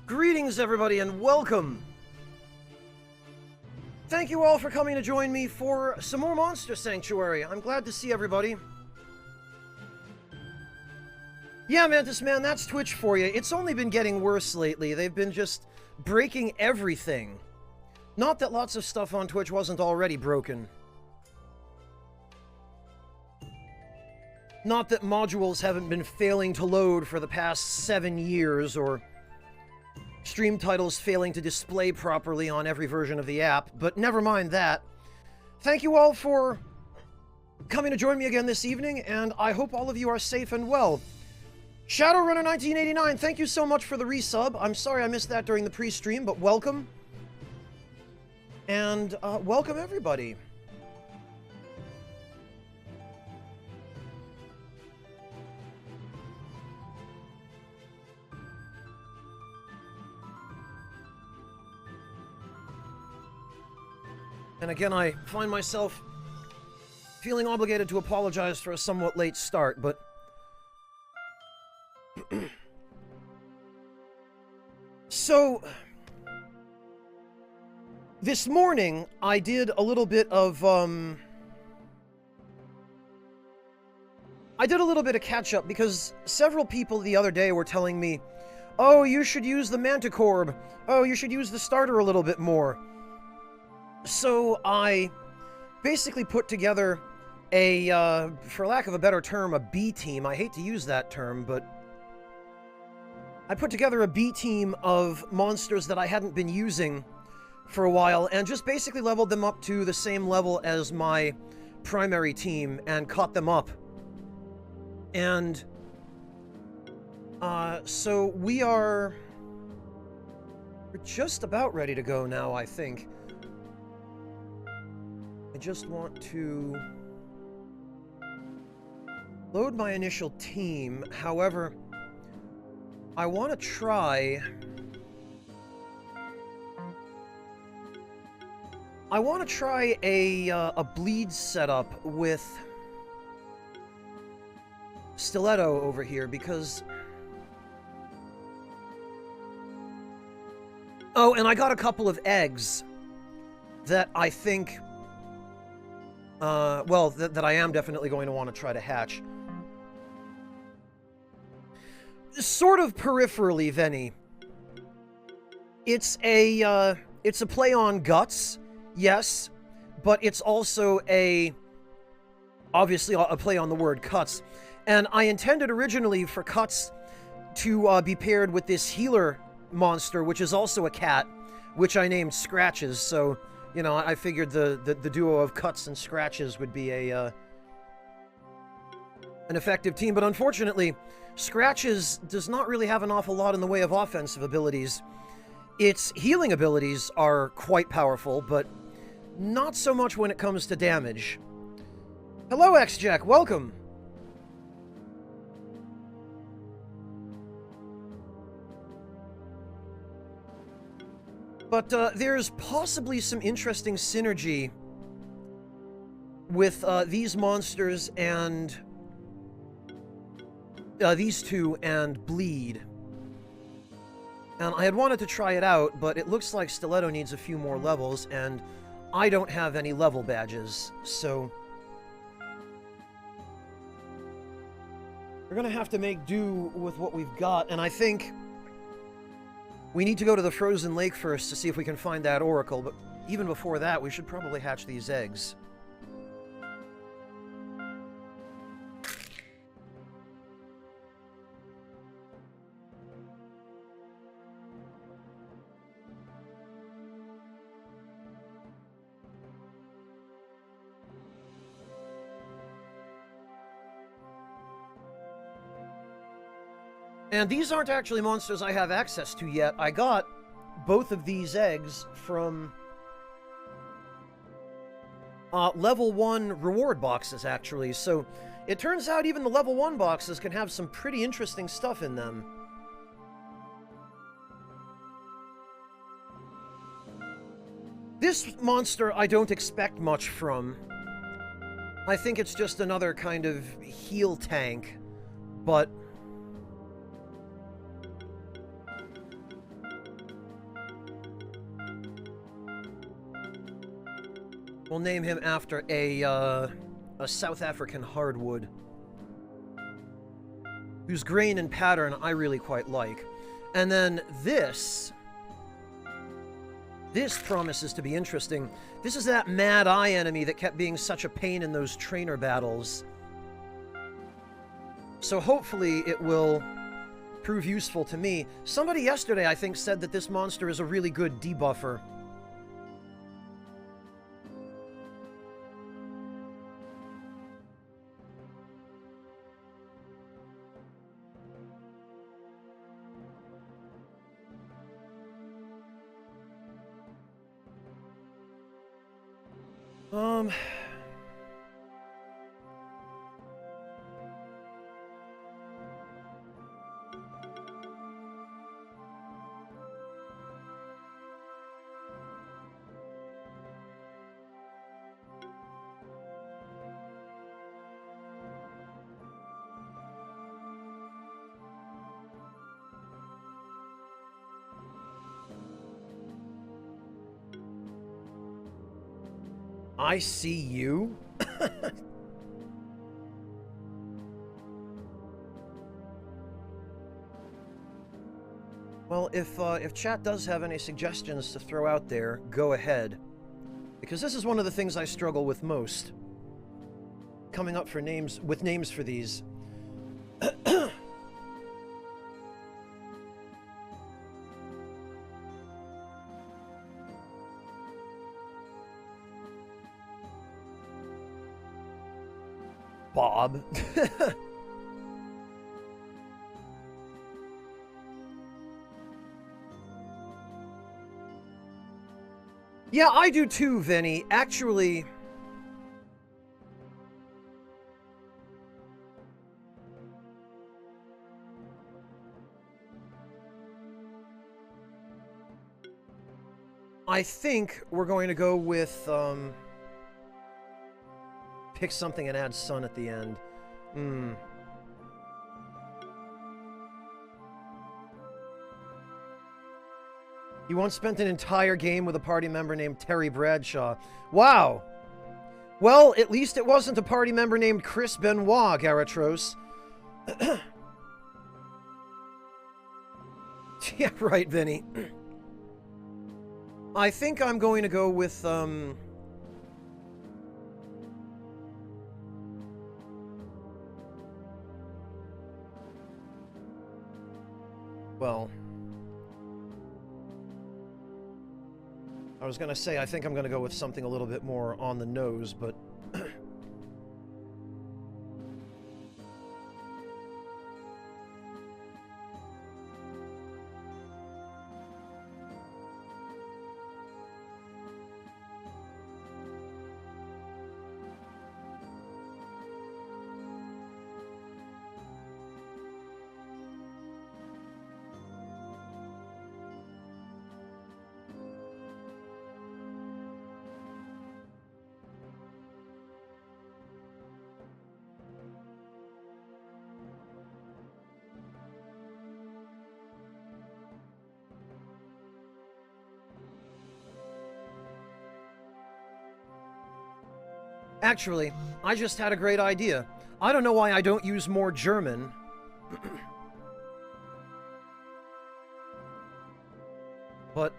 Greetings, everybody, and welcome! Thank you all for coming to join me for some more Monster Sanctuary. I'm glad to see everybody. Yeah, Mantis Man, that's Twitch for you. It's only been getting worse lately. They've been just breaking everything. Not that lots of stuff on Twitch wasn't already broken. Not that modules haven't been failing to load for the past 7 years, or stream titles failing to display properly on every version of the app, but never mind that. Thank you all for coming to join me again this evening, and I hope all of you are safe and well. Shadowrunner1989, thank you so much for the resub. I'm sorry I missed that during the pre-stream, but welcome. And welcome everybody. And again, I find myself feeling obligated to apologize for a somewhat late start, but so this morning I did a little bit of catch-up because several people the other day were telling me, oh, you should use the Manticorb, oh, you should use the starter a little bit more. So I basically put together a, for lack of a better term, a B team. I hate to use that term, but I put together a B team of monsters that I hadn't been using for a while, and just basically leveled them up to the same level as my primary team, and caught them up. And, so we're just about ready to go now, I think. I just want to load my initial team. However, I want to try a bleed setup with Stiletto over here, because oh, and I got a couple of eggs that I think well, that I am definitely going to want to try to hatch. Sort of peripherally, Venny. It's a play on Guts, yes, but it's also obviously a play on the word Cuts. And I intended originally for Cuts to be paired with this healer monster, which is also a cat, which I named Scratches, so you know, I figured the duo of Cuts and Scratches would be an effective team, but unfortunately, Scratches does not really have an awful lot in the way of offensive abilities. Its healing abilities are quite powerful, but not so much when it comes to damage. Hello, X-Jack, welcome! But there's possibly some interesting synergy with these monsters and these two and Bleed. And I had wanted to try it out, but it looks like Stiletto needs a few more levels, and I don't have any level badges, so we're gonna have to make do with what we've got, and I think we need to go to the frozen lake first to see if we can find that oracle, but even before that, we should probably hatch these eggs. And these aren't actually monsters I have access to yet. I got both of these eggs from level 1 reward boxes, actually. So it turns out even the level 1 boxes can have some pretty interesting stuff in them. This monster I don't expect much from. I think it's just another kind of heal tank, but We'll name him after a South African hardwood, whose grain and pattern I really quite like. And then this promises to be interesting. This is that Mad Eye enemy that kept being such a pain in those trainer battles. So hopefully it will prove useful to me. Somebody yesterday, I think, said that this monster is a really good debuffer. I see you? Well, if chat does have any suggestions to throw out there, go ahead. Because this is one of the things I struggle with most. Coming up for names, with names for these. Bob. Yeah, I do too, Vinny. Actually, I think we're going to go with, pick something and add sun at the end. You once spent an entire game with a party member named Terry Bradshaw. Wow! Well, at least it wasn't a party member named Chris Benoit, Garatros. Yeah, right, Vinny. I think I'm going to go with, well, I was going to say I think I'm going to go with something a little bit more on the nose, but actually, I just had a great idea. I don't know why I don't use more German. But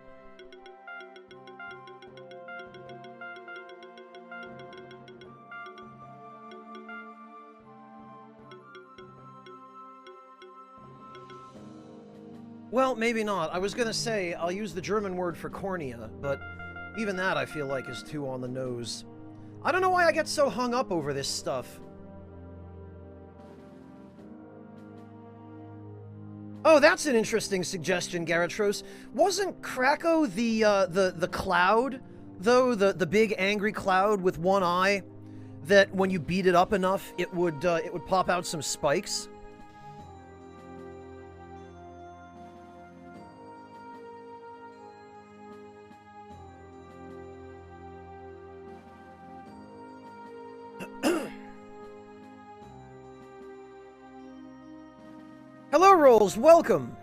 well, maybe not. I was gonna say I'll use the German word for cornea, but even that I feel like is too on the nose. I don't know why I get so hung up over this stuff. Oh, that's an interesting suggestion, Garatros. Wasn't Krakow the cloud, though? The big angry cloud with one eye that when you beat it up enough, it would pop out some spikes? Hello, Rolls. Welcome.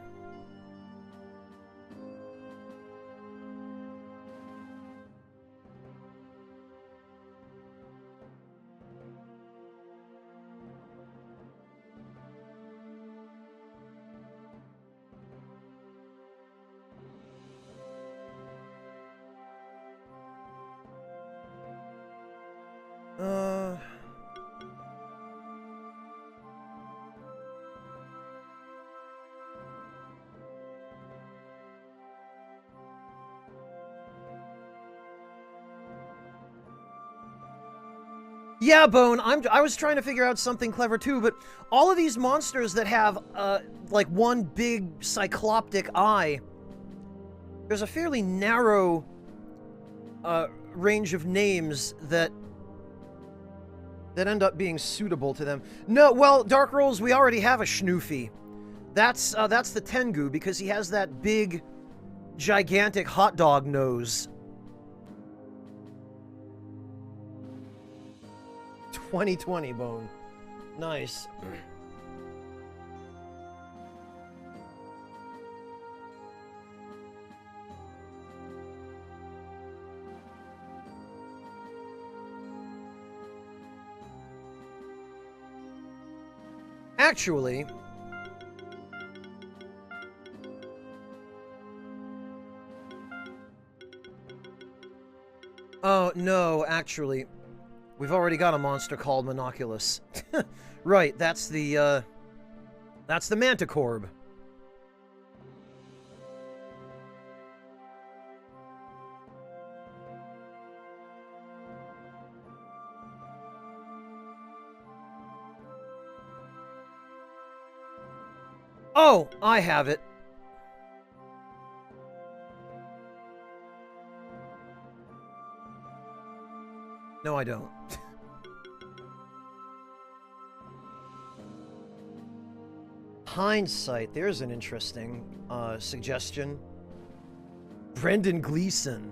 Yeah, Bone, I was trying to figure out something clever too, but all of these monsters that have, like one big cycloptic eye, there's a fairly narrow, range of names that end up being suitable to them. No, well, Dark Rolls, we already have a Schnoofy. That's the Tengu, because he has that big, gigantic hot dog nose. 2020, Bone. Nice. Actually... Oh, no, actually... We've already got a monster called Monoculus. Right, that's the Manticorb. Oh, I have it. No, I don't. Hindsight, there's an interesting suggestion. Brendan Gleeson.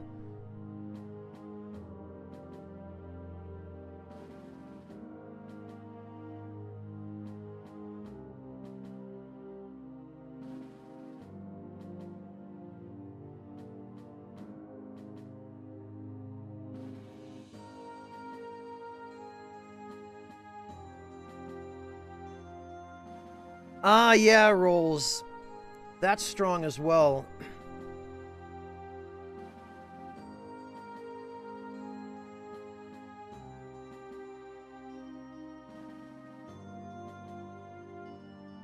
Ah, yeah, Rolls. That's strong as well.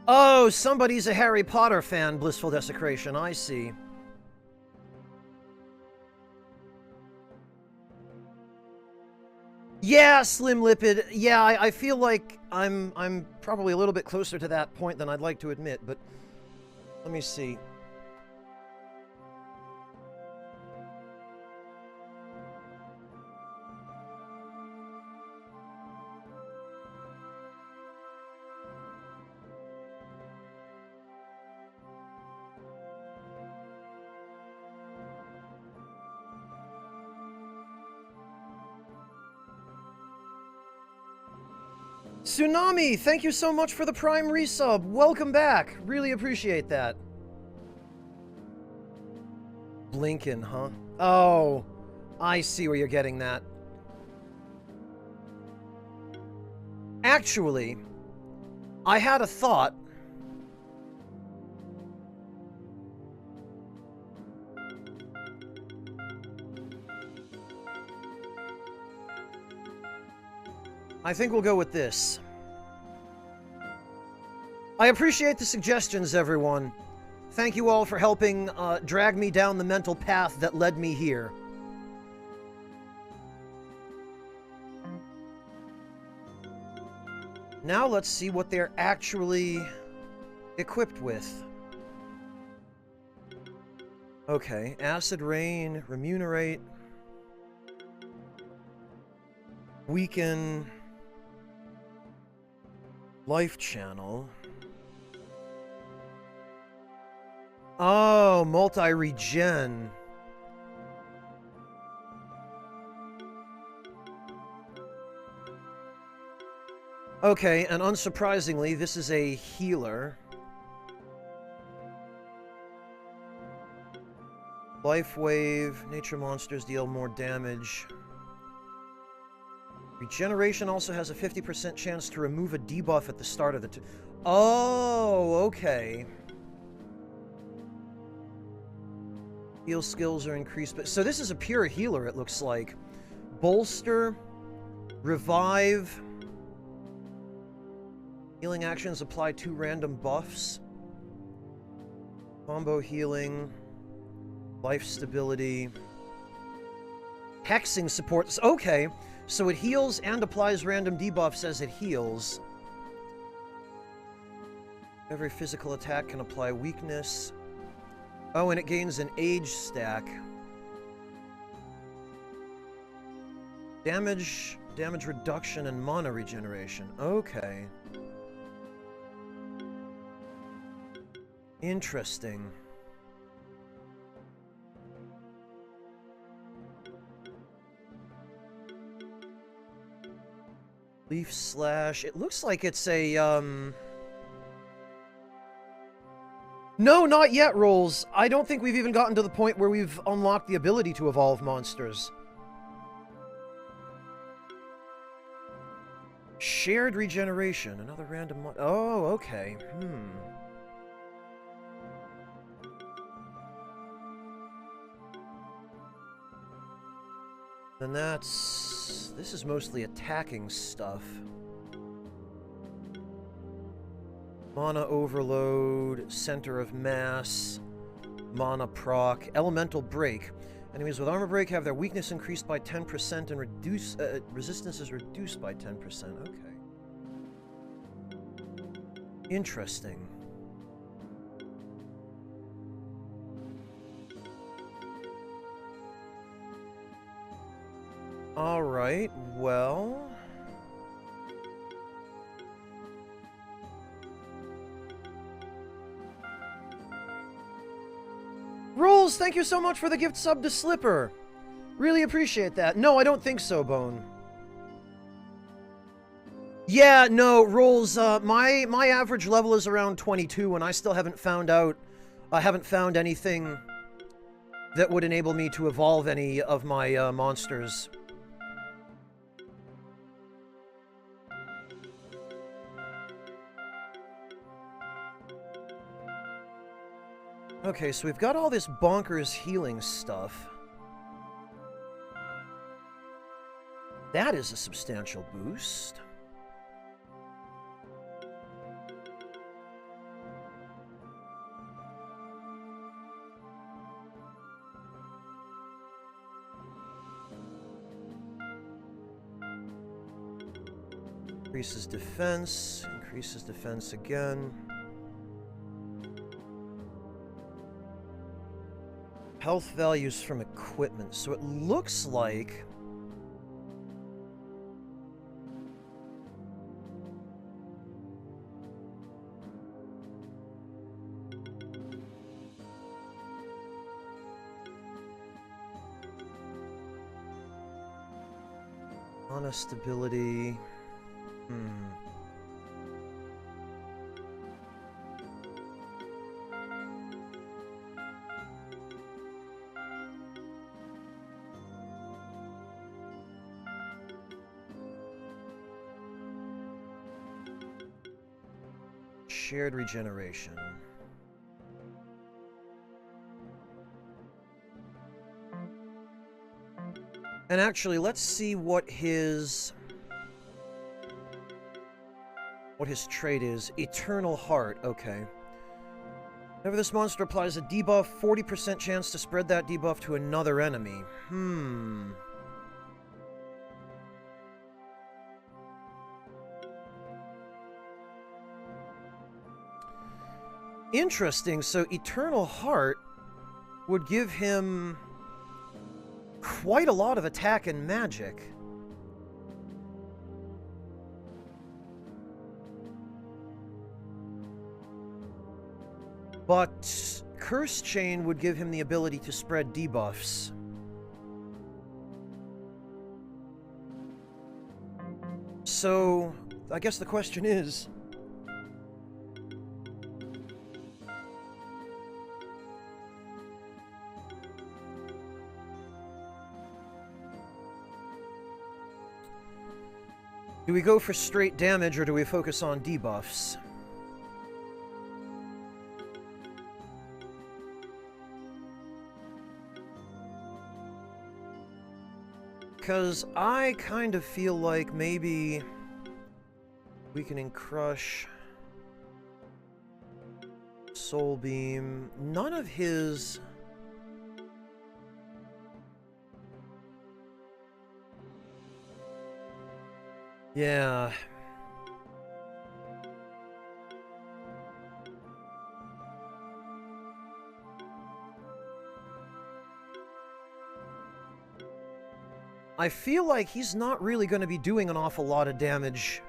Oh, somebody's a Harry Potter fan, Blissful Desecration, I see. Yeah, Slim Lipid. Yeah, I feel like I'm probably a little bit closer to that point than I'd like to admit, but let me see. Tsunami, thank you so much for the Prime resub. Welcome back. Really appreciate that. Blinken, huh? Oh, I see where you're getting that. Actually, I had a thought. I think we'll go with this. I appreciate the suggestions, everyone. Thank you all for helping drag me down the mental path that led me here. Now let's see what they're actually equipped with. Okay, Acid Rain, Remunerate, Weaken, Life Channel. Oh, multi-regen. Okay, and unsurprisingly, this is a healer. Life Wave, nature monsters deal more damage. Regeneration also has a 50% chance to remove a debuff at the start of the Oh, okay. Heal skills are increased, but so this is a pure healer, it looks like. Bolster, Revive. Healing actions apply 2 random buffs. Combo healing. Life stability. Hexing supports. Okay. So it heals and applies random debuffs as it heals. Every physical attack can apply weakness. Oh, and it gains an age stack. Damage reduction, and mana regeneration. Okay. Interesting. Leaf Slash. It looks like it's a, No, not yet, Rolls. I don't think we've even gotten to the point where we've unlocked the ability to evolve monsters. Shared regeneration. Another random... Oh, okay. Then that's... This is mostly attacking stuff. Mana Overload, Center of Mass, Mana Proc, Elemental Break. Enemies with Armor Break have their weakness increased by 10% and resistance is reduced by 10%. Okay. Interesting. Alright, well... Rolls, thank you so much for the gift sub to Slipper. Really appreciate that. No, I don't think so, Bone. Yeah, no, Rolls, my average level is around 22, and I still haven't found anything that would enable me to evolve any of my monsters. Okay, so we've got all this bonkers healing stuff. That is a substantial boost. Increases defense again. Health values from equipment. So it looks like... Mana stability... Shared regeneration. And actually, let's see what his trait is. Eternal Heart, okay. Whenever this monster applies a debuff, 40% chance to spread that debuff to another enemy. Interesting, so Eternal Heart would give him quite a lot of attack and magic. But Curse Chain would give him the ability to spread debuffs. So, I guess the question is... do we go for straight damage, or do we focus on debuffs? Because I kind of feel like maybe... Weakening Crush... Soul Beam... None of his... Yeah. I feel like he's not really going to be doing an awful lot of damage.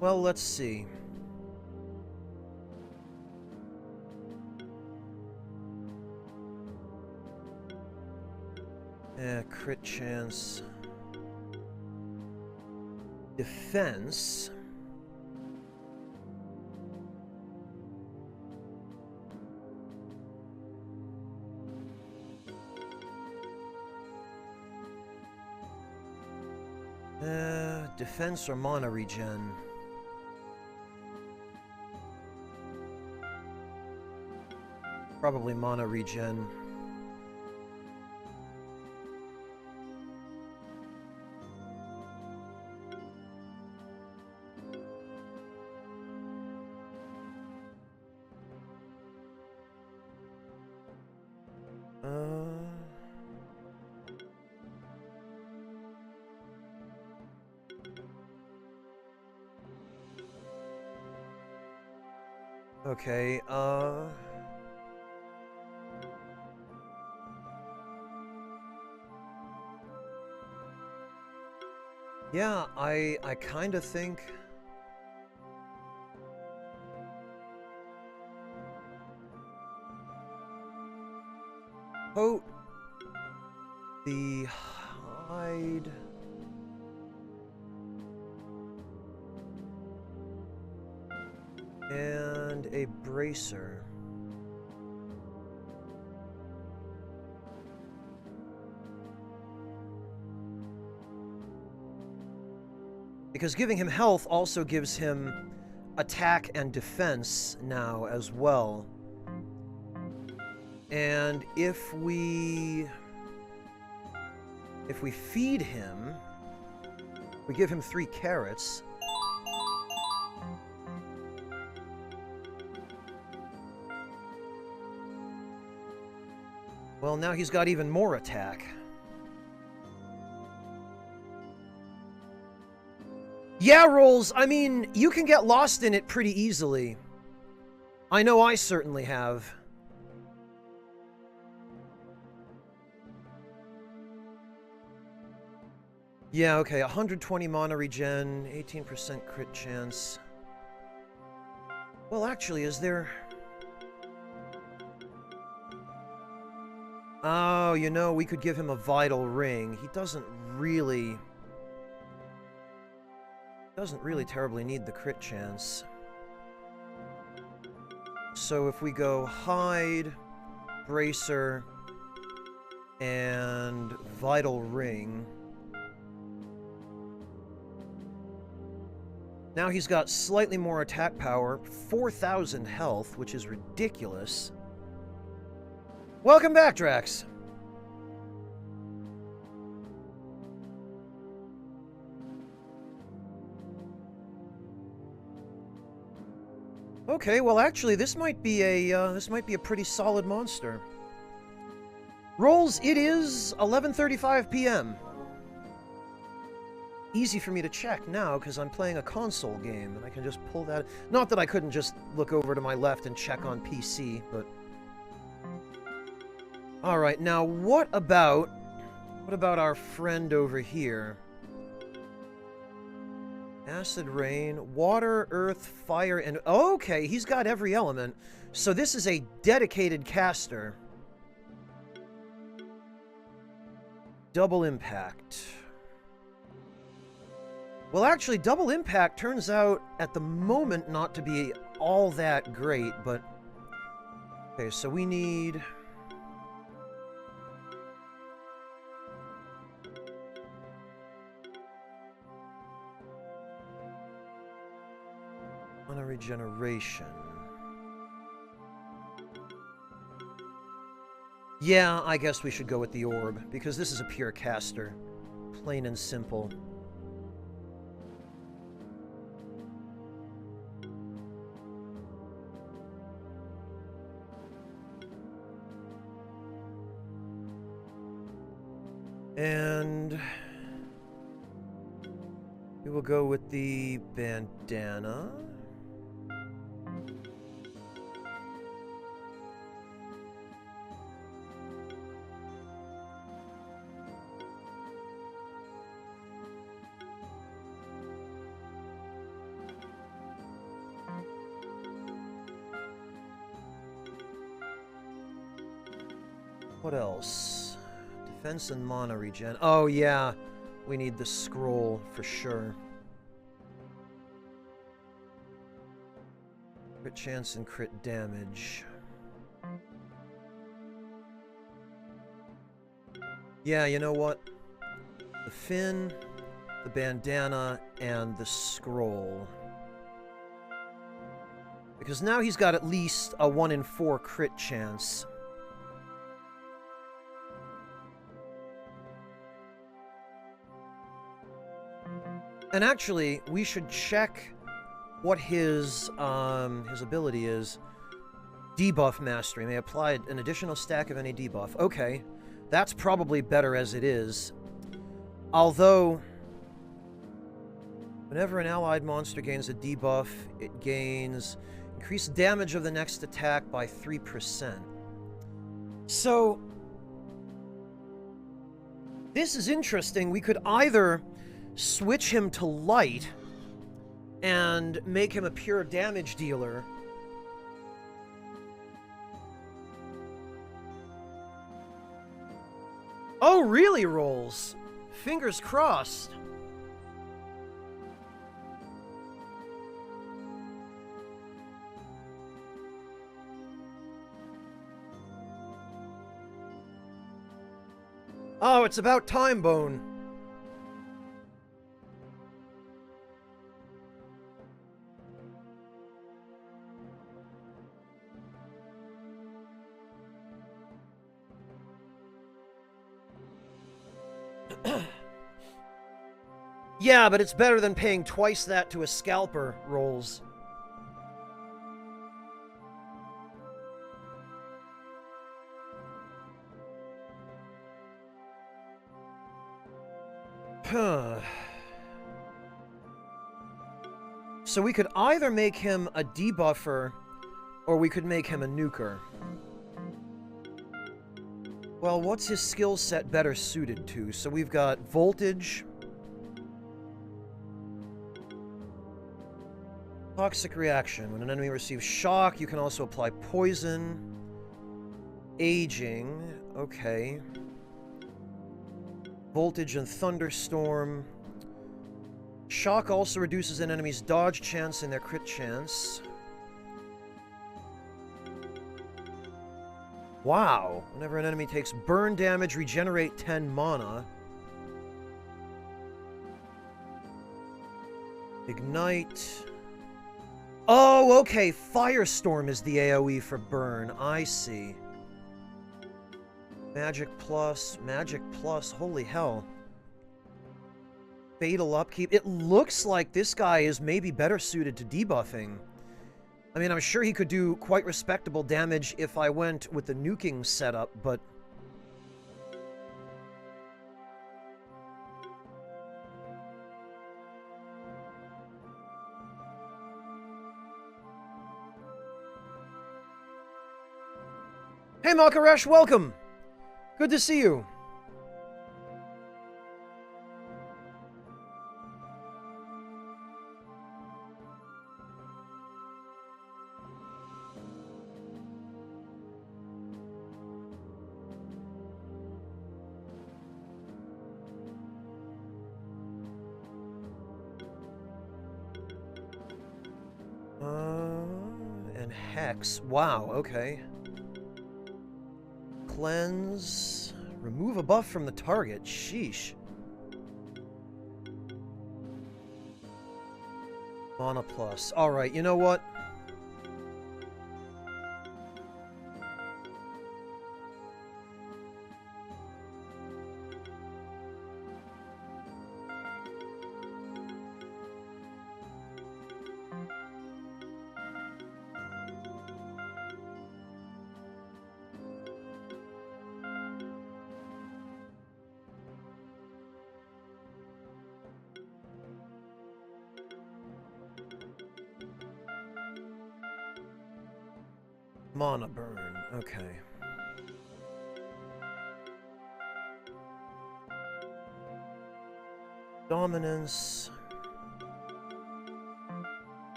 Well, let's see. Crit chance. Defense. Defense or mana regen? Probably mana regen. Okay, yeah, I kind of think... Oh, the hide... And a bracer. Because giving him health also gives him attack and defense now as well. And if we feed him, we give him 3 carrots. Well, now he's got even more attack. Yeah, Rolls, I mean, you can get lost in it pretty easily. I know I certainly have. Yeah, okay, 120 mana regen, 18% crit chance. Well, actually, is there... Oh, you know, we could give him a vital ring. He doesn't really terribly need the crit chance. So if we go hide, bracer, and vital ring... Now he's got slightly more attack power, 4,000 health, which is ridiculous. Welcome back, Drax. Okay, well actually this might be a pretty solid monster. Rolls, it is 11:35 p.m. Easy for me to check now because I'm playing a console game and I can just pull that. Not that I couldn't just look over to my left and check on PC, but all right, now what about our friend over here? Acid rain, water, earth, fire, and... Okay, he's got every element. So this is a dedicated caster. Double impact. Well, actually, double impact turns out at the moment not to be all that great, but... Okay, so we need... Mana regeneration. Yeah, I guess we should go with the orb, because this is a pure caster. Plain and simple. And we will go with the bandana. What else? Defense and mana regen. Oh, yeah. We need the scroll for sure. Crit chance and crit damage. Yeah, you know what? The fin, the bandana, and the scroll. Because now he's got at least a 1 in 4 crit chance. And actually, we should check what his ability is. Debuff Mastery. May apply an additional stack of any debuff. Okay. That's probably better as it is. Although, whenever an allied monster gains a debuff, it gains increased damage of the next attack by 3%. So, this is interesting. We could either switch him to light and make him a pure damage dealer. Oh, really, Rolls? Fingers crossed. Oh, it's about time, Bone. Yeah, but it's better than paying twice that to a scalper, Rolls. So we could either make him a debuffer, or we could make him a nuker. Well, what's his skill set better suited to? So we've got voltage, toxic reaction. When an enemy receives shock, you can also apply poison, aging, okay. Voltage and thunderstorm. Shock also reduces an enemy's dodge chance and their crit chance. Wow. Whenever an enemy takes burn damage, regenerate 10 mana. Ignite. Oh, okay. Firestorm is the AoE for burn. I see. Magic plus. Holy hell. Fatal upkeep. It looks like this guy is maybe better suited to debuffing. I mean, I'm sure he could do quite respectable damage if I went with the nuking setup, but... Hey, Makaresh, welcome! Good to see you. And Hex. Wow, okay. Cleanse. Remove a buff from the target. Sheesh. Mana plus. Alright, you know what? Mana burn, okay. Dominance.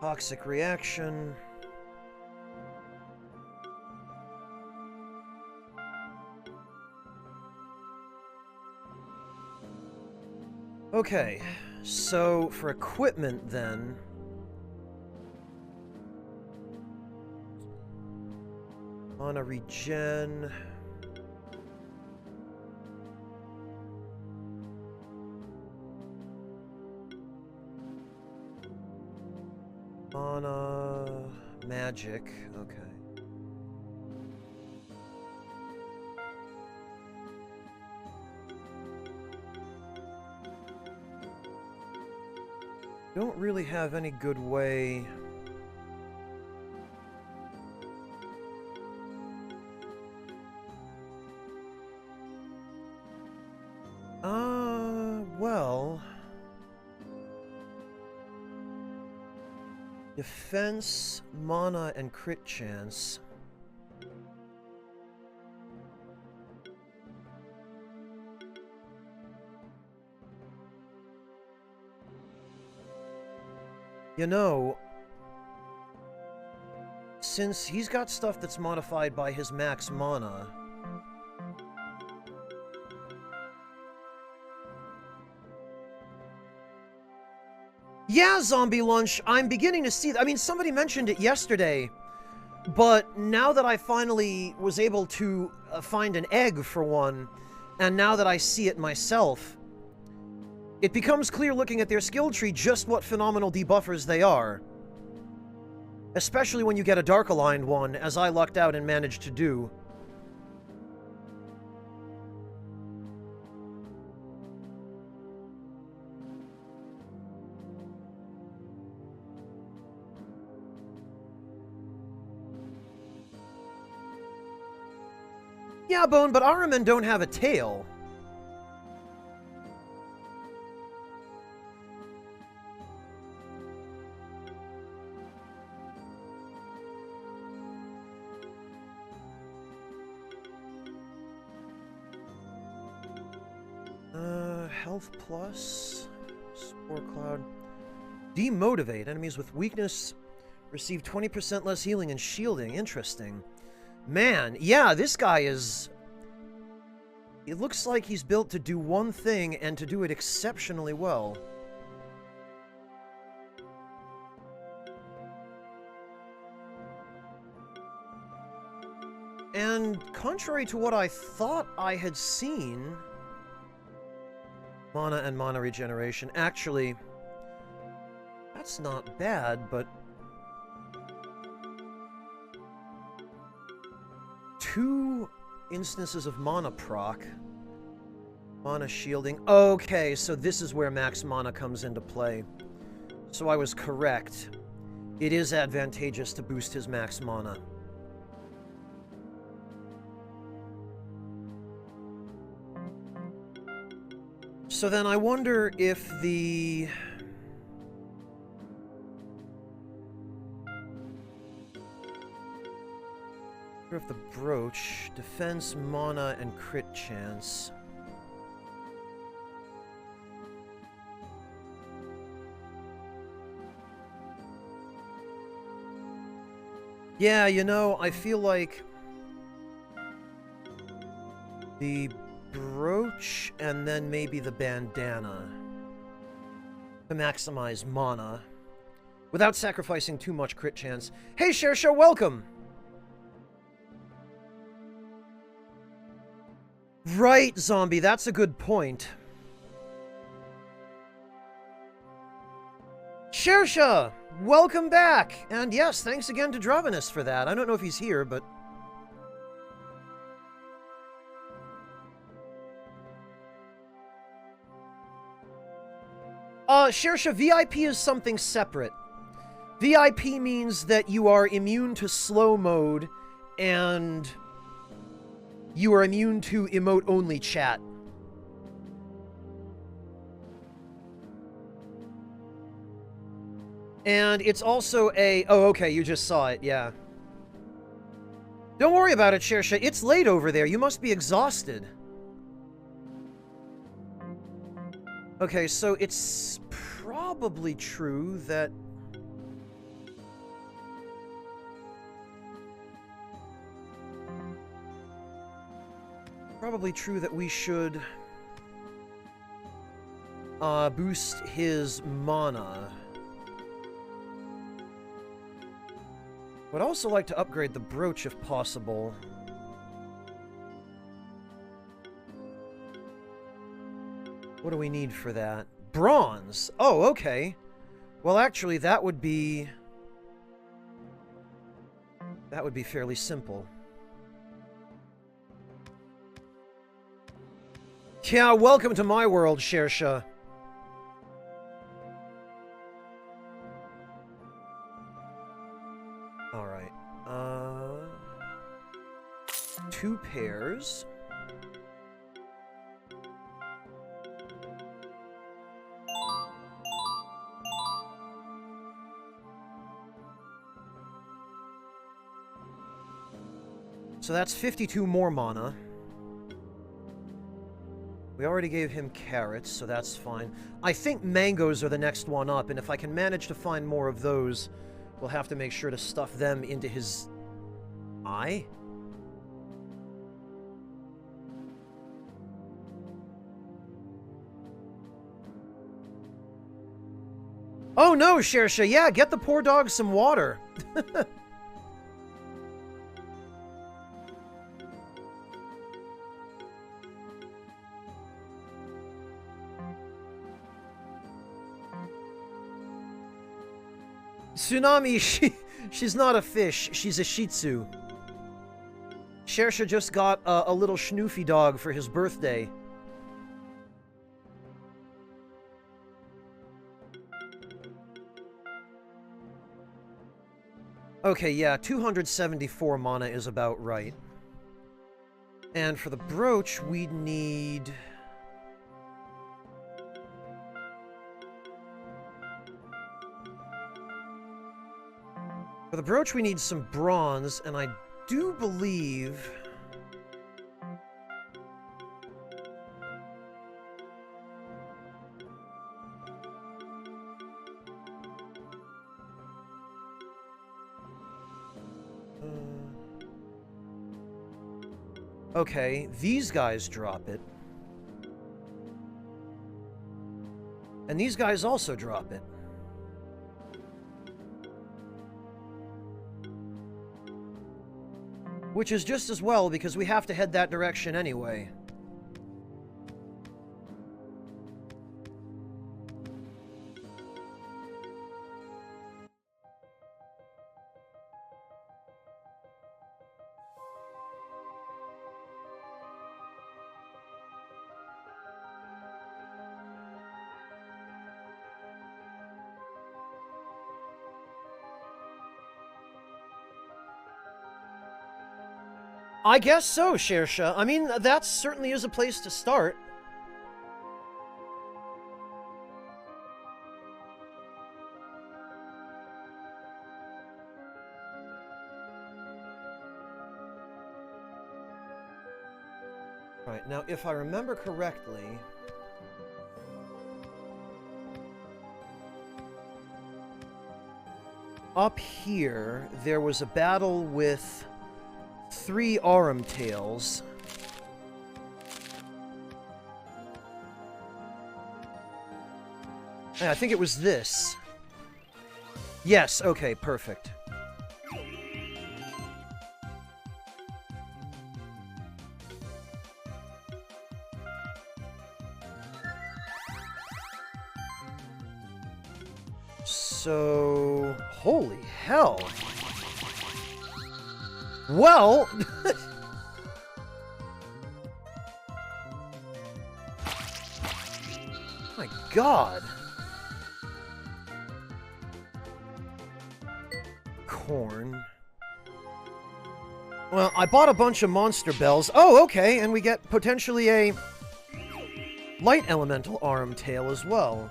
Toxic reaction. Okay, so for equipment then... Mana regen... Mana... magic, okay. Don't really have any good way... well... Defense, mana, and crit chance. You know, since he's got stuff that's modified by his max mana... Yeah, Zombie Lunch, I'm beginning to see... I mean, somebody mentioned it yesterday, but now that I finally was able to find an egg for one, and now that I see it myself, it becomes clear looking at their skill tree just what phenomenal debuffers they are. Especially when you get a dark-aligned one, as I lucked out and managed to do. Yeah, Bone, but Aramen don't have a tail. Health plus... Spore Cloud. Demotivate. Enemies with weakness receive 20% less healing and shielding. Interesting. Man, yeah, this guy is... It looks like he's built to do one thing and to do it exceptionally well. And contrary to what I thought I had seen... Mana and mana regeneration. Actually, that's not bad, but... 2 instances of mana proc. Mana shielding. Okay, so this is where max mana comes into play. So I was correct. It is advantageous to boost his max mana. So then I wonder if the... If the brooch, defense, mana, and crit chance. Yeah, you know, I feel like the brooch and then maybe the bandana to maximize mana without sacrificing too much crit chance. Hey, Shersha, welcome! Right, Zombie, that's a good point. Shersha, welcome back! And yes, thanks again to Dravenus for that. I don't know if he's here, but... Shersha, VIP is something separate. VIP means that you are immune to slow mode, and you are immune to emote-only chat. And it's also a... Oh, okay, you just saw it, yeah. Don't worry about it, Shersha. It's late over there. You must be exhausted. Okay, so it's probably true that... Probably true that we should... boost his mana. Would also like to upgrade the brooch if possible. What do we need for that? Bronze! Oh, okay. Well, actually, that would be fairly simple. Yeah, welcome to my world, Shersha. Alright, 2 pairs. So that's 52 more mana. We already gave him carrots, so that's fine. I think mangoes are the next one up, and if I can manage to find more of those, we'll have to make sure to stuff them into his eye. Oh no, Shersha, yeah, get the poor dog some water. Tsunami, she's not a fish, she's a Shih Tzu. Shersha just got a little schnoofy dog for his birthday. Okay, yeah, 274 mana is about right. And for the brooch, we'd need... For the brooch, we need some bronze, and I do believe... Okay, these guys drop it. And these guys also drop it. Which is just as well, because we have to head that direction anyway. I guess so, Shersha. I mean, that certainly is a place to start. Right, now, if I remember correctly... Up here, there was a battle with... 3 Aurum tails. Yeah, I think it was this. Yes, okay, perfect. So... Holy hell! Well... My god. Corn. Well, I bought a bunch of monster bells. Oh, okay, and we get potentially a light elemental Aurum tail as well.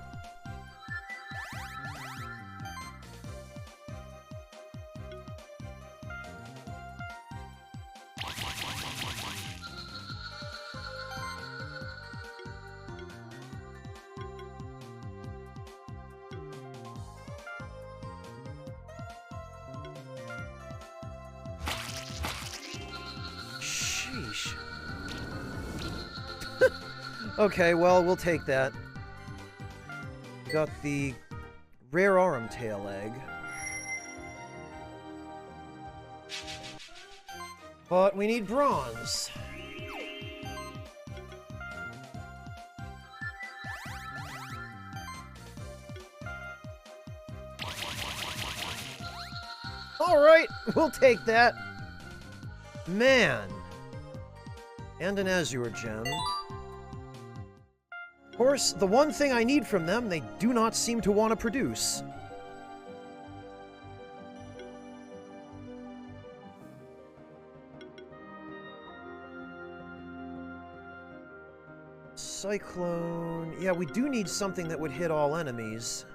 Sheesh. Okay, well, we'll take that. Got the rare Aurum Tail egg. But we need bronze. Alright, we'll take that. Man. And an Azure Gem. Of course, the one thing I need from them, they do not seem to want to produce. Cyclone... Yeah, we do need something that would hit all enemies.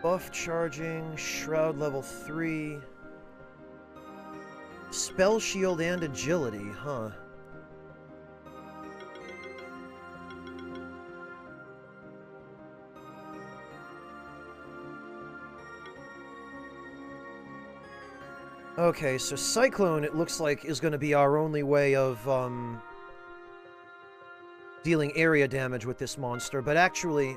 Buff charging, Shroud level 3... Spell shield and agility, huh? Okay, so Cyclone, it looks like, is going to be our only way of, dealing area damage with this monster, but actually,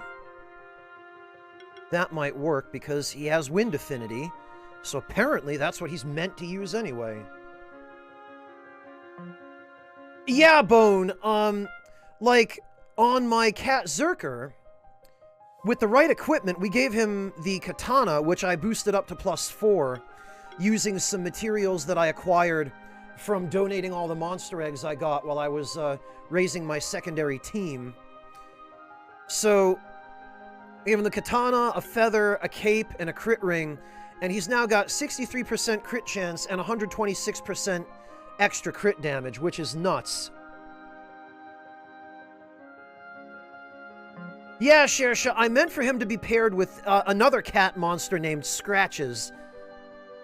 that might work because he has Wind Affinity, so apparently that's what he's meant to use anyway. Yeah, Bone, like, on my cat Zerker, with the right equipment, we gave him the katana, which I boosted up to +4, using some materials that I acquired from donating all the monster eggs I got while I was, raising my secondary team. So, we gave him the katana, a feather, a cape, and a crit ring, and he's now got 63% crit chance and 126% extra crit damage, which is nuts. Yeah, Shersha, I meant for him to be paired with another cat monster named Scratches.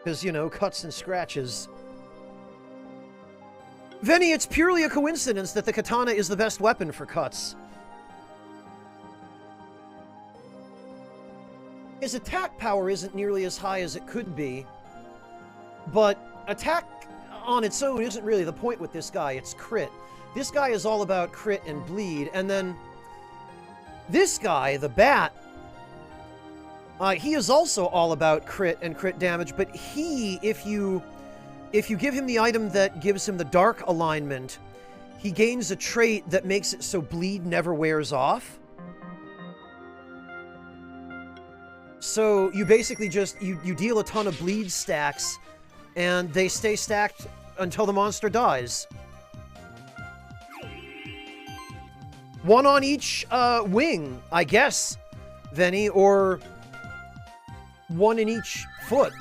Because, you know, cuts and scratches. Venny, it's purely a coincidence that the katana is the best weapon for cuts. His attack power isn't nearly as high as it could be, but attack on its own isn't really the point with this guy, it's crit. This guy is all about crit and bleed, and then this guy, the Bat, he is also all about crit and crit damage, but he, if you give him the item that gives him the dark alignment, he gains a trait that makes it so bleed never wears off. So you basically just, you deal a ton of bleed stacks, and they stay stacked until the monster dies. One on each wing, I guess, Venny, or one in each foot.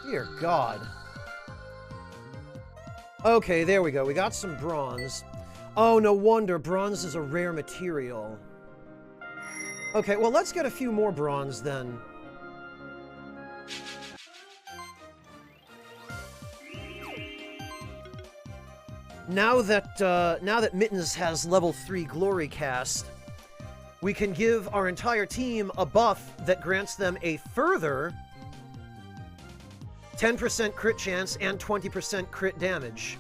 Dear God. Okay, there we go. We got some bronze. Oh, no wonder. Bronze is a rare material. Okay, well, let's get a few more bronze, then. Now that Mittens has level 3 Glory Cast, we can give our entire team a buff that grants them a further 10% crit chance and 20% crit damage.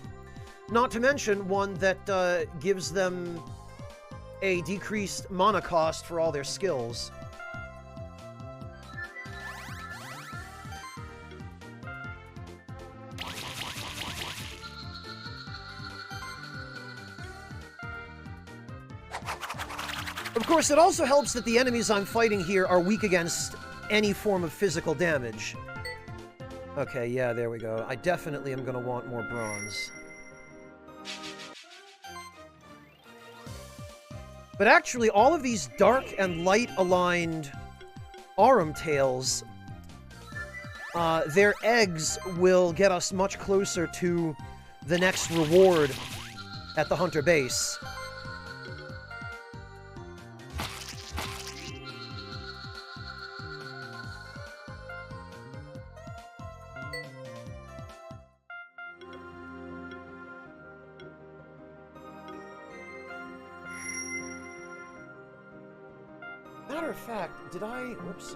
Not to mention one that gives them a decreased mana cost for all their skills. Of course, it also helps that the enemies I'm fighting here are weak against any form of physical damage. Okay, yeah, there we go. I definitely am going to want more bronze. But actually, all of these dark and light-aligned Aurum tails, their eggs will get us much closer to the next reward at the Hunter base. Matter of fact, did I... Whoops.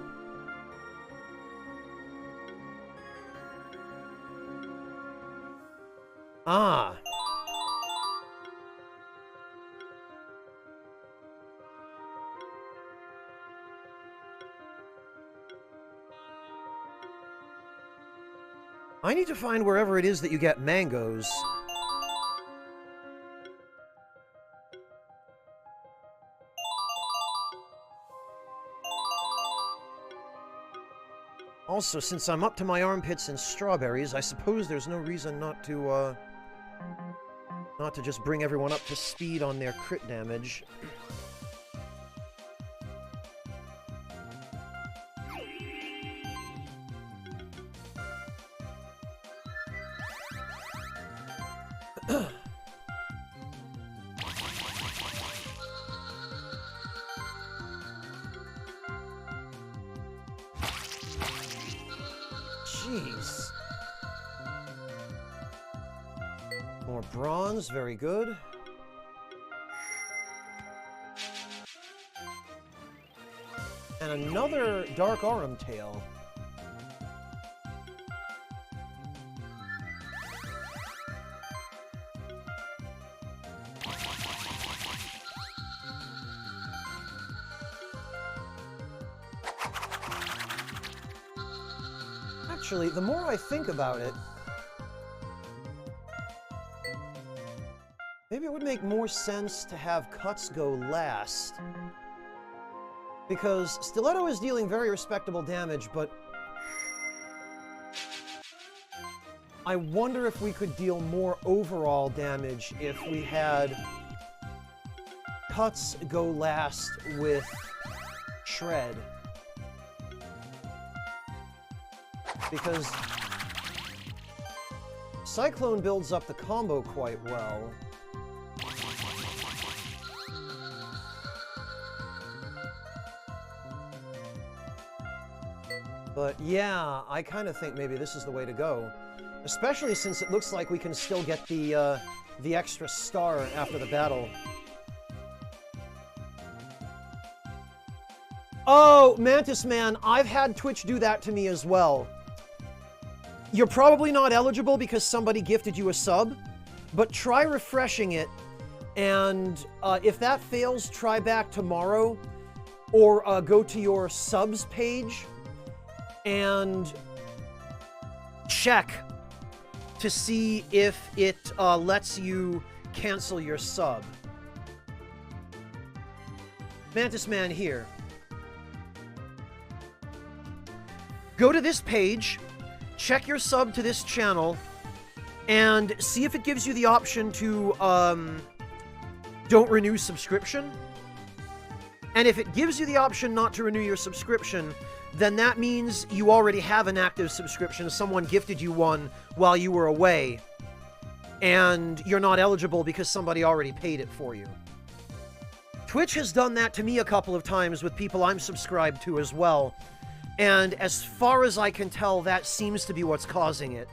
Ah. I need to find wherever it is that you get mangoes. Also, since I'm up to my armpits in strawberries, I suppose there's no reason not to just bring everyone up to speed on their crit damage. Jeez. More bronze, very good. And another Dark Aurum tail. Actually, the more I think about it, maybe it would make more sense to have cuts go last. Because Stiletto is dealing very respectable damage, but I wonder if we could deal more overall damage if we had cuts go last with Shred. Because Cyclone builds up the combo quite well. But yeah, I kind of think maybe this is the way to go. Especially since it looks like we can still get the extra star after the battle. Oh, Mantis Man, I've had Twitch do that to me as well. You're probably not eligible because somebody gifted you a sub, but try refreshing it, and if that fails, try back tomorrow, or go to your subs page and check to see if it lets you cancel your sub. Mantis Man here. Go to this page, check your sub to this channel, and see if it gives you the option to, don't renew subscription. And if it gives you the option not to renew your subscription, then that means you already have an active subscription. Someone gifted you one while you were away, and you're not eligible because somebody already paid it for you. Twitch has done that to me a couple of times with people I'm subscribed to as well. And as far as I can tell, that seems to be what's causing it.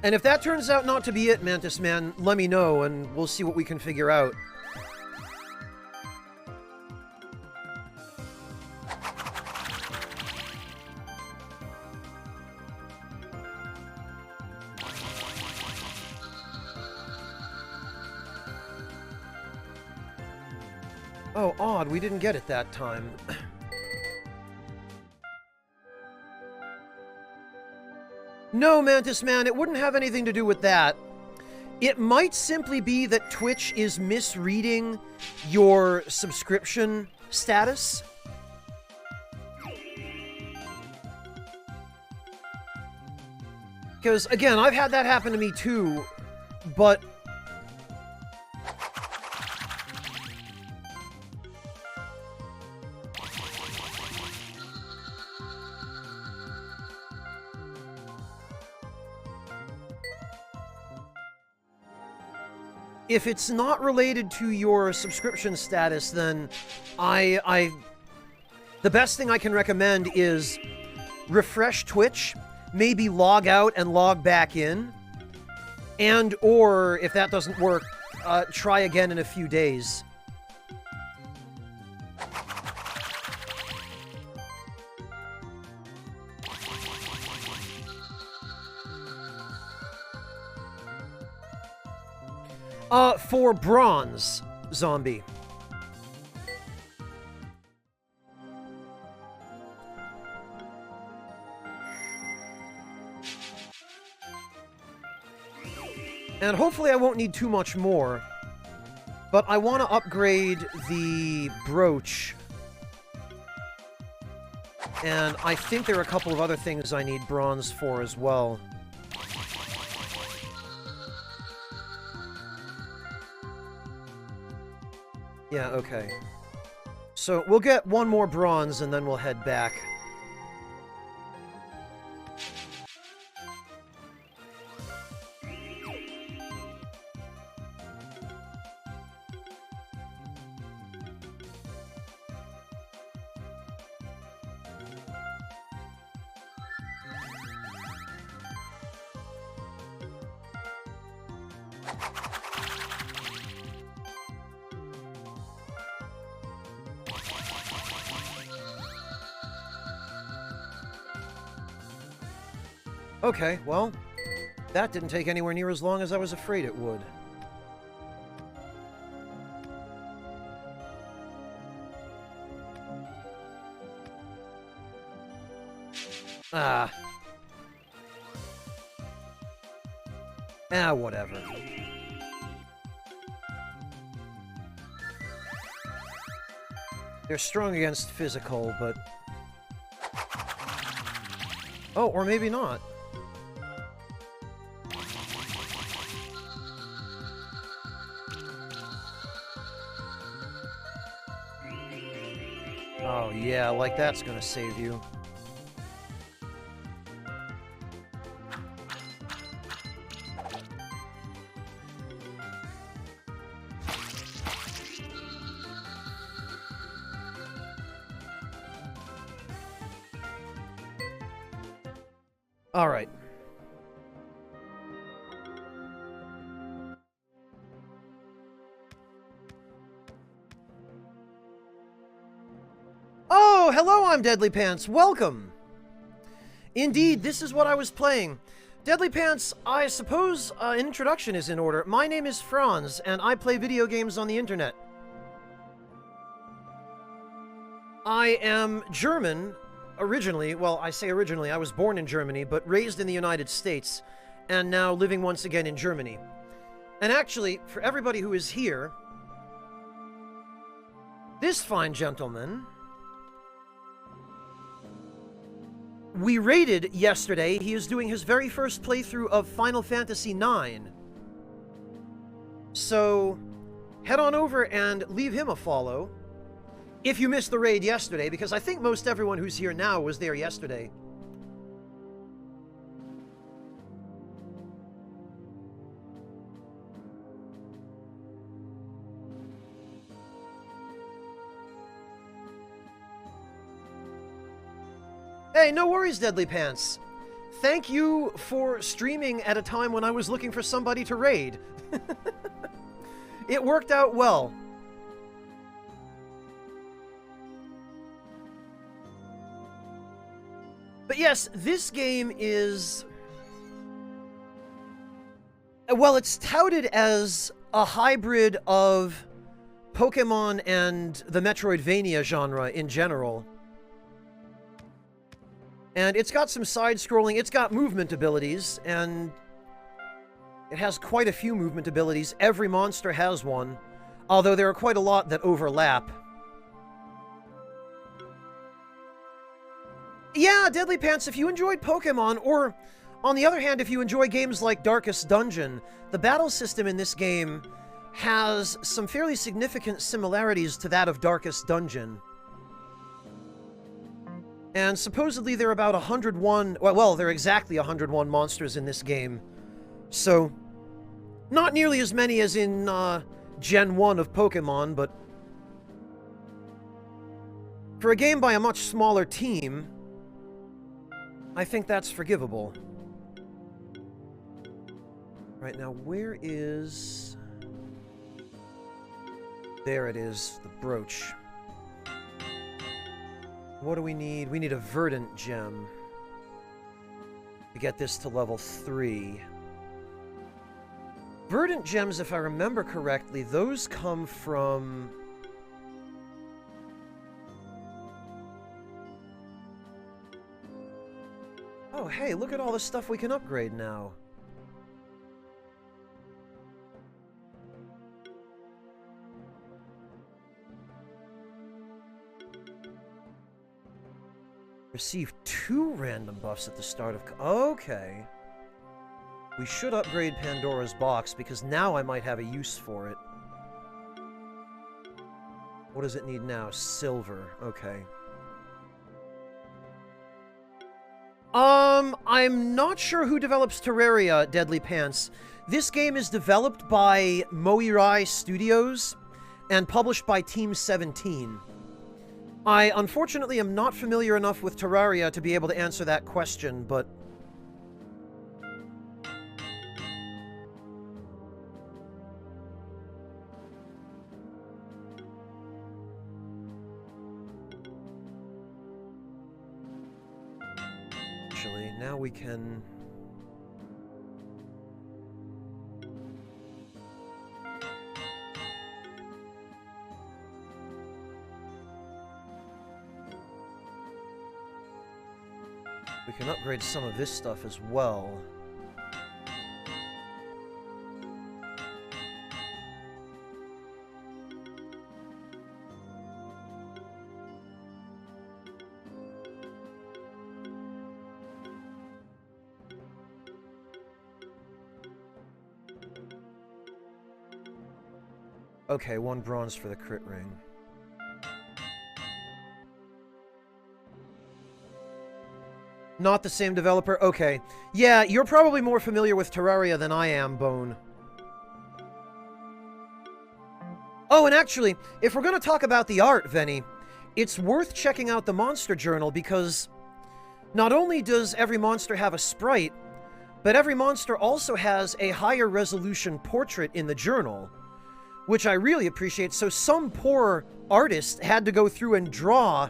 And if that turns out not to be it, Mantis Man, let me know, and we'll see what we can figure out. Oh, odd, we didn't get it that time. No, Mantis Man, it wouldn't have anything to do with that. It might simply be that Twitch is misreading your subscription status. Because, again, I've had that happen to me too, But if it's not related to your subscription status, then the best thing I can recommend is refresh Twitch, maybe log out and log back in, and or if that doesn't work, try again in a few days. For bronze zombie. And hopefully I won't need too much more, but I want to upgrade the brooch. And I think there are a couple of other things I need bronze for as well. Yeah, okay. So we'll get one more bronze and then we'll head back. Okay, well, that didn't take anywhere near as long as I was afraid it would. Whatever. They're strong against physical, but... Oh, or maybe not. Oh, yeah, like that's gonna save you. All right. Oh, hello, I'm Deadly Pants. Welcome. Indeed, this is what I was playing. Deadly Pants, I suppose an introduction is in order. My name is Franz, and I play video games on the internet. I am German. Originally, well, I say originally, I was born in Germany, but raised in the United States, and now living once again in Germany. And actually, for everybody who is here, this fine gentleman, we raided yesterday. He is doing his very first playthrough of Final Fantasy IX. So, head on over and leave him a follow. If you missed the raid yesterday, because I think most everyone who's here now was there yesterday. Hey, no worries, Deadly Pants. Thank you for streaming at a time when I was looking for somebody to raid. It worked out well. But yes, this game is... Well, it's touted as a hybrid of Pokemon and the Metroidvania genre in general. And it's got some side-scrolling, it's got movement abilities, and it has quite a few movement abilities. Every monster has one, although there are quite a lot that overlap. Yeah, Deadly Pants, if you enjoyed Pokemon, or On the other hand, if you enjoy games like Darkest Dungeon, the battle system in this game has some fairly significant similarities to that of Darkest Dungeon. And supposedly there are about 101... Well, there are exactly 101 monsters in this game. So, not nearly as many as in Gen 1 of Pokemon, but... for a game by a much smaller team, I think that's forgivable. Right, now where is... there it is, the brooch. What do we need? We need a Verdant Gem to get this to level 3. Verdant Gems, if I remember correctly, those come from... oh, hey, look at all the stuff we can upgrade now. Receive 2 random buffs at the start of... okay. We should upgrade Pandora's Box, because now I might have a use for it. What does it need now? Silver. Okay. I'm not sure who develops Terraria, Deadly Pants. This game is developed by Moirai Studios and published by Team 17. I, unfortunately, am not familiar enough with Terraria to be able to answer that question, but... actually, now we can... we can upgrade some of this stuff as well. Okay, 1 bronze for the crit ring. Not the same developer? Okay. Yeah, you're probably more familiar with Terraria than I am, Bone. Oh, and actually, if we're going to talk about the art, Venny, it's worth checking out the Monster Journal, because not only does every monster have a sprite, but every monster also has a higher resolution portrait in the journal, which I really appreciate. So some poor artist had to go through and draw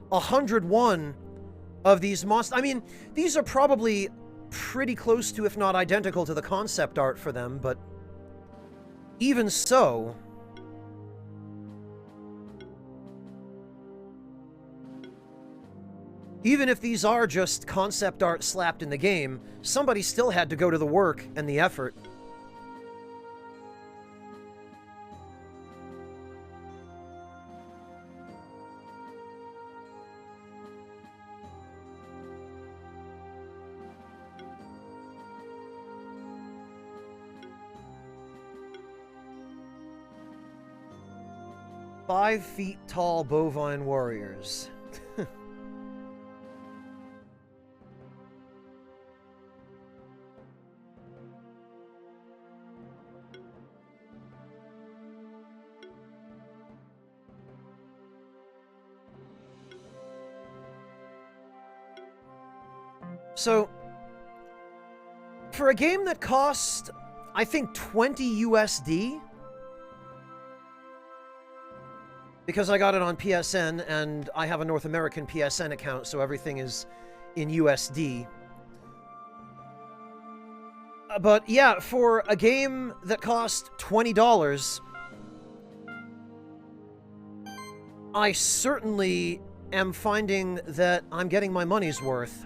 101 of these monsters. I mean, these are probably pretty close to, if not identical to, the concept art for them, but even so... even if these are just concept art slapped in the game, somebody still had to go to the work and the effort. Five feet tall bovine warriors. So, for a game that cost, I think, 20 USD, because I got it on PSN, and I have a North American PSN account, so everything is in USD. But yeah, for a game that cost $20, I certainly am finding that I'm getting my money's worth.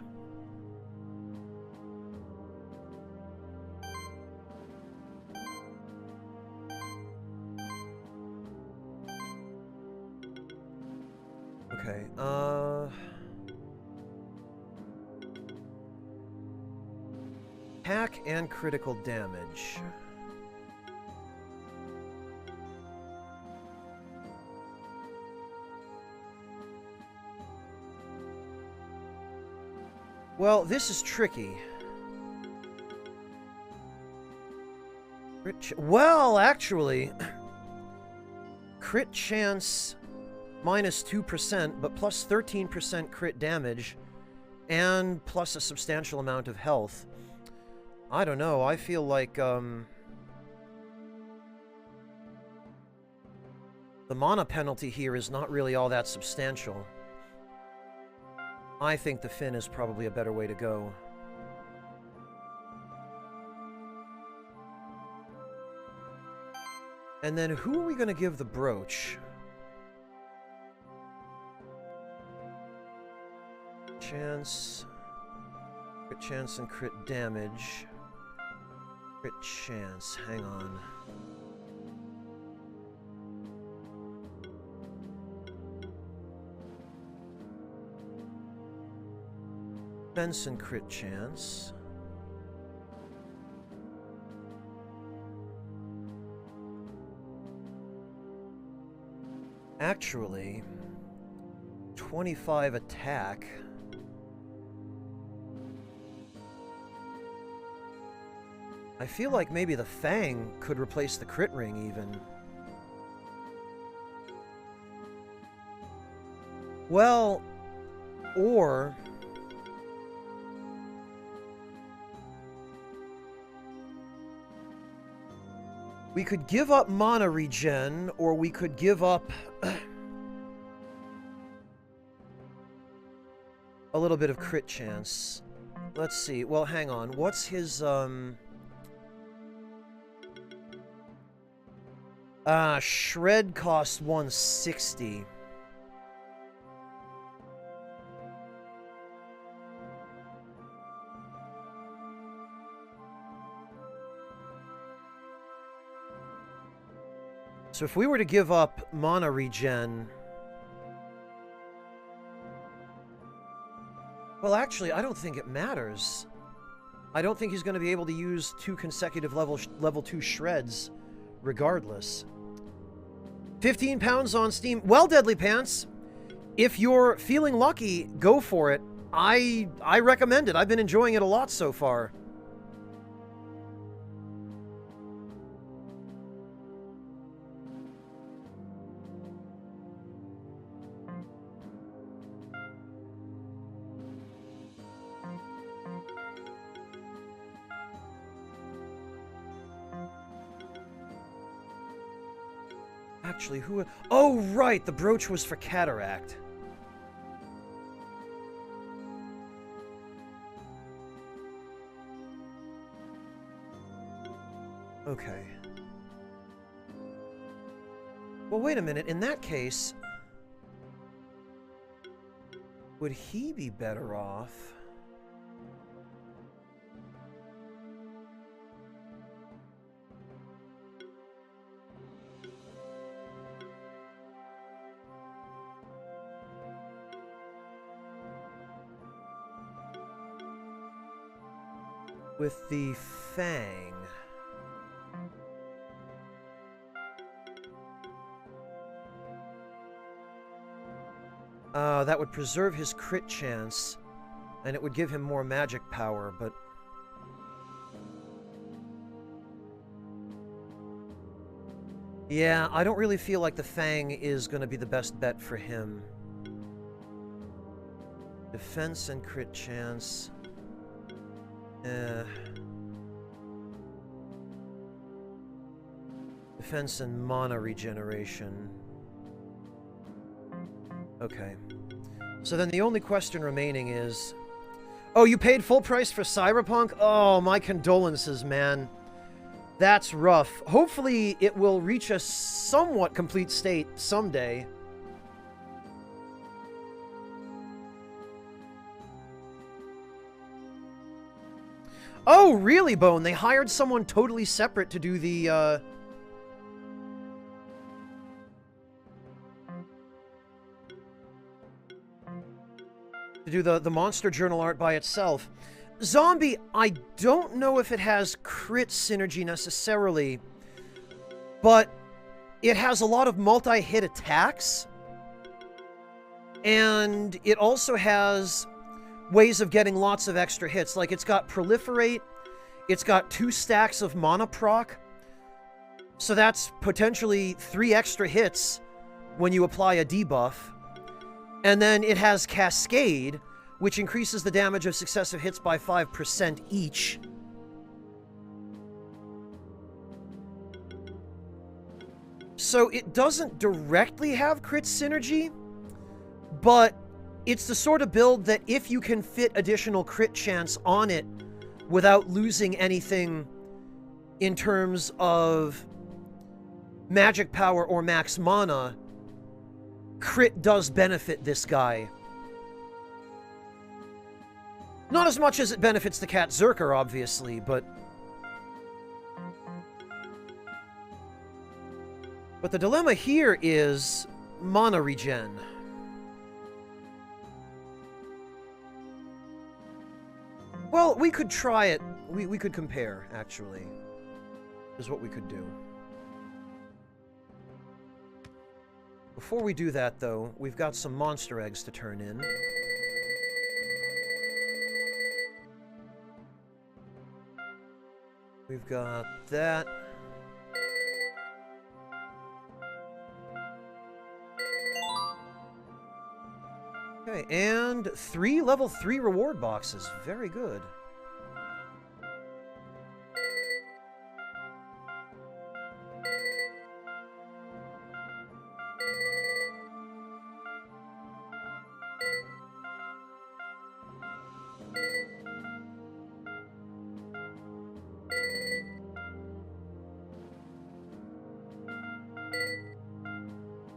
Okay, Attack and critical damage. Well, this is tricky. Well, actually, crit chance minus 2%, but plus 13% crit damage, and plus a substantial amount of health. I don't know, I feel like, the mana penalty here is not really all that substantial. I think the fin is probably a better way to go. And then who are we going to give the brooch? Chance. Crit chance and crit damage. Crit chance. Hang on. Defense and crit chance. Actually, 25 attack. I feel like maybe the Fang could replace the crit ring even. Well, or we could give up mana regen, or we could give up a little bit of crit chance. Let's see. Well, hang on. What's his, Shred costs 160. So if we were to give up mana regen... Well, actually, I don't think it matters. I don't think he's going to be able to use 2 consecutive level 2 shreds, regardless. 15 pounds on Steam. Well, Deadly Pants, if you're feeling lucky, go for it. I recommend it. I've been enjoying it a lot so far. Actually, who... Oh, right! The brooch was for Cataract. Okay. Well, wait a minute. In that case... would he be better off... with the Fang? That would preserve his crit chance, and it would give him more magic power, but... yeah, I don't really feel like the Fang is going to be the best bet for him. Defense and crit chance... defense and mana regeneration. Okay. So then the only question remaining is... oh, you paid full price for Cyberpunk? Oh, my condolences, man. That's rough. Hopefully it will reach a somewhat complete state someday. Oh, really, Bone? They hired someone totally separate to do the, the Monster Journal art by itself. Zombie, I don't know if it has crit synergy necessarily, but it has a lot of multi-hit attacks, and it also has ways of getting lots of extra hits. Like, it's got Proliferate, it's got 2 stacks of mana proc, so that's potentially 3 extra hits when you apply a debuff. And then it has Cascade, which increases the damage of successive hits by 5% each. So it doesn't directly have crit synergy, but it's the sort of build that if you can fit additional crit chance on it without losing anything in terms of magic power or max mana, crit does benefit this guy. Not as much as it benefits the Cat Zerker, obviously, but... But the dilemma here is mana regen. Well, we could try it. We could compare, actually. Is what we could do. Before we do that, though, we've got some monster eggs to turn in. We've got that. Okay, and 3 level 3 reward boxes. Very good.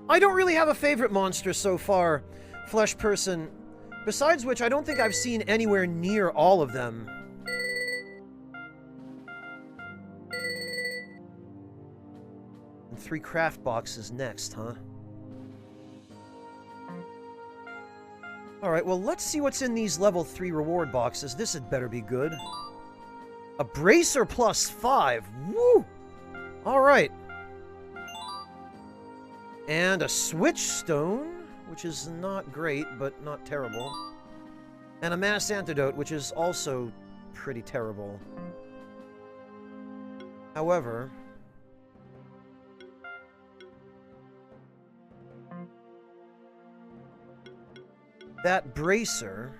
I don't really have a favorite monster so far, Flesh Person. Besides which, I don't think I've seen anywhere near all of them. And 3 craft boxes next, huh? Alright, well, let's see what's in these level 3 reward boxes. This had better be good. A Bracer plus 5. Woo! Alright. And a Switch Stone, which is not great, but not terrible. And a Mass Antidote, which is also pretty terrible. However... that Bracer...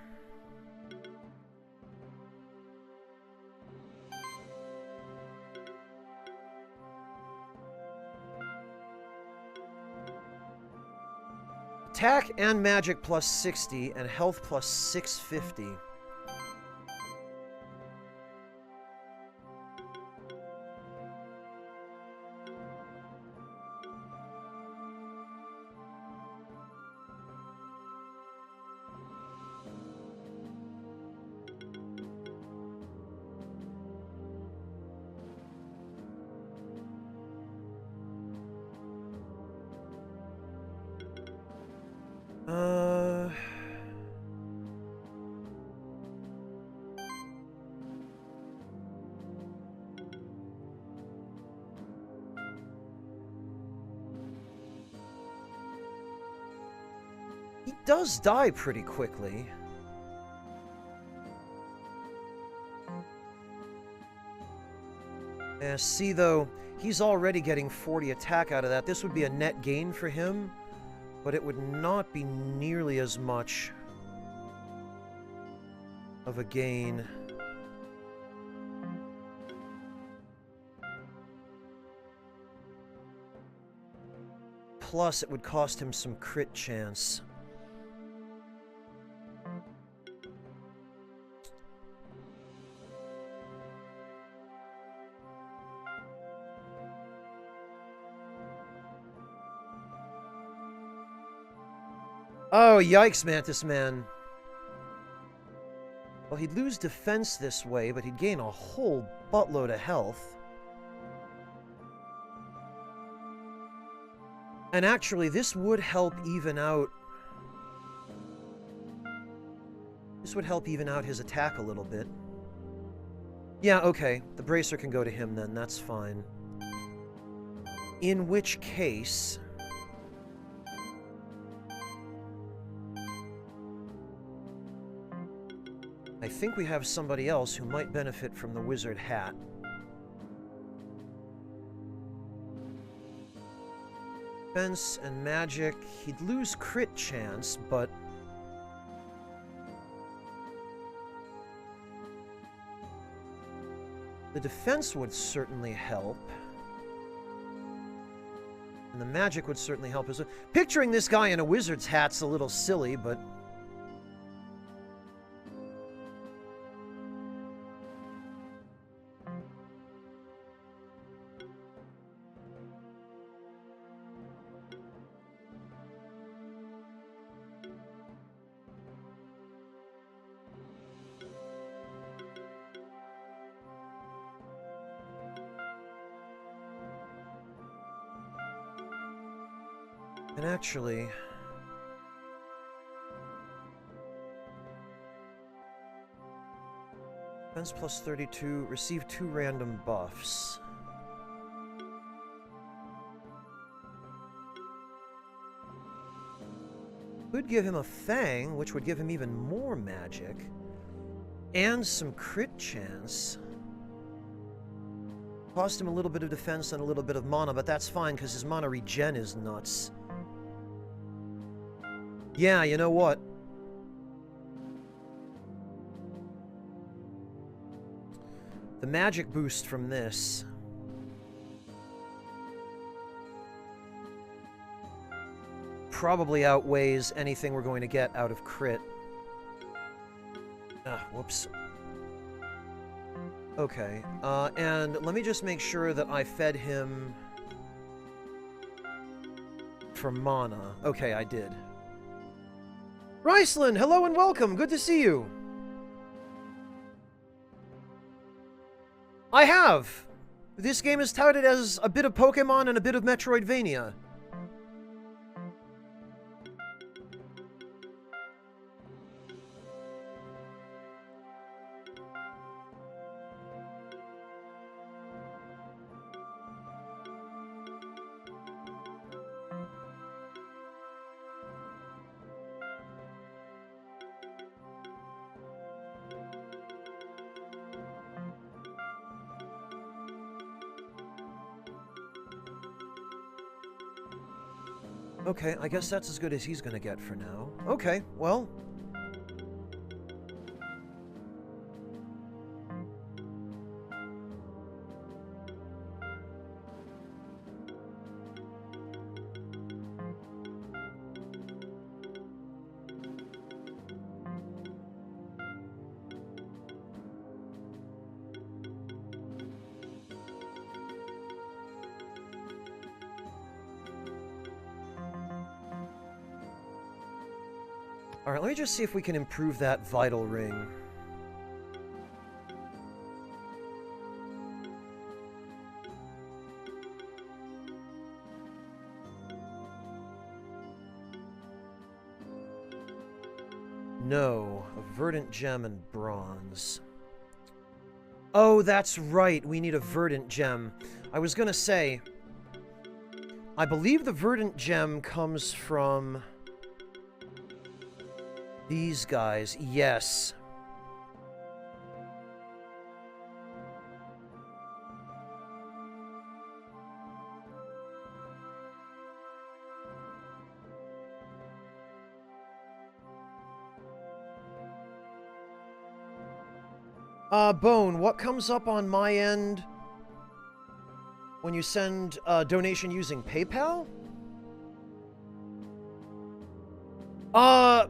attack and magic plus 60, and health plus 650. He does die pretty quickly. See, though, he's already getting 40 attack out of that. This would be a net gain for him, but it would not be nearly as much of a gain. Plus, it would cost him some crit chance. Oh, yikes, Mantis Man. Well, he'd lose defense this way, but he'd gain a whole buttload of health. And actually, this would help even out... this would help even out his attack a little bit. Yeah, okay. The bracer can go to him then, that's fine. In which case... I think we have somebody else who might benefit from the wizard hat. Defense and magic. He'd lose crit chance, but... the defense would certainly help. And the magic would certainly help as well. Picturing this guy in a wizard's hat's a little silly, but... and actually... defense plus 32, receive 2 random buffs. Could give him a Fang, which would give him even more magic. And some crit chance. Cost him a little bit of defense and a little bit of mana, but that's fine, because his mana regen is nuts. Yeah, you know what? The magic boost from this... probably outweighs anything we're going to get out of crit. Ah, whoops. Okay, and let me just make sure that I fed him... for mana. Okay, I did. Riceland, hello and welcome! Good to see you! I have! This game is touted as a bit of Pokemon and a bit of Metroidvania. Okay, I guess that's as good as he's gonna get for now. Okay, well... Alright, let me just see if we can improve that vital ring. No, a verdant gem and bronze. Oh, that's right, we need a verdant gem. I was gonna say, I believe the verdant gem comes from... these guys, yes. Bone, what comes up on my end when you send a donation using PayPal?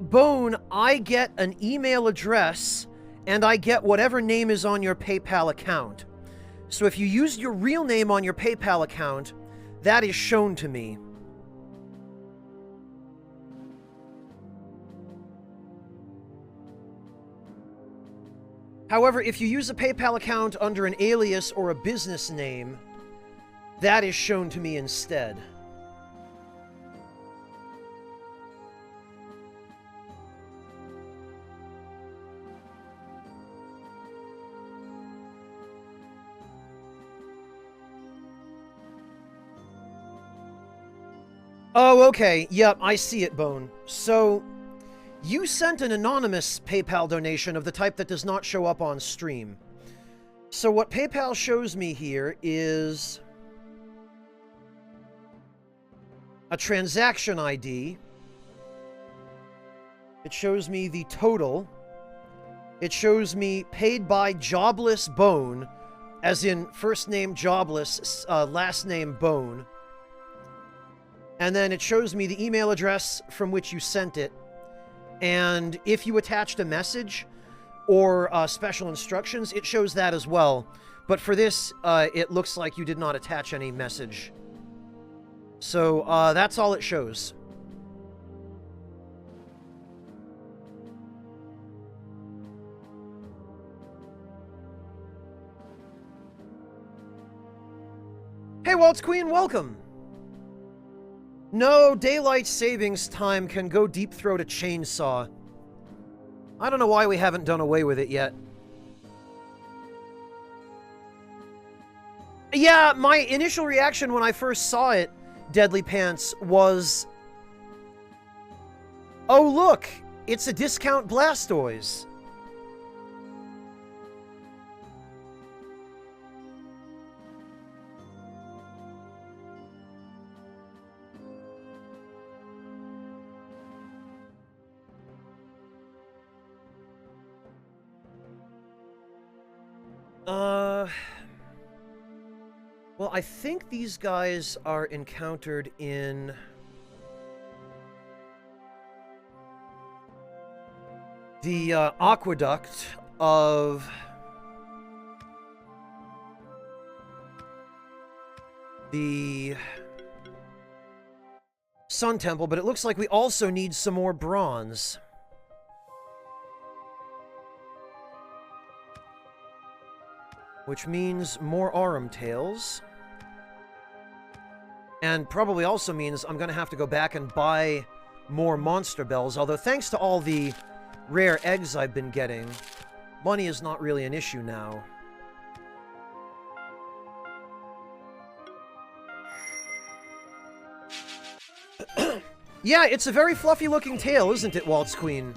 Bone, I get an email address, and I get whatever name is on your PayPal account. So if you use your real name on your PayPal account, that is shown to me. However, if you use a PayPal account under an alias or a business name, that is shown to me instead. Oh, okay. Yep, I see it, Bone. So, you sent an anonymous PayPal donation of the type that does not show up on stream. So what PayPal shows me here is a transaction ID. It shows me the total. It shows me paid by Jobless Bone, as in first name Jobless, last name Bone. And then it shows me the email address from which you sent it. And if you attached a message or special instructions, it shows that as well. But for this, it looks like you did not attach any message. So that's all it shows. Hey, Waltz Queen, welcome! No, daylight savings time can go deep throat a chainsaw. I don't know why we haven't done away with it yet. Yeah, my initial reaction when I first saw it, Deadly Pants, was... Oh look, it's a discount Blastoise. Well, I think these guys are encountered in... the aqueduct of... the Sun Temple, but it looks like we also need some more bronze. Which means more Aurum Tails. And probably also means I'm going to have to go back and buy more Monster Bells, although thanks to all the rare eggs I've been getting, money is not really an issue now. Yeah, it's a very fluffy-looking tail, isn't it, Waltz Queen?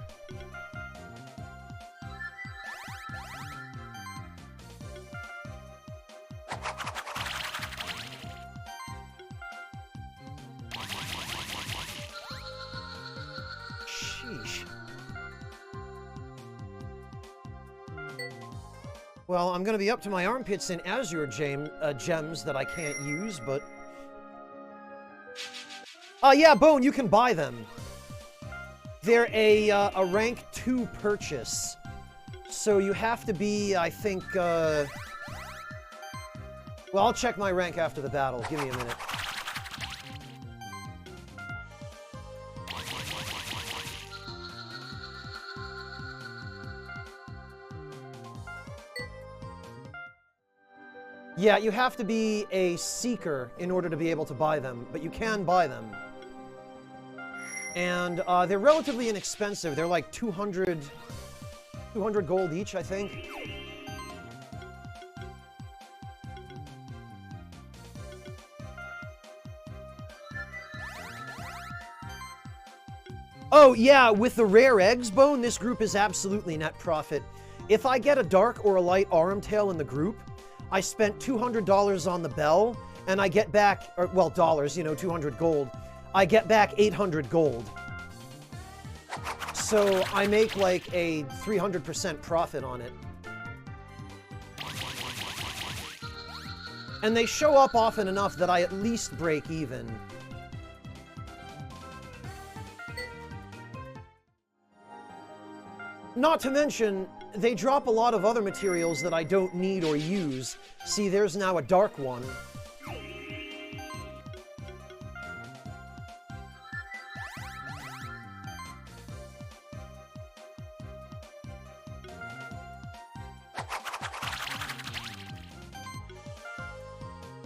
Well, I'm gonna be up to my armpits in Azure gems that I can't use, but... yeah, Bone, you can buy them. They're a rank 2 purchase. So you have to be, I think, Well, I'll check my rank after the battle. Give me a minute. Yeah, you have to be a Seeker in order to be able to buy them, but you can buy them. And they're relatively inexpensive. They're like 200 gold each, I think. Oh, yeah, with the rare eggs, Bone, this group is absolutely net profit. If I get a dark or a light Aurum Tail in the group, I spent $200 on the bell, and I get back, or, well, dollars, you know, 200 gold. I get back 800 gold. So I make like a 300% profit on it. And they show up often enough that I at least break even. Not to mention, they drop a lot of other materials that I don't need or use. See, there's now a dark one.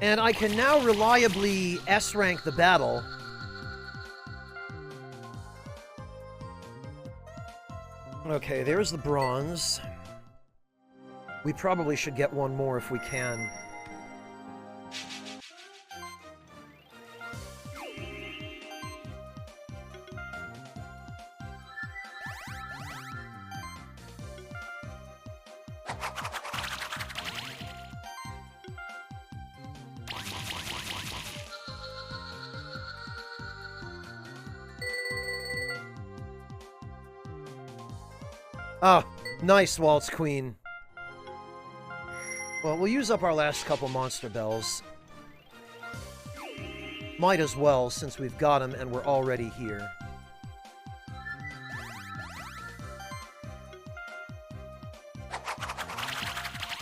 And I can now reliably S-rank the battle. Okay, there's the bronze. We probably should get one more if we can. Ah, nice, Waltz Queen. Well, we'll use up our last couple Monster Bells. Might as well, since we've got them and we're already here.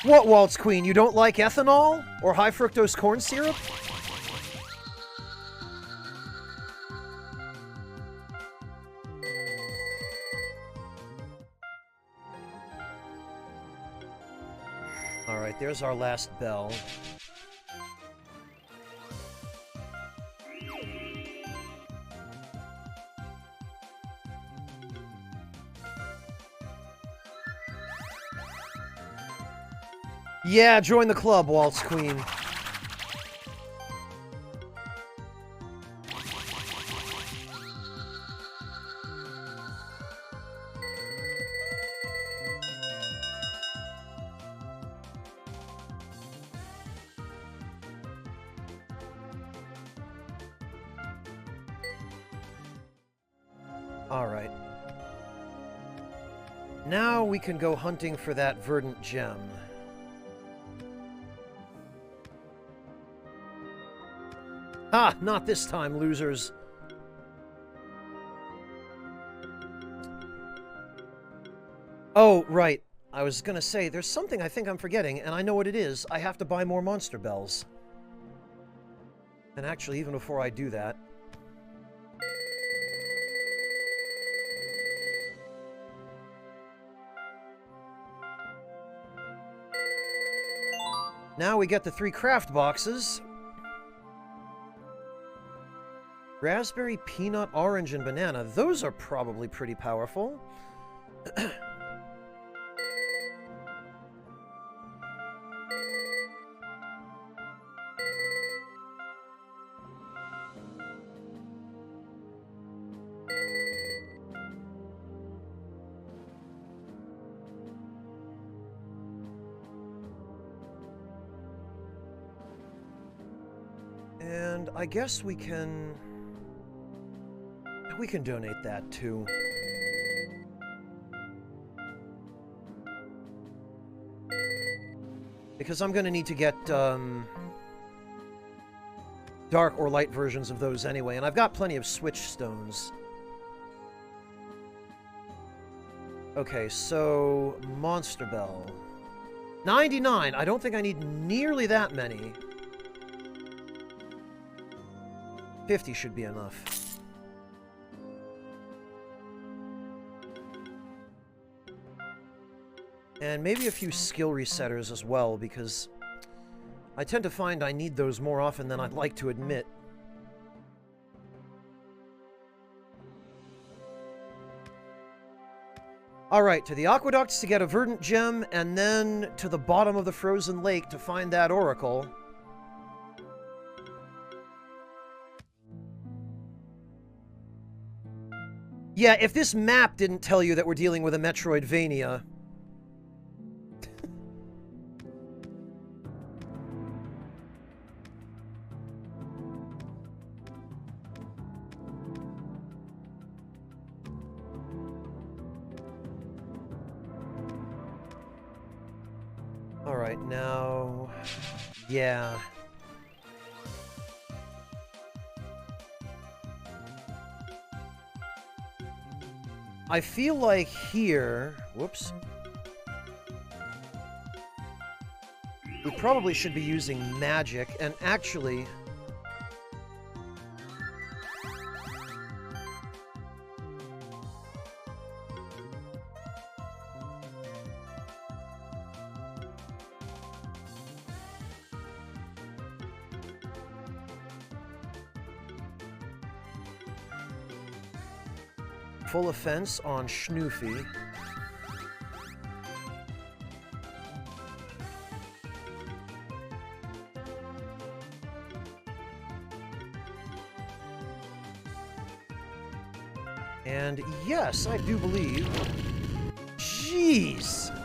What, Waltz Queen? You don't like ethanol? Or high fructose corn syrup? Alright, there's our last bell. Yeah, join the club, Waltz Queen. Alright. Now we can go hunting for that verdant gem. Ah, not this time, losers. Oh, right. I was gonna say, there's something I think I'm forgetting, and I know what it is. I have to buy more Monster Bells. And actually, even before I do that... Now we get the 3 craft boxes. Raspberry, peanut, orange, and banana. Those are probably pretty powerful. And I guess we can donate that too. Because I'm gonna need to get dark or light versions of those anyway, and I've got plenty of switch stones. Okay, so Monster Bell. 99! I don't think I need nearly that many. 50 should be enough. And maybe a few skill resetters as well, because I tend to find I need those more often than I'd like to admit. Alright, to the aqueducts to get a verdant gem, and then to the bottom of the frozen lake to find that oracle. Yeah, if this map didn't tell you that we're dealing with a Metroidvania... Alright, now... Yeah... I feel like here... Whoops. We probably should be using magic, and actually... Full offense on Schnoofy. And yes, I do believe... Jeez!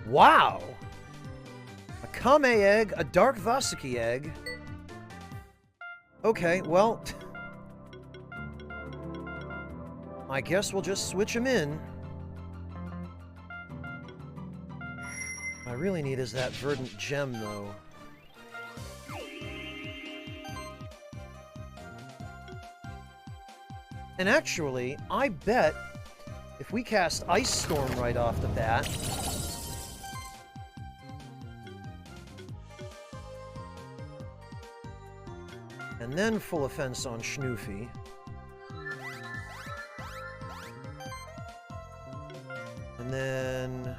Wow! A Kame egg, a Dark Vasuki egg. Okay, well... I guess we'll just switch him in. What I really need is that verdant gem, though. And actually, I bet if we cast Ice Storm right off the bat... and then Full Offense on Schnoofy... and then...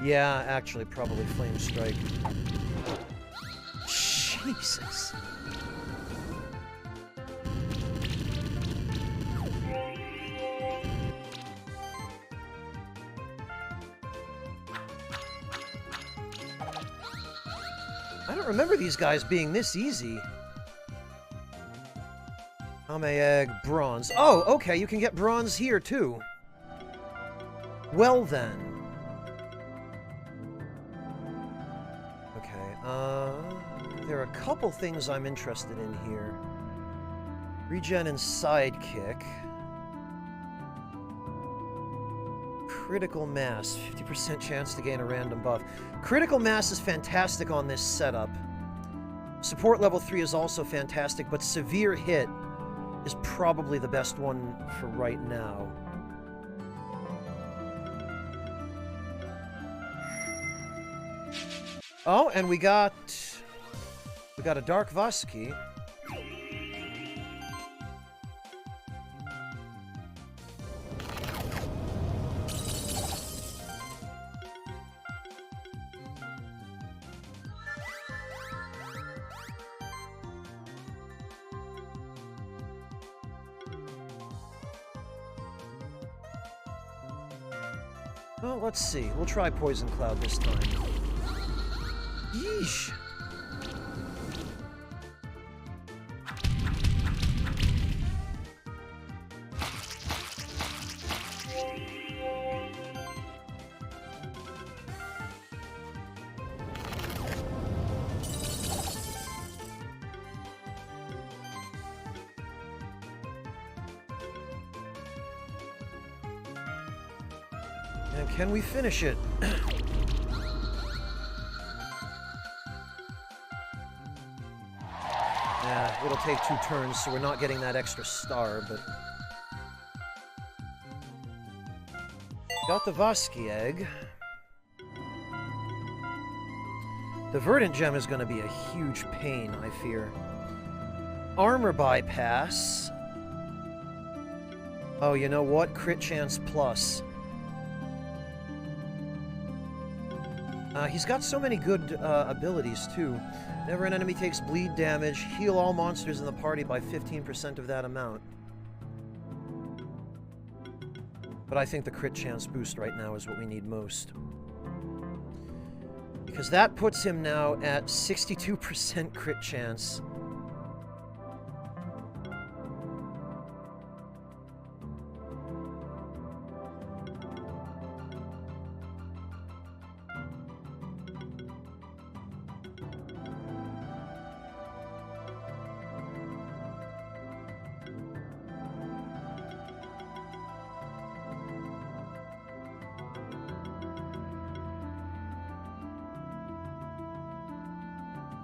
yeah, actually, probably Flame Strike. Jesus. I don't remember these guys being this easy. Kame egg, bronze. Oh, okay, you can get bronze here, too. Well, then. There are a couple things I'm interested in here. Regen and Sidekick. Critical Mass. 50% chance to gain a random buff. Critical Mass is fantastic on this setup. Support level 3 is also fantastic, but Severe Hit is probably the best one for right now. Oh, and we got a Dark Vasuki. Well, let's see. We'll try Poison Cloud this time. Yeesh. And can we finish it? Yeah, it'll take 2 turns, so we're not getting that extra star, but... got the Vasuki egg. The Verdant Gem is going to be a huge pain, I fear. Armor bypass. Oh, you know what? Crit chance plus. He's got so many good abilities, too. Whenever an enemy takes bleed damage, heal all monsters in the party by 15% of that amount. But I think the crit chance boost right now is what we need most. Because that puts him now at 62% crit chance.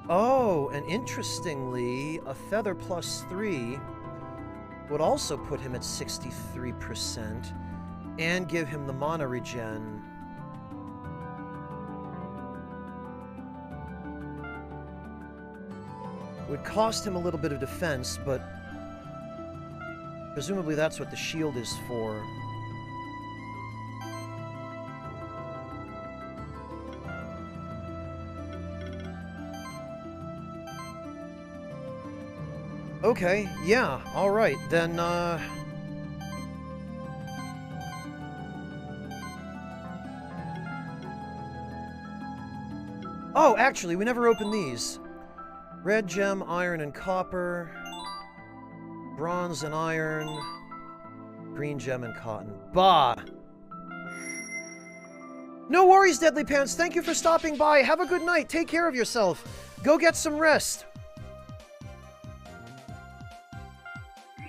Oh, and interestingly, a Feather plus 3 would also put him at 63% and give him the mana regen. It would cost him a little bit of defense, but presumably that's what the shield is for. Okay, yeah, alright, then, oh, actually, we never opened these. Red gem, iron, and copper. Bronze and iron. Green gem and cotton. Bah! No worries, Deadly Pants. Thank you for stopping by. Have a good night. Take care of yourself. Go get some rest.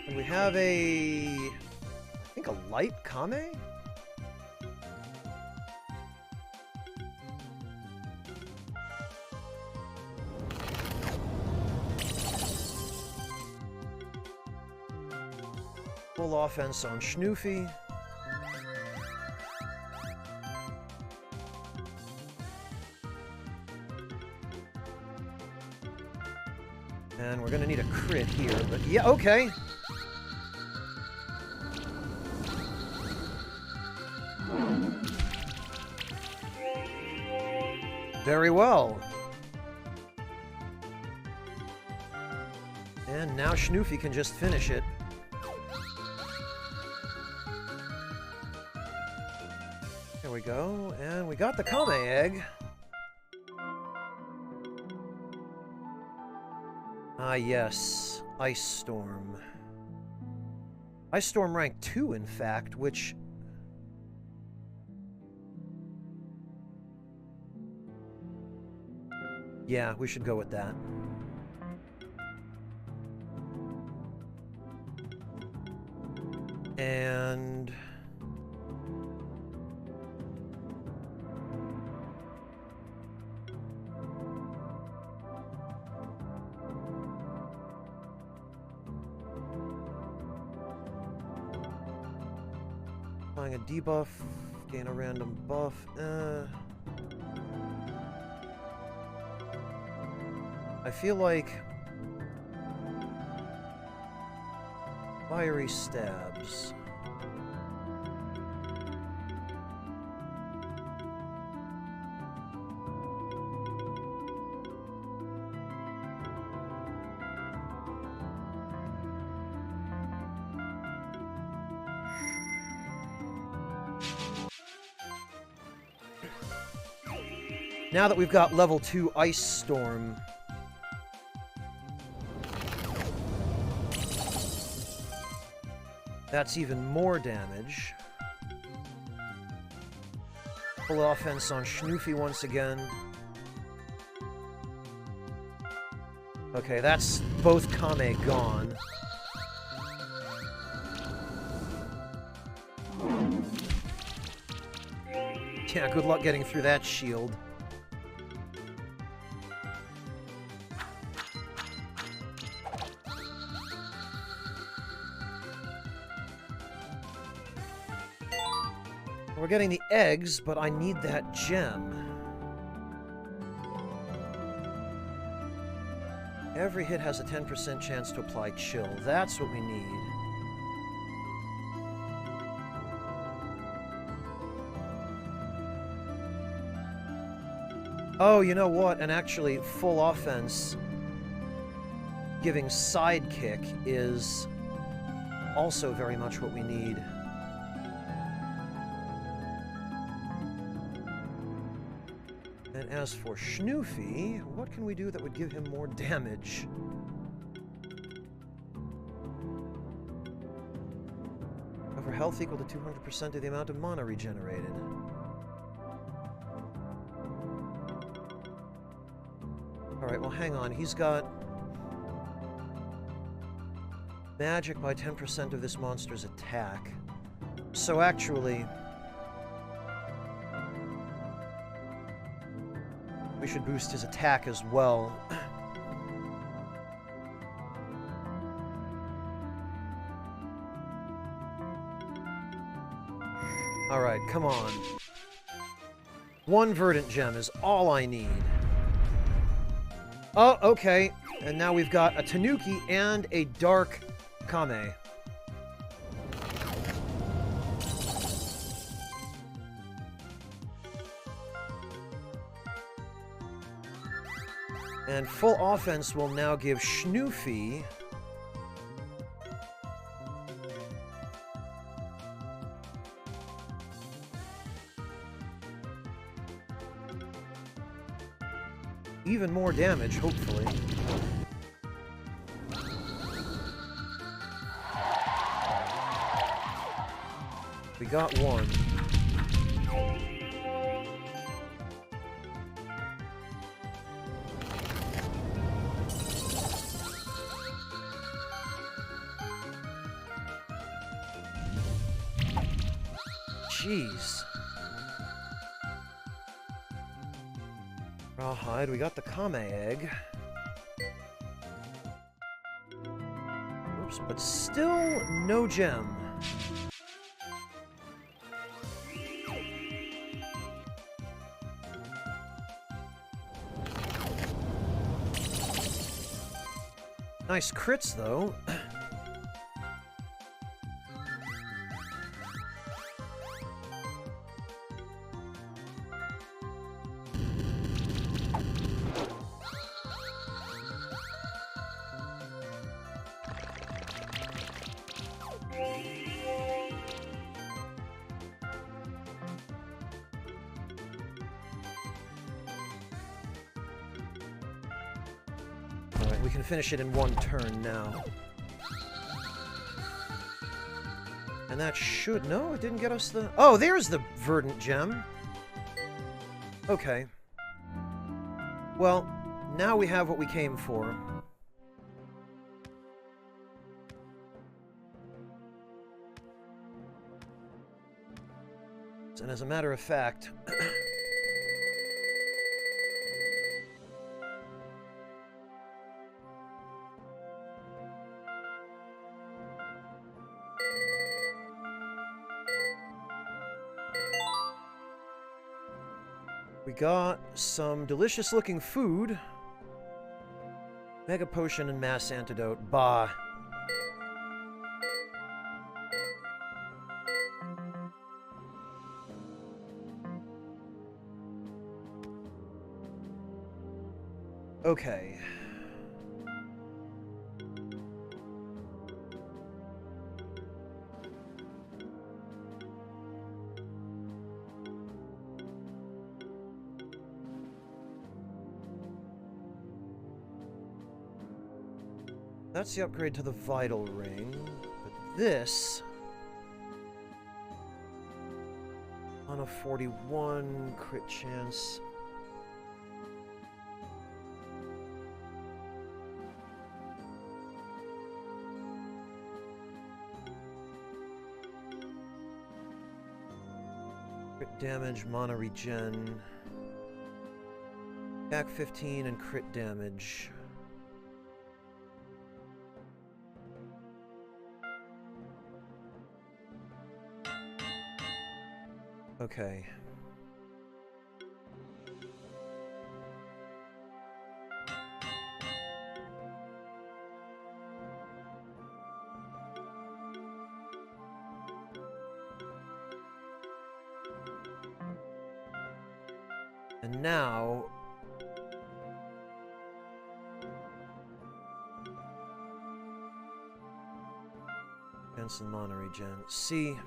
And we have I think a light Kame? Full offense on Schnoofy. And we're gonna need a crit here, but yeah, okay. Very well. And now Schnoofy can just finish it. There we go, and we got the Kame egg. Ah, yes. Ice Storm. Ice Storm rank 2, in fact, which... yeah, we should go with that. And... applying a debuff, gain a random buff. I feel like fiery stabs. Now that we've got level 2 Ice Storm, that's even more damage. Full offense on Schnoofy once again. Okay, that's both Kame gone. Yeah, good luck getting through that shield. We're getting the eggs, but I need that gem. Every hit has a 10% chance to apply chill. That's what we need. Oh, you know what? And actually, full offense giving sidekick is also very much what we need. And as for Schnoofy, what can we do that would give him more damage? Over health equal to 200% of the amount of mana regenerated. Alright, well hang on, he's got magic by 10% of this monster's attack. So actually, we should boost his attack as well. Alright, come on. One Verdant Gem is all I need. Oh, okay. And now we've got a Tanuki and a Dark Kame. And full offense will now give Schnoofy even more damage, hopefully. We got one. Jeez. Rawhide, we got the Kame egg. Oops, but still no gem. Nice crits, though. Alright, we can finish it in one turn now. And that should... No, it didn't get us the... Oh, there's the verdant gem. Okay. Well, now we have what we came for. And as a matter of fact... we got some delicious-looking food. Mega Potion and Mass Antidote. Bah. Okay. That's the upgrade to the Vital Ring. But this... on a 41 crit chance... crit damage, mana regen... attack 15 and crit damage... Okay. And now... cancel mana regen. See...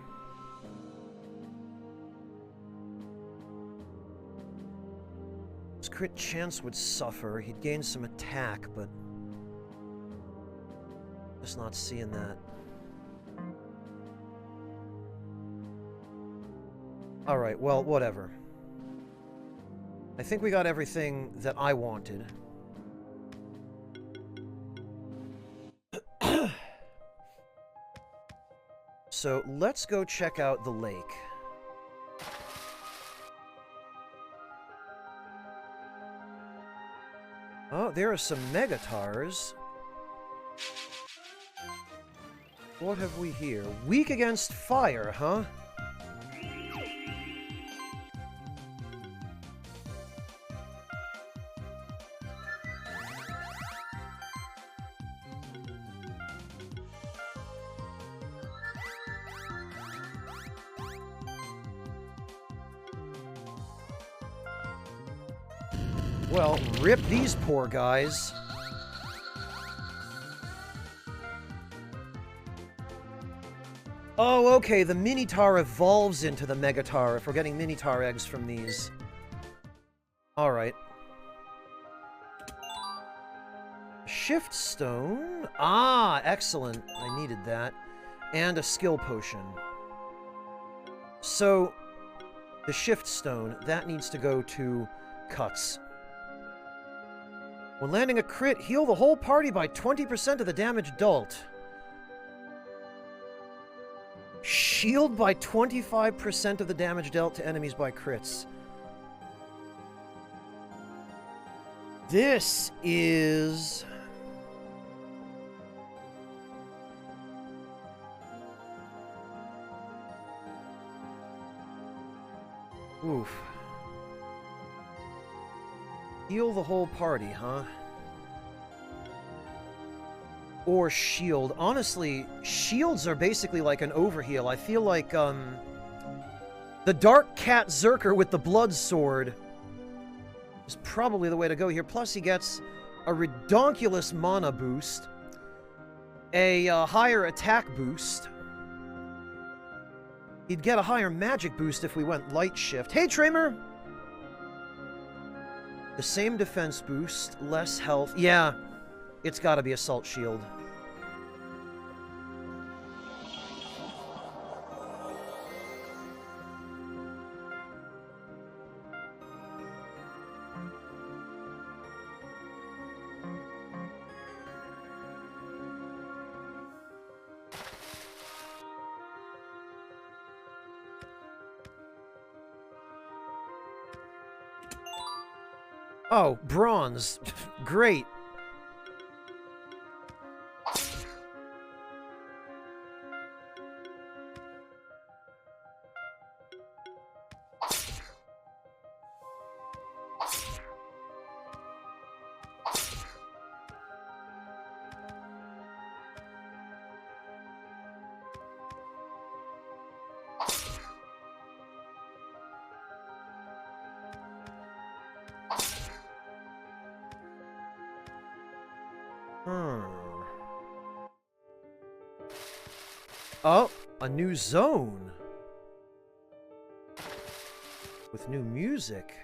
his crit chance would suffer. He'd gain some attack, but... just not seeing that. Alright, well, whatever. I think we got everything that I wanted. So, let's go check out the lake. Oh, there are some Megatars. What have we here? Weak against fire, huh? Well, rip these poor guys. Oh, okay, the Minitar evolves into the Megatar if we're getting Minitar eggs from these. Alright. shift stone. Ah, excellent. I needed that. And a skill potion. So, the shift stone, that needs to go to Cuts. When landing a crit, heal the whole party by 20% of the damage dealt. Shield by 25% of the damage dealt to enemies by crits. This is... Oof. Heal the whole party, huh? Or shield. Honestly, shields are basically like an overheal. I feel like, the Dark Cat Zerker with the Blood Sword is probably the way to go here. Plus, he gets a redonkulous mana boost, a higher attack boost. He'd get a higher magic boost if we went light shift. Hey, Tramer! The same defense boost, less health. Yeah, it's gotta be Assault Shield. Oh, bronze. Great. Oh, a new zone. With new music.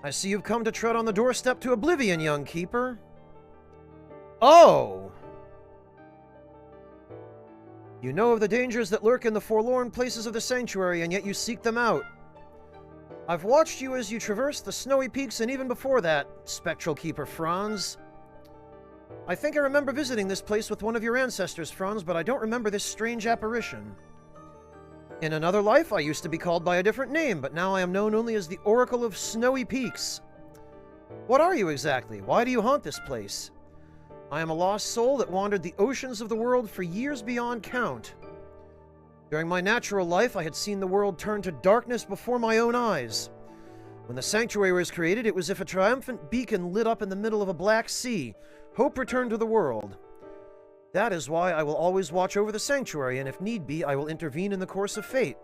I see you've come to tread on the doorstep to oblivion, young keeper. Oh! You know of the dangers that lurk in the forlorn places of the sanctuary, and yet you seek them out. I've watched you as you traverse the snowy peaks, and even before that, Spectral Keeper Franz. I think I remember visiting this place with one of your ancestors, Franz, but I don't remember this strange apparition. In another life, I used to be called by a different name, but now I am known only as the Oracle of Snowy Peaks. What are you exactly? Why do you haunt this place? I am a lost soul that wandered the oceans of the world for years beyond count. During my natural life, I had seen the world turn to darkness before my own eyes. When the sanctuary was created, it was as if a triumphant beacon lit up in the middle of a black sea. Hope returned to the world. That is why I will always watch over the sanctuary, and if need be, I will intervene in the course of fate.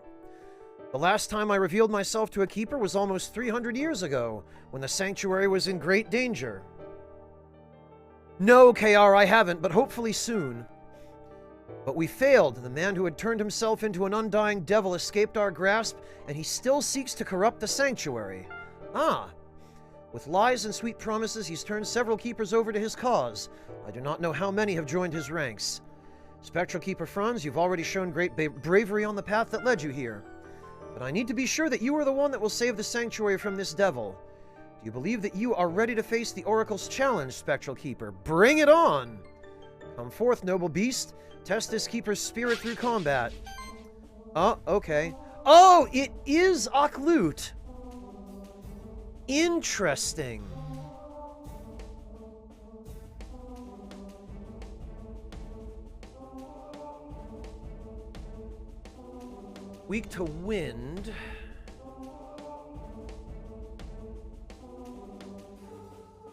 The last time I revealed myself to a keeper was almost 300 years ago, when the sanctuary was in great danger. No, KR, I haven't, but hopefully soon. But we failed. The man who had turned himself into an undying devil escaped our grasp, and he still seeks to corrupt the sanctuary. Ah. With lies and sweet promises, he's turned several keepers over to his cause. I do not know how many have joined his ranks. Spectral Keeper Franz, you've already shown great bravery on the path that led you here. But I need to be sure that you are the one that will save the sanctuary from this devil. Do you believe that you are ready to face the Oracle's challenge, Spectral Keeper? Bring it on! Come forth, noble beast. Test this keeper's spirit through combat. Oh, okay. Oh, it is Aklut! Interesting. Weak to wind.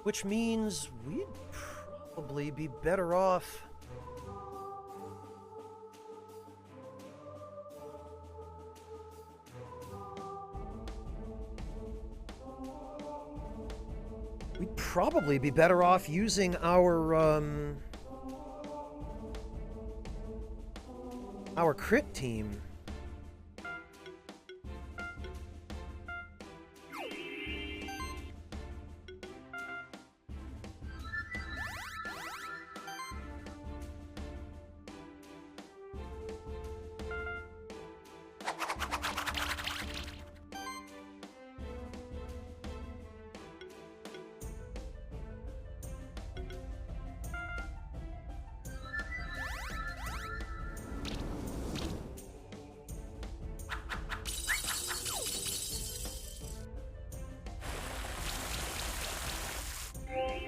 Which means we'd probably be better off... We'd probably be better off using our crit team.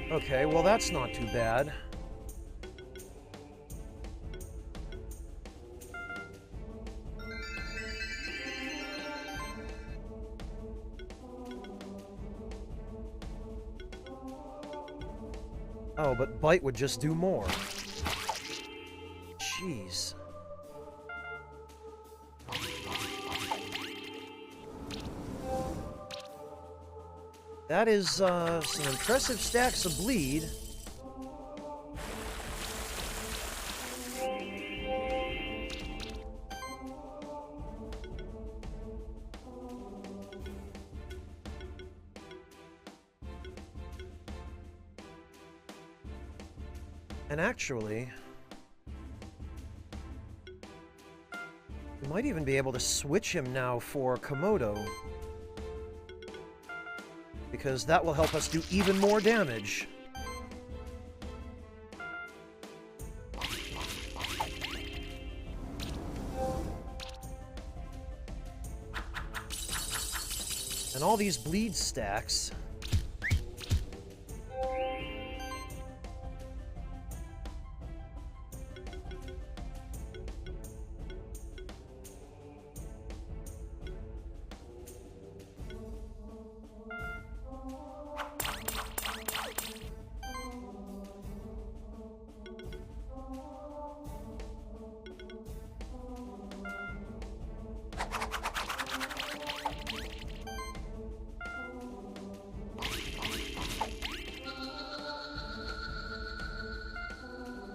Okay, well that's not too bad. Oh, but Bite would just do more. Jeez. That is, some impressive stacks of bleed. And actually, we might even be able to switch him now for Komodo, because that will help us do even more damage. And all these bleed stacks.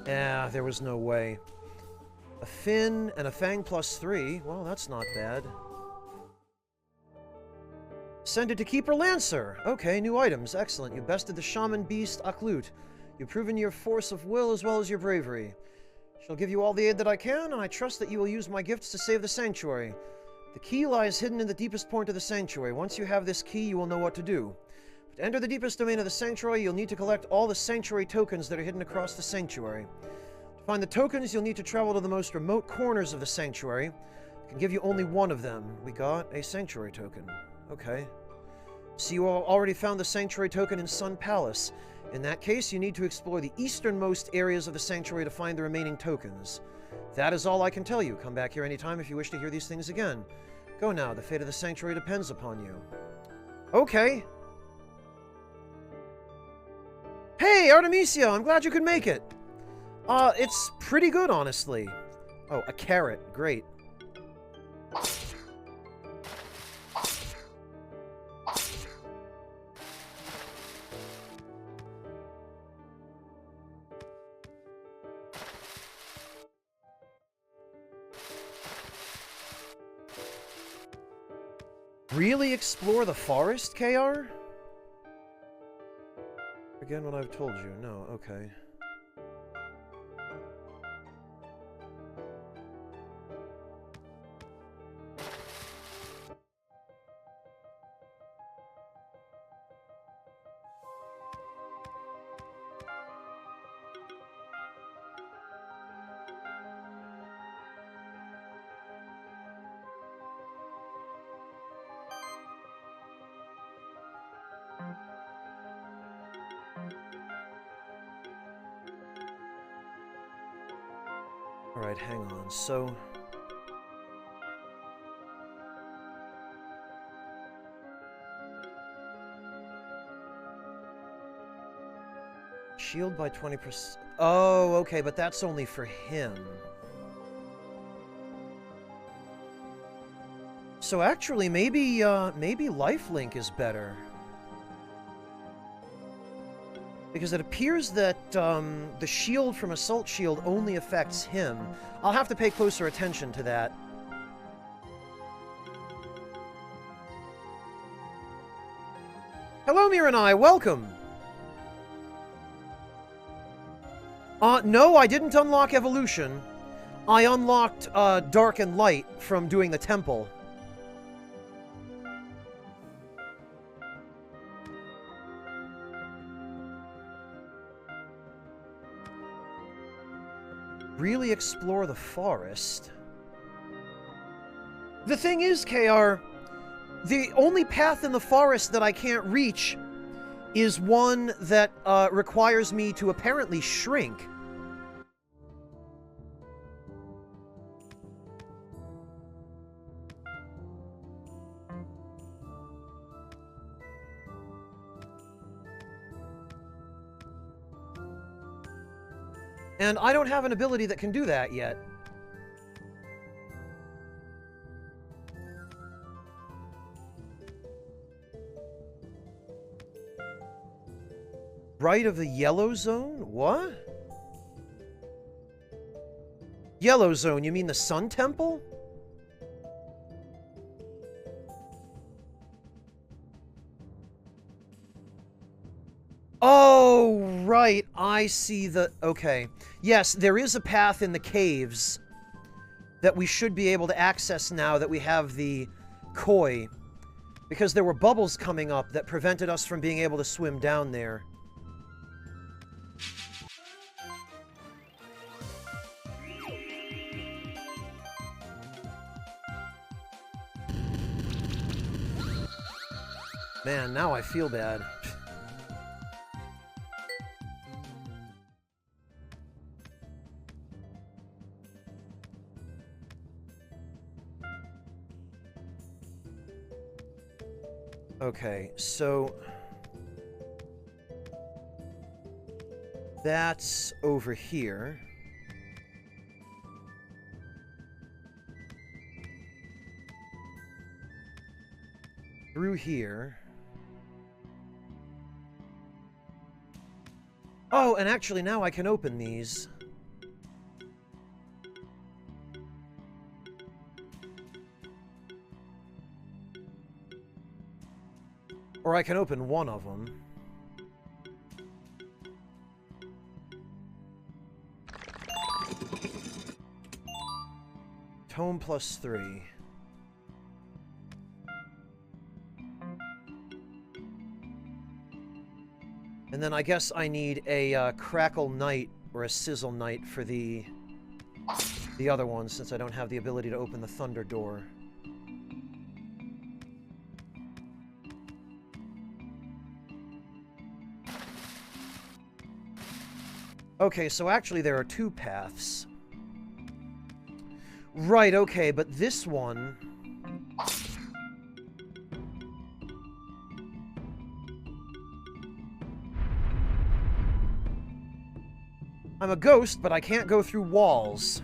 Yeah, there was no way. A fin and a fang +3. Well, that's not bad. Send it to Keeper Lancer. Okay, new items. Excellent. You bested the Shaman Beast Aklut. You've proven your force of will as well as your bravery. Shall give you all the aid that I can, and I trust that you will use my gifts to save the Sanctuary. The key lies hidden in the deepest point of the Sanctuary. Once you have this key, you will know what to do. But to enter the deepest domain of the Sanctuary, you'll need to collect all the Sanctuary tokens that are hidden across the Sanctuary. To find the tokens, you'll need to travel to the most remote corners of the Sanctuary. I can give you only one of them. We got a Sanctuary token. Okay. So you already found the Sanctuary token in Sun Palace. In that case, you need to explore the easternmost areas of the Sanctuary to find the remaining tokens. That is all I can tell you. Come back here anytime if you wish to hear these things again. Go now. The fate of the Sanctuary depends upon you. Okay. Hey, Artemisia! I'm glad you could make it! It's pretty good, honestly. Oh, a carrot. Great. Really explore the forest, KR? Again, what I've told you. No, okay. Alright, hang on. So... shield by 20%. Oh, okay, but that's only for him. So actually, maybe lifelink is better. Because it appears that the shield from Assault Shield only affects him. I'll have to pay closer attention to that. Hello, Miranai, welcome! No, I didn't unlock Evolution. I unlocked Dark and Light from doing the Temple. Really explore the forest. The thing is, KR, the only path in the forest that I can't reach is one that requires me to apparently shrink. And I don't have an ability that can do that yet. Right of the yellow zone? What? Yellow zone, you mean the Sun Temple? Oh, right. I see the... Okay. Yes, there is a path in the caves that we should be able to access now that we have the koi. Because there were bubbles coming up that prevented us from being able to swim down there. Man, now I feel bad. Okay, so... that's over here. Through here. Oh, and actually now I can open these. Or I can open one of them. Tome +3. And then I guess I need a Crackle Knight or a Sizzle Knight for the other one, since I don't have the ability to open the Thunder Door. Okay, so actually there are two paths. Right, okay, but this one... I'm a ghost, but I can't go through walls.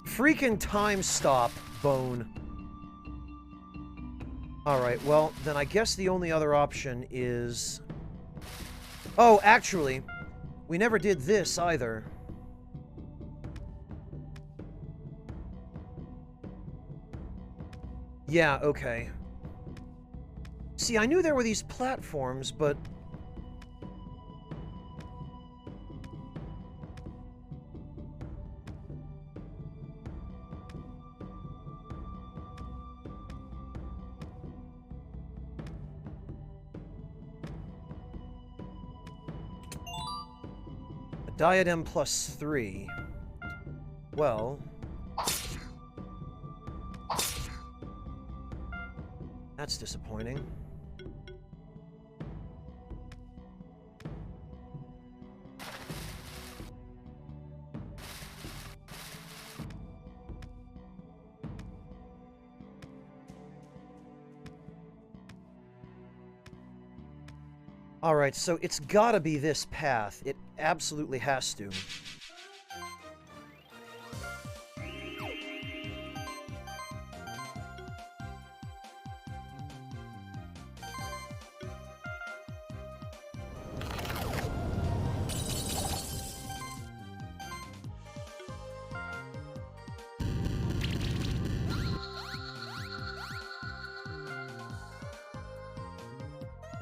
Freaking time stop, Bone. Alright, well, then I guess the only other option is... Oh, actually, we never did this either. Yeah, okay. See, I knew there were these platforms, but... a diadem +3. Well... that's disappointing. Alright, so it's gotta be this path. It absolutely has to.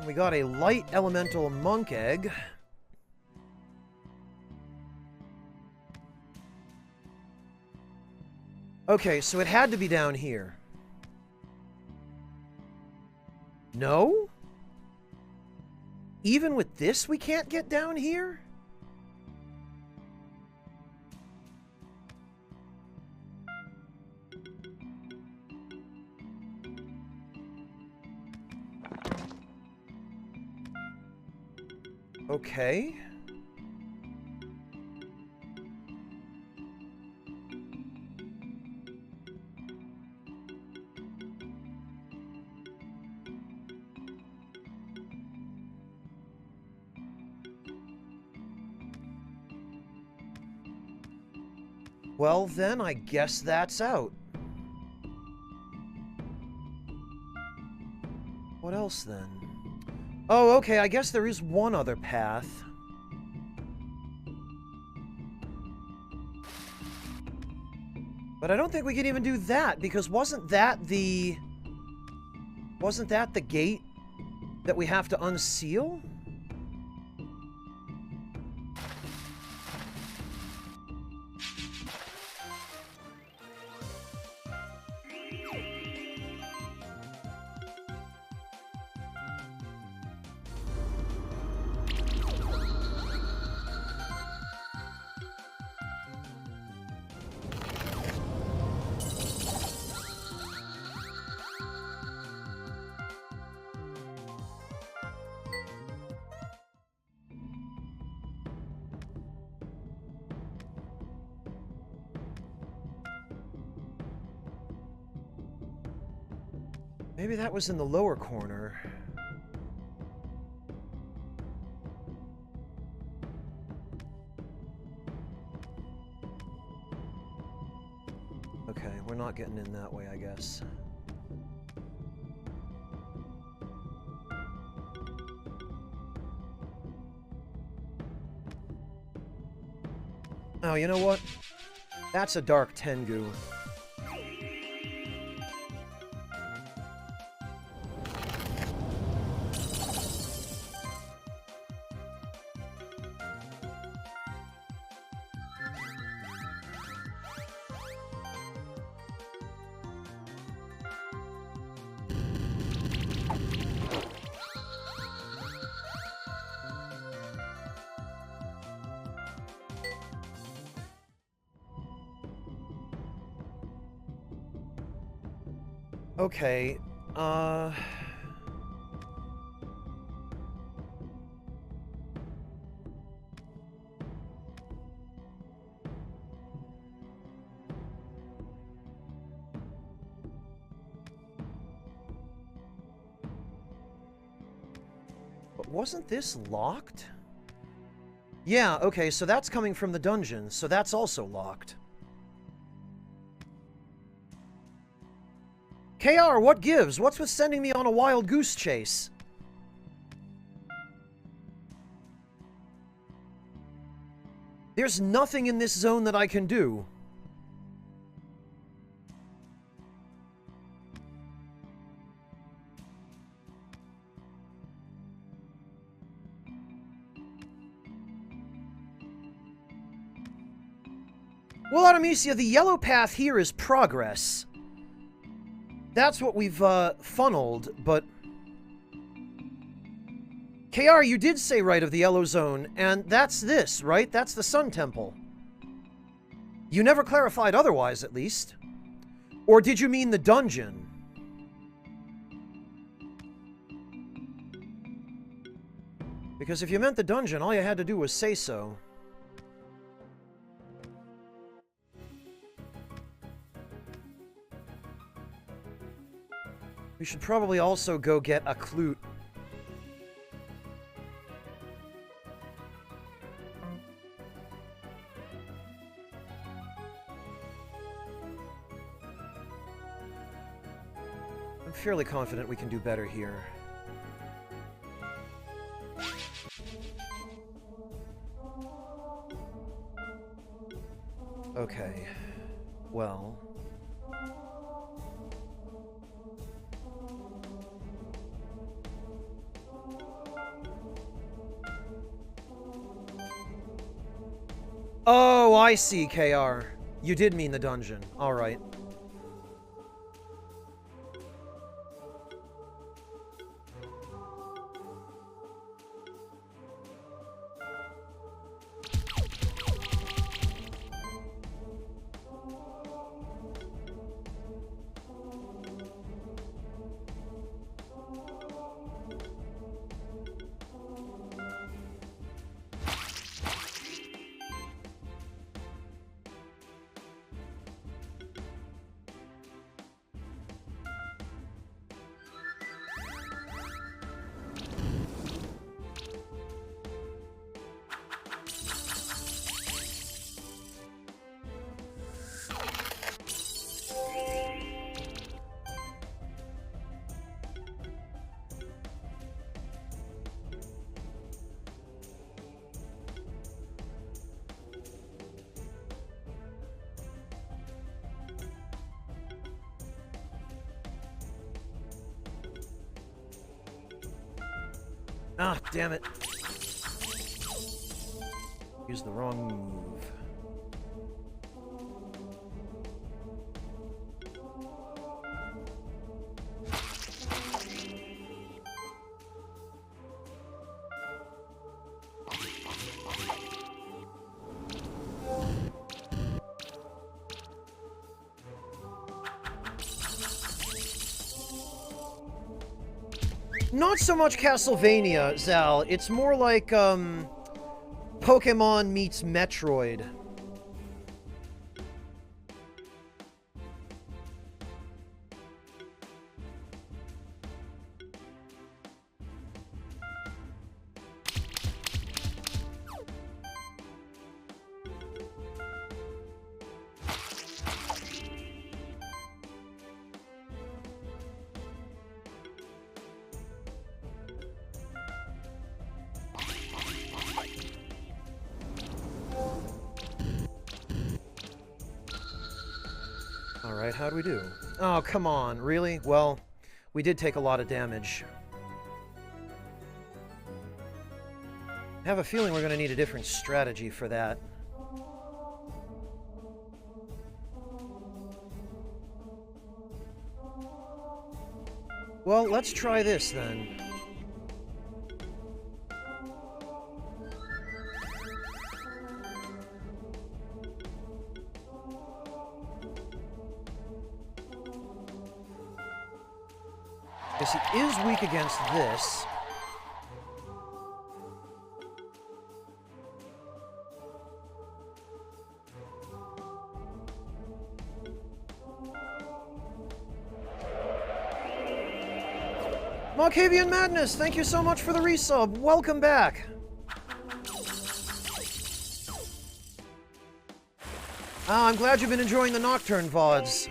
We got a light elemental monk egg. Okay, so it had to be down here. No? Even with this, we can't get down here? Okay. Well, then, I guess that's out. What else, then? Oh, okay, I guess there is one other path. But I don't think we can even do that, because wasn't that the gate that we have to unseal? Maybe that was in the lower corner. Okay, we're not getting in that way, I guess. Oh, you know what? That's a Dark Tengu. Okay, but wasn't this locked? Yeah, okay, so that's coming from the dungeon, so that's also locked. KR, what gives? What's with sending me on a wild goose chase? There's nothing in this zone that I can do. Well, Artemisia, the yellow path here is progress. That's what we've, funneled, but... KR, you did say right of the yellow zone, and that's this, right? That's the Sun Temple. You never clarified otherwise, at least. Or did you mean the dungeon? Because if you meant the dungeon, all you had to do was say so. We should probably also go get a clute. I'm fairly confident we can do better here. Okay. Well... Oh, I see, KR. You did mean the dungeon. Alright. Ah, damn it. Use the wrong move. Not so much Castlevania, Zal. It's more like, Pokemon meets Metroid. Alright, how do we do? Oh, come on, really? Well, we did take a lot of damage. I have a feeling we're going to need a different strategy for that. Well, let's try this then. Because he is weak against this. Malkavian Madness, thank you so much for the resub. Welcome back. I'm glad you've been enjoying the Nocturne VODs.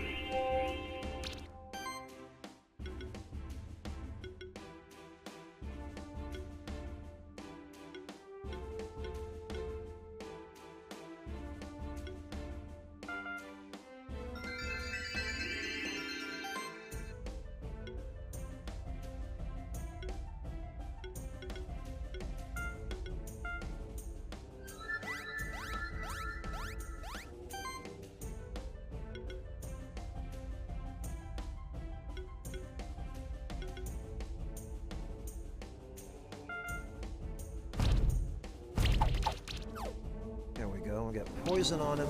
We'll get poison on him.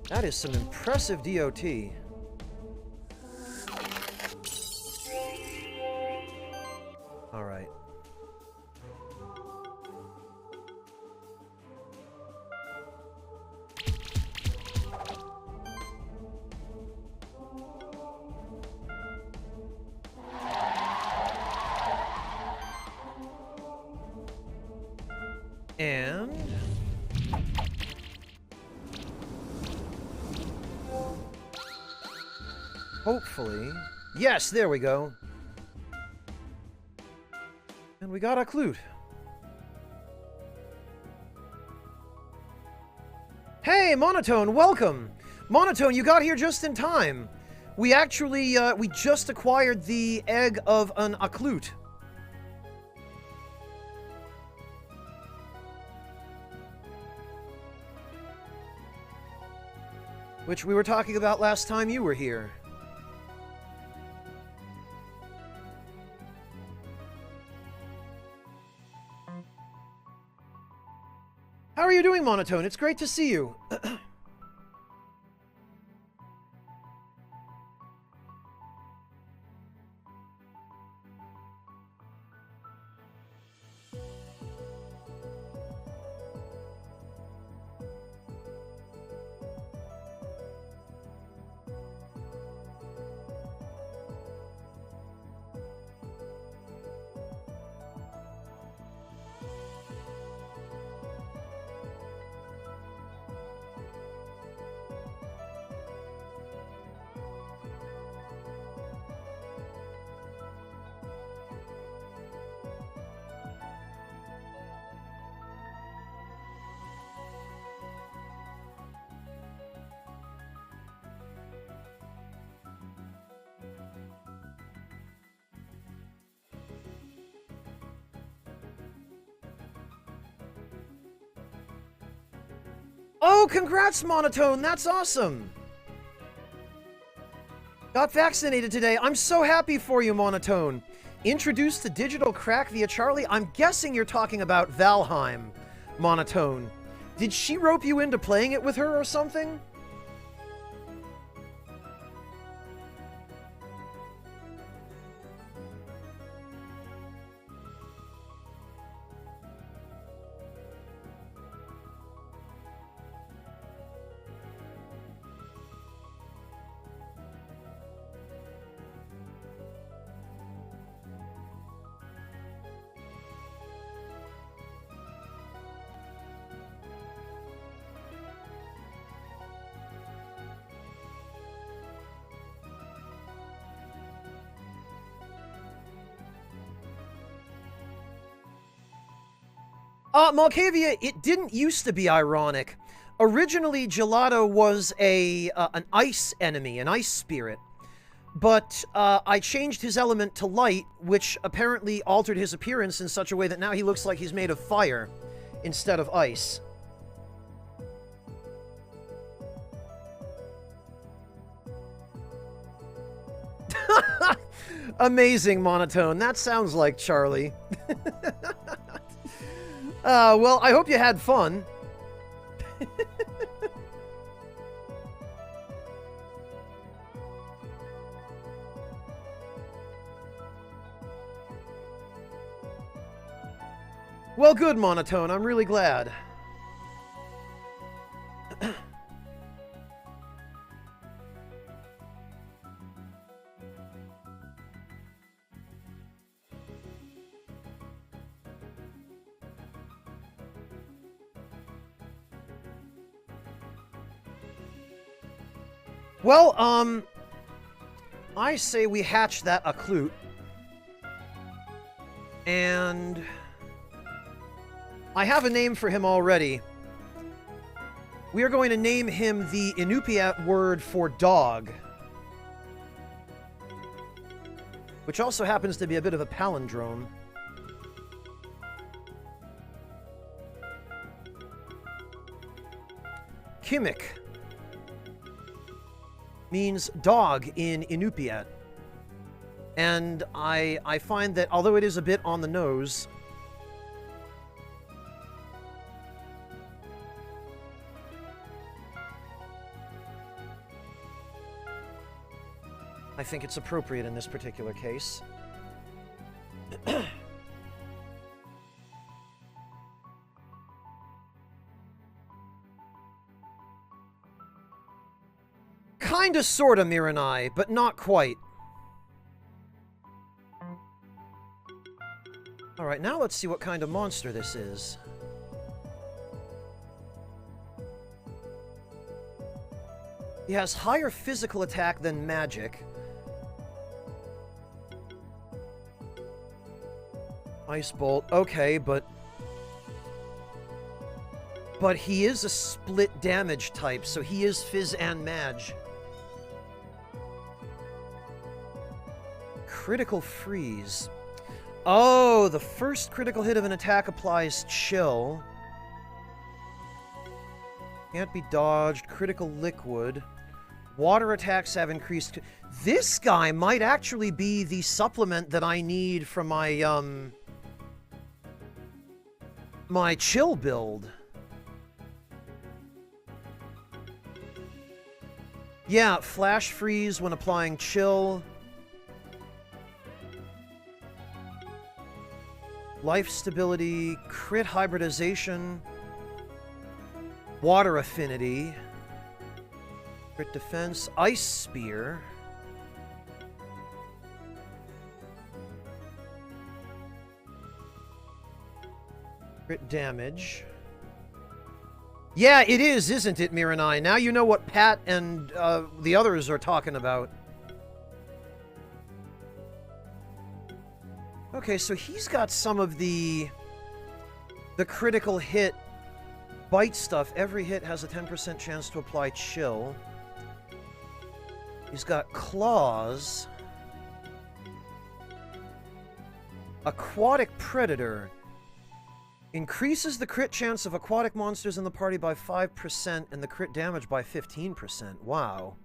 That is some impressive DOT. All right. And hopefully, yes, there we go. And we got a clute. Hey, Monotone, welcome. Monotone, you got here just in time. We actually, we just acquired the egg of an Aclute. Which we were talking about last time you were here. How are you doing, Monotone? It's great to see you. Oh, congrats, Monotone! That's awesome! Got vaccinated today. I'm so happy for you, Monotone. Introduced to digital crack via Charlie? I'm guessing you're talking about Valheim, Monotone. Did she rope you into playing it with her or something? Malkavia, it didn't used to be ironic. Originally, Gelato was an ice enemy, an ice spirit. But I changed his element to light, which apparently altered his appearance in such a way that now he looks like he's made of fire instead of ice. Amazing, Monotone. That sounds like Charlie. Well, I hope you had fun. Well, good, Monotone. I'm really glad. Well, I say we hatch that Aklut. And I have a name for him already. We are going to name him the Inupiat word for dog, which also happens to be a bit of a palindrome. Kimik means dog in Inupiat. And I find that although it is a bit on the nose, I think it's appropriate in this particular case. Kinda sorta, Miranai, but not quite. Alright, now let's see what kind of monster this is. He has higher physical attack than magic. Ice Bolt, okay, but he is a split damage type, so he is Fizz and Mage. Critical Freeze. Oh, the first critical hit of an attack applies Chill. Can't be dodged. Critical Liquid. Water attacks have increased. This guy might actually be the supplement that I need for my, my Chill build. Yeah, Flash Freeze when applying Chill. Life Stability, Crit Hybridization, Water Affinity, Crit Defense, Ice Spear, Crit Damage. Yeah, it is, isn't it, Miranai? Now you know what Pat and the others are talking about. Okay, so he's got some of the critical hit bite stuff. Every hit has a 10% chance to apply Chill. He's got Claws. Aquatic Predator. Increases the crit chance of aquatic monsters in the party by 5% and the crit damage by 15%. Wow.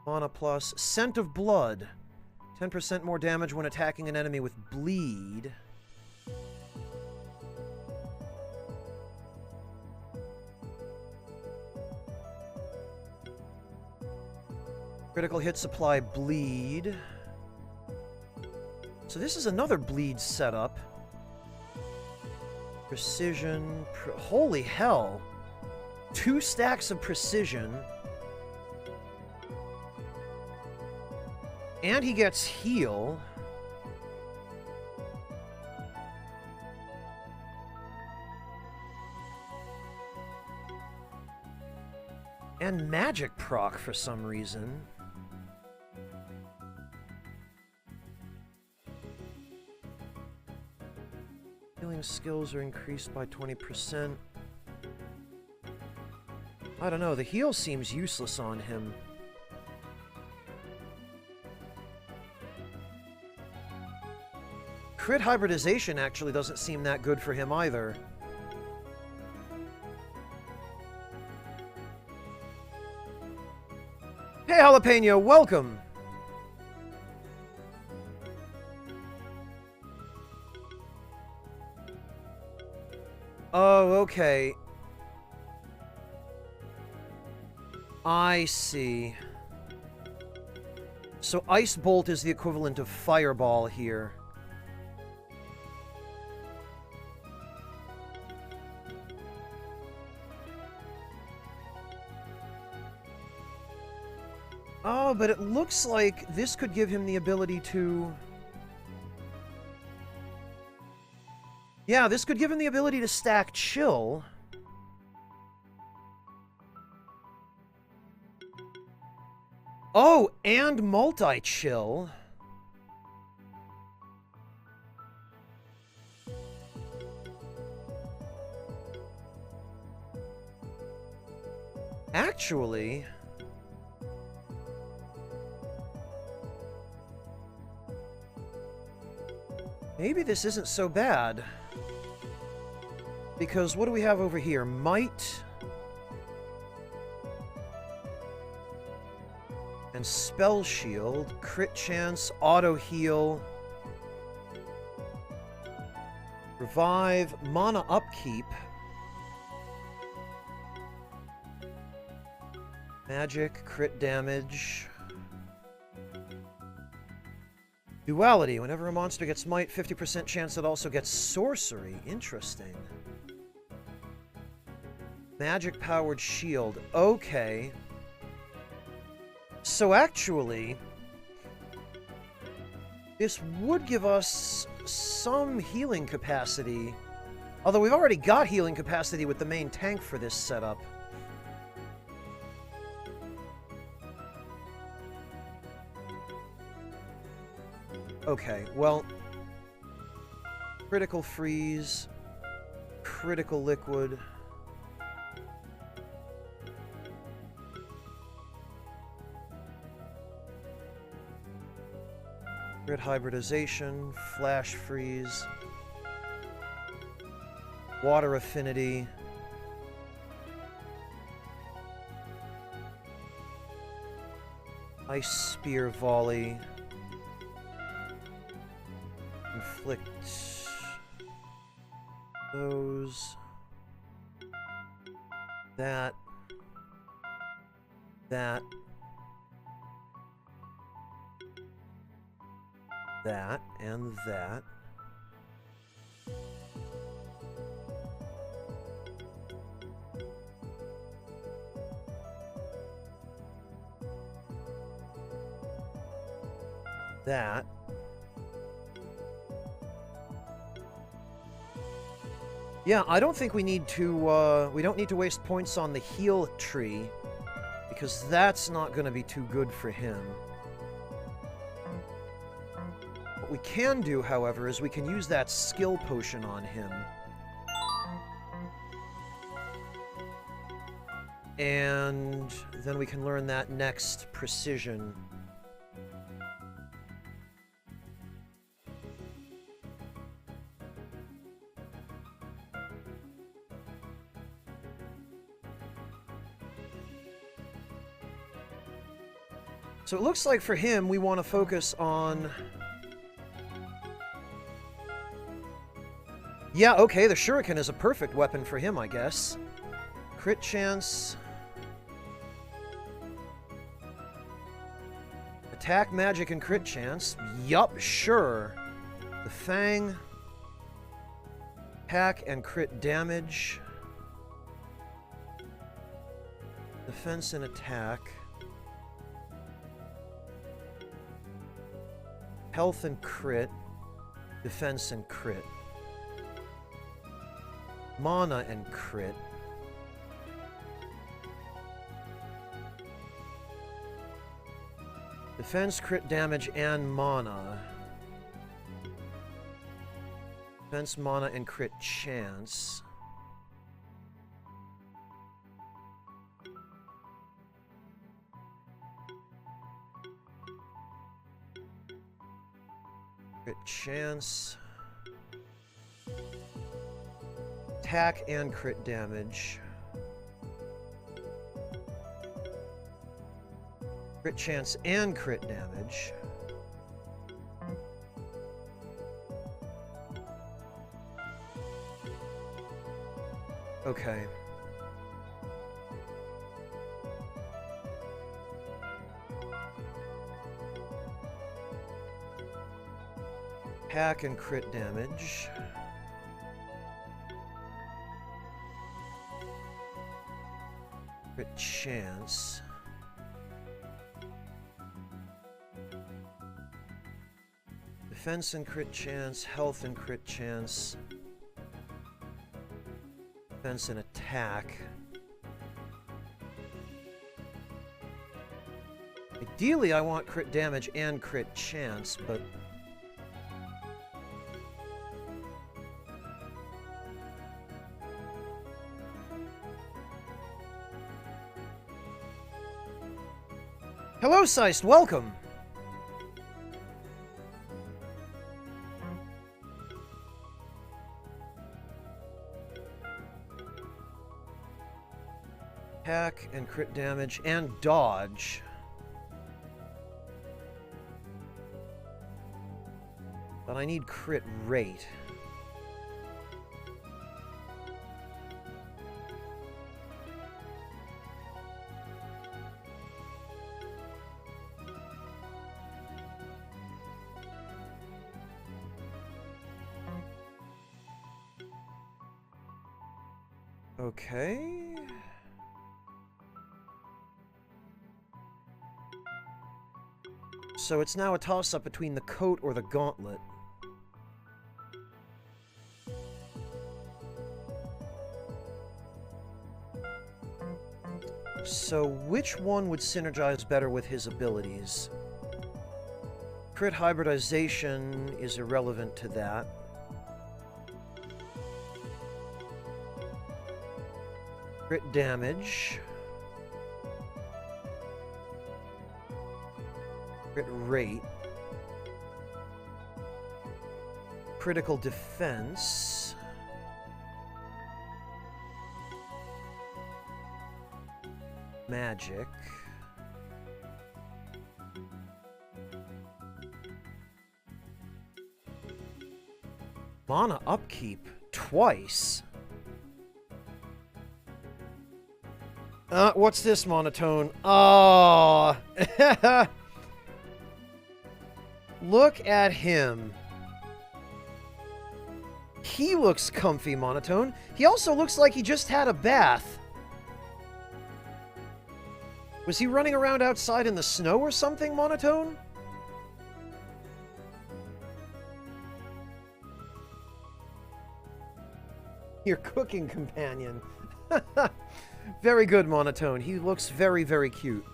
Mana plus. Scent of Blood. 10% more damage when attacking an enemy with bleed. Critical hit supply bleed. So this is another bleed setup. Precision. Holy hell. 2 stacks of precision. And he gets heal. And magic proc for some reason. Healing skills are increased by 20%. I don't know, the heal seems useless on him. Crit hybridization actually doesn't seem that good for him either. Hey, Jalapeno, welcome! Oh, okay. I see. So Ice Bolt is the equivalent of Fireball here. Oh, but it looks like this could give him the ability to... Yeah, this could give him the ability to stack Chill. Oh, and multi-chill. Actually... maybe this isn't so bad. Because what do we have over here? Might... and Spell Shield, crit chance, auto heal, revive, mana upkeep, magic, crit damage, duality. Whenever a monster gets might, 50% chance it also gets sorcery. Interesting. Magic powered shield. Okay. So actually, this would give us some healing capacity. Although we've already got healing capacity with the main tank for this setup. Okay, well... critical freeze. Critical liquid. Crit hybridization, flash freeze, water affinity, ice spear volley, inflict those, that, and that. That. Yeah, I don't think we need to, we don't need to waste points on the heal tree, because that's not going to be too good for him. What we can do, however, is we can use that skill potion on him. And then we can learn that next precision. So it looks like for him, we want to focus on... Yeah, okay, the shuriken is a perfect weapon for him, I guess. Crit chance. Attack, magic, and crit chance. Yup, sure. The fang. Attack and crit damage. Defense and attack. Health and crit. Defense and crit. Mana and crit. Defense, crit damage, and mana. Defense, mana, and crit chance. Crit chance. Attack and crit damage. Crit chance and crit damage. Okay. Attack and crit damage. Crit chance. Defense and crit chance, health and crit chance. Defense and attack. Ideally, I want crit damage and crit chance, but... Hello, Seist, welcome! Attack and crit damage and dodge. But I need crit rate. Okay. So it's now a toss-up between the coat or the gauntlet. So which one would synergize better with his abilities? Crit hybridization is irrelevant to that. Crit damage. Crit rate. Critical defense. Magic. Mana upkeep twice. What's this monotone? Oh. Look at him. He looks comfy, monotone. He also looks like he just had a bath. Was he running around outside in the snow or something, monotone? Your cooking companion. Very good, monotone. He looks very, very cute.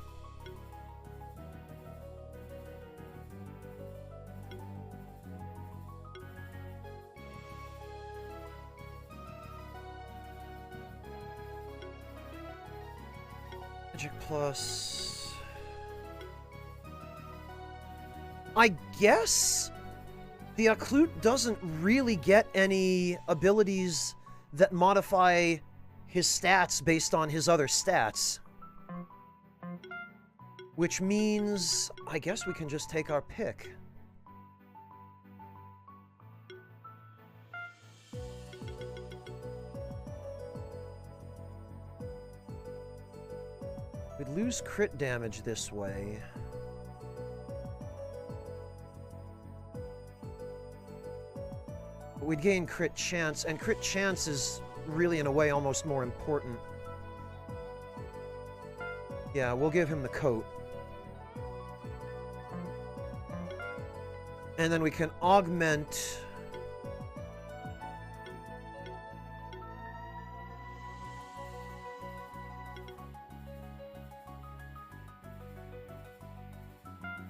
Magic plus... I guess the Aklut doesn't really get any abilities that modify his stats based on his other stats. Which means, I guess we can just take our pick. We'd lose crit damage this way. But we'd gain crit chance, and crit chance is really, in a way, almost more important. Yeah, we'll give him the coat. And then we can augment...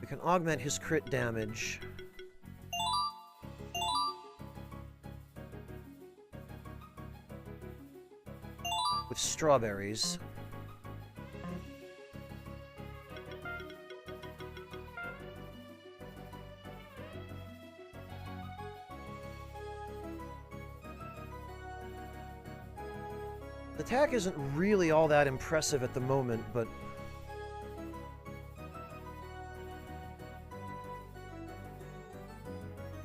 We can augment his crit damage. With strawberries. The attack isn't really all that impressive at the moment, but...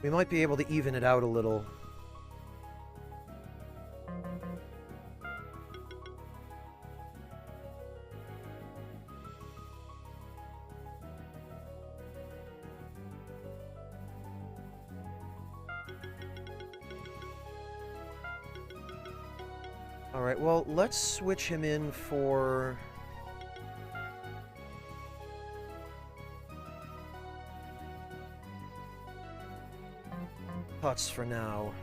we might be able to even it out a little. Alright, well, let's switch him in for... Putz for now.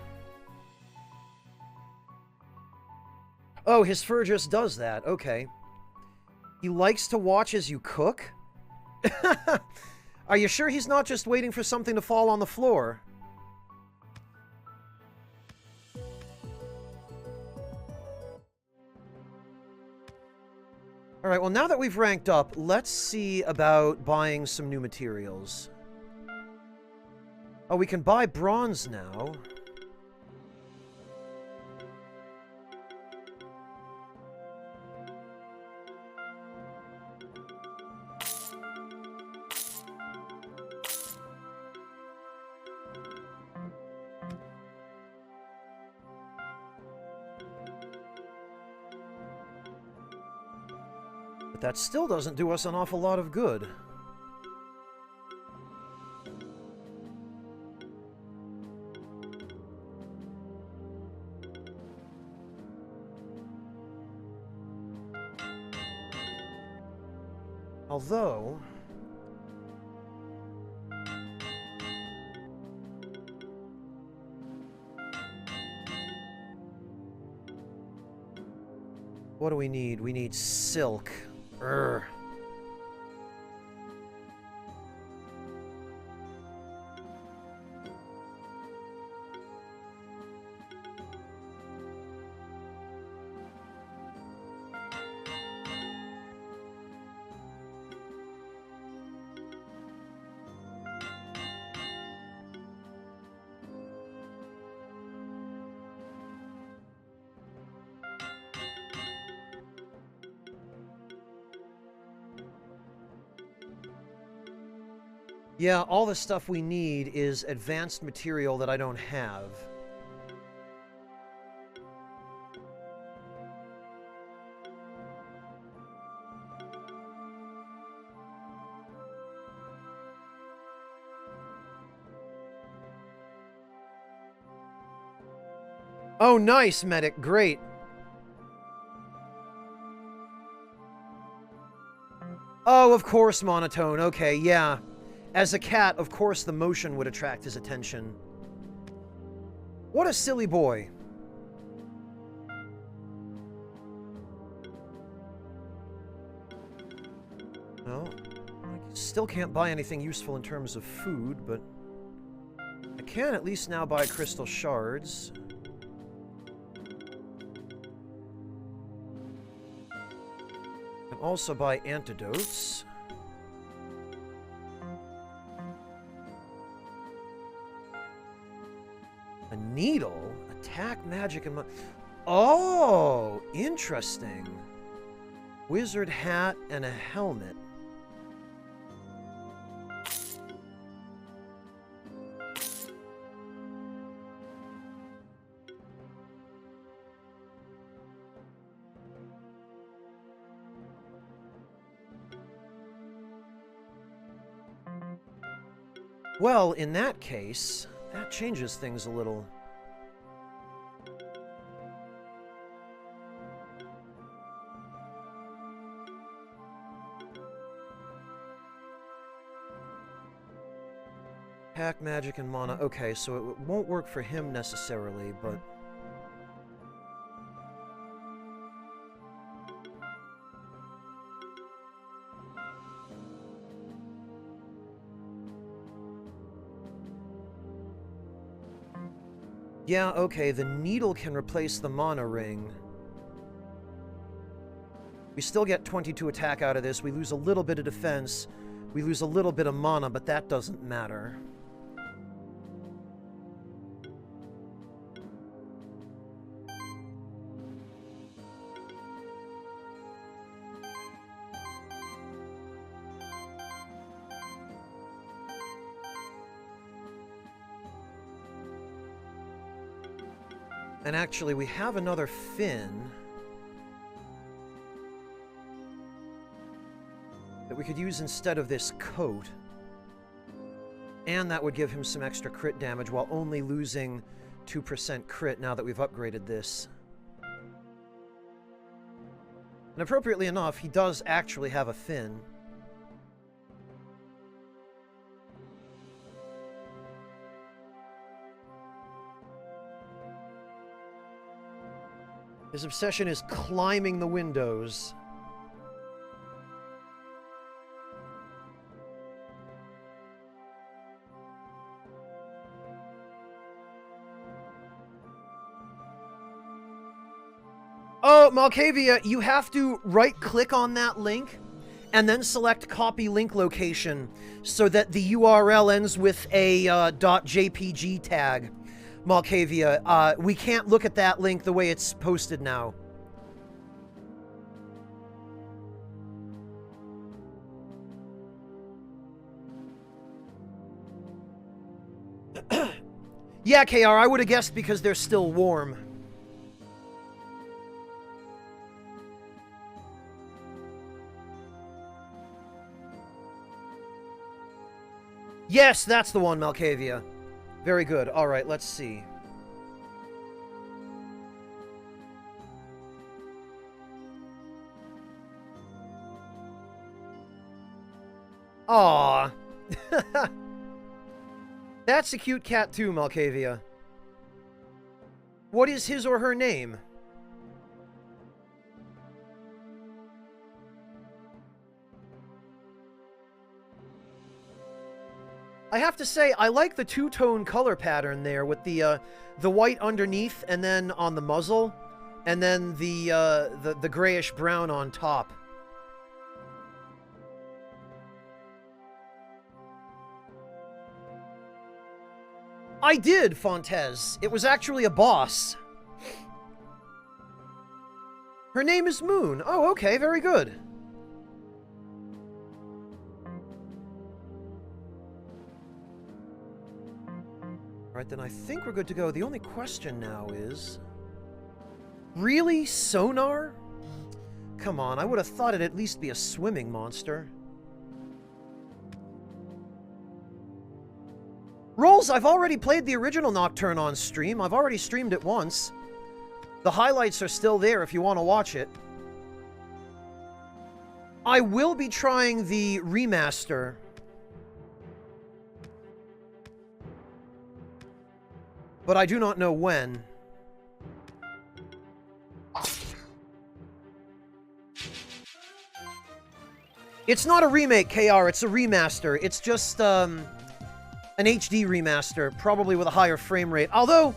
Oh, his fur just does that. Okay. He likes to watch as you cook? Are you sure he's not just waiting for something to fall on the floor? Alright, well, now that we've ranked up, let's see about buying some new materials. Oh, we can buy bronze now. But that still doesn't do us an awful lot of good. Although... what do we need? We need silk. Urgh. Yeah, all the stuff we need is advanced material that I don't have. Oh, nice, medic. Great. Oh, of course, monotone. Okay, yeah. As a cat, of course the motion would attract his attention. What a silly boy. Well, I still can't buy anything useful in terms of food, but I can at least now buy crystal shards. I can also buy antidotes. A needle? Attack, magic, and... oh! Interesting. Wizard hat and a helmet. Well, in that case, that changes things a little. Pack, magic, and mana. Okay, so it won't work for him necessarily, but... Yeah, okay, the needle can replace the mana ring. We still get 22 attack out of this. We lose a little bit of defense. We lose a little bit of mana, but that doesn't matter. And actually, we have another fin that we could use instead of this coat. And that would give him some extra crit damage while only losing 2% crit now that we've upgraded this. And appropriately enough, he does actually have a fin. His obsession is climbing the windows. Oh, Malkavia, you have to right-click on that link and then select copy link location so that the URL ends with a .jpg tag. Malkavia, we can't look at that link the way it's posted now. Yeah, KR, I would have guessed because they're still warm. Yes, that's the one, Malkavia. Very good. All right, let's see. Aww. That's a cute cat too, Malkavia. What is his or her name? I have to say, I like the two-tone color pattern there with the white underneath and then on the muzzle, and then the grayish-brown on top. I did, Fontez. It was actually a boss. Her name is Moon. Oh, okay, very good. Alright, then I think we're good to go. The only question now is... Really? Sonar? Come on, I would have thought it'd at least be a swimming monster. Rolls, I've already played the original Nocturne on stream. I've already streamed it once. The highlights are still there if you want to watch it. I will be trying the remaster. But I do not know when. It's not a remake, KR. It's a remaster. It's just, an HD remaster, probably with a higher frame rate. Although,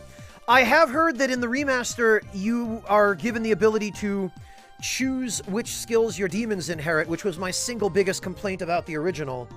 I have heard that in the remaster, you are given the ability to choose which skills your demons inherit, which was my single biggest complaint about the original.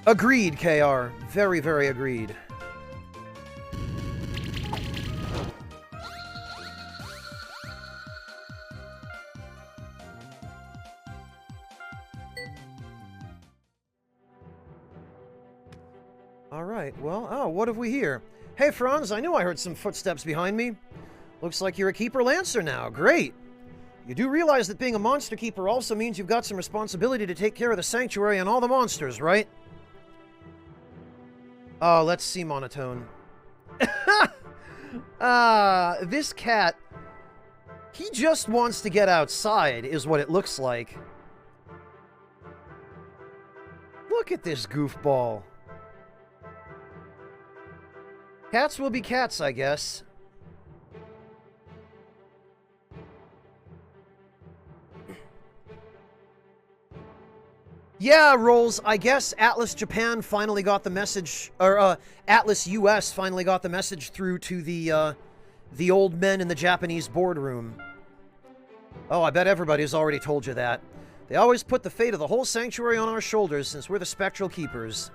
Agreed, KR. Very, very agreed. Alright, well, oh, what have we here? Hey, Franz, I knew I heard some footsteps behind me. Looks like you're a Keeper Lancer now. Great! You do realize that being a Monster Keeper also means you've got some responsibility to take care of the Sanctuary and all the monsters, right? Oh, let's see Monotone. This cat... He just wants to get outside, is what it looks like. Look at this goofball. Cats will be cats, I guess. Yeah, Rolls, I guess Atlas Japan finally got the message, or, Atlas US finally got the message through to the old men in the Japanese boardroom. Oh, I bet everybody's already told you that. They always put the fate of the whole sanctuary on our shoulders since we're the Spectral Keepers.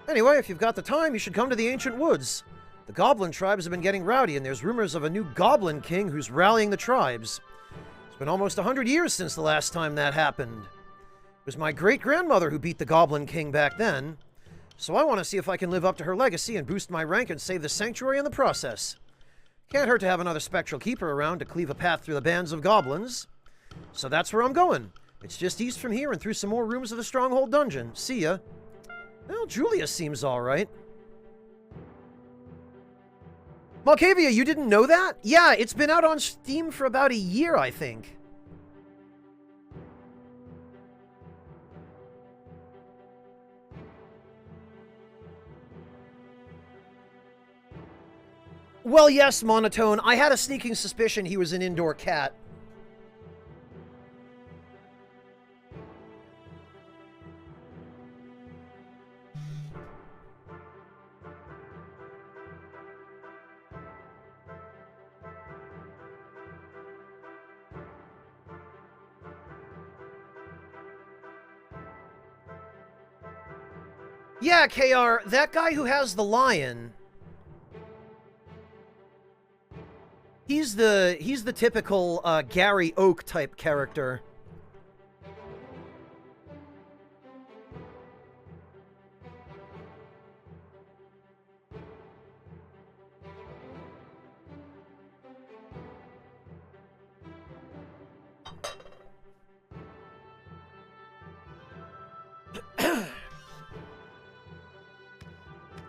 Anyway, if you've got the time, you should come to the Ancient Woods. The Goblin tribes have been getting rowdy, and there's rumors of a new Goblin King who's rallying the tribes. It's been almost 100 years since the last time that happened. It was my great-grandmother who beat the Goblin King back then. So I want to see if I can live up to her legacy and boost my rank and save the Sanctuary in the process. Can't hurt to have another Spectral Keeper around to cleave a path through the bands of goblins. So that's where I'm going. It's just east from here and through some more rooms of the Stronghold Dungeon. See ya. Well, Julius seems alright. Malkavia, you didn't know that? Yeah, it's been out on Steam for about a year, I think. Well, yes, Monotone. I had a sneaking suspicion he was an indoor cat. Yeah, KR, that guy who has the lion... He's the typical Gary Oak type character.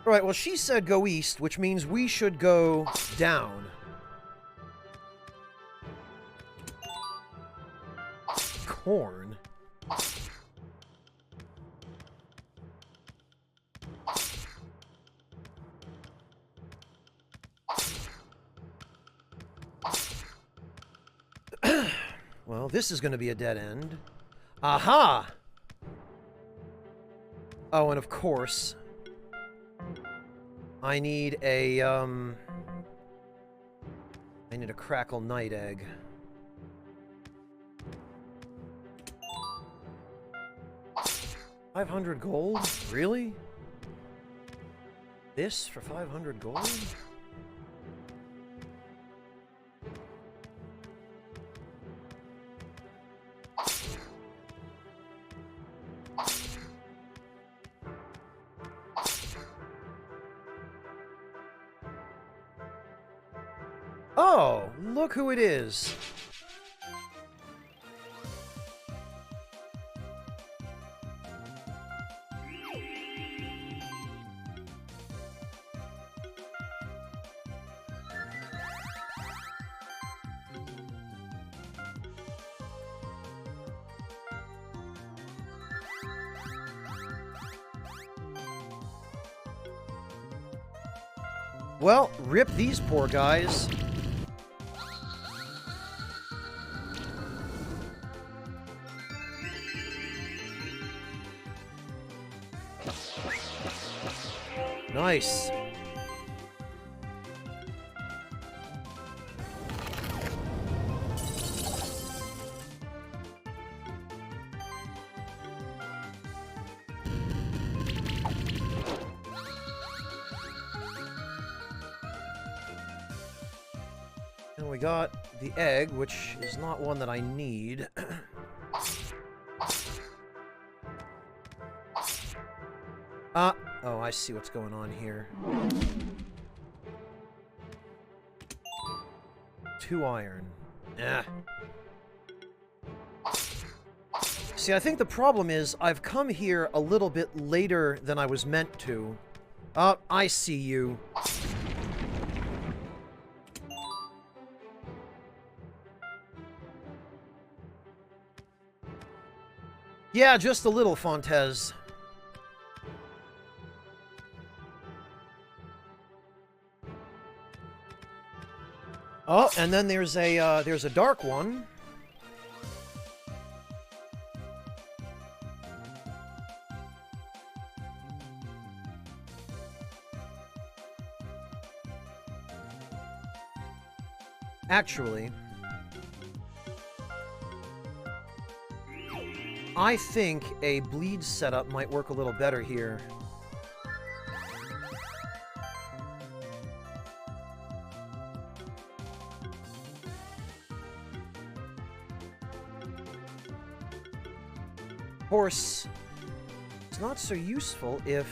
Right, well, she said go east, which means we should go down. Corn? Well, this is going to be a dead end. Aha! Oh, and of course... I need a Crackle Night Egg. $500 gold? Really? This for 500 gold? Oh, look who it is. Well, rip these poor guys. Nice. And we got the egg, which is not one that I need. Oh, I see what's going on here. 2 iron. Eh. See, I think the problem is I've come here a little bit later than I was meant to. I see you. Yeah, just a little, Fontes. Oh, and then there's a dark one. Actually, I think a bleed setup might work a little better here. Of course, it's not so useful if...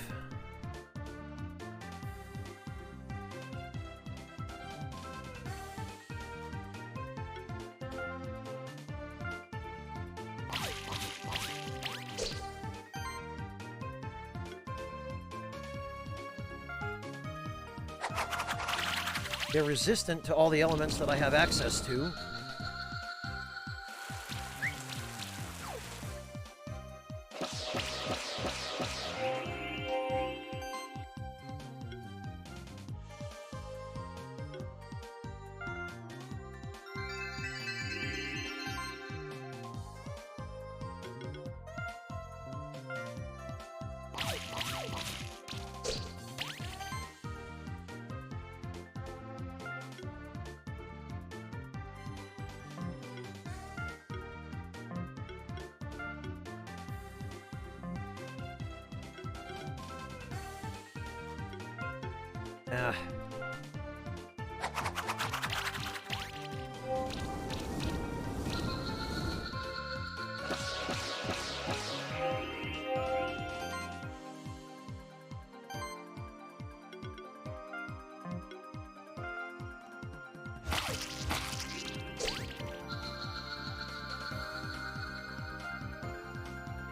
they're resistant to all the elements that I have access to.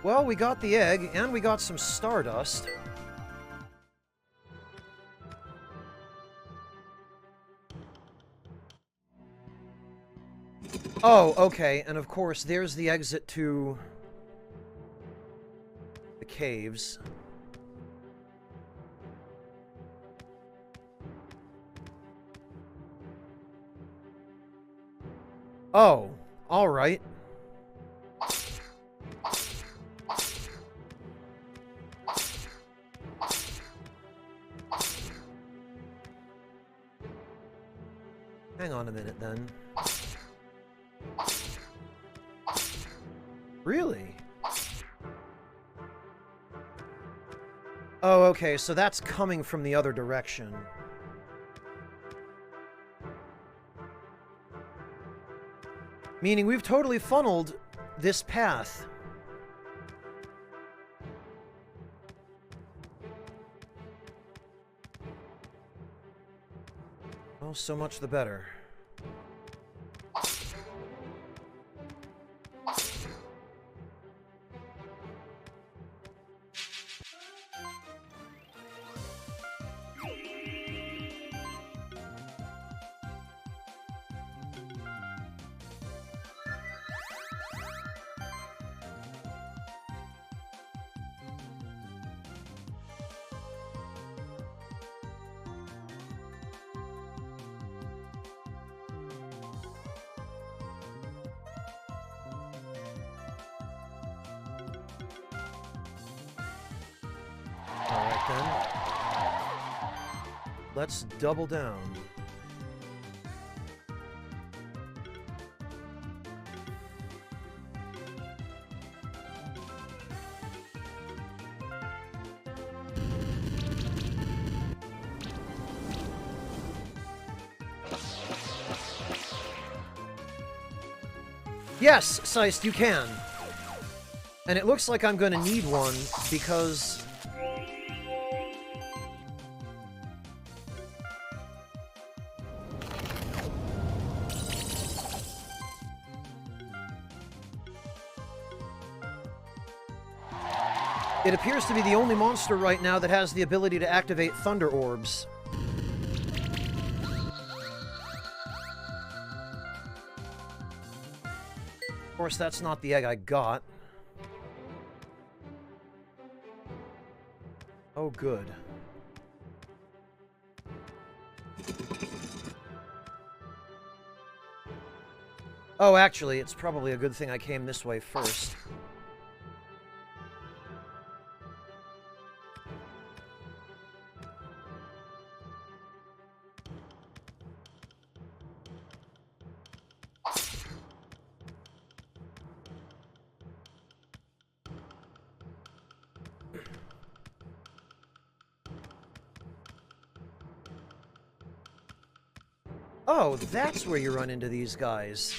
Well, we got the egg, and we got some stardust. Oh, okay, and of course, there's the exit to the caves. Oh, alright. Hang on a minute, then. Really? Oh, okay, so that's coming from the other direction. Meaning we've totally funneled this path. Well, so much the better. Let's double down. Yes, Seist, you can. And it looks like I'm gonna need one, because... it appears to be the only monster right now that has the ability to activate Thunder Orbs. Of course, that's not the egg I got. Oh, good. Oh, actually, it's probably a good thing I came this way first. Oh, that's where you run into these guys.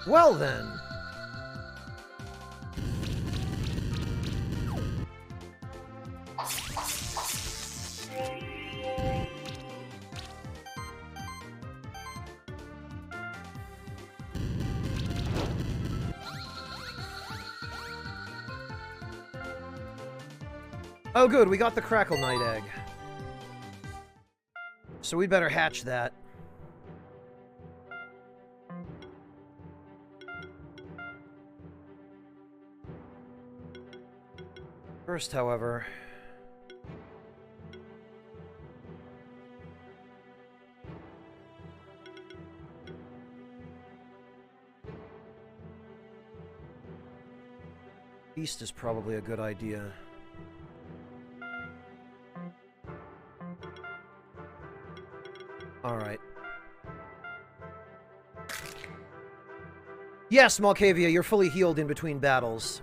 Well then. Oh good, we got the Crackle Knight egg. So we'd better hatch that. First, however... East is probably a good idea. Alright. Yes, Malkavia, you're fully healed in between battles.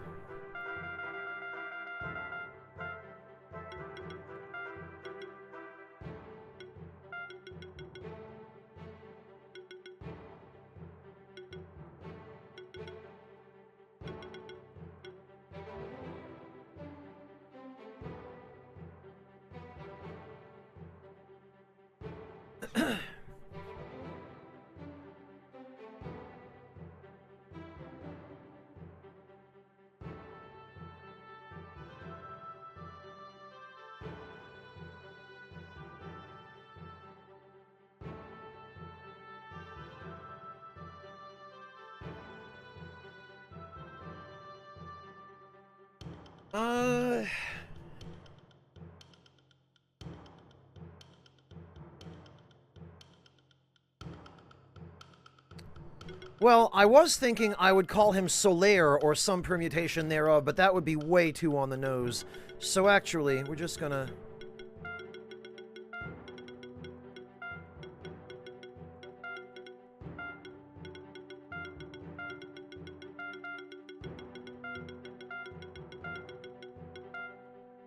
Well, I was thinking I would call him Solaire or some permutation thereof, but that would be way too on the nose. So actually, we're just gonna...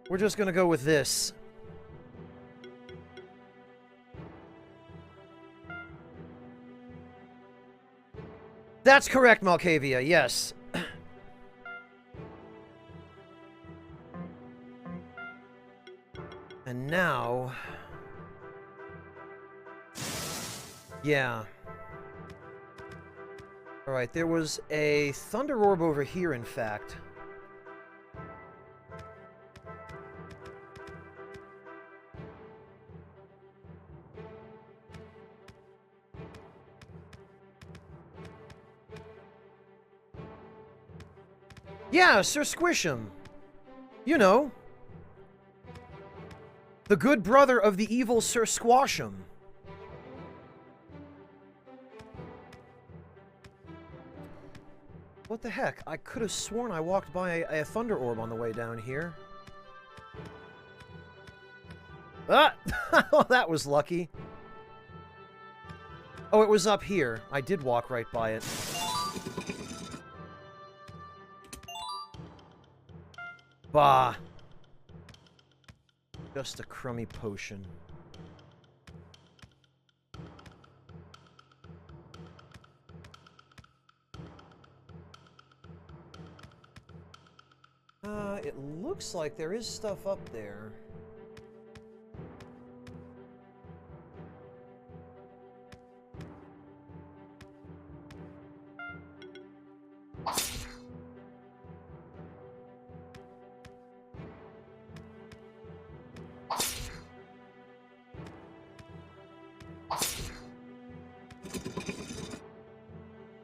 we're just gonna go with this. That's correct, Malkavia, yes. And now... yeah. Alright, there was a Thunder Orb over here, in fact. Yeah, Sir Squish'em. You know. The good brother of the evil Sir Squash'em. What the heck? I could have sworn I walked by a thunder orb on the way down here. Ah! Oh, that was lucky. Oh, it was up here. I did walk right by it. Bah. Just a crummy potion. It looks like there is stuff up there.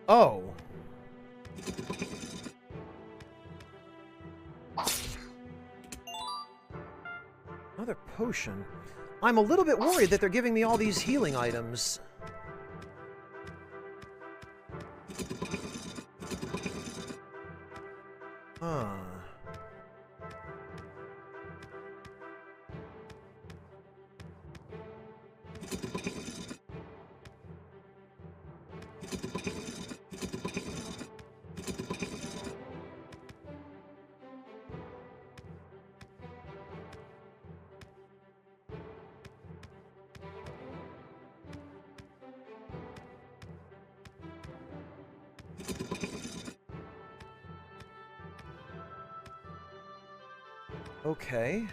Oh. Another potion. I'm a little bit worried that they're giving me all these healing items. Huh. Okay.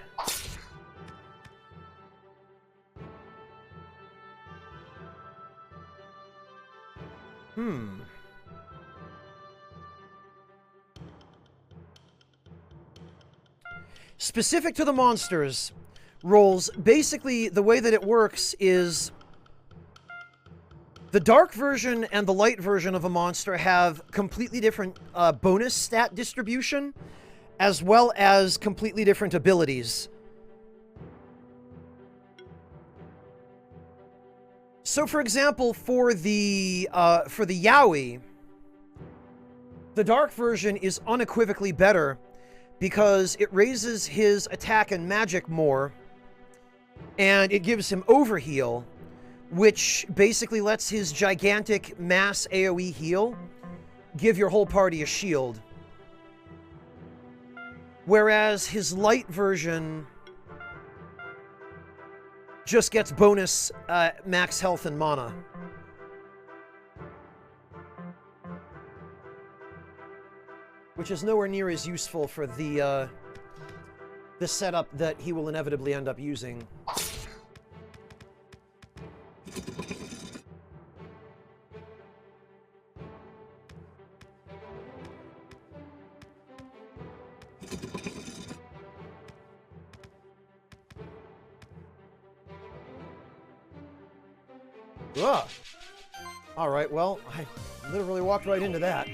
Specific to the monsters rolls, basically the way that it works is the dark version and the light version of a monster have completely different bonus stat distribution, as well as completely different abilities. So, for example, for the Yowie, the dark version is unequivocally better because it raises his attack and magic more, and it gives him overheal, which basically lets his gigantic mass AoE heal give your whole party a shield. Whereas his light version just gets bonus max health and mana. Which is nowhere near as useful for the setup that he will inevitably end up using. Ugh. All right, well, I literally walked right into that.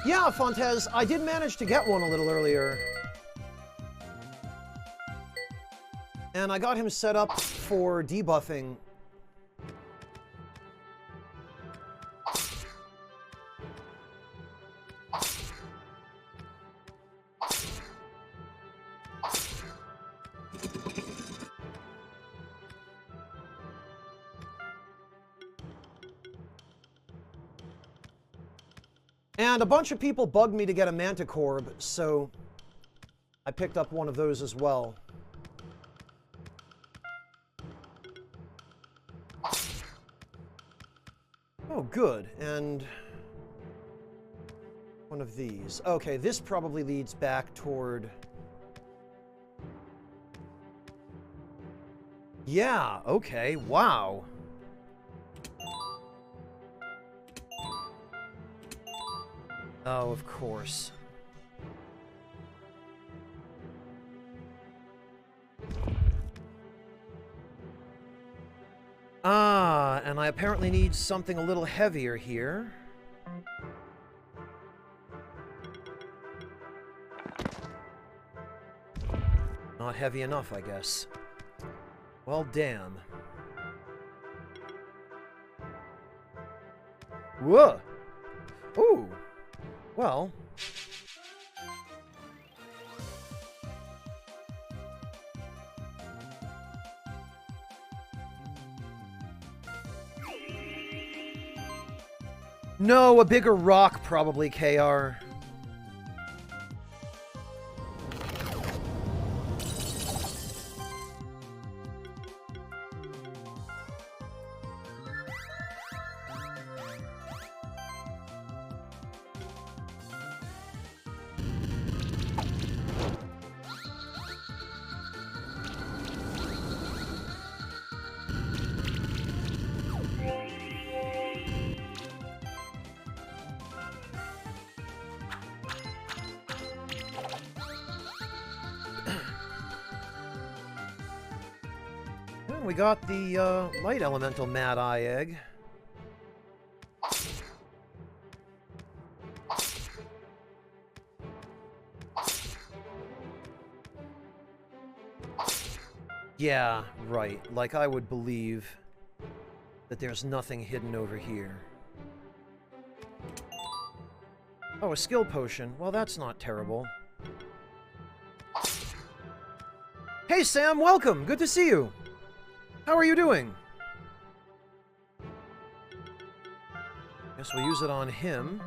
Yeah, Fontez, I did manage to get one a little earlier. And I got him set up for debuffing. And a bunch of people bugged me to get a Manticorb, so I picked up one of those as well. Oh, good. And one of these. Okay, this probably leads back toward... Yeah, okay, wow. Oh, of course. Ah, and I apparently need something a little heavier here. Not heavy enough, I guess. Well, damn. Whoa! Ooh! Well... No, a bigger rock, probably, KR. We got the light elemental Mad Eye egg. Yeah, right. Like I would believe that there's nothing hidden over here. Oh, a skill potion. Well, that's not terrible. Hey, Sam, welcome! Good to see you! How are you doing? Guess we'll use it on him.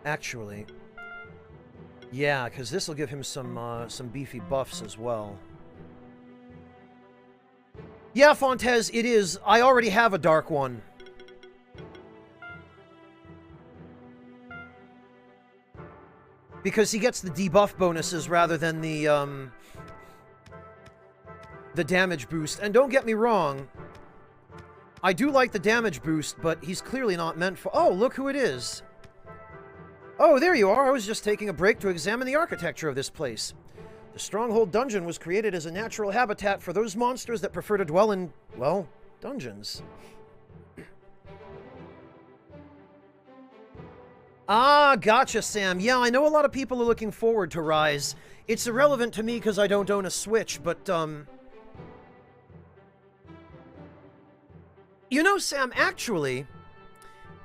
Actually, yeah, because this will give him some beefy buffs as well. Yeah, Fontez, it is. I already have a dark one. Because he gets the debuff bonuses rather than the damage boost. And don't get me wrong, I do like the damage boost, but he's clearly not meant for... Oh, look who it is. Oh, there you are. I was just taking a break to examine the architecture of this place. The Stronghold Dungeon was created as a natural habitat for those monsters that prefer to dwell in, well, dungeons. Ah, gotcha, Sam. Yeah, I know a lot of people are looking forward to Rise. It's irrelevant to me because I don't own a Switch, but, You know, Sam, actually...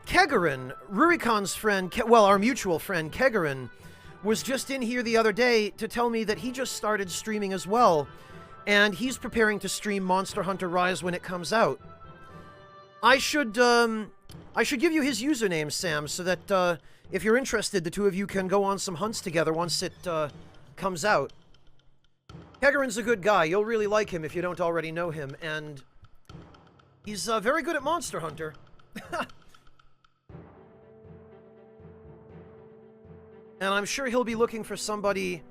Kegarin, Rurikon's friend, well, our mutual friend, Kegarin, was just in here the other day to tell me that he just started streaming as well, and he's preparing to stream Monster Hunter Rise when it comes out. I should give you his username, Sam, so that, if you're interested, the two of you can go on some hunts together once it, comes out. Kegarin's a good guy. You'll really like him if you don't already know him, and he's, very good at Monster Hunter. And I'm sure he'll be looking for somebody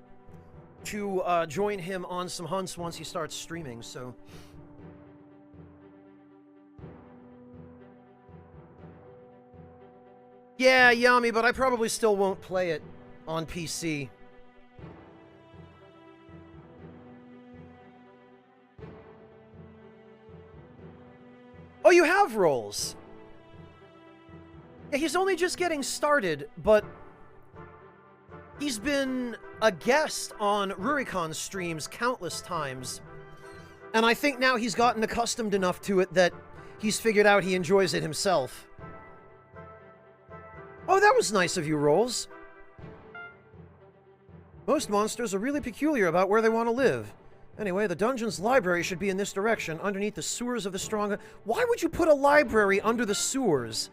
to join him on some hunts once he starts streaming, so... Yeah, Yami, but I probably still won't play it on PC. Oh, you have rolls! Yeah, he's only just getting started, but... He's been a guest on Rurikon's streams countless times. And I think now he's gotten accustomed enough to it that he's figured out he enjoys it himself. Oh, that was nice of you, Rolls. Most monsters are really peculiar about where they want to live. Anyway, the dungeon's library should be in this direction, underneath the sewers of the strong... Why would you put a library under the sewers?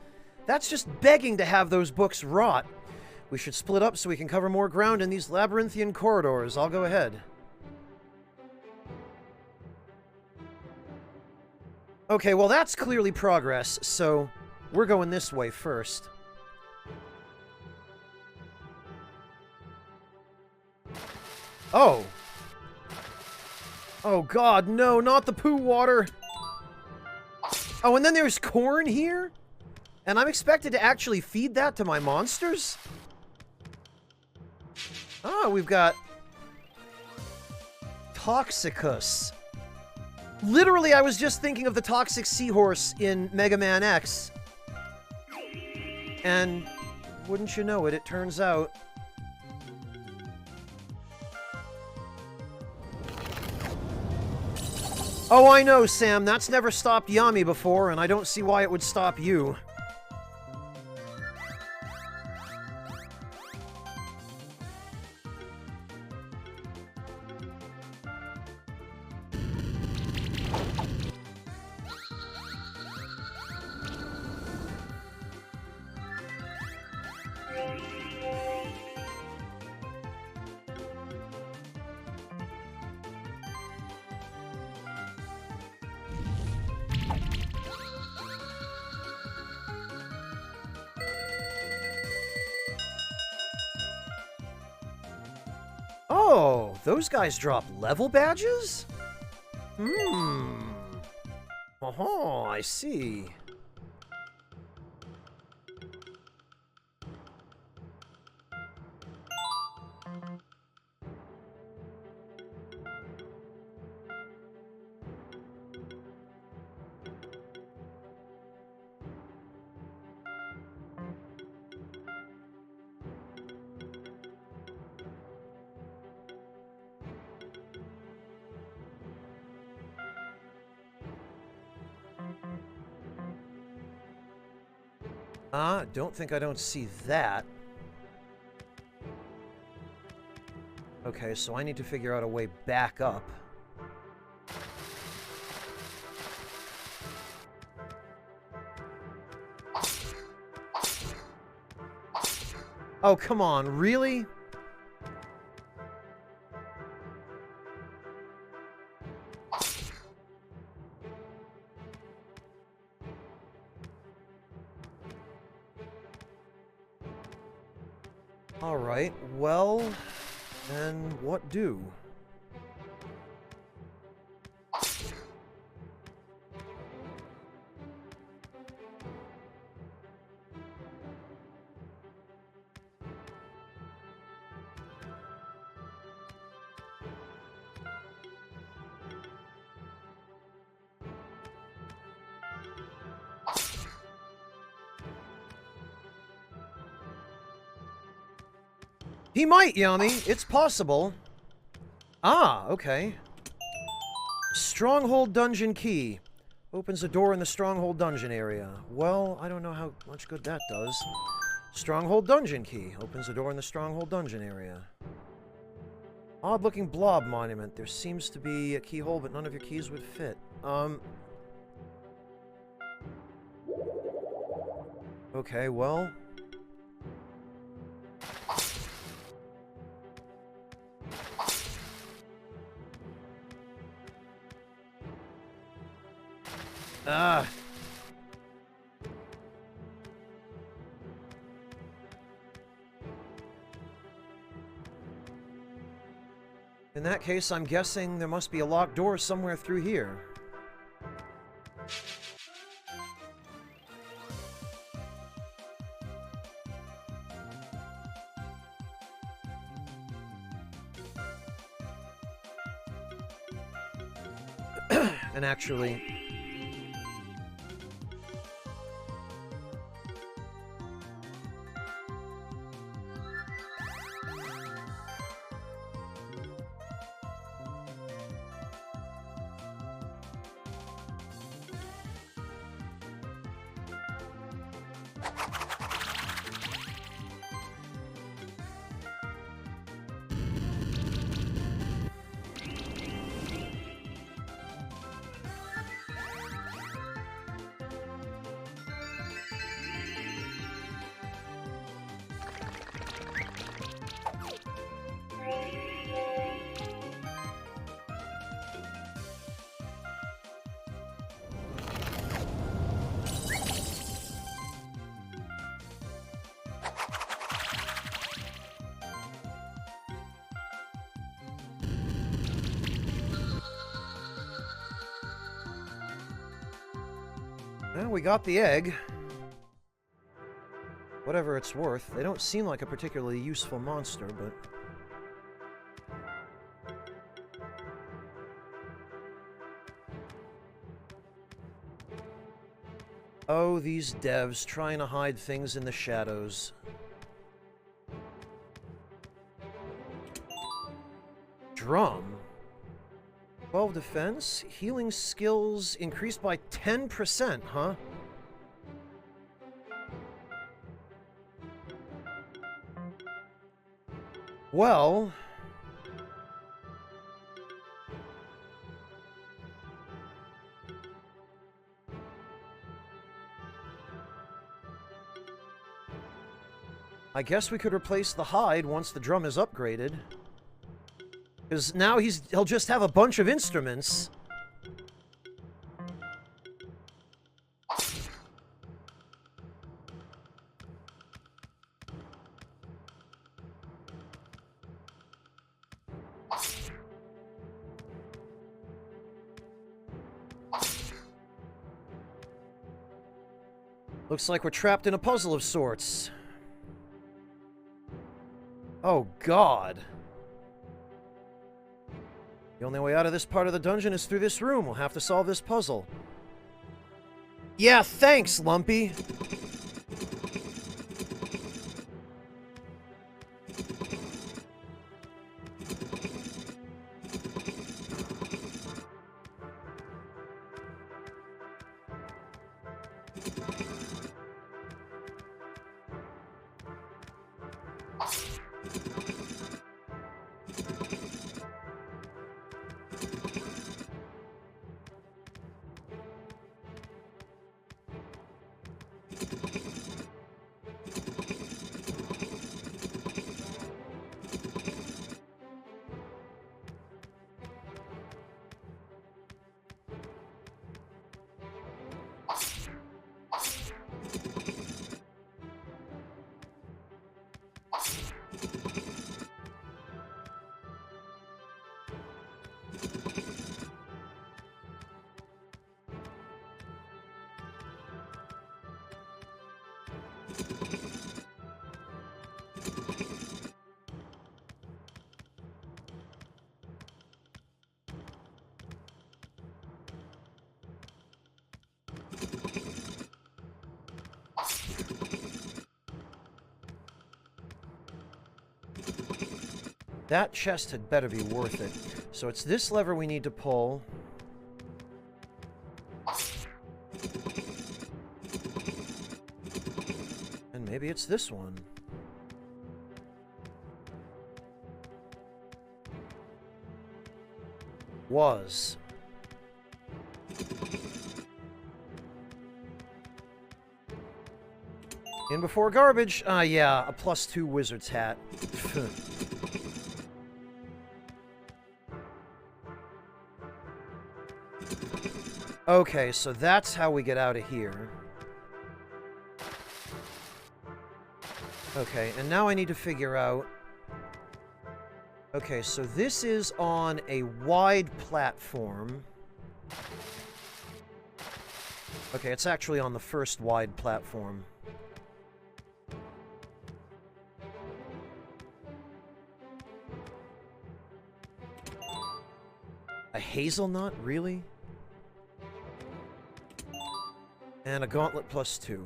That's just begging to have those books rot. We should split up so we can cover more ground in these labyrinthian corridors. I'll go ahead. Okay, well that's clearly progress, so we're going this way first. Oh. Oh god, no, not the poo water! Oh, and then there's corn here? And I'm expected to actually feed that to my monsters? Oh, we've got... Toxicus. Literally, I was just thinking of the toxic seahorse in Mega Man X. And, wouldn't you know it, it turns out... Oh, I know, Sam, that's never stopped Yami before, and I don't see why it would stop you. Oh, those guys drop level badges? Oh, I see. Don't think I don't see that. Okay, so I need to figure out a way back up. Oh, come on, really? Alright, well, then what do? He might, Yami. It's possible. Ah, okay. Stronghold Dungeon Key. Opens a door in the Stronghold Dungeon area. Well, I don't know how much good that does. Stronghold Dungeon Key. Opens a door in the Stronghold Dungeon area. Odd-looking blob monument. There seems to be a keyhole, but none of your keys would fit. Okay, well... Ah. In that case, I'm guessing there must be a locked door somewhere through here. And actually... Well, we got the egg. Whatever it's worth. They don't seem like a particularly useful monster, but... Oh, these devs trying to hide things in the shadows. Drum. 12 defense. Healing skills increased by 10%, huh? Well... I guess we could replace the hide once the drum is upgraded. Because now he'll just have a bunch of instruments. Looks like we're trapped in a puzzle of sorts. Oh, God. The only way out of this part of the dungeon is through this room. We'll have to solve this puzzle. Yeah, thanks, Lumpy. That chest had better be worth it. So it's this lever we need to pull. And maybe it's this one. Was. In before garbage. Yeah, a +2 wizard's hat. Okay, so that's how we get out of here. Okay, and now I need to figure out... Okay, so this is on a wide platform. Okay, it's actually on the first wide platform. A hazelnut? Really? And a gauntlet +2.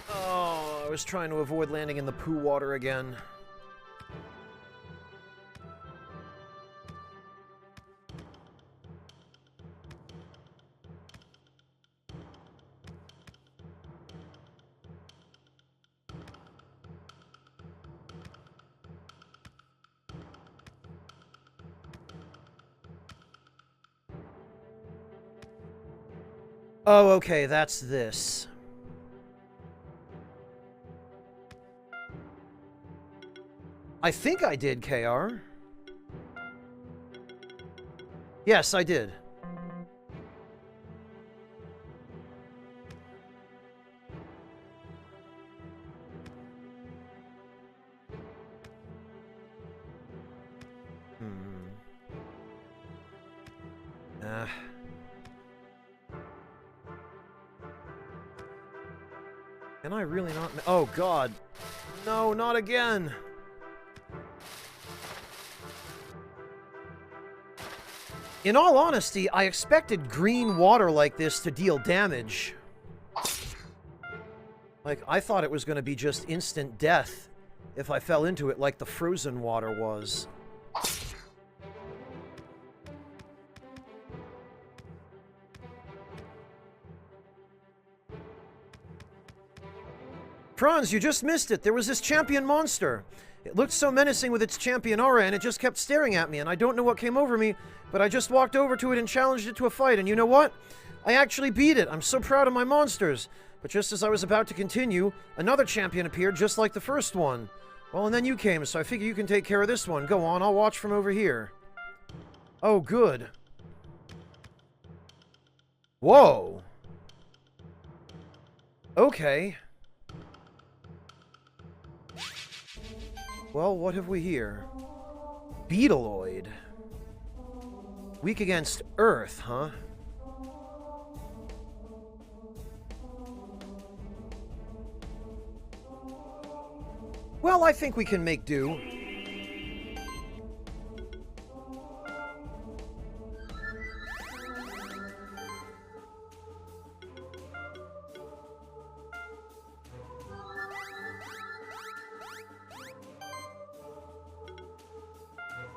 Oh, I was trying to avoid landing in the poo water again. Oh, okay, that's this. I think I did, KR. Yes, I did. Can I really not... Oh, God. No, not again. In all honesty, I expected green water like this to deal damage. Like, I thought it was going to be just instant death if I fell into it like the frozen water was. Franz, you just missed it. There was this champion monster. It looked so menacing with its champion aura, and it just kept staring at me, and I don't know what came over me, but I just walked over to it and challenged it to a fight, and you know what? I actually beat it. I'm so proud of my monsters. But just as I was about to continue, another champion appeared just like the first one. Well, and then you came, so I figure you can take care of this one. Go on, I'll watch from over here. Oh, good. Whoa. Okay. Well, what have we here? Beetleoid. Weak against Earth, huh? Well, I think we can make do.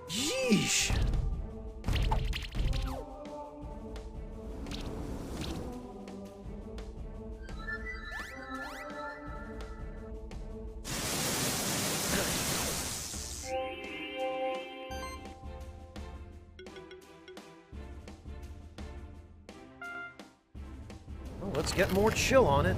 Yeesh. Well, let's get more chill on it.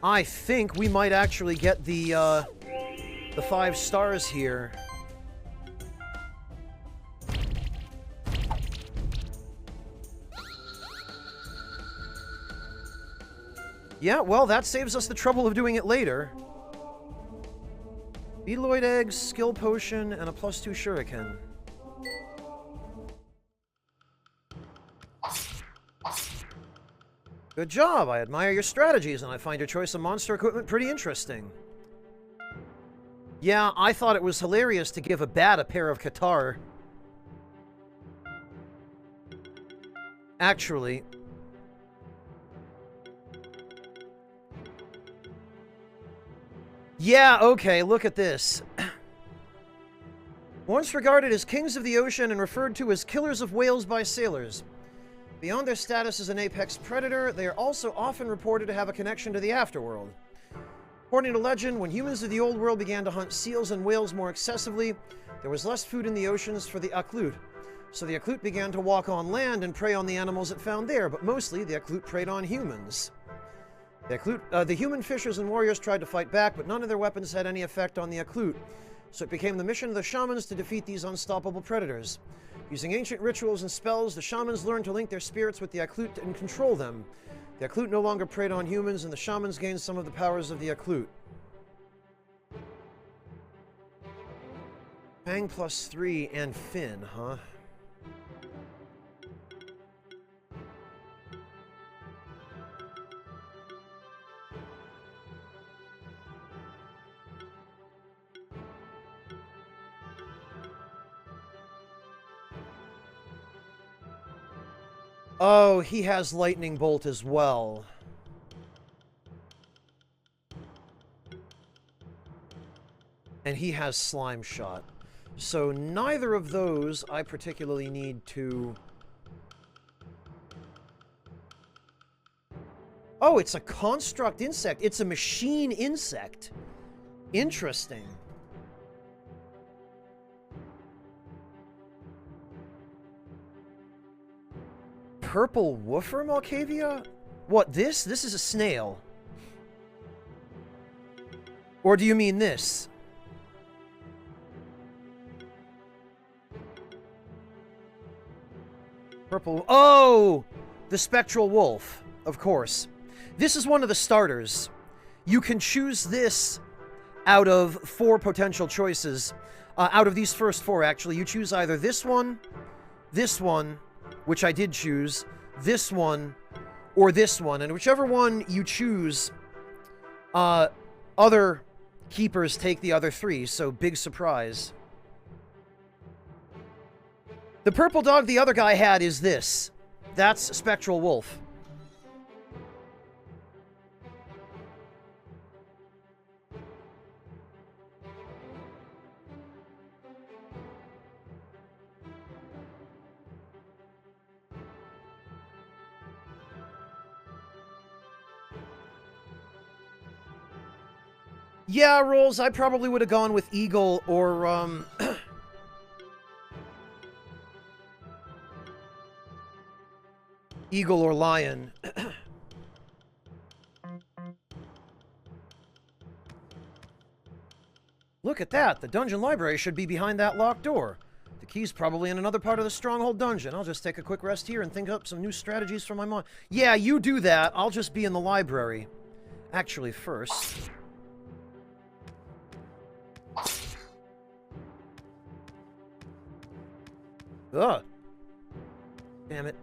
I think we might actually get the 5 stars here. Yeah, well, that saves us the trouble of doing it later. Beetleoid eggs, skill potion, and a +2 shuriken. Good job! I admire your strategies, and I find your choice of monster equipment pretty interesting. Yeah, I thought it was hilarious to give a bat a pair of Qatar. Actually... Yeah, okay, look at this. Once regarded as kings of the ocean and referred to as killers of whales by sailors. Beyond their status as an apex predator, they are also often reported to have a connection to the afterworld. According to legend, when humans of the old world began to hunt seals and whales more excessively, there was less food in the oceans for the Aklut. So the Aklut began to walk on land and prey on the animals it found there, but mostly the Aklut preyed on humans. The human fishers and warriors tried to fight back, but none of their weapons had any effect on the Aklut, so it became the mission of the shamans to defeat these unstoppable predators. Using ancient rituals and spells, the shamans learned to link their spirits with the Aklut and control them. The Aklut no longer preyed on humans, and the shamans gained some of the powers of the Aklut. Fang +3 and Fin, huh? Oh, he has Lightning Bolt as well. And he has Slime Shot. So neither of those I particularly need to... Oh, it's a construct insect. It's a machine insect. Interesting. Purple woofer Malkavia? What, this? This is a snail. Or do you mean this? Purple... Oh! The Spectral Wolf, of course. This is one of the starters. You can choose this out of 4 potential choices. Out of these first 4, actually. You choose either this one, which I did choose, this one, or this one. And whichever one you choose, other keepers take the other 3, so big surprise. The purple dog the other guy had is this. That's Spectral Wolf. Yeah, Rolls, I probably would have gone with Eagle or, Eagle or Lion. Look at that! The dungeon library should be behind that locked door. The key's probably in another part of the Stronghold dungeon. I'll just take a quick rest here and think up some new strategies for my mind. Yeah, you do that. I'll just be in the library. Actually, first... Ugh. Damn it.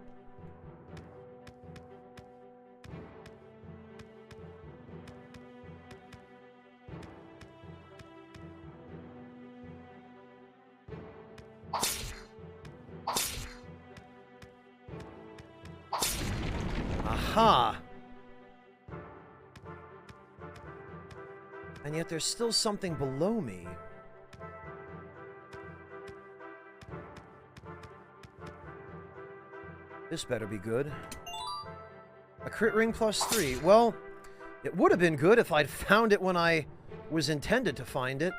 Aha! And yet there's still something below me. This better be good. A crit ring +3. Well, it would have been good if I'd found it when I was intended to find it.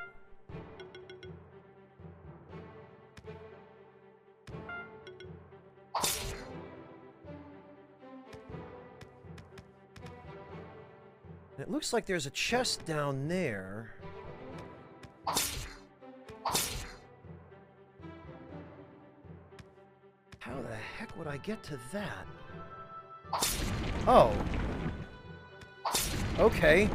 It looks like there's a chest down there. How the heck would I get to that? Oh. Okay.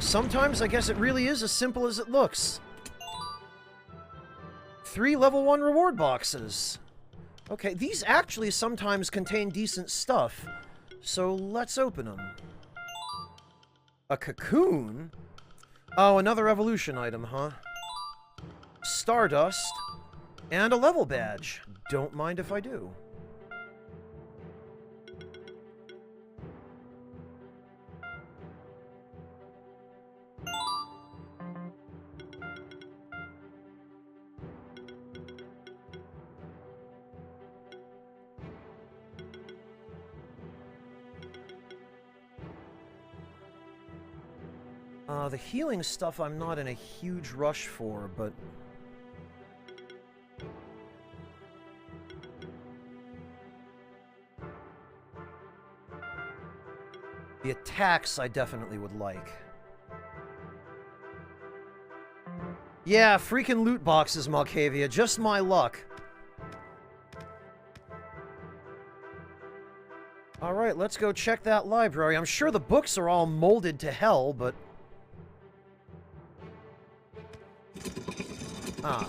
Sometimes I guess it really is as simple as it looks. 3 level 1 reward boxes. Okay, these actually sometimes contain decent stuff. So let's open them. A cocoon? Oh, another evolution item, huh? Stardust. And a level badge. Don't mind if I do. The healing stuff I'm not in a huge rush for, but... the attacks I definitely would like. Yeah, freaking loot boxes, Malkavia. Just my luck. Alright, let's go check that library. I'm sure the books are all molded to hell, but... ah.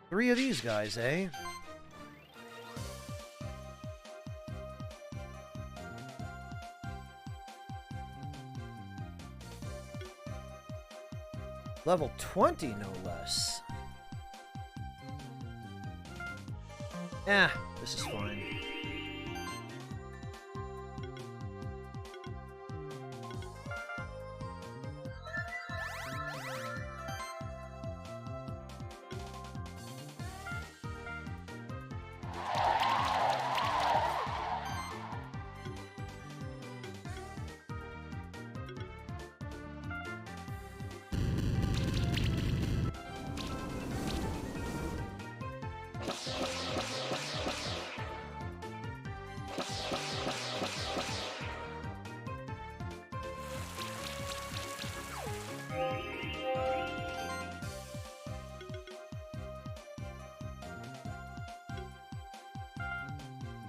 3 of these guys, eh? Level 20, no less. This is fine.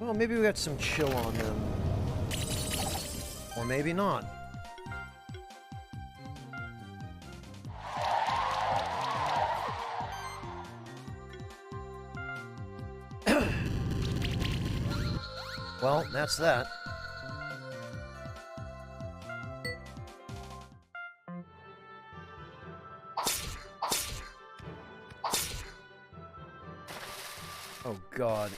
Well, maybe we got some chill on them. Or maybe not. Well, that's that. Oh, God.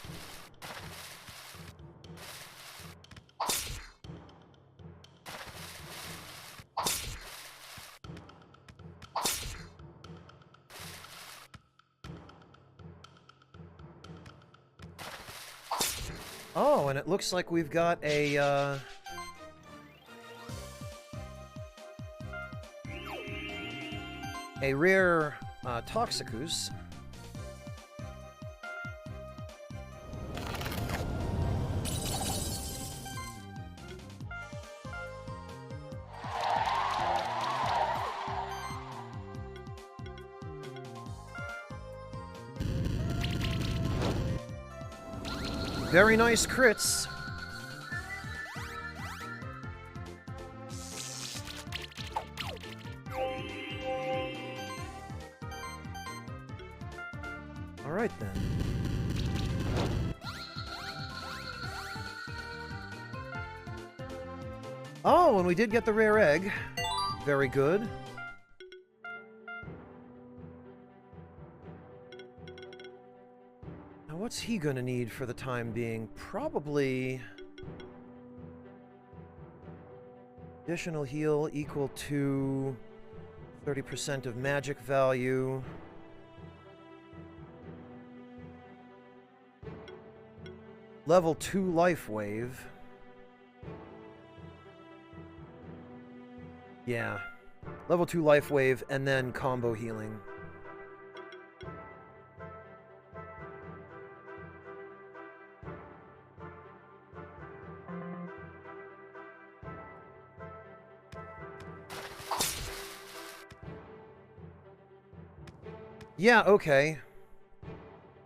Oh, and it looks like we've got a rare Toxicus. Very nice crits. All right then. Oh, and we did get the rare egg. Very good. What's he gonna need for the time being? Probably... additional heal equal to 30% of magic value. Level 2 life wave. Yeah. Level 2 life wave and then combo healing. Yeah, okay.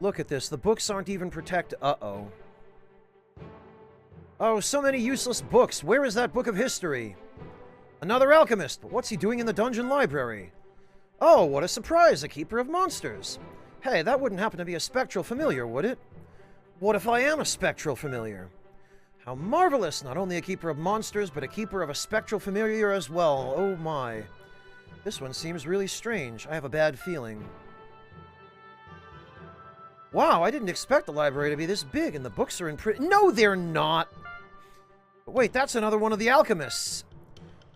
Look at this. The books aren't even protected. Uh-oh. Oh, so many useless books. Where is that book of history? Another alchemist. But what's he doing in the dungeon library? Oh, what a surprise. A keeper of monsters. Hey, that wouldn't happen to be a spectral familiar, would it? What if I am a spectral familiar? How marvelous. Not only a keeper of monsters, but a keeper of a spectral familiar as well. Oh my. This one seems really strange. I have a bad feeling. Wow, I didn't expect the library to be this big, and the books are in print. No, they're not! But wait, that's another one of the alchemists.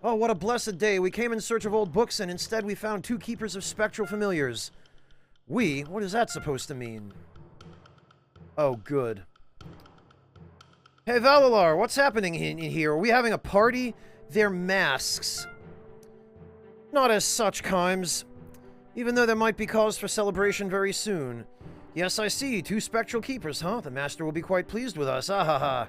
Oh, what a blessed day. We came in search of old books, and instead we found 2 keepers of spectral familiars. We? What is that supposed to mean? Oh, good. Hey, Valalar, what's happening in here? Are we having a party? They're masks. Not as such, Kimes. Even though there might be cause for celebration very soon. Yes, I see. 2 spectral keepers, huh? The master will be quite pleased with us. Ah ha ha.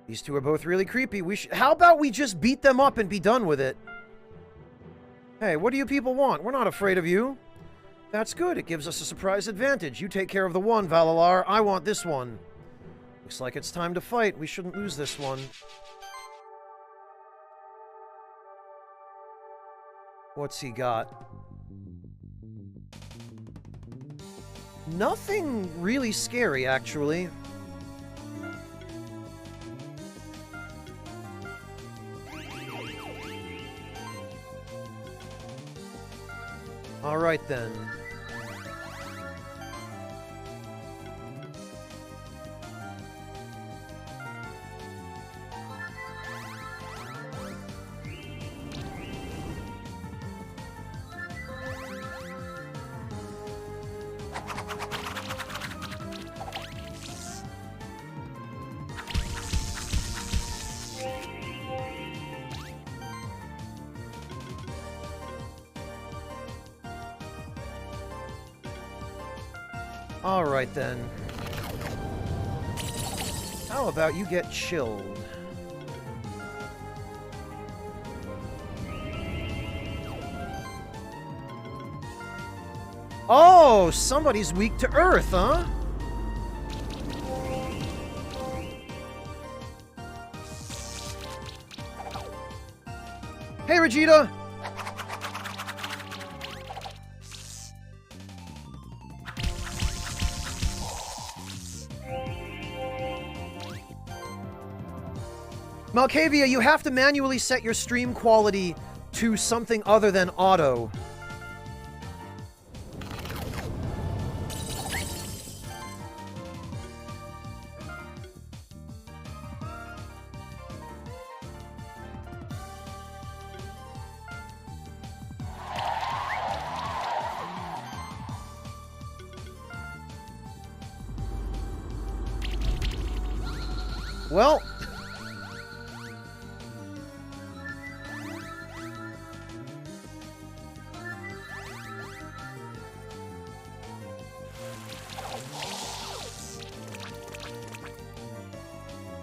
These 2 are both really creepy. How about we just beat them up and be done with it? Hey, what do you people want? We're not afraid of you. That's good. It gives us a surprise advantage. You take care of the one, Valalar. I want this one. Looks like it's time to fight. We shouldn't lose this one. What's he got? Nothing really scary, actually. All right, then. Alright then. How about you get chilled? Oh, somebody's weak to earth, huh? Hey, Regita! Malkavia, you have to manually set your stream quality to something other than auto. Well...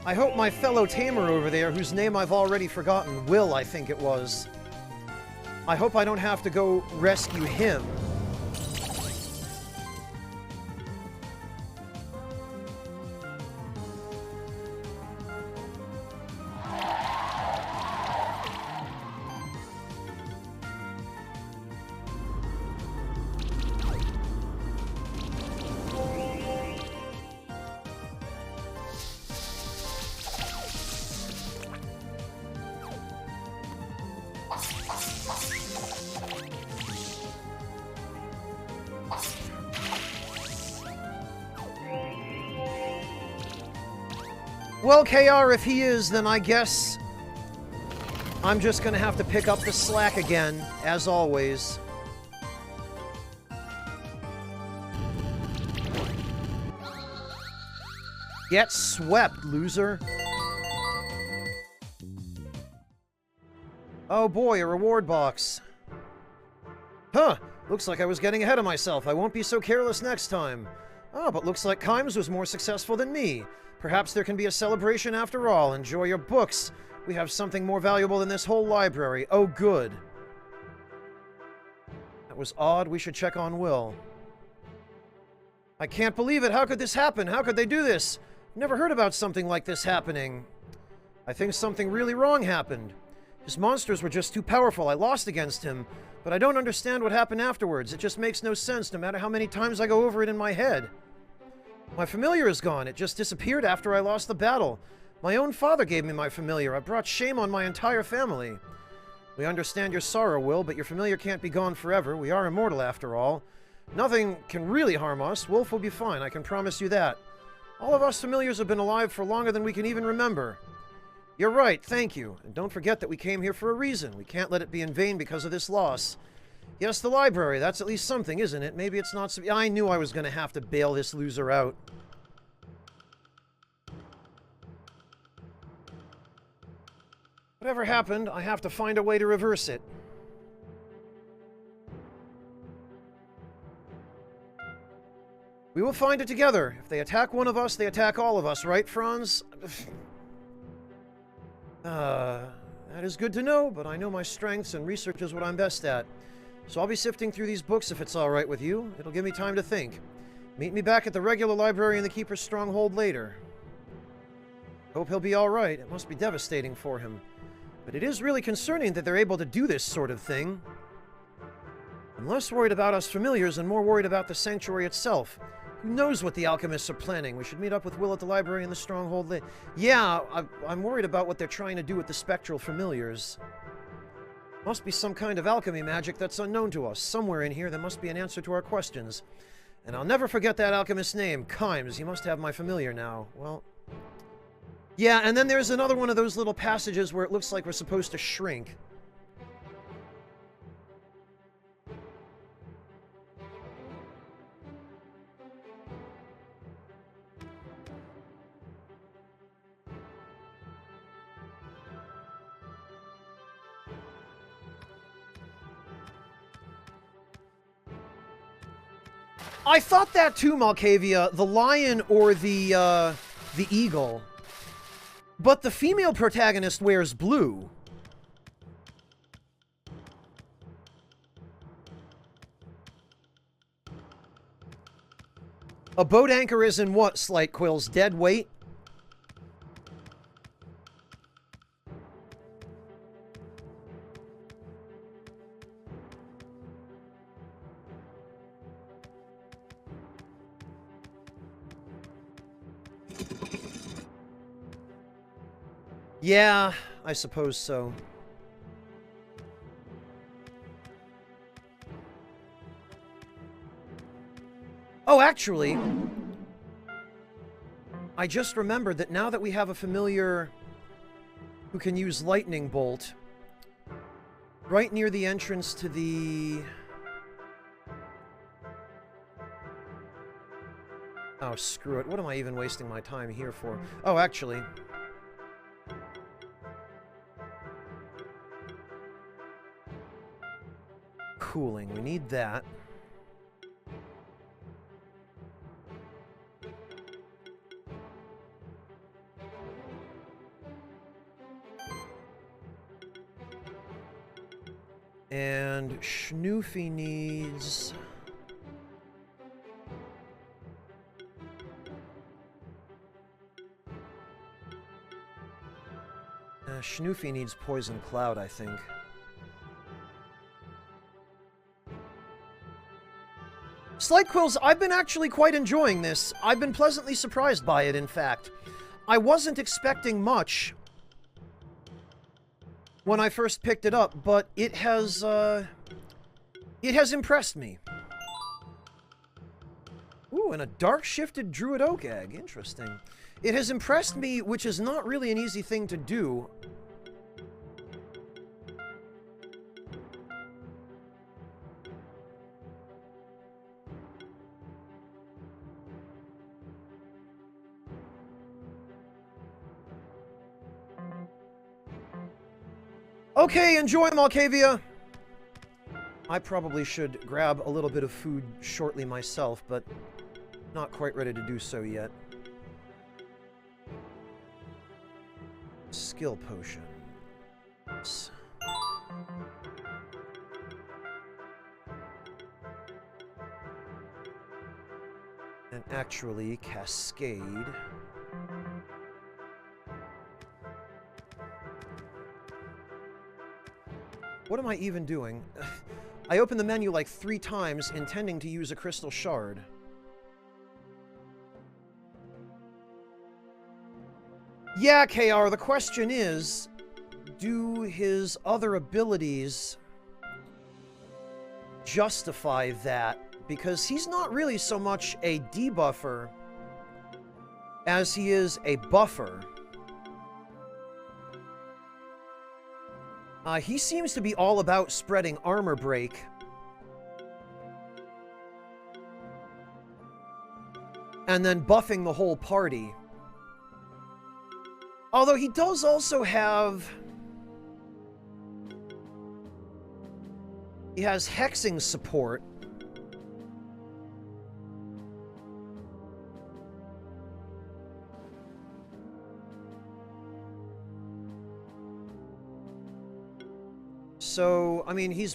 I hope my fellow tamer over there, whose name I've already forgotten, Will, I think it was. I hope I don't have to go rescue him. Well, KR, if he is, then I guess I'm just gonna have to pick up the slack again, as always. Get swept, loser. Oh boy, a reward box. Huh, looks like I was getting ahead of myself. I won't be so careless next time. Oh, but looks like Kimes was more successful than me. Perhaps there can be a celebration after all. Enjoy your books. We have something more valuable than this whole library. Oh, good. That was odd. We should check on Will. I can't believe it. How could this happen? How could they do this? Never heard about something like this happening. I think something really wrong happened. His monsters were just too powerful. I lost against him, but I don't understand what happened afterwards. It just makes no sense, no matter how many times I go over it in my head. My familiar is gone. It just disappeared after I lost the battle. My own father gave me my familiar. I brought shame on my entire family. We understand your sorrow, Will, but your familiar can't be gone forever. We are immortal, after all. Nothing can really harm us. Wolf will be fine, I can promise you that. All of us familiars have been alive for longer than we can even remember. You're right, thank you. And don't forget that we came here for a reason. We can't let it be in vain because of this loss. Yes, the library. That's at least something, isn't it? Maybe it's not so... I knew I was going to have to bail this loser out. Whatever happened, I have to find a way to reverse it. We will find it together. If they attack one of us, they attack all of us, right, Franz? That is good to know, but I know my strengths and research is what I'm best at. So I'll be sifting through these books if it's all right with you. It'll give me time to think. Meet me back at the regular library in the Keeper's Stronghold later. Hope he'll be all right. It must be devastating for him. But it is really concerning that they're able to do this sort of thing. I'm less worried about us familiars and more worried about the sanctuary itself. Who knows what the alchemists are planning? We should meet up with Will at the library in the Stronghold later. Yeah, I'm worried about what they're trying to do with the spectral familiars. Must be some kind of alchemy magic that's unknown to us. Somewhere in here there must be an answer to our questions. And I'll never forget that alchemist's name, Kimes. He must have my familiar now. Well... yeah, and then there's another one of those little passages where it looks like we're supposed to shrink. I thought that too, Malkavia, the lion or the eagle. But the female protagonist wears blue. A boat anchor is in what, Slight Quill's dead weight? Yeah, I suppose so. Oh, actually, I just remembered that now that we have a familiar who can use Lightning Bolt, right near the entrance to the... Oh, screw it. What am I even wasting my time here for? Oh, actually... Cooling. We need that. And Schnoofy needs... Schnoofy needs Poison Cloud, I think. Slight Quills, I've been actually quite enjoying this. I've been pleasantly surprised by it, in fact. I wasn't expecting much when I first picked it up, but it has impressed me. Ooh, and a dark-shifted Druid Oak Egg. Interesting. It has impressed me, which is not really an easy thing to do. Okay, enjoy, Malkavia! I probably should grab a little bit of food shortly myself, but not quite ready to do so yet. Skill potion. Oops. And actually, Cascade. What am I even doing? I opened the menu like 3 times, intending to use a crystal shard. Yeah, KR, the question is, do his other abilities justify that? Because he's not really so much a debuffer as he is a buffer. He seems to be all about spreading armor break. And then buffing the whole party. Although he does also have... He has hexing support. So, I mean, he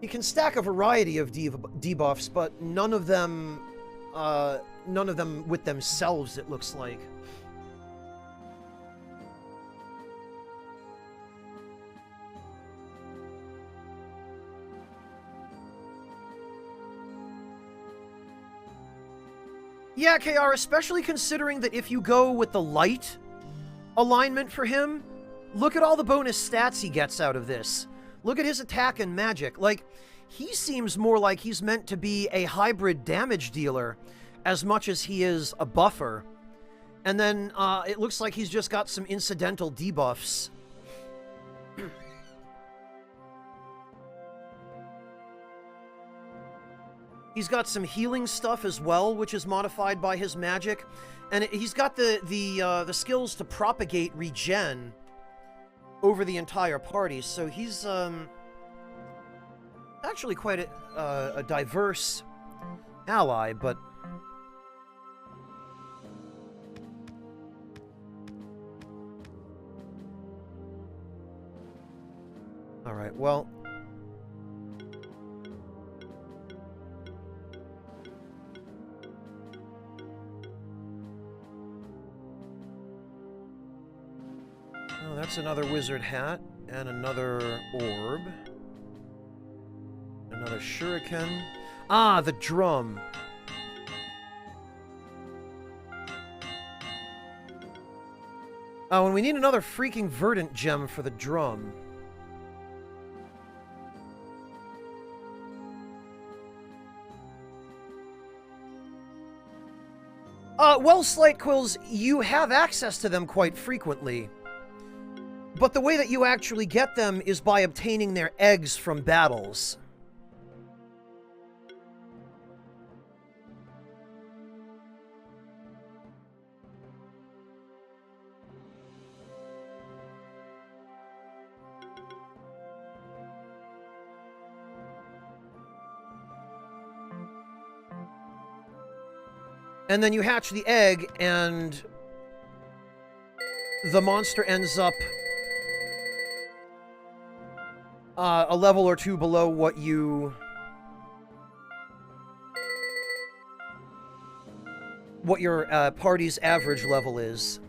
can stack a variety of debuffs, but none of them with themselves, it looks like. Yeah, KR, especially considering that if you go with the light alignment for him, look at all the bonus stats he gets out of this. Look at his attack and magic. Like, he seems more like he's meant to be a hybrid damage dealer as much as he is a buffer. And then it looks like he's just got some incidental debuffs. He's got some healing stuff as well, which is modified by his magic. And he's got the skills to propagate regen over the entire party, so he's actually quite a diverse ally, but... Alright, well... Oh, that's another wizard hat, and another orb. Another shuriken. Ah, the drum. Oh, and we need another freaking verdant gem for the drum. Well, Slight Quills, you have access to them quite frequently. But the way that you actually get them is by obtaining their eggs from battles. And then you hatch the egg, and the monster ends up a level or two below what your party's average level is.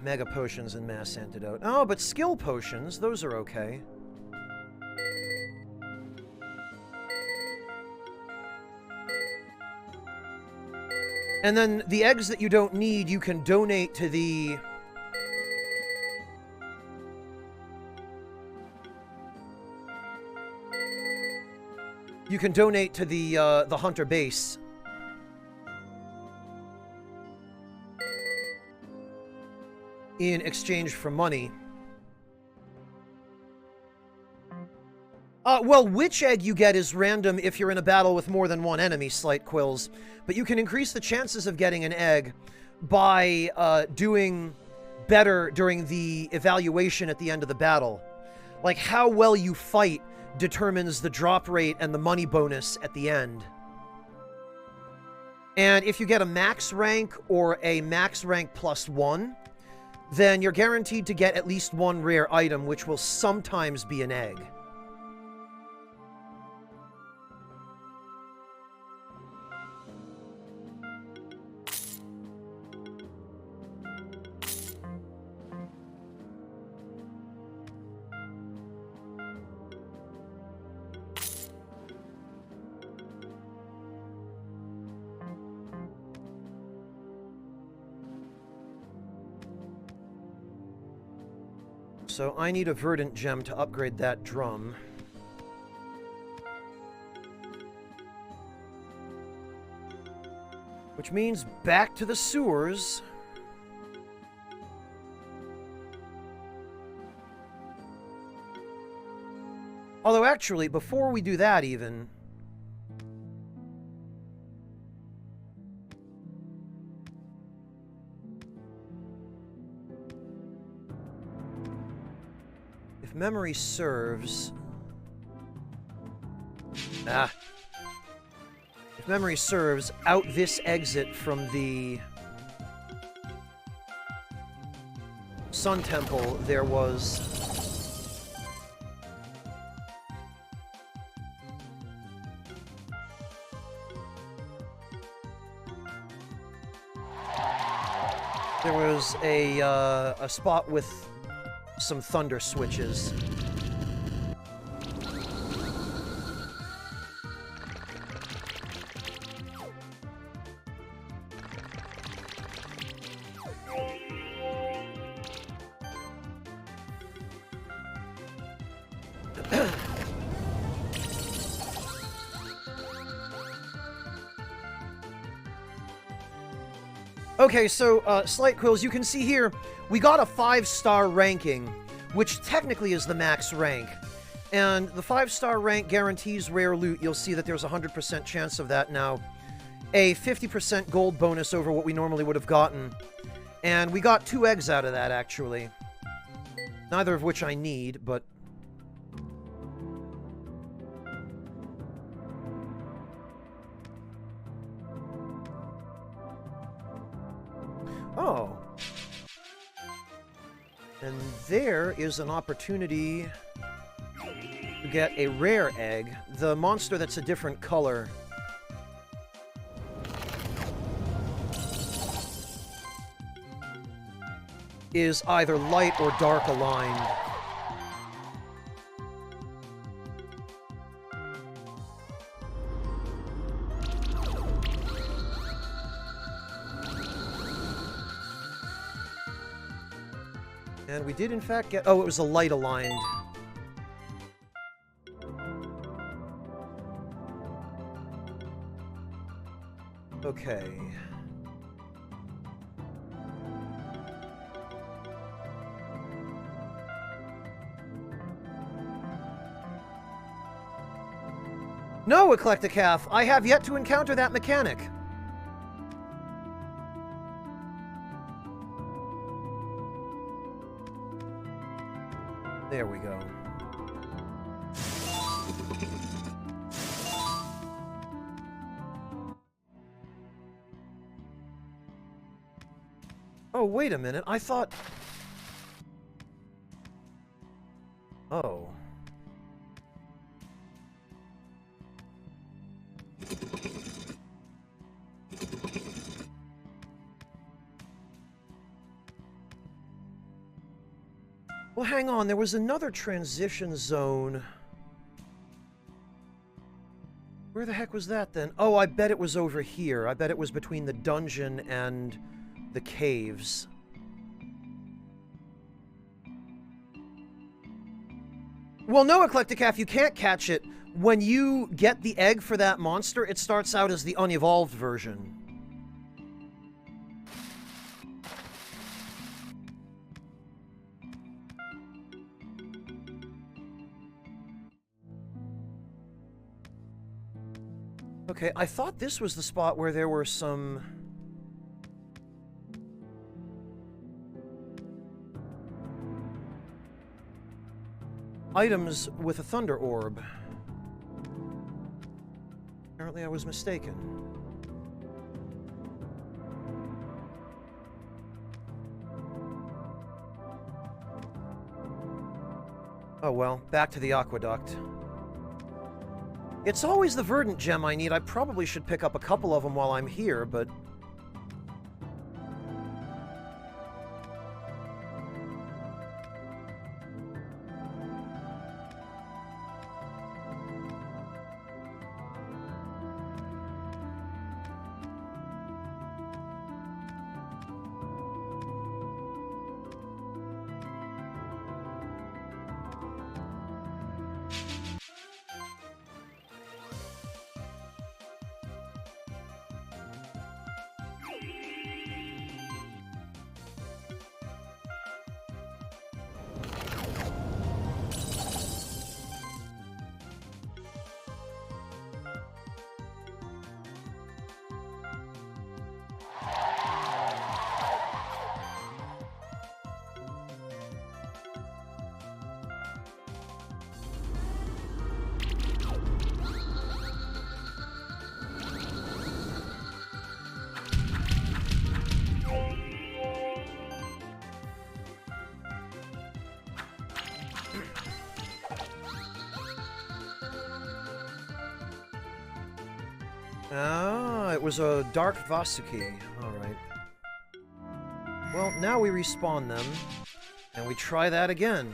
Mega potions and mass antidote. Oh, but skill potions, those are okay. And then the eggs that you don't need, you can donate to the... You can donate to the hunter base. In exchange for money. Well, which egg you get is random if you're in a battle with more than one enemy, Slight Quills. But you can increase the chances of getting an egg by doing better during the evaluation at the end of the battle. Like, how well you fight determines the drop rate and the money bonus at the end. And if you get a max rank or a max rank +1, then you're guaranteed to get at least one rare item, which will sometimes be an egg. So I need a verdant gem to upgrade that drum. Which means back to the sewers. Although actually, before we do that even... If memory serves... If memory serves, out this exit from the Sun Temple, there was... There was a spot with some thunder switches. Okay, so, Slight Quills, you can see here, we got a 5-star ranking, which technically is the max rank. And the 5-star rank guarantees rare loot. You'll see that there's a 100% chance of that now. A 50% gold bonus over what we normally would have gotten. And we got 2 eggs out of that, actually. Neither of which I need, but... Oh. And there is an opportunity to get a rare egg. The monster that's a different color. is either light or dark aligned. And we did in fact get... Oh, it was a light aligned. Okay. No, Eclecticaf, I have yet to encounter that mechanic. There we go. Oh, wait a minute. I thought... Oh. Well, hang on. There was another transition zone. Where the heck was that, then? Oh, I bet it was over here. I bet it was between the dungeon and the caves. Well, no, Eclecticaf, you can't catch it. When you get the egg for that monster, it starts out as the unevolved version. Okay, I thought this was the spot where there were some... items with a thunder orb. Apparently I was mistaken. Oh well, back to the aqueduct. It's always the verdant gem I need. I probably should pick up a couple of them while I'm here, but... Ah, it was a Dark Vasuki. Alright. Well, now we respawn them, and we try that again.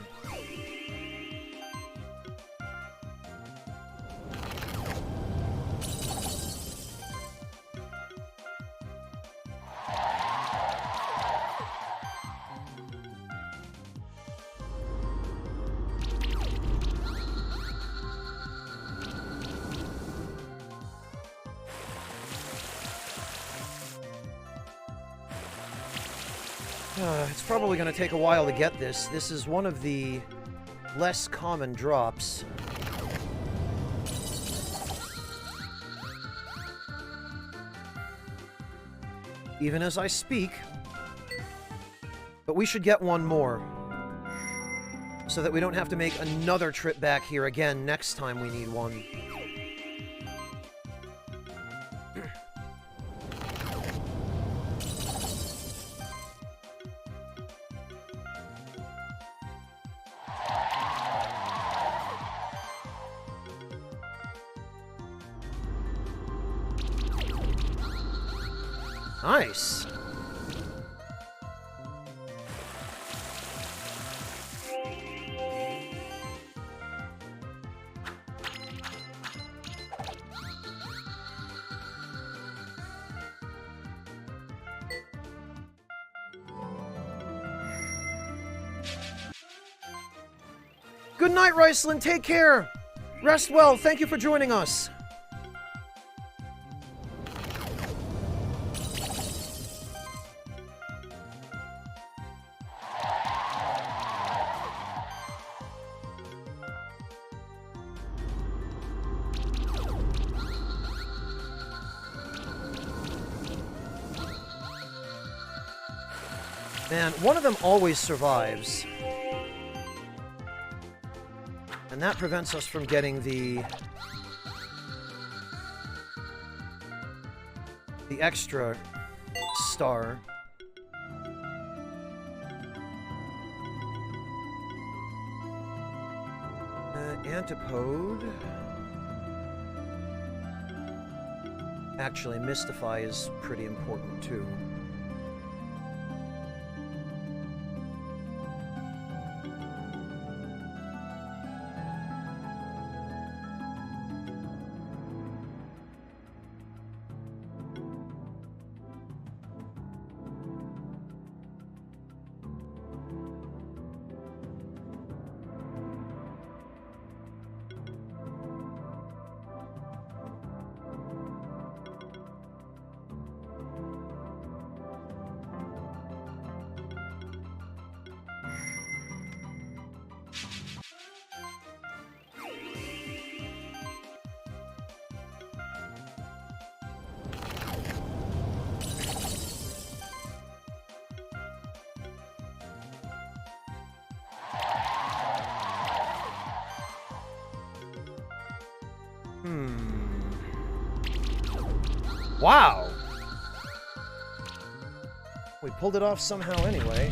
It's probably going to take a while to get this. This is one of the less common drops. Even as I speak. But we should get one more. So that we don't have to make another trip back here again next time we need one. Nice. Good night, Riceland. Take care. Rest well. Thank you for joining us. Man, one of them always survives. And that prevents us from getting the extra star. Antipode. Actually, Mystify is pretty important too. Wow! We pulled it off somehow anyway.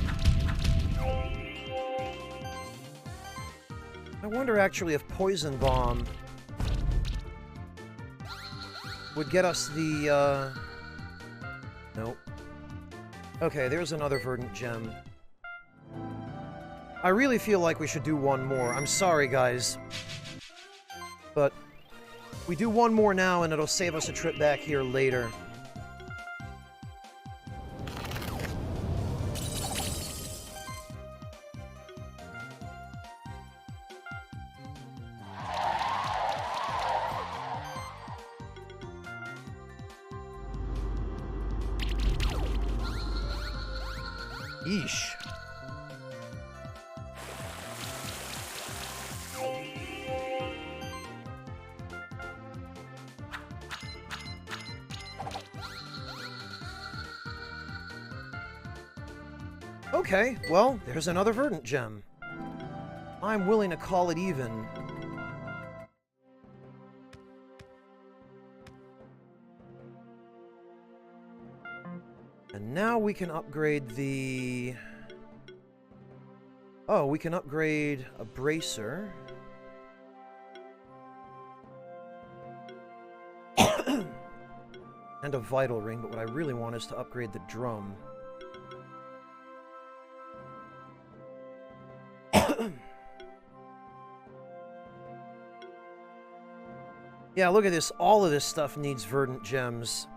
I wonder actually if Poison Bomb would get us the, Nope. Okay, there's another Verdant Gem. I really feel like we should do one more. I'm sorry, guys. But we do one more now, and it'll save us a trip back here later. Yeesh. Okay, well, there's another Verdant Gem. I'm willing to call it even. And now we can upgrade the... Oh, we can upgrade a Bracer. And a Vital Ring, but what I really want is to upgrade the Drum. Yeah, look at this. All of this stuff needs Verdant Gems.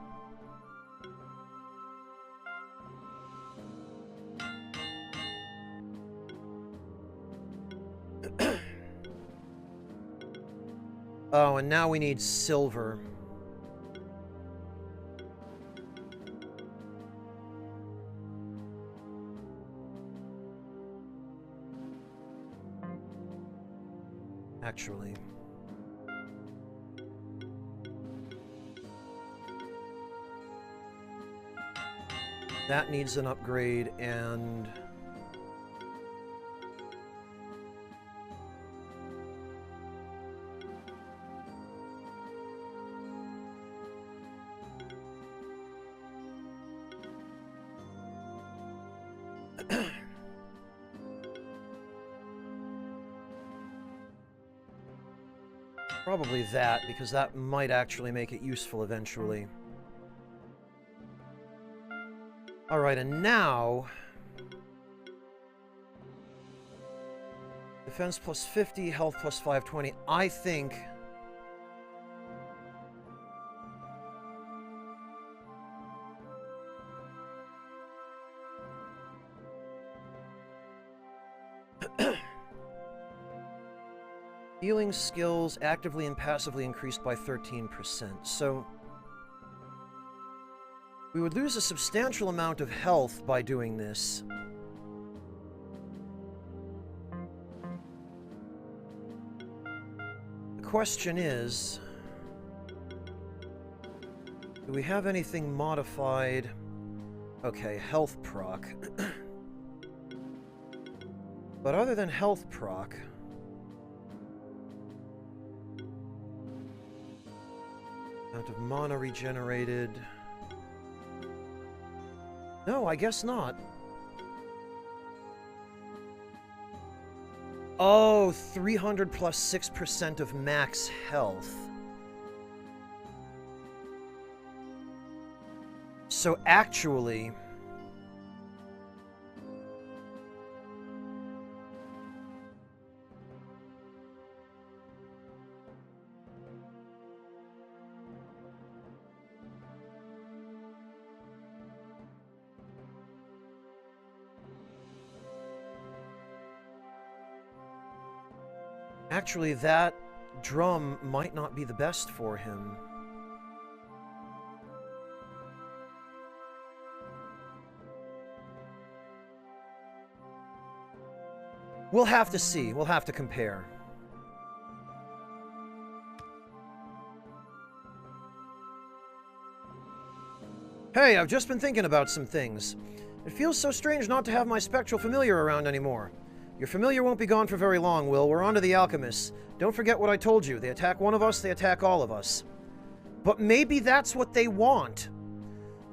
Oh, and now we need silver. Actually. That needs an upgrade, and... Probably that, because that might actually make it useful eventually. Alright, and now... Defense plus 50, health plus 520. I think... Healing skills actively and passively increased by 13%. So we would lose a substantial amount of health by doing this. The question is, do we have anything modified? Okay, health proc. But other than health proc, amount of mana regenerated. No, I guess not. Oh, 300 plus 6% of max health. So actually, that drum might not be the best for him. We'll have to see. We'll have to compare. Hey, I've just been thinking about some things. It feels so strange not to have my spectral familiar around anymore. Your familiar won't be gone for very long, Will. We're on to the alchemists. Don't forget what I told you. They attack one of us, they attack all of us. But maybe that's what they want.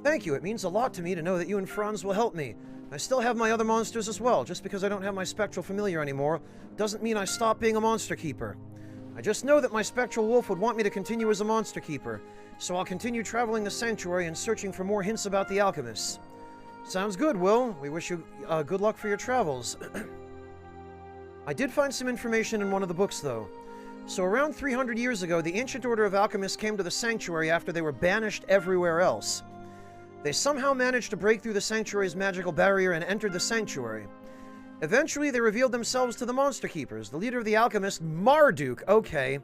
Thank you. It means a lot to me to know that you and Franz will help me. I still have my other monsters as well. Just because I don't have my spectral familiar anymore doesn't mean I stop being a monster keeper. I just know that my spectral wolf would want me to continue as a monster keeper, so I'll continue traveling the sanctuary and searching for more hints about the alchemists. Sounds good, Will. We wish you good luck for your travels. I did find some information in one of the books, though. So around 300 years ago, the Ancient Order of Alchemists came to the sanctuary after they were banished everywhere else. They somehow managed to break through the sanctuary's magical barrier and entered the sanctuary. Eventually, they revealed themselves to the Monster Keepers, the leader of the alchemist, Marduk. Okay,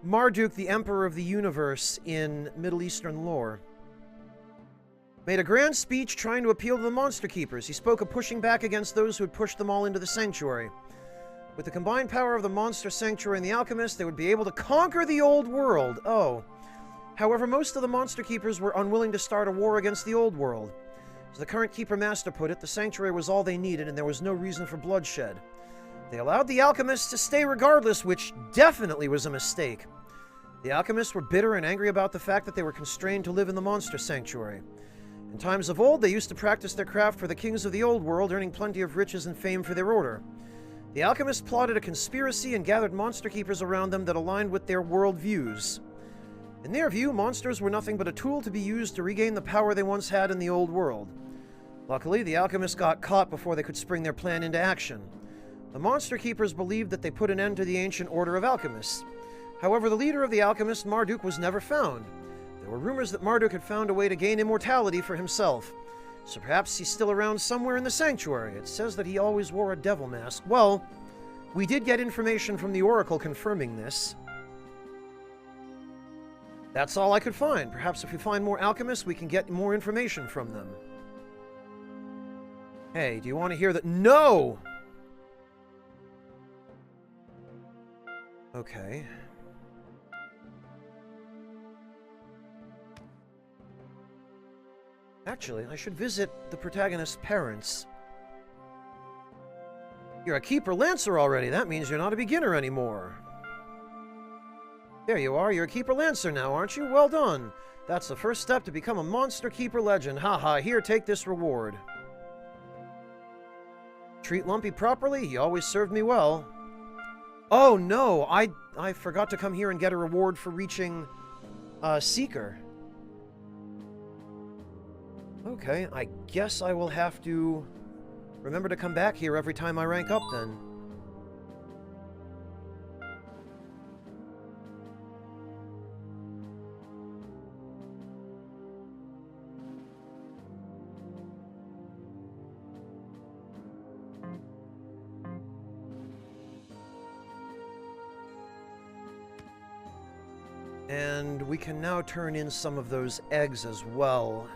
Marduk, the Emperor of the Universe in Middle Eastern lore. Made a grand speech trying to appeal to the Monster Keepers. He spoke of pushing back against those who had pushed them all into the sanctuary. With the combined power of the Monster Sanctuary and the Alchemist, they would be able to conquer the old world. Oh. However, most of the Monster Keepers were unwilling to start a war against the old world. As the current Keeper Master put it, the Sanctuary was all they needed and there was no reason for bloodshed. They allowed the Alchemists to stay regardless, which definitely was a mistake. The Alchemists were bitter and angry about the fact that they were constrained to live in the Monster Sanctuary. In times of old, they used to practice their craft for the kings of the old world, earning plenty of riches and fame for their order. The Alchemists plotted a conspiracy and gathered Monster Keepers around them that aligned with their world views. In their view, monsters were nothing but a tool to be used to regain the power they once had in the old world. Luckily, the Alchemists got caught before they could spring their plan into action. The Monster Keepers believed that they put an end to the Ancient Order of Alchemists. However, the leader of the Alchemists, Marduk, was never found. There were rumors that Marduk had found a way to gain immortality for himself. So perhaps he's still around somewhere in the sanctuary. It says that he always wore a devil mask. Well, we did get information from the Oracle confirming this. That's all I could find. Perhaps if we find more alchemists, we can get more information from them. Hey, do you want to hear that? No! Okay. Actually, I should visit the protagonist's parents. You're a Keeper Lancer already. That means you're not a beginner anymore. There you are. You're a Keeper Lancer now, aren't you? Well done. That's the first step to become a Monster Keeper legend. Haha, here, take this reward. Treat Lumpy properly. He always served me well. Oh, no. I forgot to come here and get a reward for reaching Seeker. Okay, I guess I will have to remember to come back here every time I rank up, then. And we can now turn in some of those eggs as well.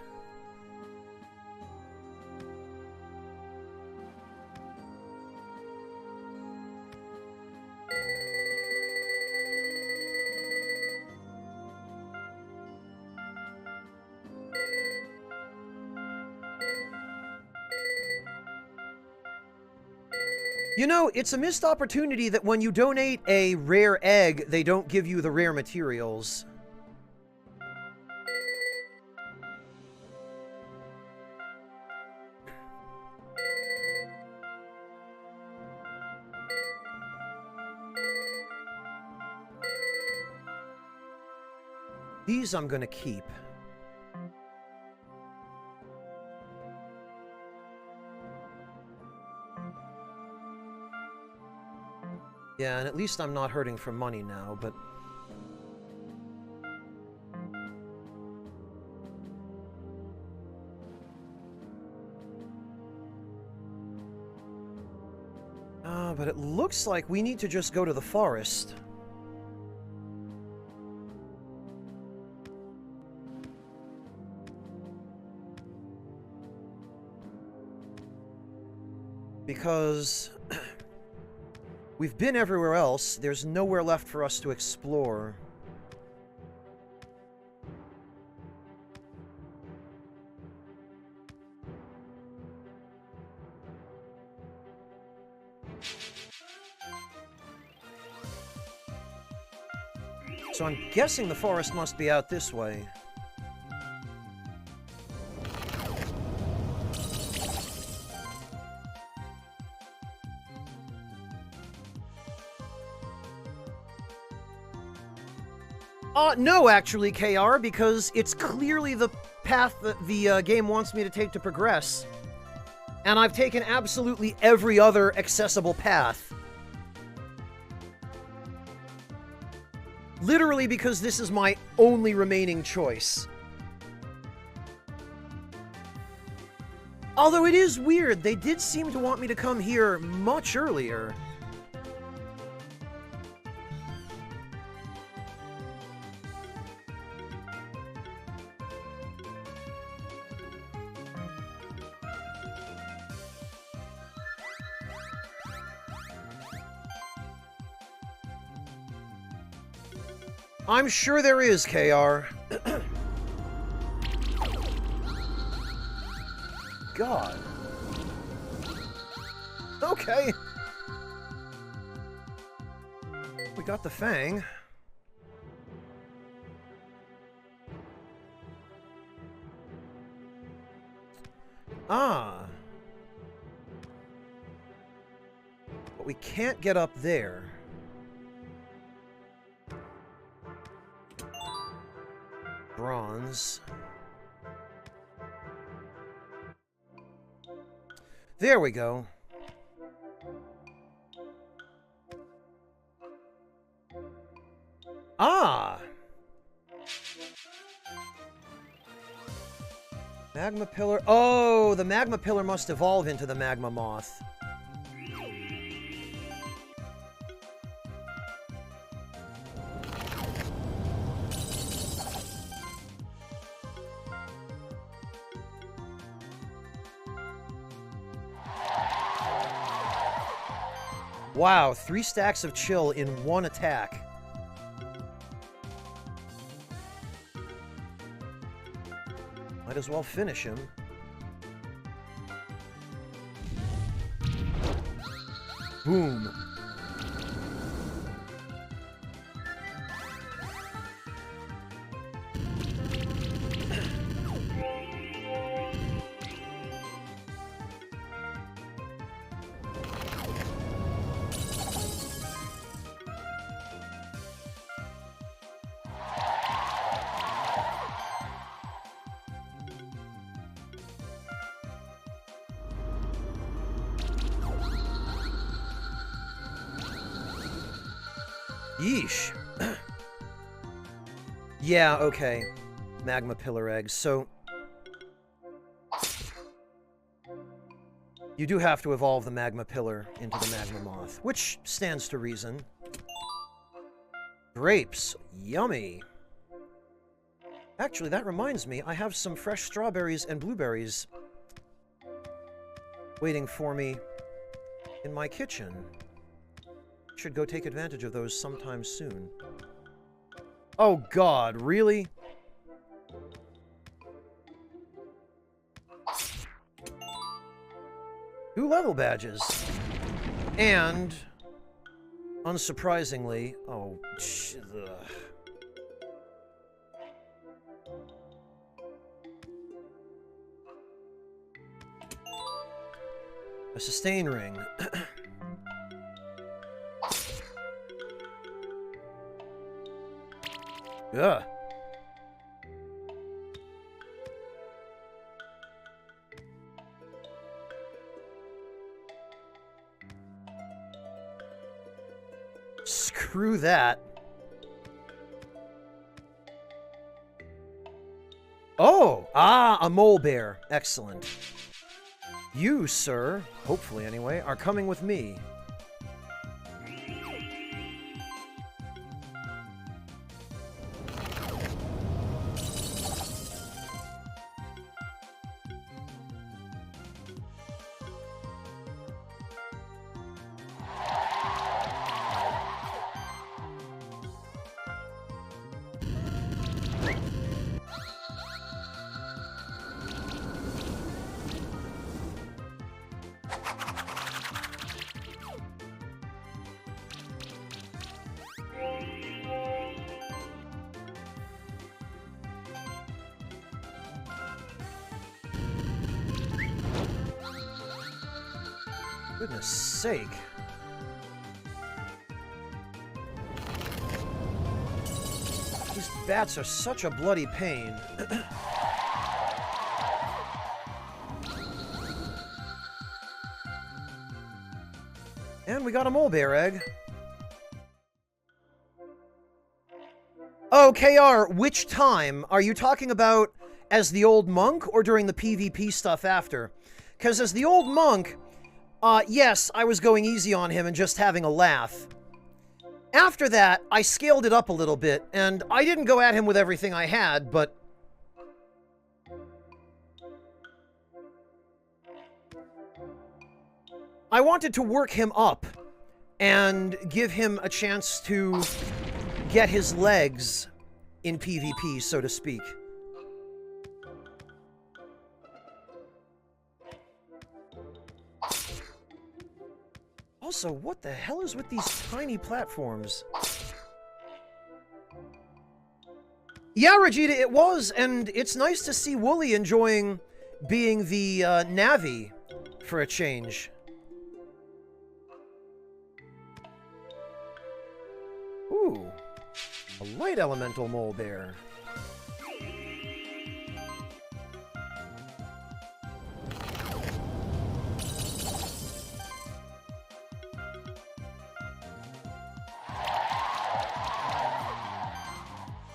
You know, it's a missed opportunity that when you donate a rare egg, they don't give you the rare materials. These I'm gonna keep. Yeah, and at least I'm not hurting for money now, but... but it looks like we need to just go to the forest. Because... we've been everywhere else, there's nowhere left for us to explore. So I'm guessing the forest must be out this way. No, actually, KR, because it's clearly the path that the game wants me to take to progress. And I've taken absolutely every other accessible path. Literally because this is my only remaining choice. Although it is weird, they did seem to want me to come here much earlier. I'm sure there is, KR. God. Okay. We got the Fang. Ah. But we can't get up there. Bronze. There we go. Ah! Magma pillar. Oh, the magma pillar must evolve into the magma moth. Wow, 3 stacks of chill in 1 attack. Might as well finish him. Boom. Yeesh. Yeah, okay. Magma pillar eggs. So... you do have to evolve the magma pillar into the magma moth, which stands to reason. Grapes. Yummy. Actually, that reminds me, I have some fresh strawberries and blueberries waiting for me in my kitchen. Should go take advantage of those sometime soon. Oh God, really? 2 level badges. And, unsurprisingly, ugh. A sustain ring. Ugh. Screw that. Oh! Ah, a mole bear. Excellent. You, sir, hopefully anyway, are coming with me. Goodness sake. These bats are such a bloody pain. And we got a mole bear egg. Oh, KR, which time? Are you talking about as the old monk or during the PvP stuff after? Because as the old monk, yes, I was going easy on him and just having a laugh. After that, I scaled it up a little bit, and I didn't go at him with everything I had, but... I wanted to work him up and give him a chance to get his legs in PvP, so to speak. Also, what the hell is with these tiny platforms? Yeah, Regita, it was, and it's nice to see Wooly enjoying being the Navi for a change. Ooh, a light elemental mole bear.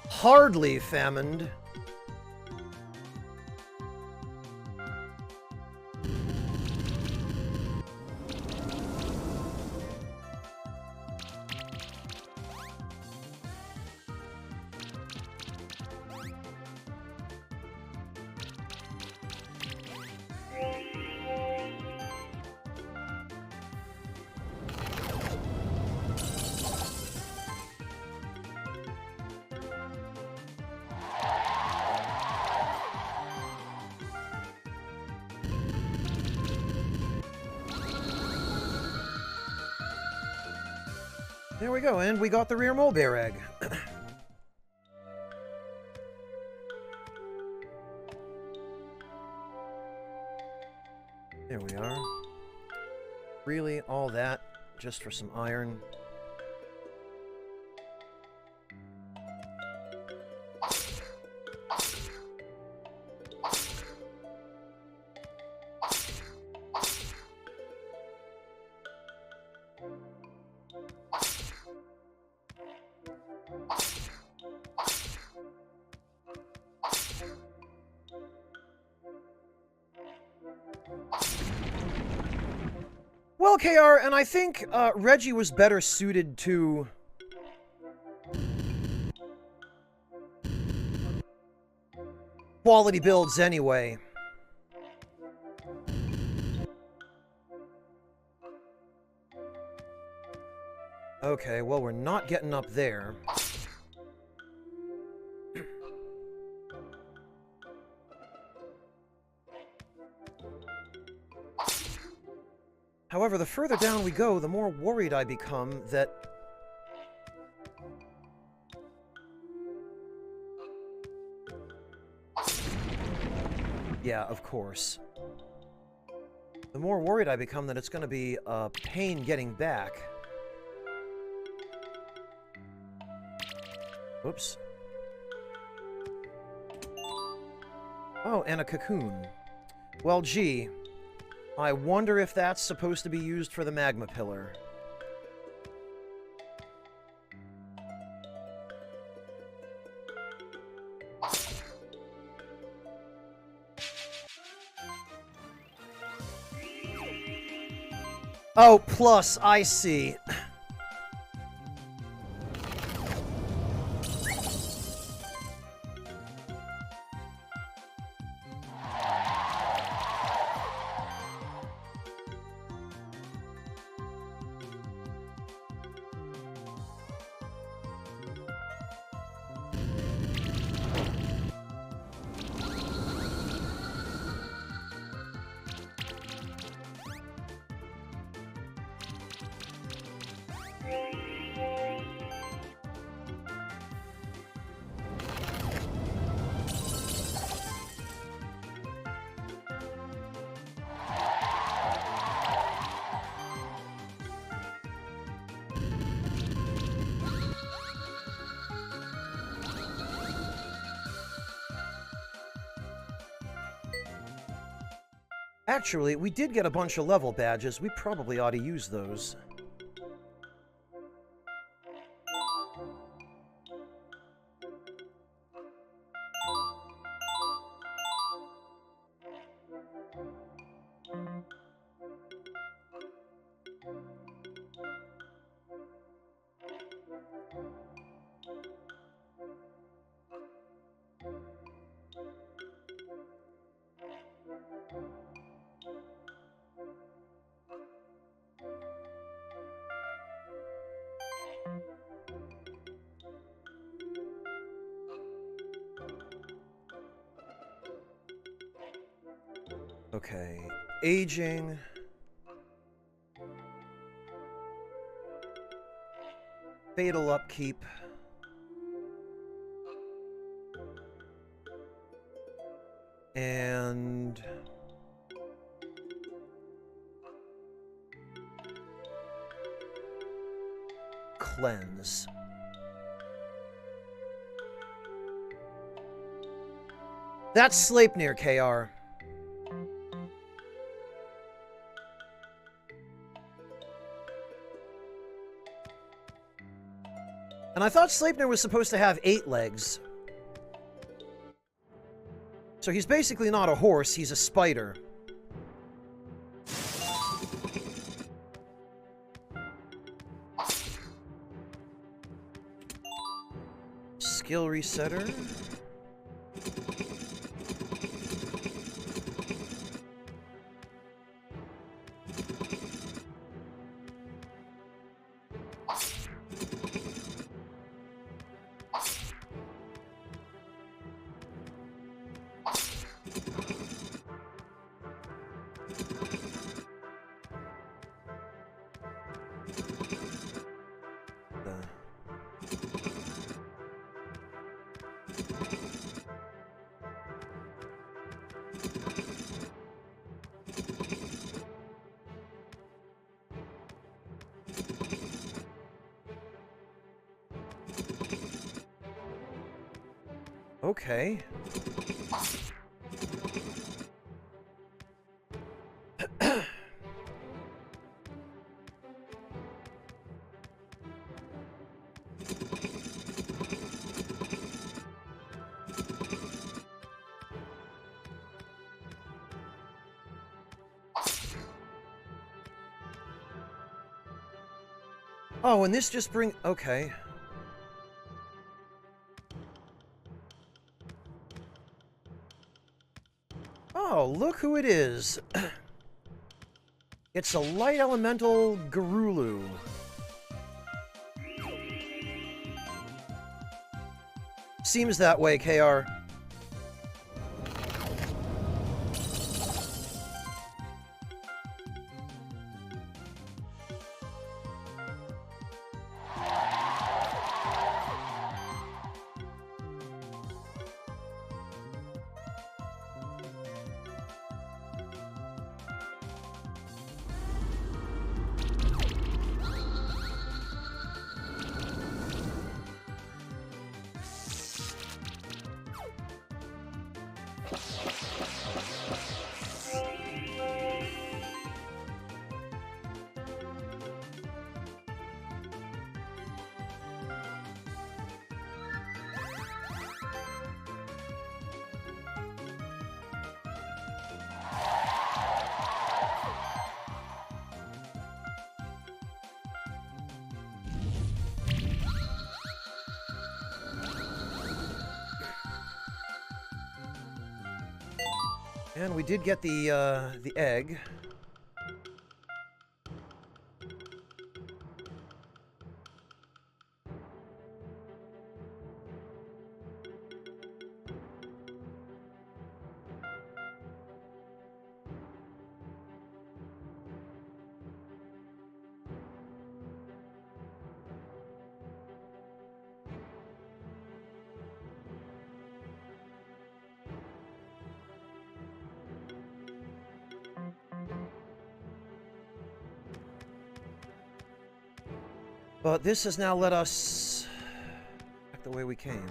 Hardly famined. There we go, and we got the rear mole bear egg. There we are. Really, all that just for some iron? Well, KR, and I think Reggie was better suited to quality builds anyway. Okay, well, we're not getting up there. However, the further down we go, the more worried I become that... Yeah, of course. The more worried I become that it's going to be a pain getting back. Oops. Oh, and a cocoon. Well, gee. I wonder if that's supposed to be used for the magma pillar. Oh, plus, I see. Actually, we did get a bunch of level badges. We probably ought to use those. Okay, aging. Fatal upkeep. And... cleanse. That's Sleipnir, KR. And I thought Sleipnir was supposed to have 8 legs. So he's basically not a horse, he's a spider. Skill resetter. Okay. Oh, and this just okay. look who it is. It's a light elemental Garulu. Seems that way, KR. And we did get the egg. But this has now let us back the way we came.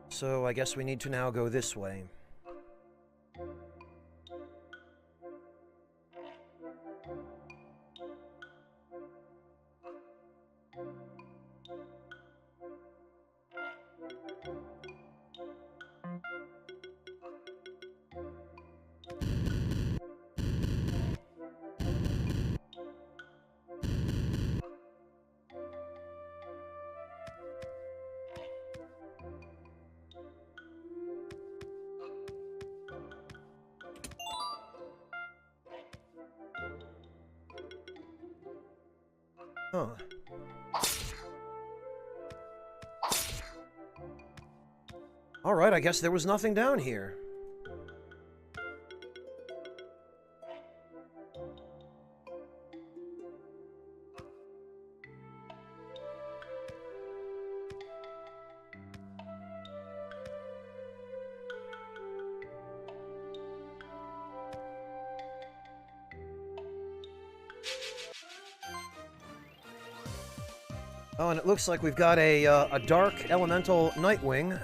So I guess we need to now go this way. Huh. Alright, I guess there was nothing down here. Oh, and it looks like we've got a dark elemental Nightwing.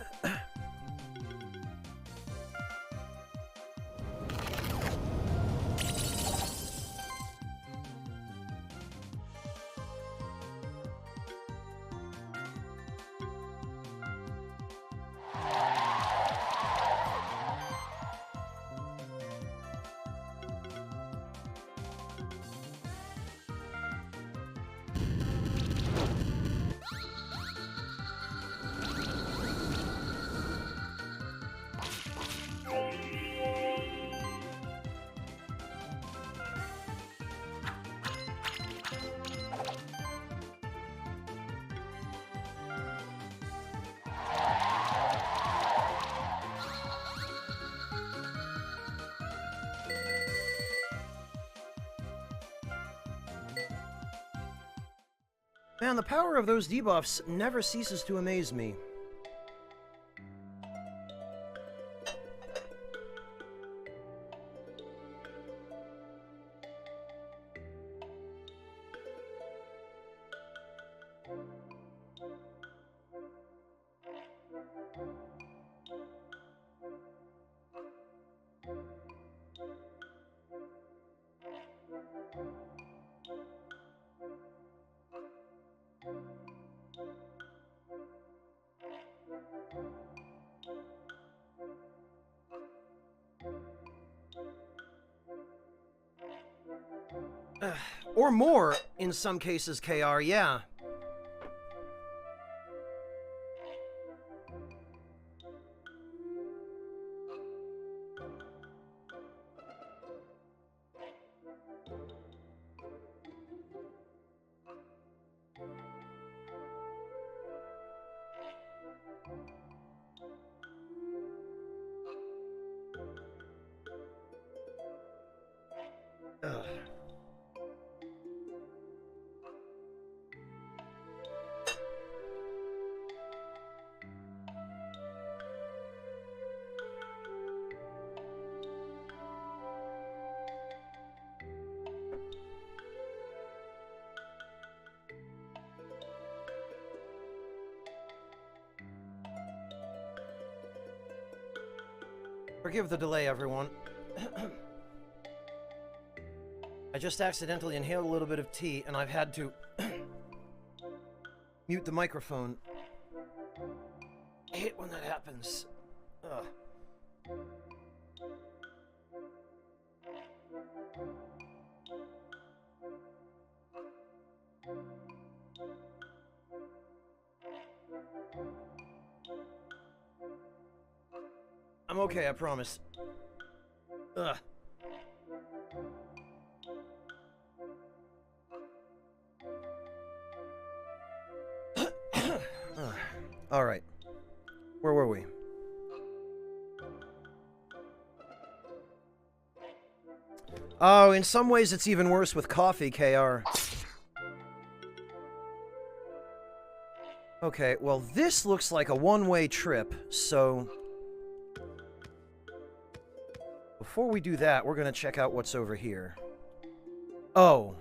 Man, the power of those debuffs never ceases to amaze me. Or more, in some cases, KR, yeah. Ugh. Forgive the delay, everyone. I just accidentally inhaled a little bit of tea, and I've had to mute the microphone. I hate when that happens. Ugh. I'm okay, I promise. Ugh. All right. Where were we? Oh, in some ways it's even worse with coffee, KR. Okay, well, this looks like a one-way trip, so before we do that, we're gonna check out what's over here. Oh.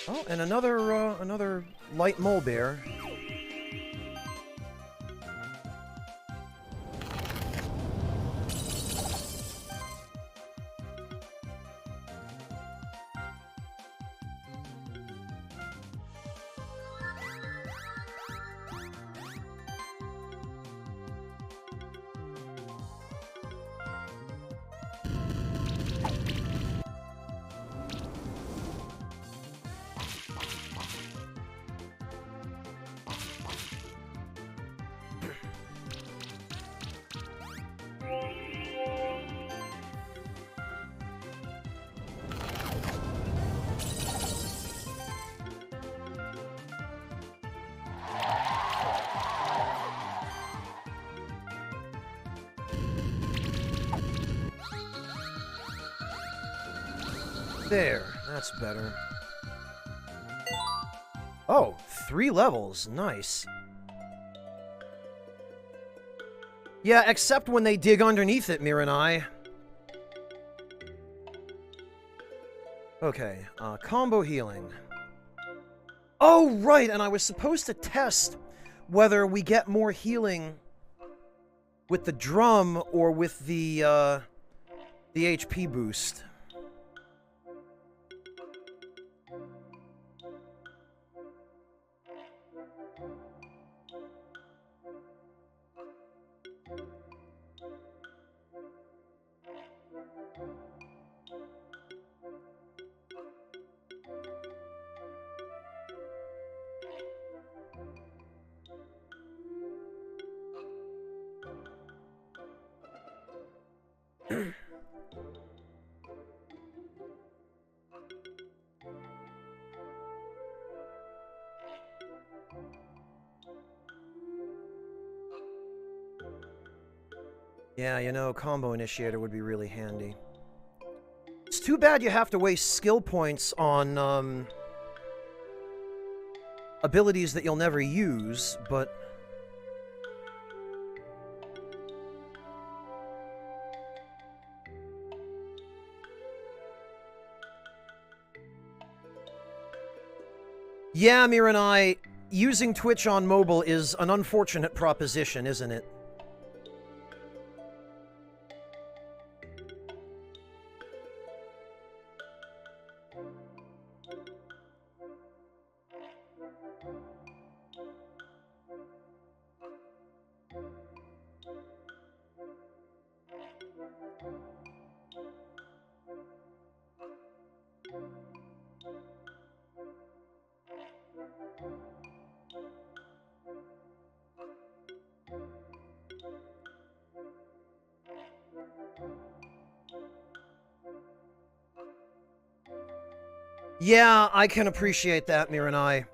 Oh, and another light mole bear. There, that's better. Oh, 3 levels, nice. Yeah, except when they dig underneath it, Miranai. Okay, combo healing. Oh, right, and I was supposed to test whether we get more healing with the drum or with the HP boost. Yeah, you know, combo initiator would be really handy. It's too bad you have to waste skill points on, abilities that you'll never use, but... Yeah, Miranai, using Twitch on mobile is an unfortunate proposition, isn't it? Yeah, I can appreciate that, Miranai.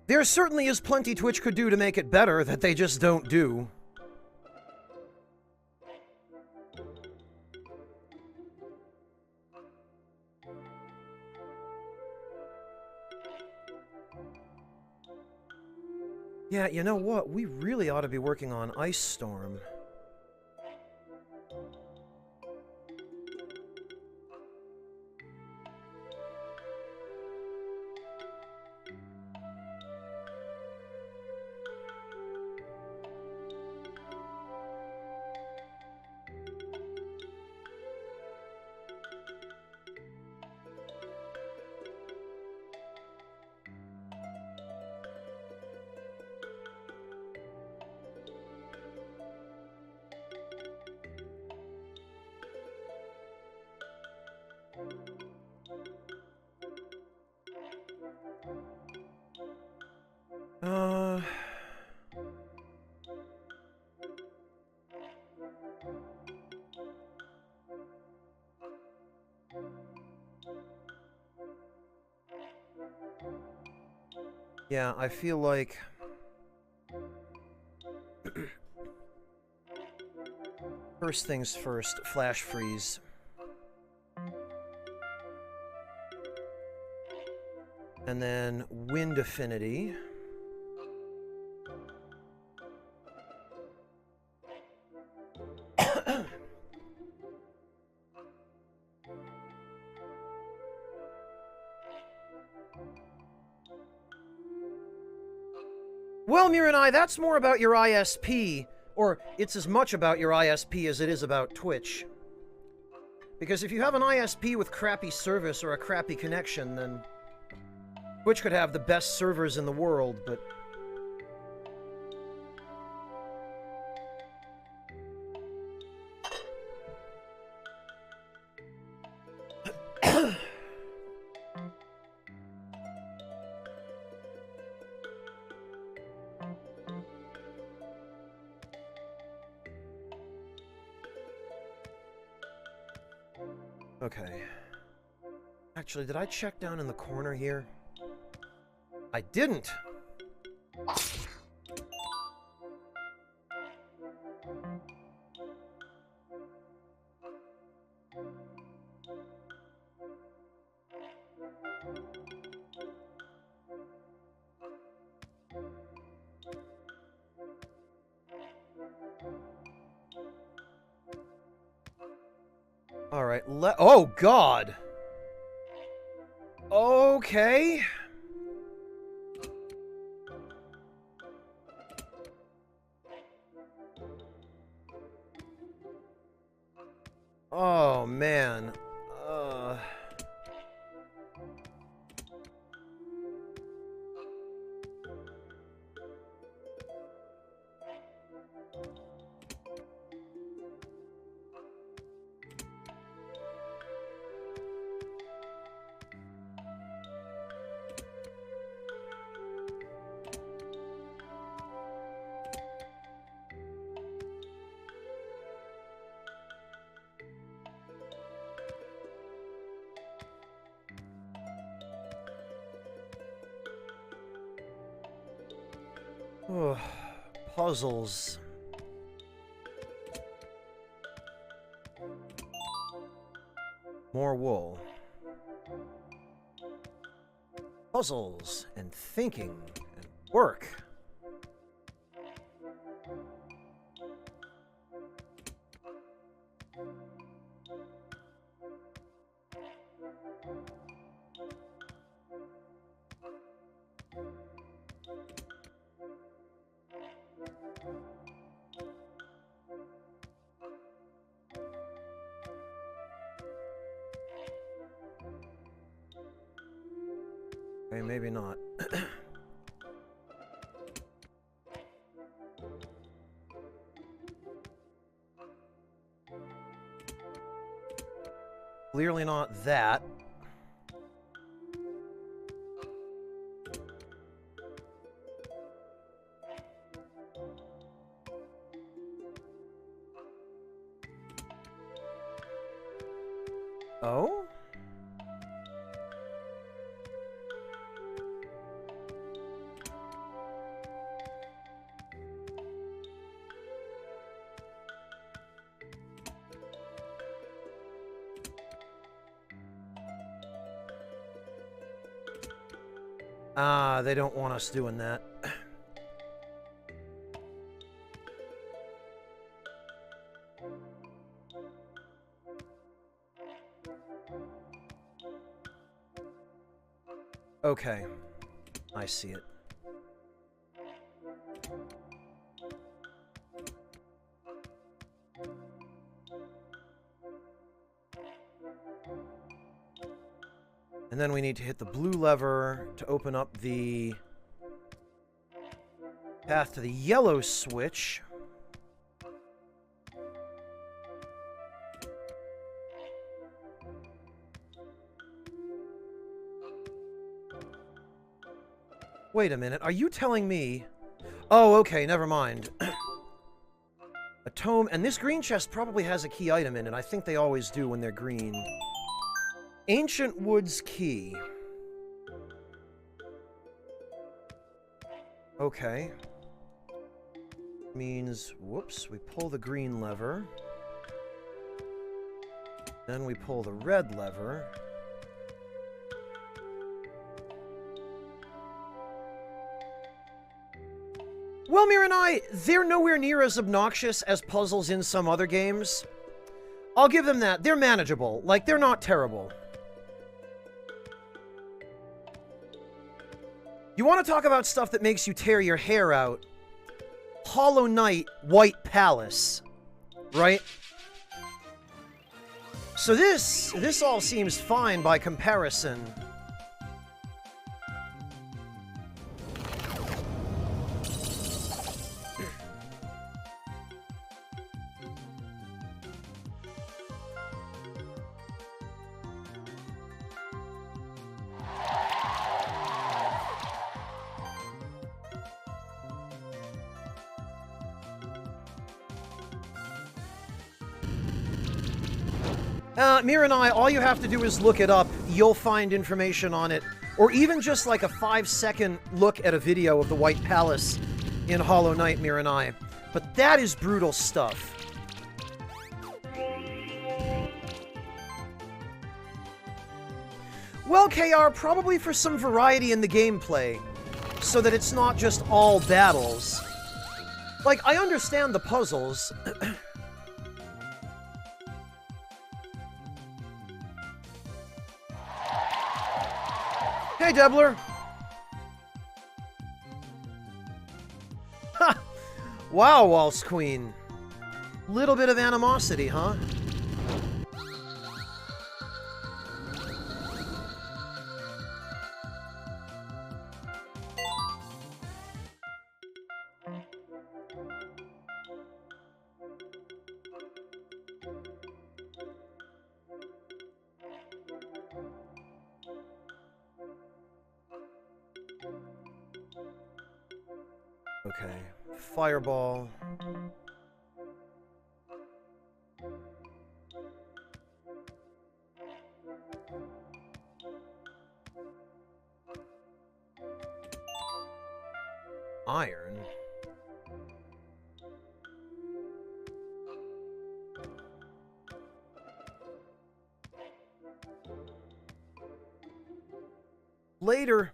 There certainly is plenty Twitch could do to make it better that they just don't do. Yeah, you know what? We really ought to be working on Ice Storm. Yeah, I feel like... First things first, flash freeze. And then wind affinity. Well, Miranai, that's more about your ISP, or it's as much about your ISP as it is about Twitch. Because if you have an ISP with crappy service or a crappy connection, then Twitch could have the best servers in the world, but... Okay. Actually, did I check down in the corner here? I didn't! Alright, oh, God! Okay... Oh, man. Puzzles. More wool. Puzzles and thinking and work. Okay, maybe not. Clearly not that. Oh? Ah, they don't want us doing that. Okay. I see it. And then we need to hit the blue lever to open up the path to the yellow switch. Wait a minute, are you telling me... Oh, okay, never mind. A tome, and this green chest probably has a key item in it. I think they always do when they're green. Ancient Woods Key. Okay. Means, whoops, we pull the green lever. Then we pull the red lever. Well, Miranai, they're nowhere near as obnoxious as puzzles in some other games. I'll give them that. They're manageable. Like, they're not terrible. You want to talk about stuff that makes you tear your hair out? Hollow Knight, White Palace. Right? So this all seems fine by comparison. Miranai, all you have to do is look it up. You'll find information on it. Or even just like a 5-second look at a video of the White Palace in Hollow Knight, Miranai. But that is brutal stuff. Well, KR, probably for some variety in the gameplay. So that it's not just all battles. Like, I understand the puzzles. Hey, Debler! Ha! Wow, Waltz Queen. Little bit of animosity, huh? Okay, fireball. Iron. Later.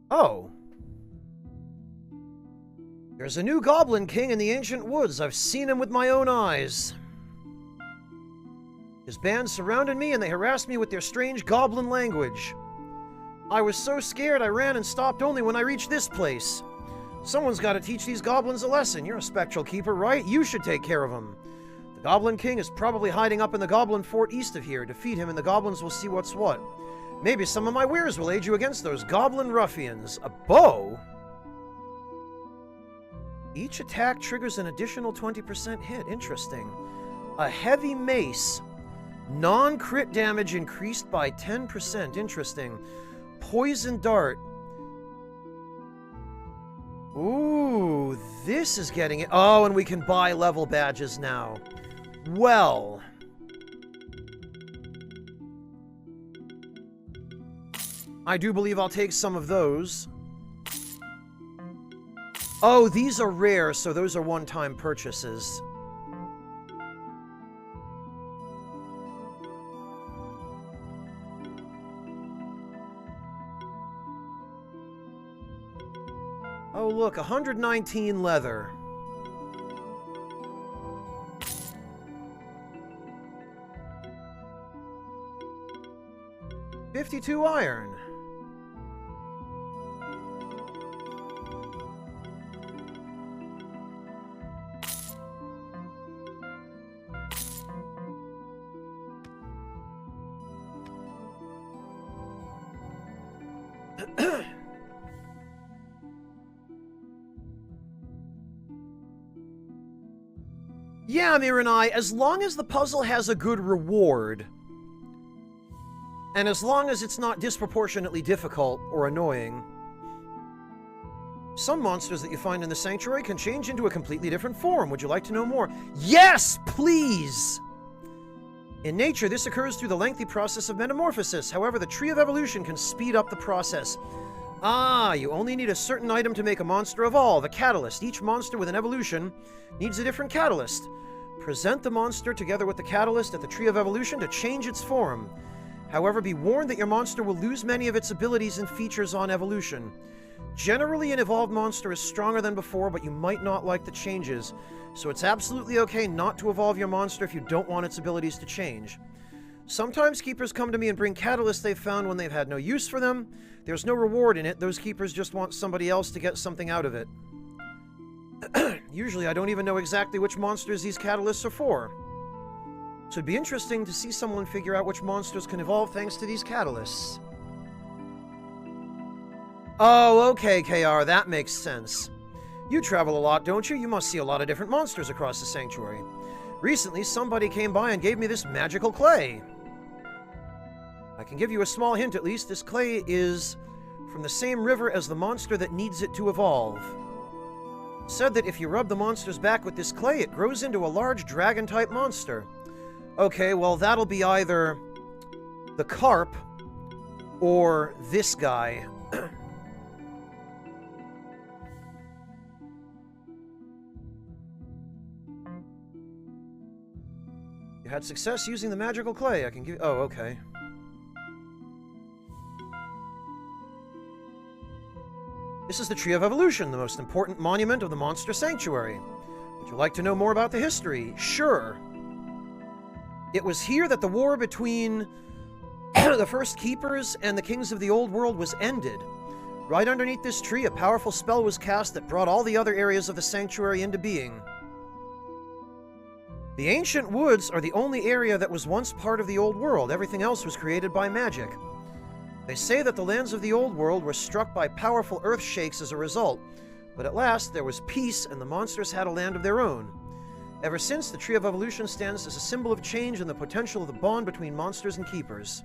Oh. There's a new Goblin King in the Ancient Woods. I've seen him with my own eyes. His band surrounded me and they harassed me with their strange goblin language. I was so scared I ran and stopped only when I reached this place. Someone's got to teach these goblins a lesson. You're a spectral keeper, right? You should take care of him. The Goblin King is probably hiding up in the Goblin Fort east of here. Defeat him and the goblins will see what's what. Maybe some of my wares will aid you against those goblin ruffians. A bow? Each attack triggers an additional 20% hit. Interesting. A heavy mace. Non-crit damage increased by 10%. Interesting. Poison dart. Ooh, this is getting it. Oh, and we can buy level badges now. Well, I do believe I'll take some of those. Oh, these are rare, so those are one-time purchases. Oh, look, 119 leather. $52 iron. Yeah, Miranai, as long as the puzzle has a good reward, and as long as it's not disproportionately difficult or annoying, some monsters that you find in the sanctuary can change into a completely different form. Would you like to know more? Yes, please! In nature, this occurs through the lengthy process of metamorphosis. However, the Tree of Evolution can speed up the process. Ah, you only need a certain item to make a monster evolve, a catalyst. Each monster with an evolution needs a different catalyst. Present the monster together with the catalyst at the Tree of Evolution to change its form. However, be warned that your monster will lose many of its abilities and features on evolution. Generally, an evolved monster is stronger than before, but you might not like the changes, so it's absolutely okay not to evolve your monster if you don't want its abilities to change. Sometimes keepers come to me and bring catalysts they've found when they've had no use for them. There's no reward in it, those keepers just want somebody else to get something out of it. Usually I don't even know exactly which monsters these catalysts are for. So it'd be interesting to see someone figure out which monsters can evolve thanks to these catalysts. Oh, okay, KR, that makes sense. You travel a lot, don't you? You must see a lot of different monsters across the sanctuary. Recently, somebody came by and gave me this magical clay. I can give you a small hint at least. This clay is from the same river as the monster that needs it to evolve. Said that if you rub the monster's back with this clay, it grows into a large dragon-type monster. Okay, well, that'll be either the carp or this guy. You had success using the magical clay. I can give... Oh, okay. This is the Tree of Evolution, the most important monument of the Monster Sanctuary. Would you like to know more about the history? Sure. It was here that the war between the first keepers and the kings of the old world was ended. Right underneath this tree, a powerful spell was cast that brought all the other areas of the sanctuary into being. The ancient woods are the only area that was once part of the old world. Everything else was created by magic. They say that the lands of the old world were struck by powerful earth shakes as a result, but at last there was peace and the monsters had a land of their own. Ever since, the Tree of Evolution stands as a symbol of change and the potential of the bond between monsters and keepers.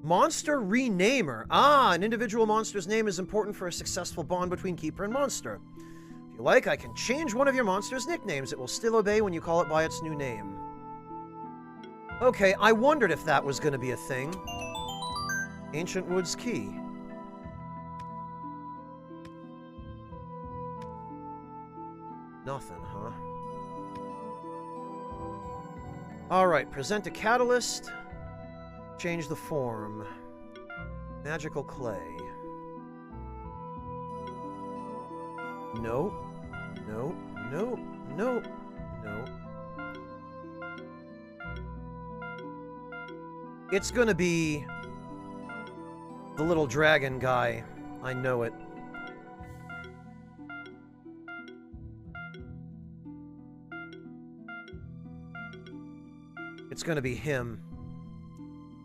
Monster Renamer. Ah, an individual monster's name is important for a successful bond between keeper and monster. If you like, I can change one of your monster's nicknames. It will still obey when you call it by its new name. Okay, I wondered if that was going to be a thing. Ancient Woods Key. Nothing, huh? Alright, present a catalyst. Change the form. Magical clay. No. No. No. No. No. It's gonna be the little dragon guy. I know it. It's gonna be him.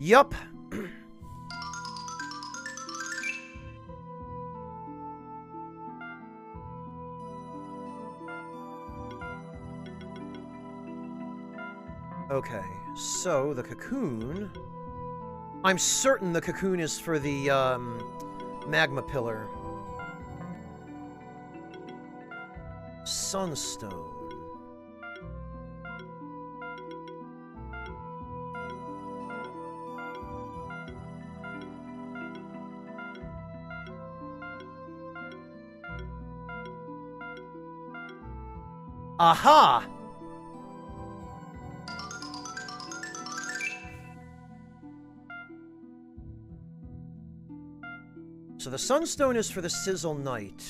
Yup. Okay, so the cocoon... I'm certain the cocoon is for the, magma pillar. Sunstone. Aha! So the Sunstone is for the Sizzle Knight.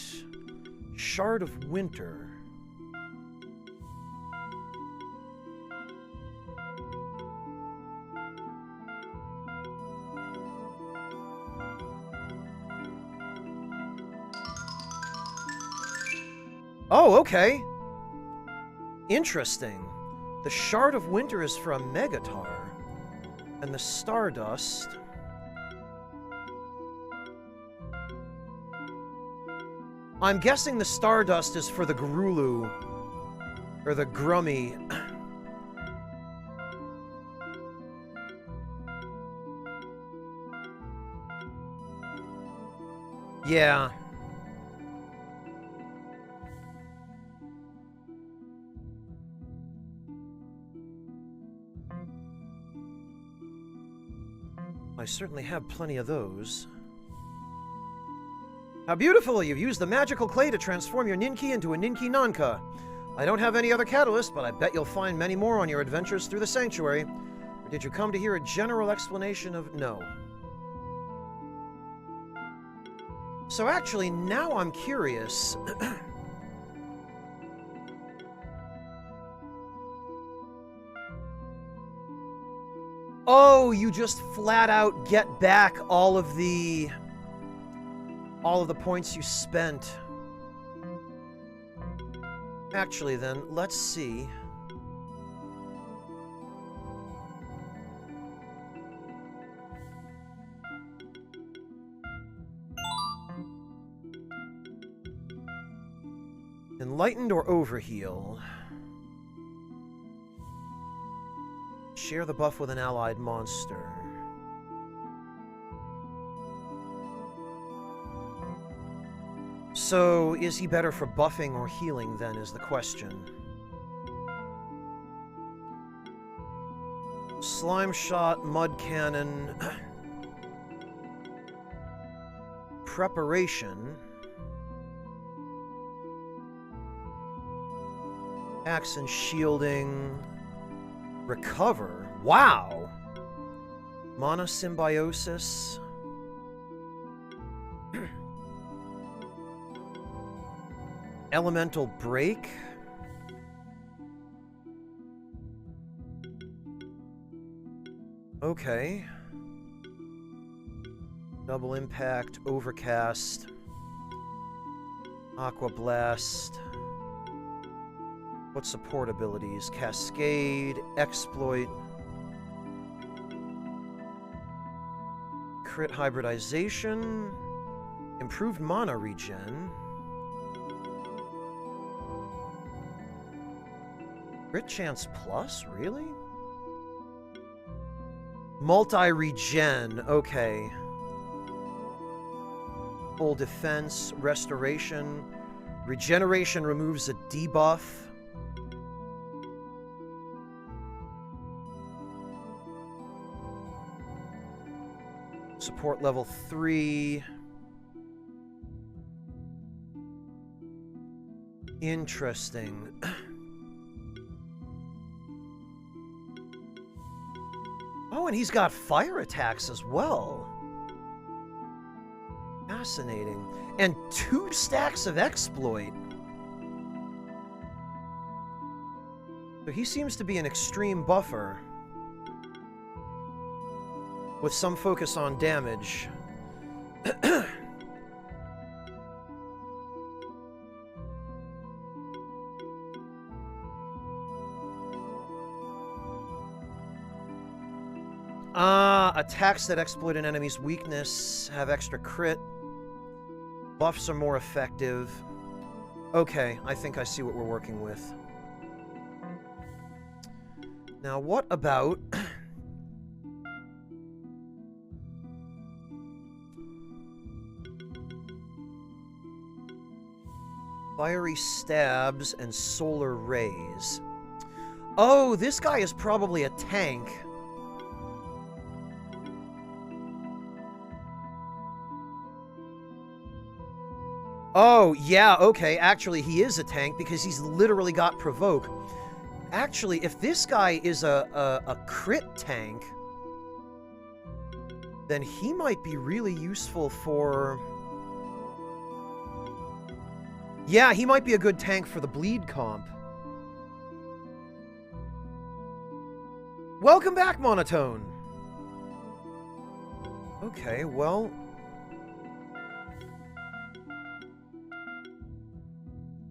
Shard of Winter. Oh, okay. Interesting. The Shard of Winter is from Megatar. And the Stardust... I'm guessing the Stardust is for the Grulu. Or the Grummy. Yeah. I certainly have plenty of those. How beautiful! You've used the magical clay to transform your Ninki into a Ninki Nanka. I don't have any other catalyst, but I bet you'll find many more on your adventures through the sanctuary. Or did you come to hear a general explanation of no? So actually, now I'm curious. Oh, you just flat out get back all of the points you spent. Actually, then, let's see. Enlightened or Overheal? Share the buff with an allied monster. So, is he better for buffing or healing, then, is the question. Slime Shot, Mud Cannon... Preparation... Axe and Shielding... Recover? Wow! Mana Symbiosis... Elemental Break? Okay. Double Impact, Overcast, Aqua Blast. What support abilities? Cascade, Exploit, Crit Hybridization, Improved Mana Regen, Crit Chance Plus? Really? Multi-Regen, okay. Full Defense, Restoration, Regeneration removes a debuff. Support level 3. Interesting. Oh, and he's got fire attacks as well. Fascinating. And 2 stacks of exploit. So he seems to be an extreme buffer. With some focus on damage. Attacks that exploit an enemy's weakness have extra crit. Buffs are more effective. Okay, I think I see what we're working with. Now, what about... Fiery Stabs and Solar Rays. Oh, this guy is probably a tank. Oh, yeah, okay. Actually, he is a tank because he's literally got Provoke. Actually, if this guy is a crit tank, then he might be really useful for... Yeah, he might be a good tank for the bleed comp. Welcome back, Monotone! Okay, well...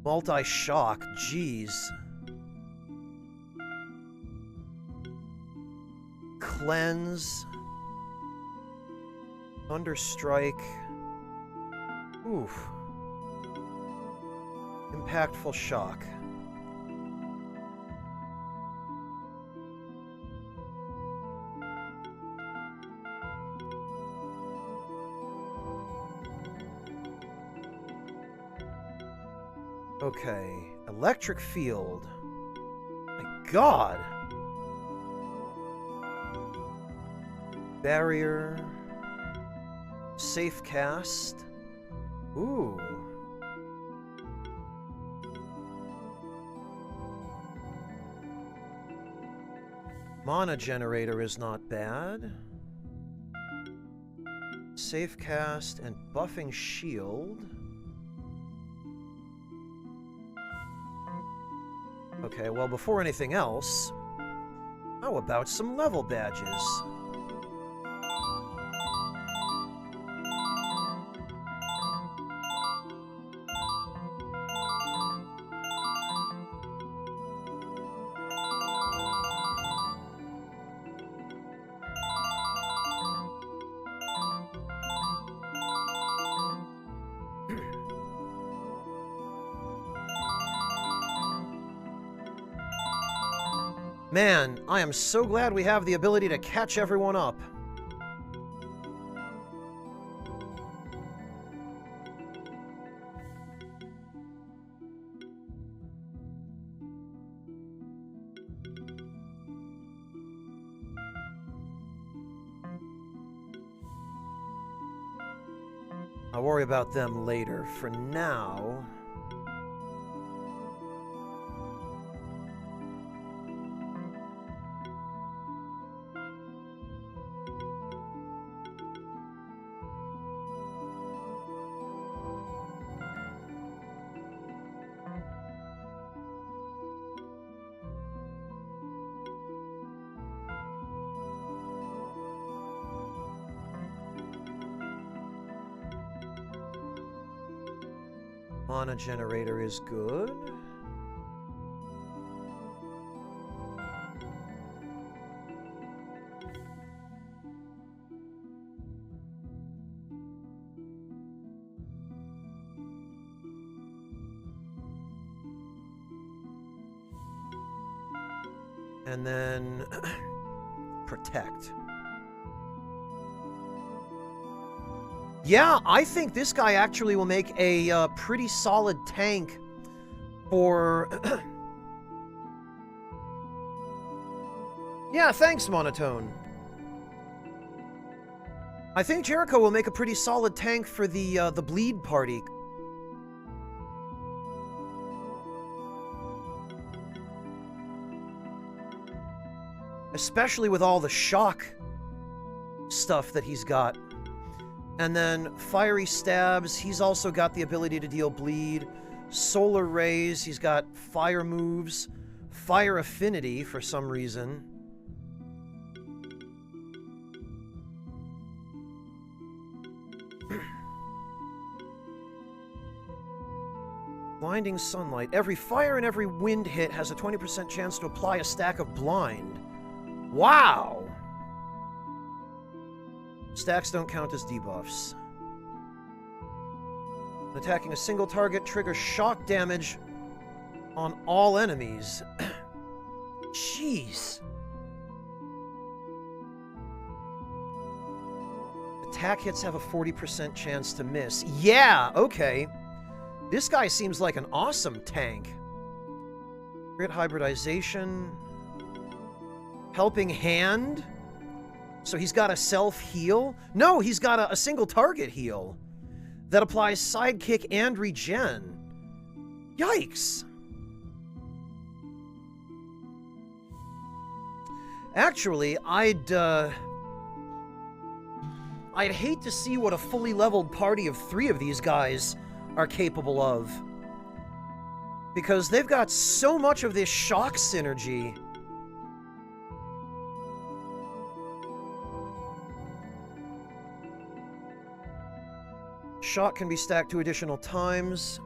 Multi-shock, jeez. Cleanse. Thunderstrike. Oof. Impactful shock. Okay, electric field. My God. Barrier. Safe cast. Ooh. Mana generator is not bad. Safe cast and buffing shield. Okay, well, before anything else, how about some level badges? Man, I am so glad we have the ability to catch everyone up. I'll worry about them later. For now... Mana generator is good. And then protect. Yeah, I think this guy actually will make a pretty solid tank for... Yeah, thanks, Monotone. I think Jericho will make a pretty solid tank for the bleed party. Especially with all the shock stuff that he's got. And then Fiery Stabs, he's also got the ability to deal bleed. Solar Rays, he's got fire moves. Fire Affinity for some reason. Blinding Sunlight. Every fire and every wind hit has a 20% chance to apply a stack of blind. Wow! Stacks don't count as debuffs. Attacking a single target triggers shock damage on all enemies. Jeez. Attack hits have a 40% chance to miss. Yeah, okay. This guy seems like an awesome tank. Crit hybridization. Helping Hand. So he's got a self-heal? No, he's got a single target heal. that applies sidekick and regen. Yikes! Actually, I'd hate to see what a fully leveled party of 3 of these guys are capable of. Because they've got so much of this shock synergy. Shock can be stacked 2 additional times.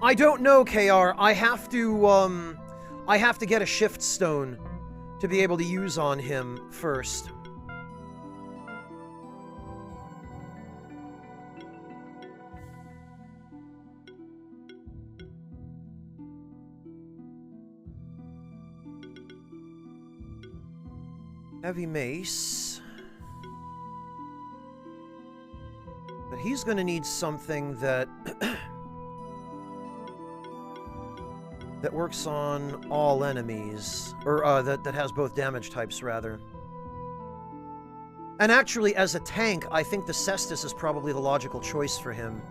I don't know, KR. I have to get a shift stone to be able to use on him first. Heavy mace. But he's gonna need something that that works on all enemies, or that has both damage types, rather. And actually, as a tank, I think the Cestus is probably the logical choice for him.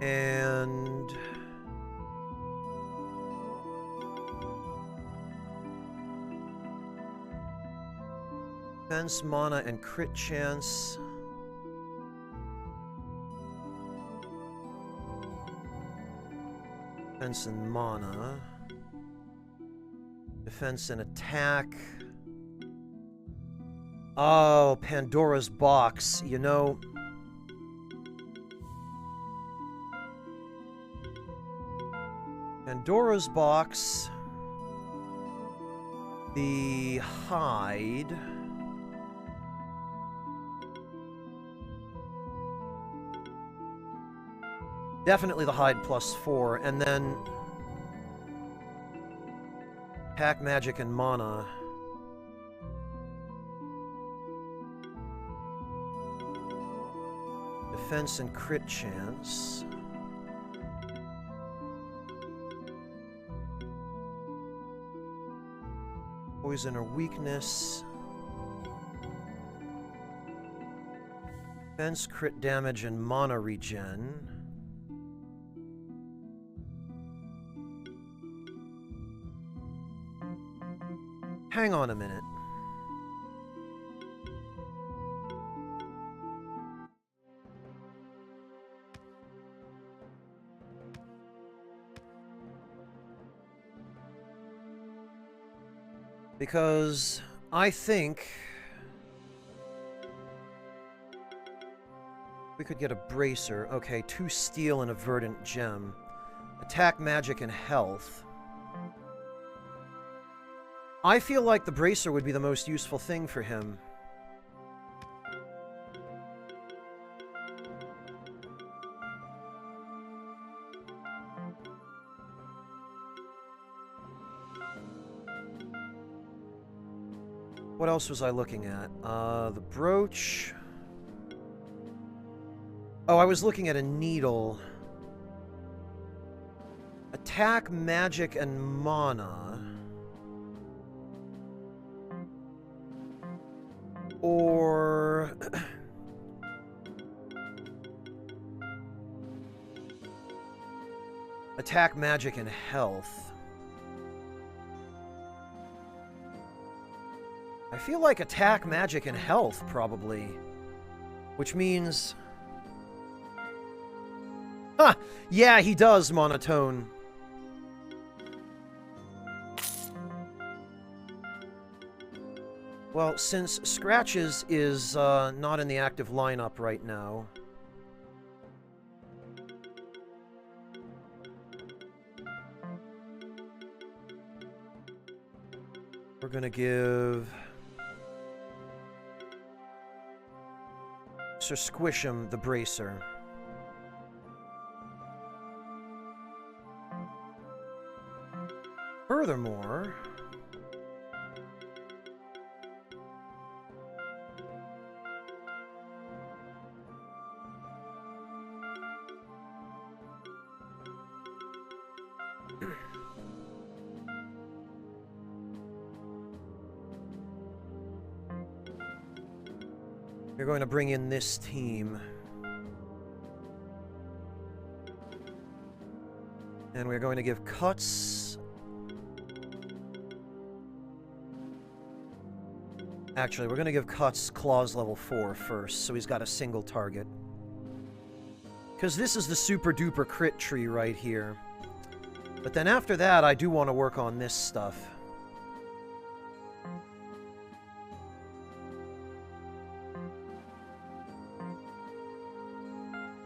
And defense, mana, and crit chance. Defense and mana. Defense and attack. Oh, Pandora's box. You know, Pandora's box. The hide. Definitely the hide +4, and then attack, magic, and mana. Defense and crit chance. Poison or weakness. Defense, crit damage, and mana regen. Hang on a minute. Because I think we could get a bracer. Okay, 2 steel and a verdant gem. Attack, magic, and health. I feel like the bracer would be the most useful thing for him. What else was I looking at? The brooch. Oh, I was looking at a needle. Attack, magic, and mana. Or attack, magic, and health. I feel like attack, magic, and health, probably. Which means... Huh! Yeah, he does monotone. Well, since Scratches is not in the active lineup right now, we're gonna give Sir Squish'em the bracer. Furthermore, You're going to bring in this team. And we're going to give cuts. Actually, we're going to give cuts claws level 4 first, so he's got a single target. Because this is the super duper crit tree right here. But then after that, I do want to work on this stuff.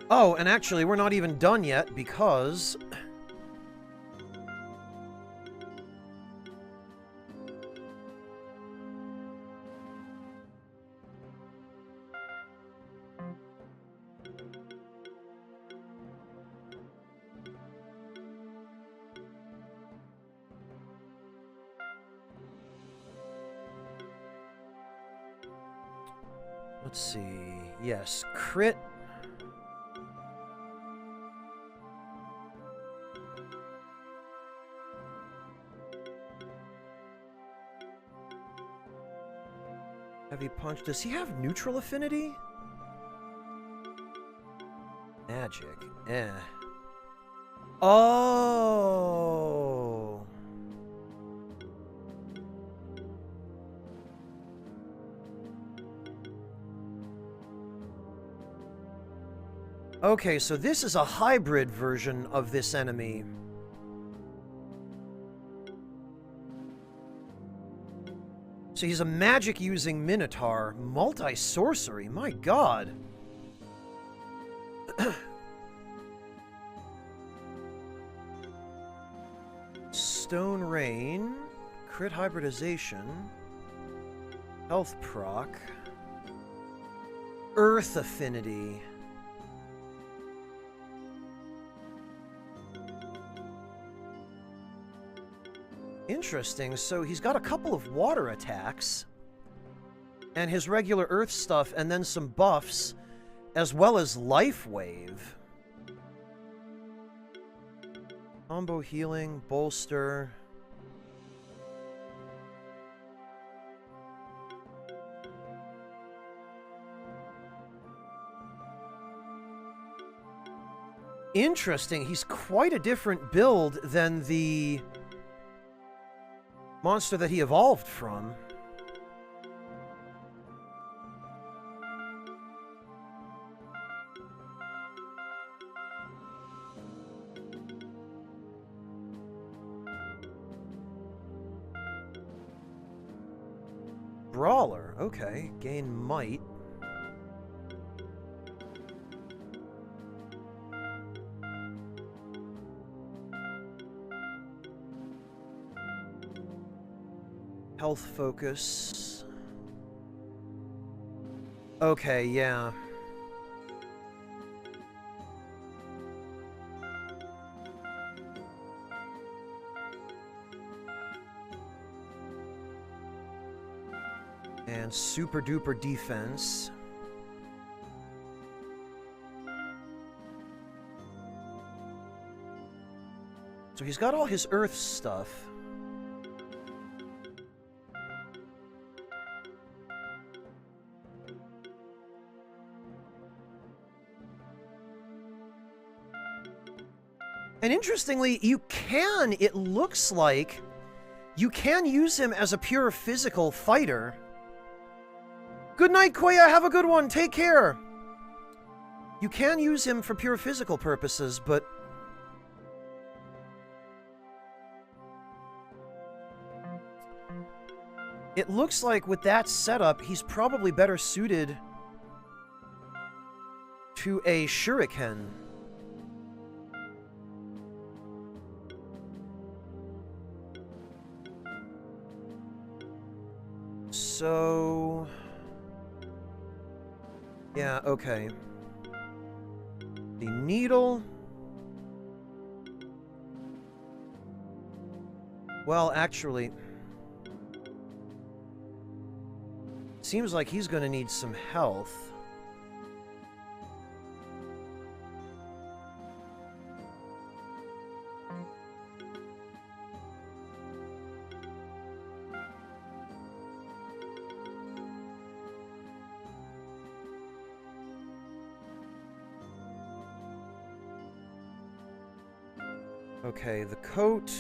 Oh, and actually, we're not even done yet, because... Let's see... Yes, crit... Heavy punch. Does he have neutral affinity? Magic. Eh. Oh. Okay, so this is a hybrid version of this enemy. So he's a magic-using Minotaur. Multi-sorcery, my god. Stone Rain. Crit hybridization. Health proc. Earth affinity. Interesting, so he's got a couple of water attacks, and his regular earth stuff, and then some buffs, as well as life wave. Combo healing, bolster. Interesting, he's quite a different build than the monster that he evolved from. Brawler, okay. Gain might. Health focus. Okay, yeah. And super duper defense. So he's got all his earth stuff. And interestingly, it looks like, you can use him as a pure physical fighter. Good night, Koya, have a good one, take care! You can use him for pure physical purposes, but... it looks like with that setup, he's probably better suited to a shuriken. So... yeah, okay. The needle... well, actually... seems like he's gonna need some health. Okay, the coat.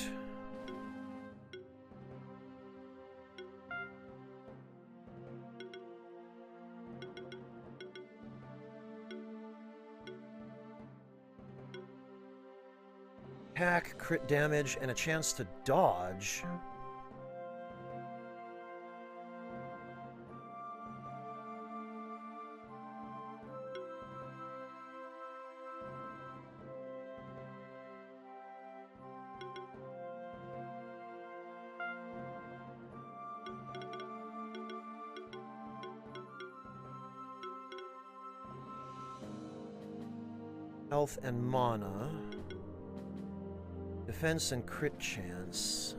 Attack, crit damage, and a chance to dodge. Health and mana. Defense and crit chance.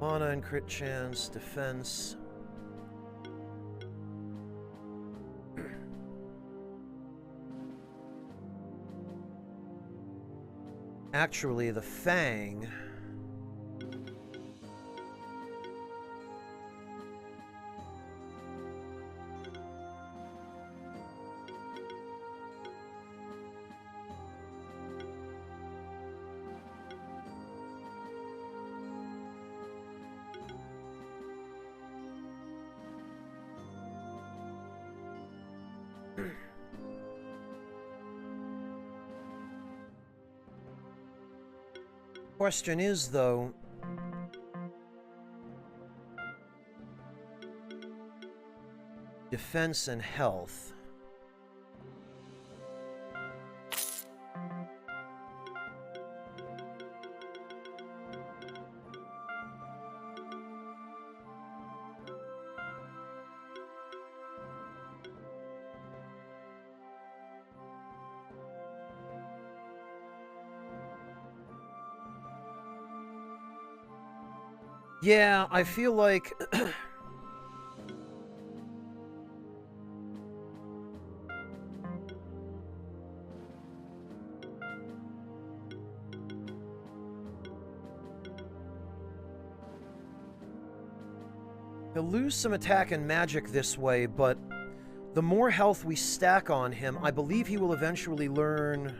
Mana and crit chance, defense. Actually, the Fang. Question is, though, defense and health. Yeah, I feel like... He'll lose some attack and magic this way, but the more health we stack on him, I believe he will eventually learn...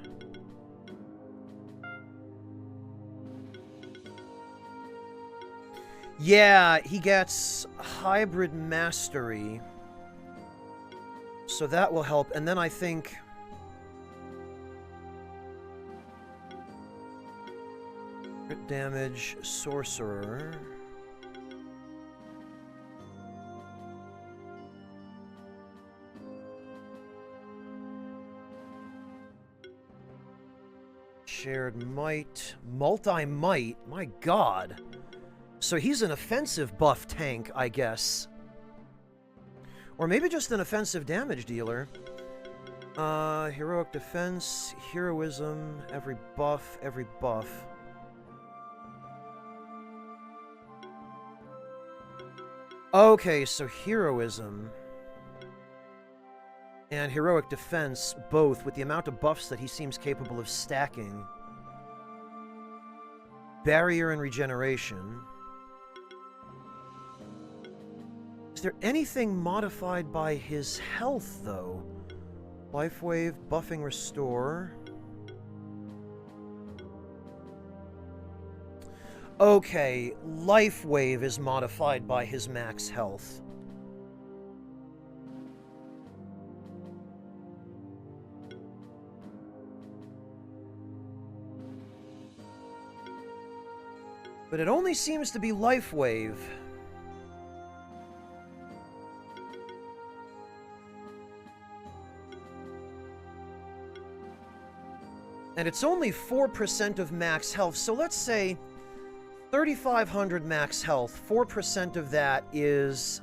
Yeah, he gets Hybrid Mastery. So that will help. And then I think... Crit damage, Sorcerer. Shared Might. Multi-Might? My god. So he's an offensive buff tank, I guess. Or maybe just an offensive damage dealer. Heroic defense, heroism, every buff, every buff. Okay, so heroism and heroic defense, both, with the amount of buffs that he seems capable of stacking. Barrier and regeneration. Is there anything modified by his health, though? Life Wave, Buffing Restore. Okay, Life Wave is modified by his max health. But it only seems to be Life Wave. And it's only 4% of max health, so let's say 3,500 max health. 4% of that is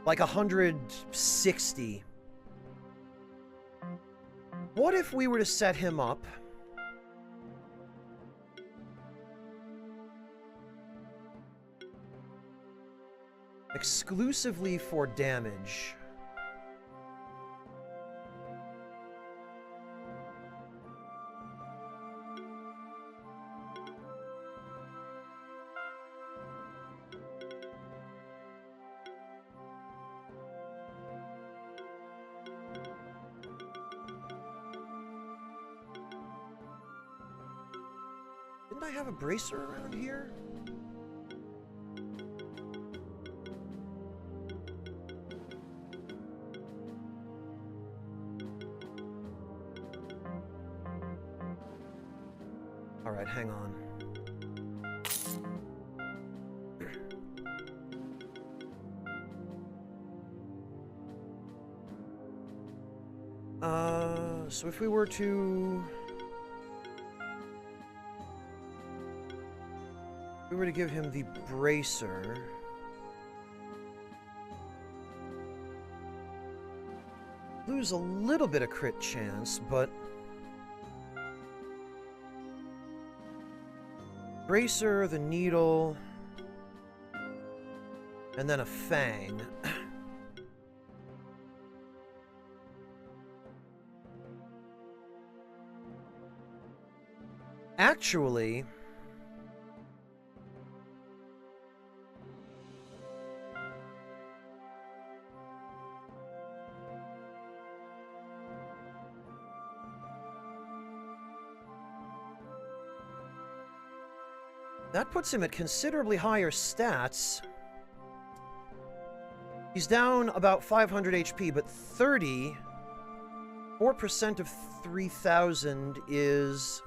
like 160. What if we were to set him up exclusively for damage? Didn't I have a bracer around here? Alright, hang on. So if we were to... If we were to give him the bracer... Lose a little bit of crit chance, but... Bracer, the needle... And then a fang. Actually... That puts him at considerably higher stats. He's down about 500 HP, but 30... 4% of 3,000 is...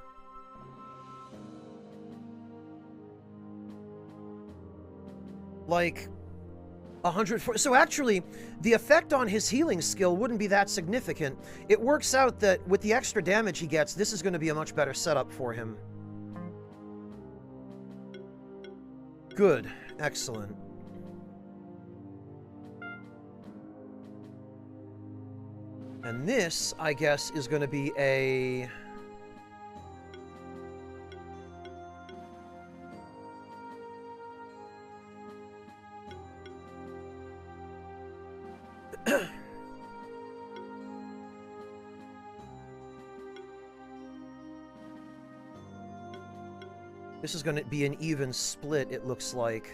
like 104. So actually, the effect on his healing skill wouldn't be that significant. It works out that with the extra damage he gets, this is going to be a much better setup for him. Good. Excellent. And this, I guess, is going to be a... This is going to be an even split, it looks like.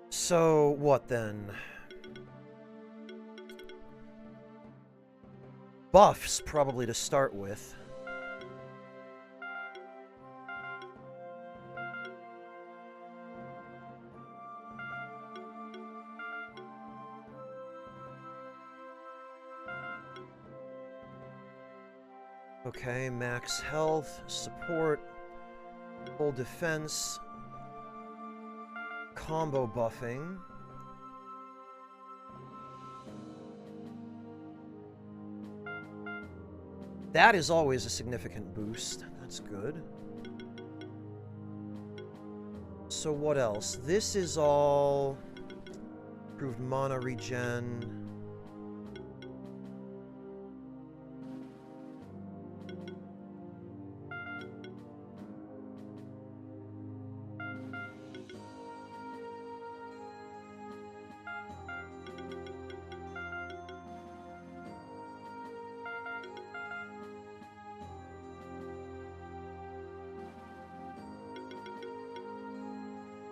So, what then? Buffs, probably, to start with. Okay, max health, support, full defense, combo buffing. That is always a significant boost. That's good. So what else? This is all improved mana regen.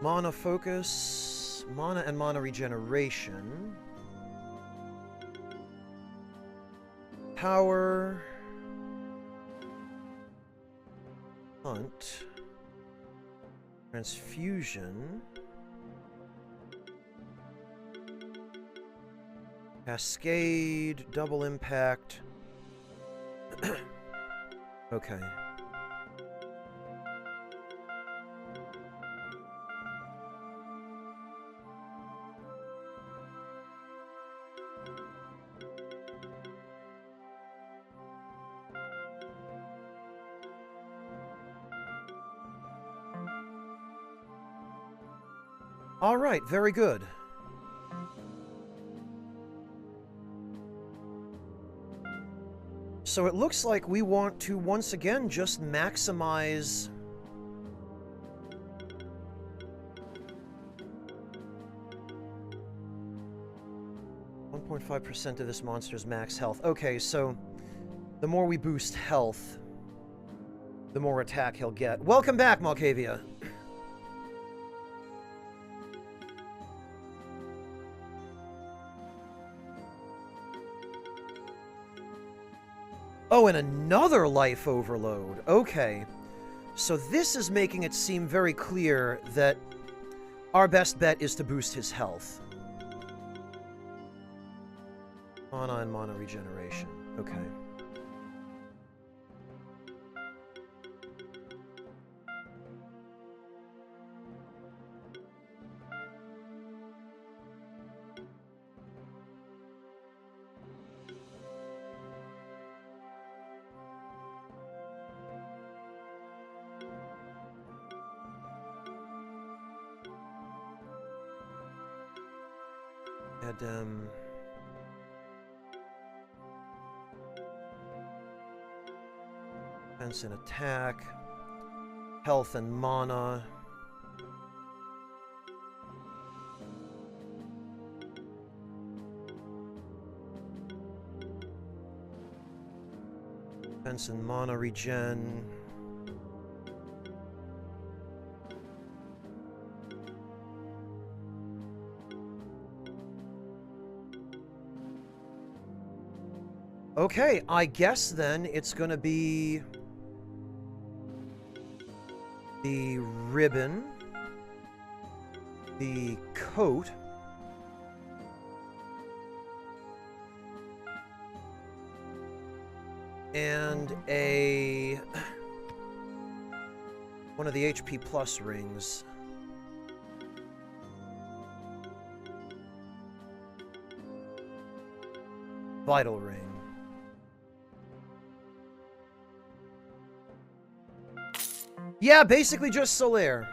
Mana focus, mana and mana regeneration. Power. Hunt. Transfusion. Cascade, double impact. Okay. All right, very good. So it looks like we want to once again just maximize 1.5% of this monster's max health. Okay, so the more we boost health, the more attack he'll get. Welcome back, Malkavia. Oh, and another life overload. Okay. So this is making it seem very clear that our best bet is to boost his health. Mana and mana regeneration. Okay. And, defense and attack, health and mana. Defense and mana regen. Okay, I guess then it's gonna be the ribbon, the coat, and one of the HP plus rings. Vital ring. Yeah, basically just Solaire.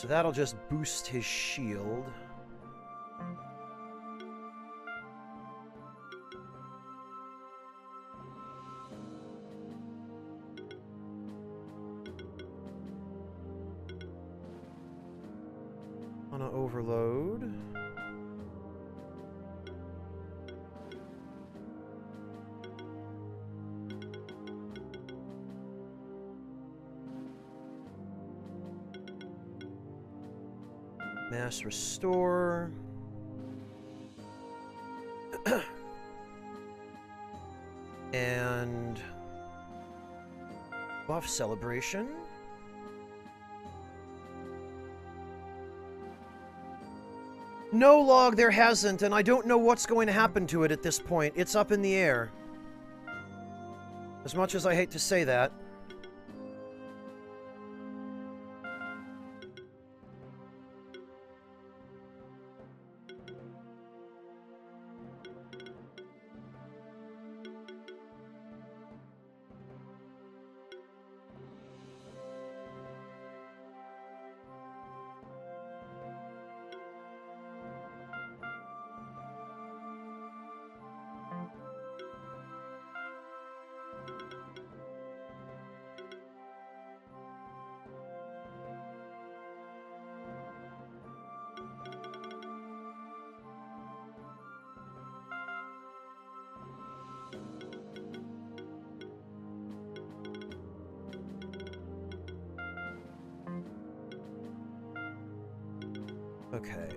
So that'll just boost his shield. Mana overload. Mass restore. And buff celebration. No log, there hasn't, and I don't know what's going to happen to it at this point. It's up in the air. As much as I hate to say that. Okay.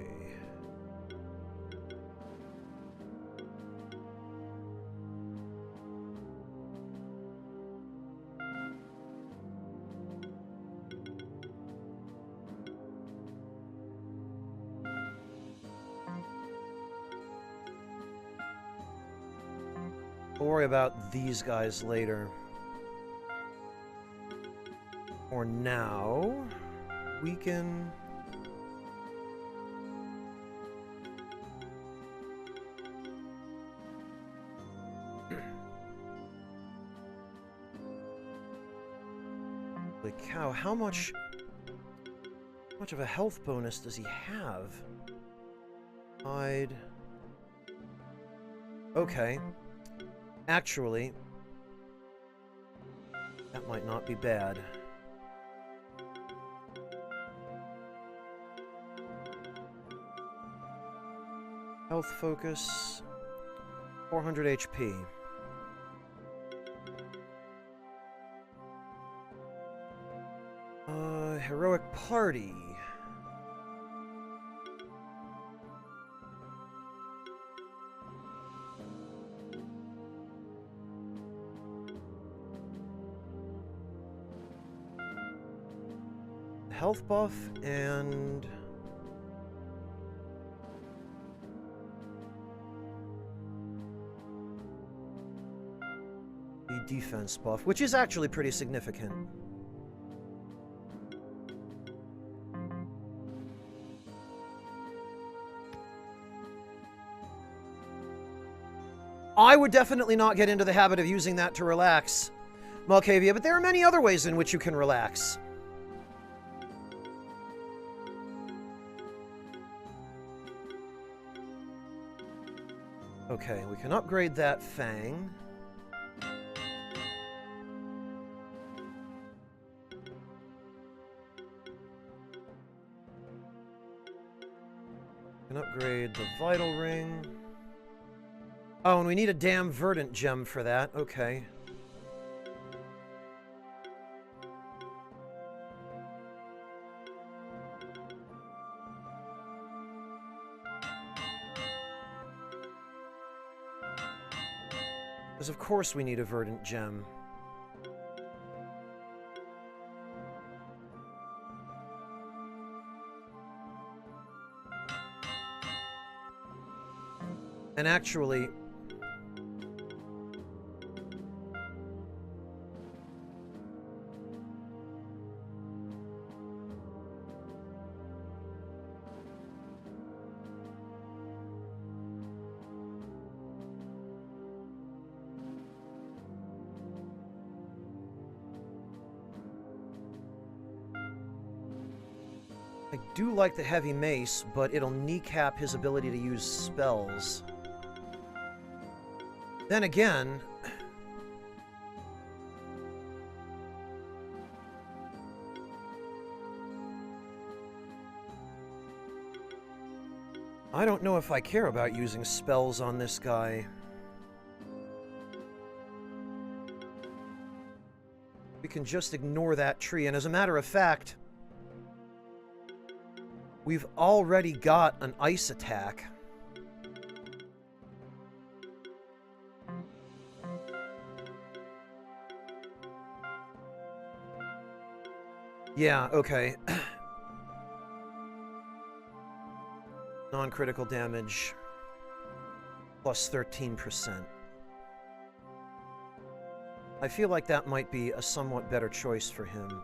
We'll worry about these guys later. For now, we can... Holy cow, how much of a health bonus does he have? Hide. Okay. Actually, that might not be bad. Health focus, 400 HP. Heroic party. Health buff and... the defense buff, which is actually pretty significant. I would definitely not get into the habit of using that to relax, Malkavia, but there are many other ways in which you can relax. Okay, we can upgrade that Fang. We can upgrade the Vital Ring. Oh, and we need a damn Verdant Gem for that. Okay. Because of course we need a Verdant Gem. And actually... I do like the heavy mace, but it'll kneecap his ability to use spells. Then again... I don't know if I care about using spells on this guy. We can just ignore that tree, and as a matter of fact... we've already got an ice attack. Yeah, okay. Non-critical damage. Plus 13%. I feel like that might be a somewhat better choice for him.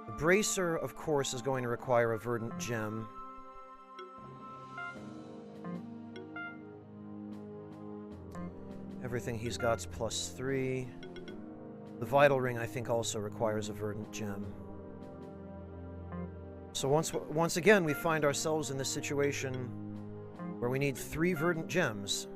The Bracer, of course, is going to require a Verdant Gem. Everything he's got's plus 3. The Vital Ring, I think, also requires a Verdant Gem. So once again, we find ourselves in this situation where we need 3 Verdant Gems.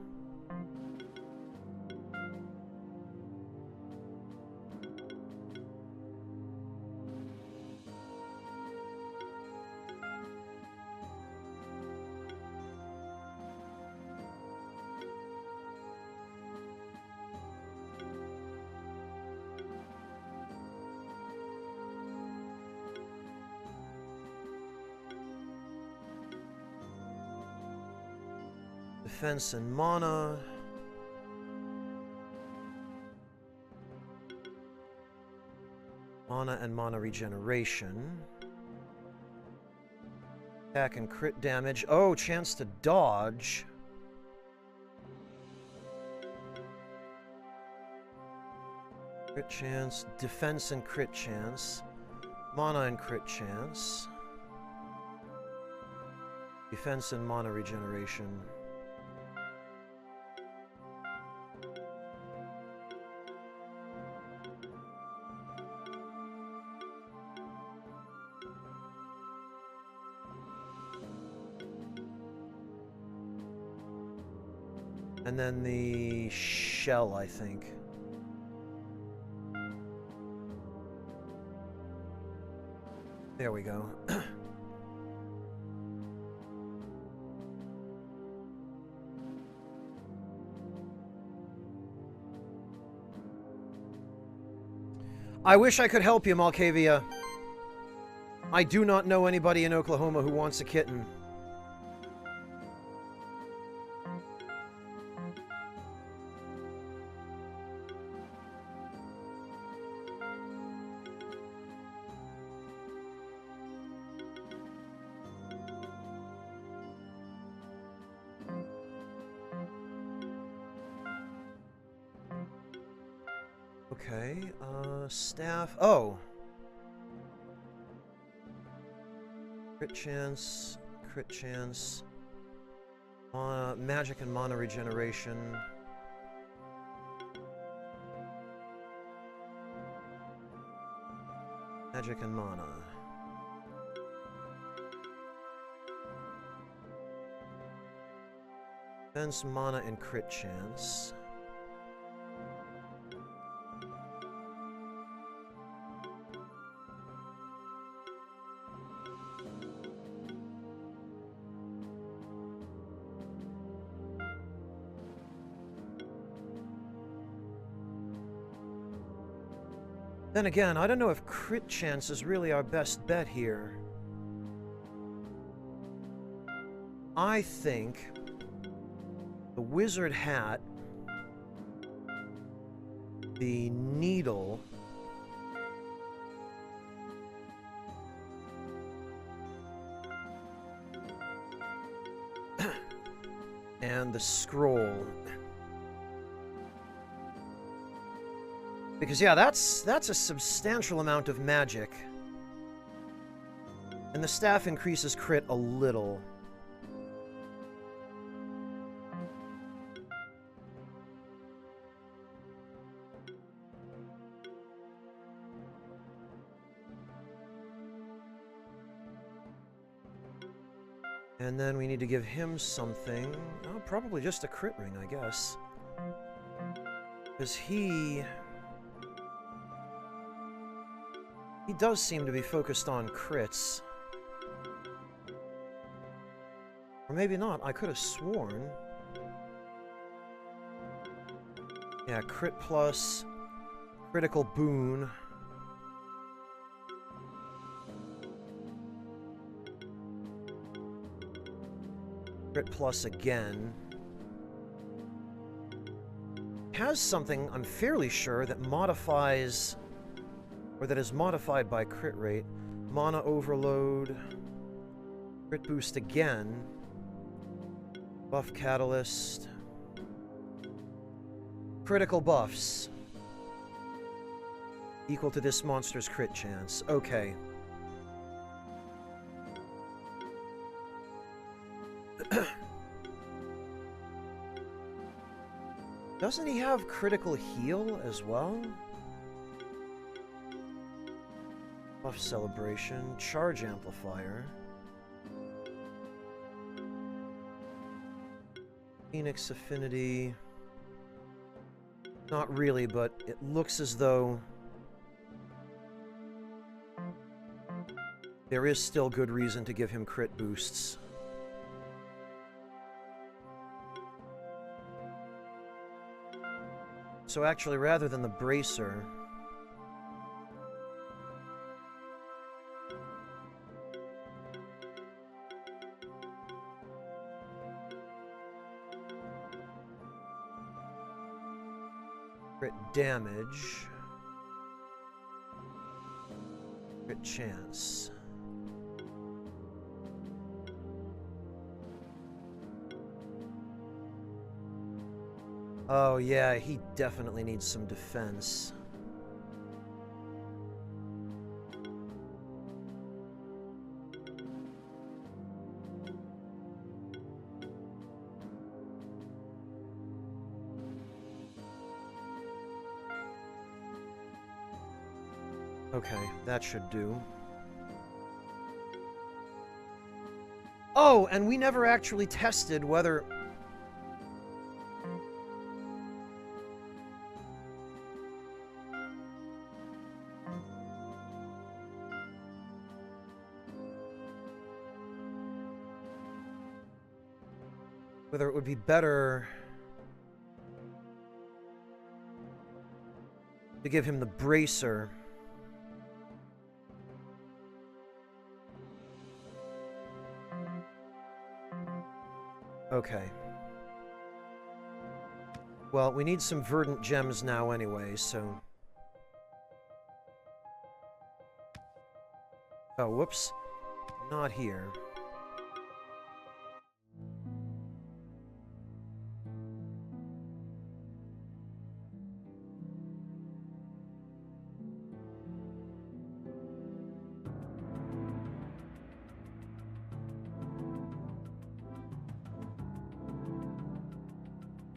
Defense and mana. Mana and mana regeneration. Attack and crit damage. Oh, chance to dodge. Crit chance. Defense and crit chance. Mana and crit chance. Defense and mana regeneration. And then the shell, I think. There we go. I wish I could help you, Malkavia. I do not know anybody in Oklahoma who wants a kitten. Okay, staff. Oh! Crit chance, crit chance. Magic and mana regeneration. Magic and mana. Defense, mana, and crit chance. Then again, I don't know if crit chance is really our best bet here. I think the wizard hat, the needle, and the scroll. Because, yeah, that's a substantial amount of magic. And the staff increases crit a little. And then we need to give him something. Oh, probably just a crit ring, I guess. Because he does seem to be focused on crits. Or maybe not. I could have sworn. Yeah, crit plus, critical boon. Crit plus again. Has something, I'm fairly sure, that modifies, or that is modified by crit rate. Mana overload. Crit boost again. Buff catalyst. Critical buffs. Equal to this monster's crit chance. Okay. Doesn't he have critical heal as well? Buff celebration, charge amplifier. Phoenix affinity. Not really, but it looks as though there is still good reason to give him crit boosts. So actually, rather than the bracer, Crit damage. Crit chance. Oh yeah, he definitely needs some defense. Okay, that should do. Oh, and we never actually tested whether... whether it would be better to give him the bracer. Okay. Well, we need some verdant gems now anyway, so... Oh, whoops. Not here.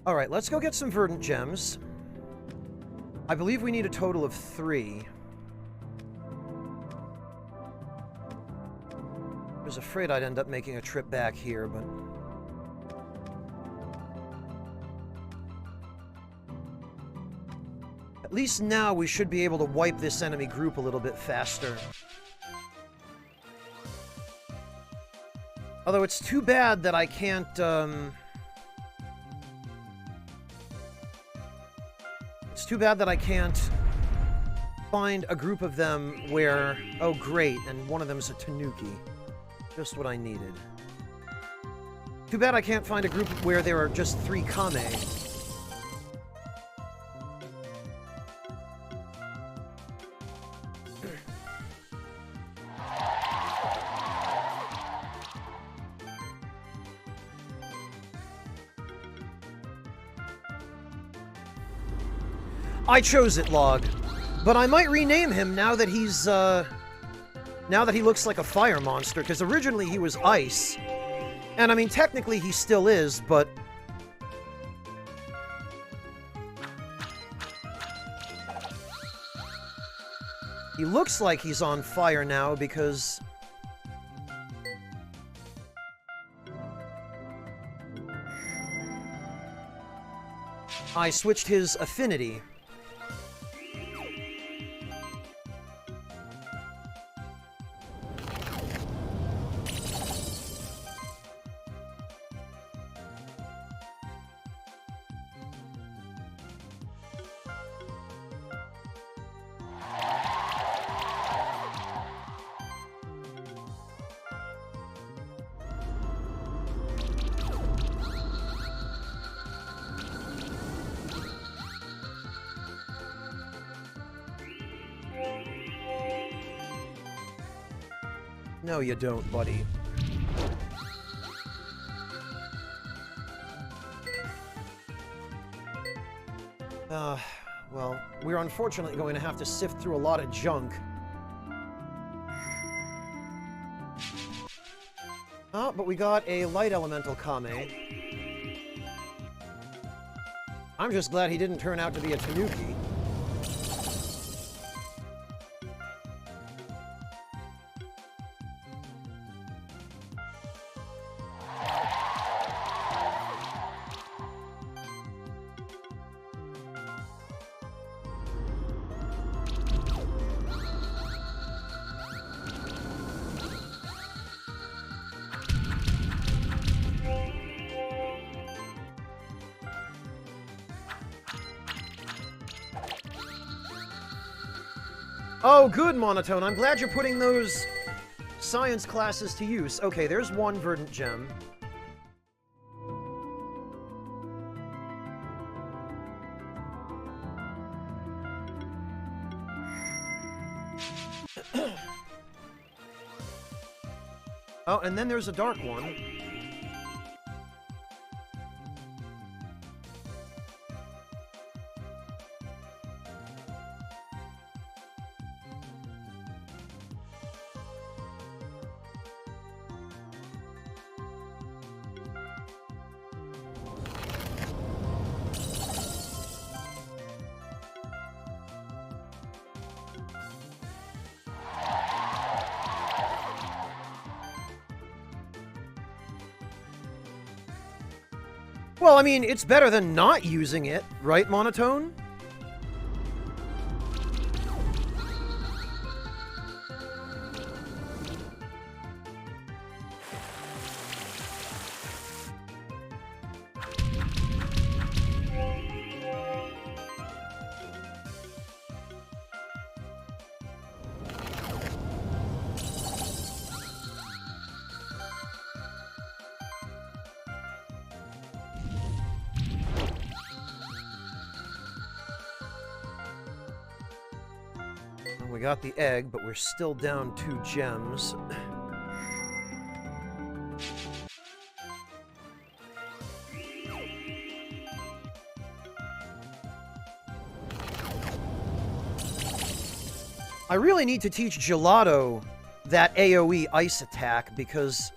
Alright, let's go get some verdant gems. I believe we need a total of 3. I was afraid I'd end up making a trip back here, but... at least now we should be able to wipe this enemy group a little bit faster. Although it's too bad that I can't, It's too bad that I can't find a group of them where... oh, great, and one of them is a Tanuki. Just what I needed. Too bad I can't find a group where there are just 3 Kame. I chose it, Log. But I might rename him now that he's, now that he looks like a fire monster, because originally he was ice. And I mean, technically he still is, but... he looks like he's on fire now because... I switched his affinity. No, you don't, buddy. Well, we're unfortunately going to have to sift through a lot of junk. Oh, but we got a light elemental Kame. I'm just glad he didn't turn out to be a Tanuki. Oh, good, Monotone. I'm glad you're putting those science classes to use. Okay, there's one verdant gem. Oh, and then there's a dark one. Well, I mean, it's better than not using it, right, Monotone? We got the egg, but we're still down 2 gems. I really need to teach Gelato that AoE ice attack, because...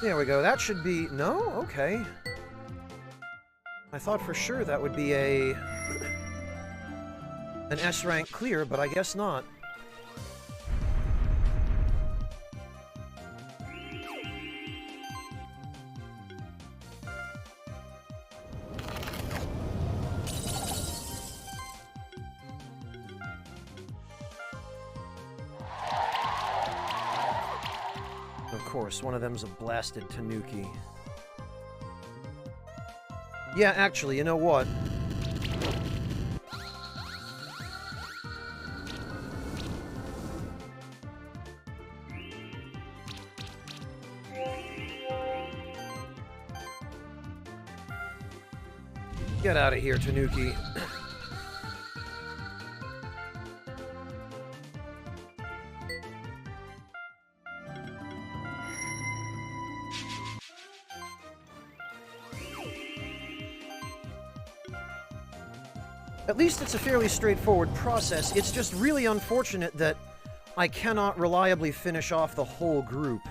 There we go, that should be... No? Okay. I thought for sure that would be an S-rank clear, but I guess not. Of course, one of them's a blasted Tanuki. Yeah, actually, you know what? Get out of here, Tanuki. At least it's a fairly straightforward process. It's just really unfortunate that I cannot reliably finish off the whole group.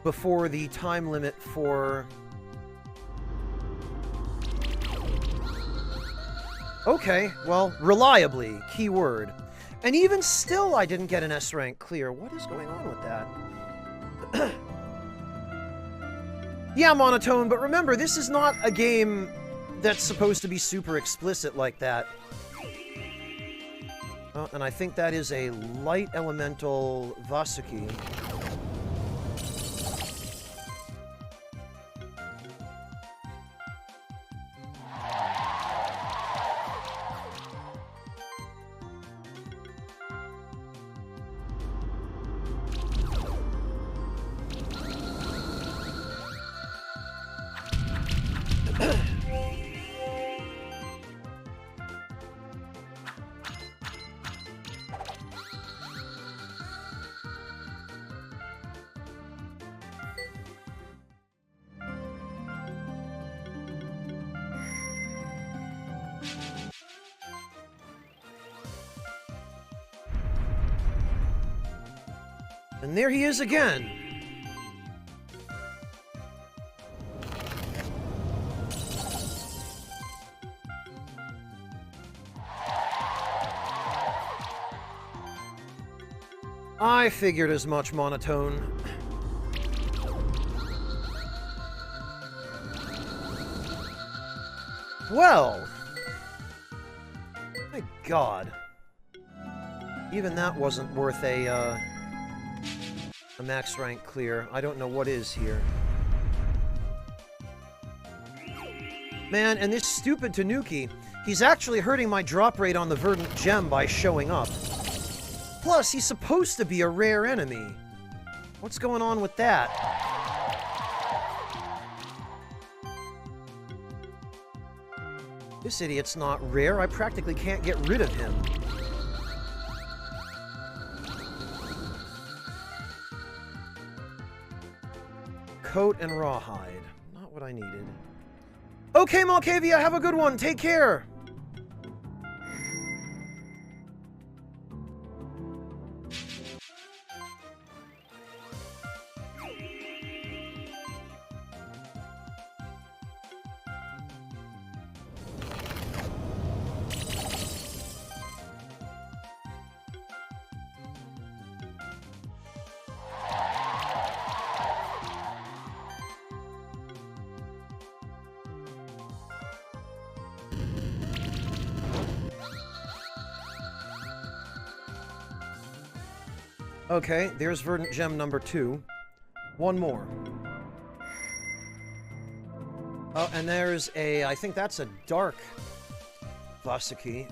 Before the time limit for... Okay, well, reliably, keyword. And even still I didn't get an S rank clear. What is going on with that? Yeah, Monotone, but remember, this is not a game that's supposed to be super explicit like that. Oh, and I think that is a light elemental Vasuki. And there he is again. I figured as much, Monotone. Well. My God. Even that wasn't worth a max rank clear. I don't know what is here. Man, and this stupid Tanuki, he's actually hurting my drop rate on the Verdant Gem by showing up. Plus, he's supposed to be a rare enemy. What's going on with that? This idiot's not rare. I practically can't get rid of him. Coat and rawhide. Not what I needed. Okay, Malkavia, have a good one. Take care. Okay, there's Verdant Gem number 2. One more. Oh, and there's a... I think that's a dark Vasaki.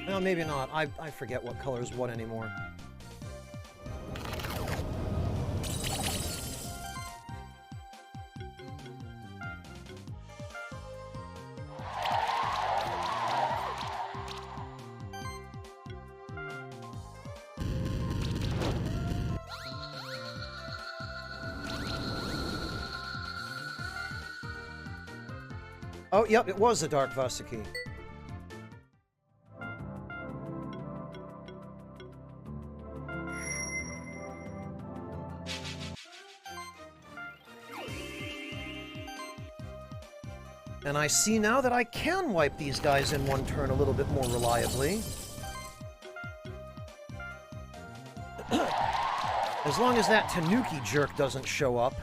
No, maybe not. I forget what color is what anymore. Oh, yep, it was a dark Vasaki. And I see now that I can wipe these guys in one turn a little bit more reliably. As long as that Tanuki jerk doesn't show up.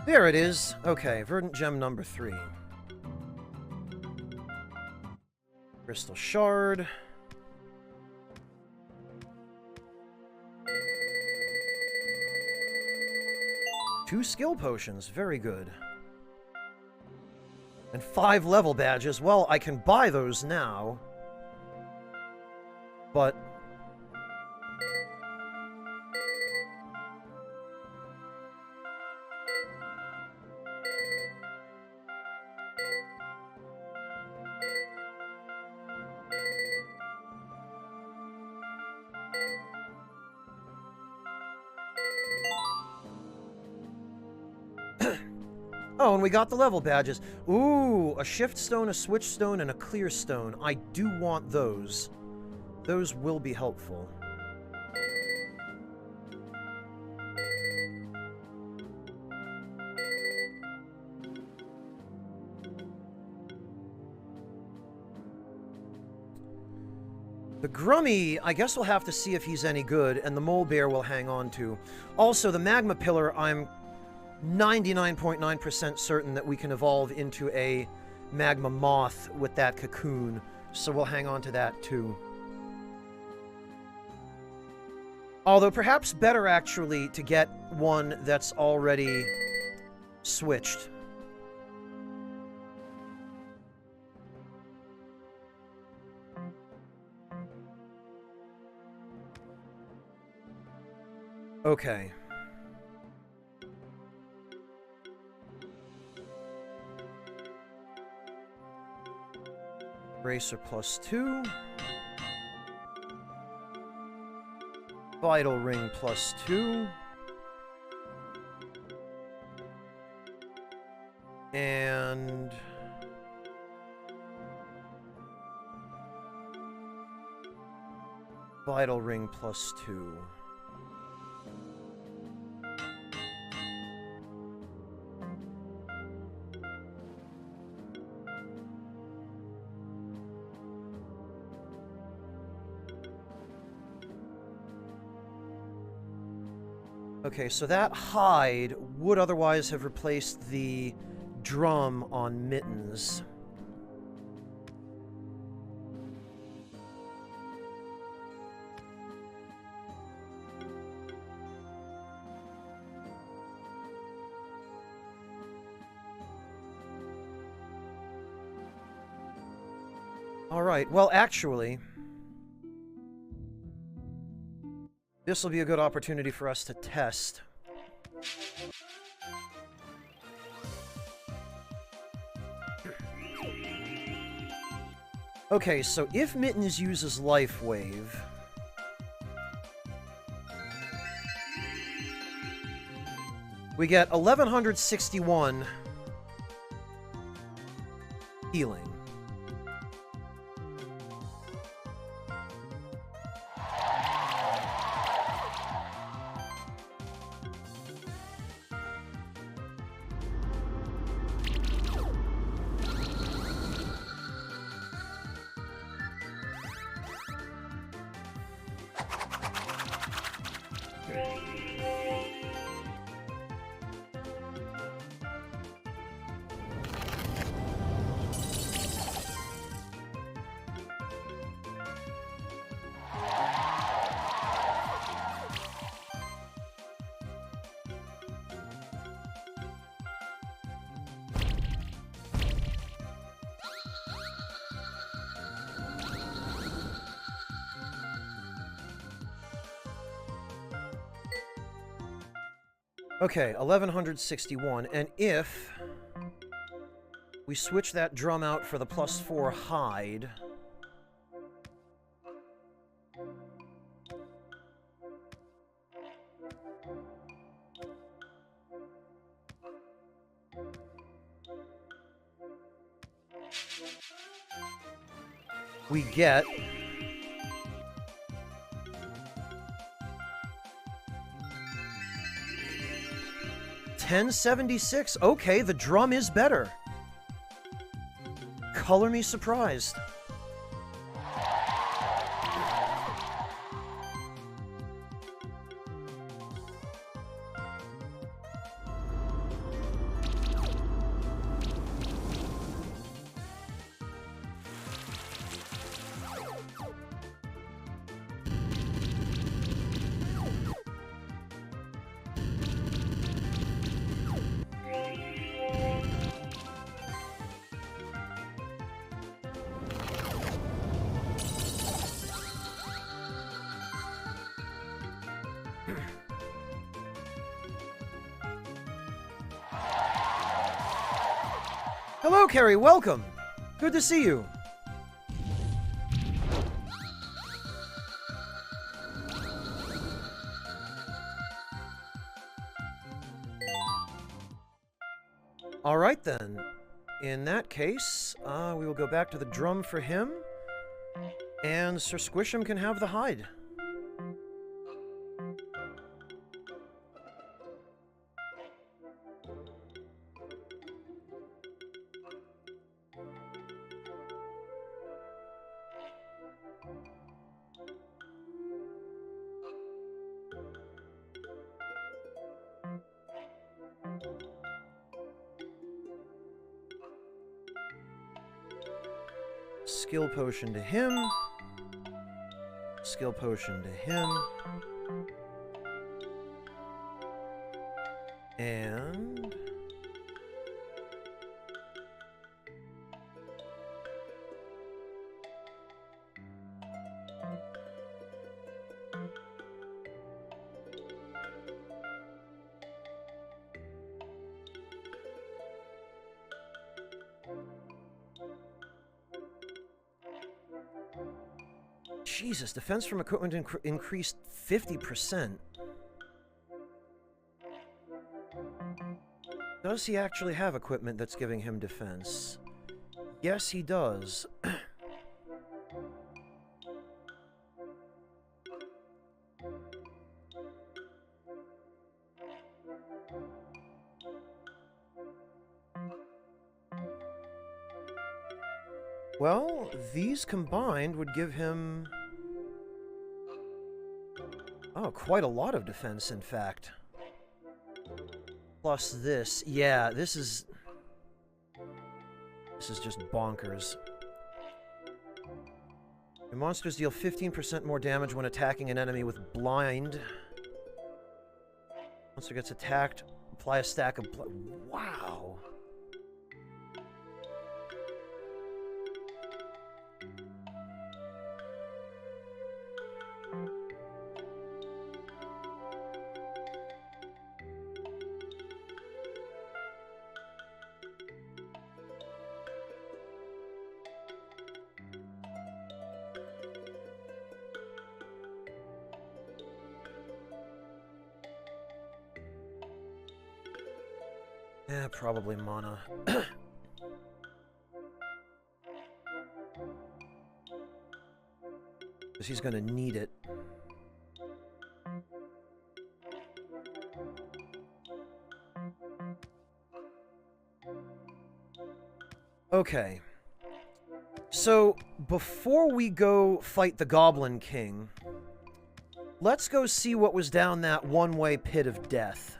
There it is. Okay, Verdant Gem number 3. Crystal Shard. Two skill potions. Very good. And 5 level badges. Well, I can buy those now. But... Oh, and we got the level badges. Ooh, a shift stone, a switch stone, and a clear stone. I do want those. Those will be helpful. The Grummy, I guess we'll have to see if he's any good, and the Mole Bear will hang on to. Also, the Magma Pillar, I'm 99.9% certain that we can evolve into a Magma Moth with that cocoon, so we'll hang on to that too. Although perhaps better actually to get one that's already switched. Okay. Bracer +2. Vital Ring +2. And... Vital Ring +2. Okay, so that hide would otherwise have replaced the drum on Mittens. Alright, well, actually, this will be a good opportunity for us to test. Okay, so if Mittens uses Life Wave, we get 1161 healing. Okay, 1161, and if we switch that drum out for the +4 hide, we get 1076. Okay, the drum is better. Color me surprised. Hello, Carrie. Welcome. Good to see you. All right, then. In that case, we will go back to the drum for him, and Sir Squisham can have the hide. Skill potion to him. Skill potion to him. And... Jesus, defense from equipment increased 50%. Does he actually have equipment that's giving him defense? Yes, he does. Well, these combined would give him... oh, quite a lot of defense, in fact. Plus this. Yeah, this is just bonkers. The monsters deal 15% more damage when attacking an enemy with blind. Monster gets attacked, apply a stack of... wow! Yeah, probably mana. Because he's gonna need it. Okay. So, before we go fight the Goblin King, let's go see what was down that one-way pit of death.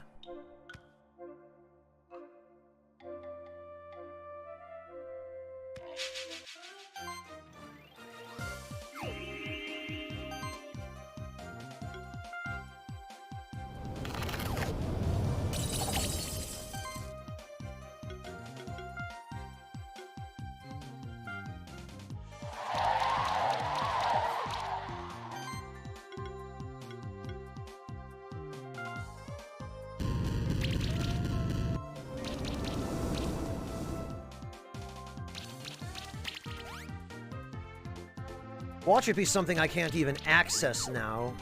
Watch it be something I can't even access now.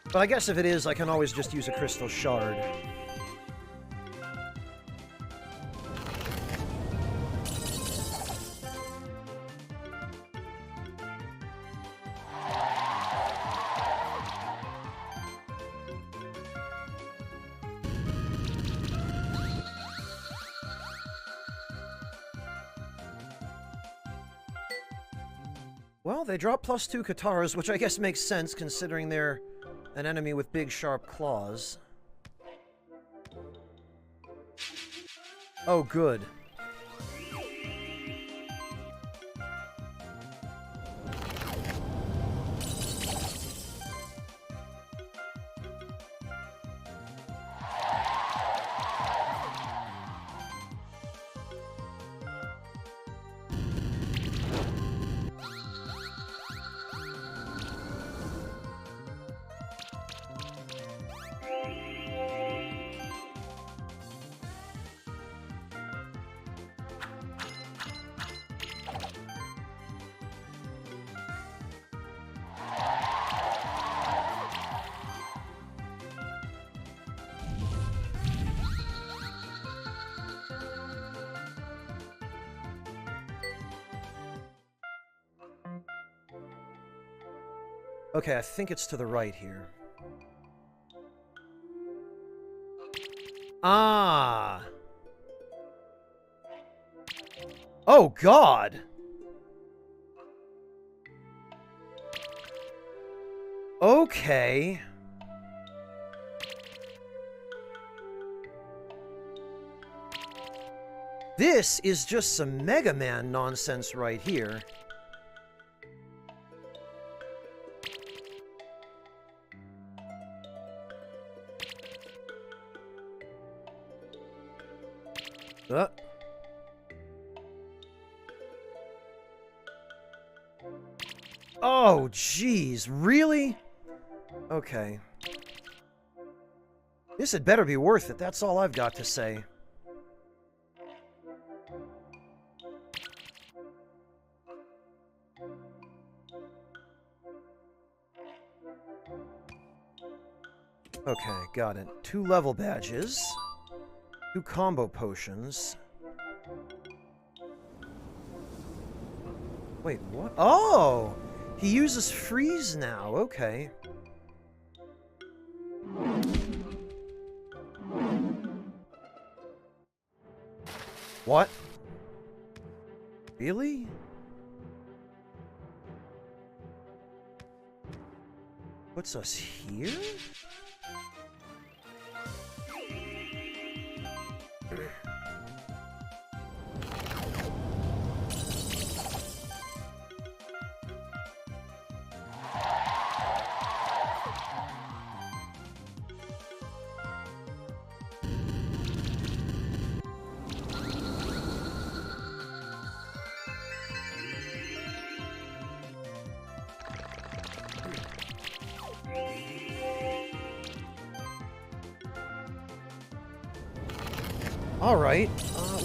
But I guess if it is, I can always just use a crystal shard. Well, they drop +2 Katars, which I guess makes sense considering they're an enemy with big, sharp claws. Oh, good. Okay, I think it's to the right here. Ah! Oh, God! Okay. This is just some Mega Man nonsense right here. Oh, jeez. Really? Okay. This had better be worth it. That's all I've got to say. Okay, got it. 2 level badges. 2 combo potions. Wait, what? Oh! He uses freeze now. Okay. What? Really? Puts us here? Alright,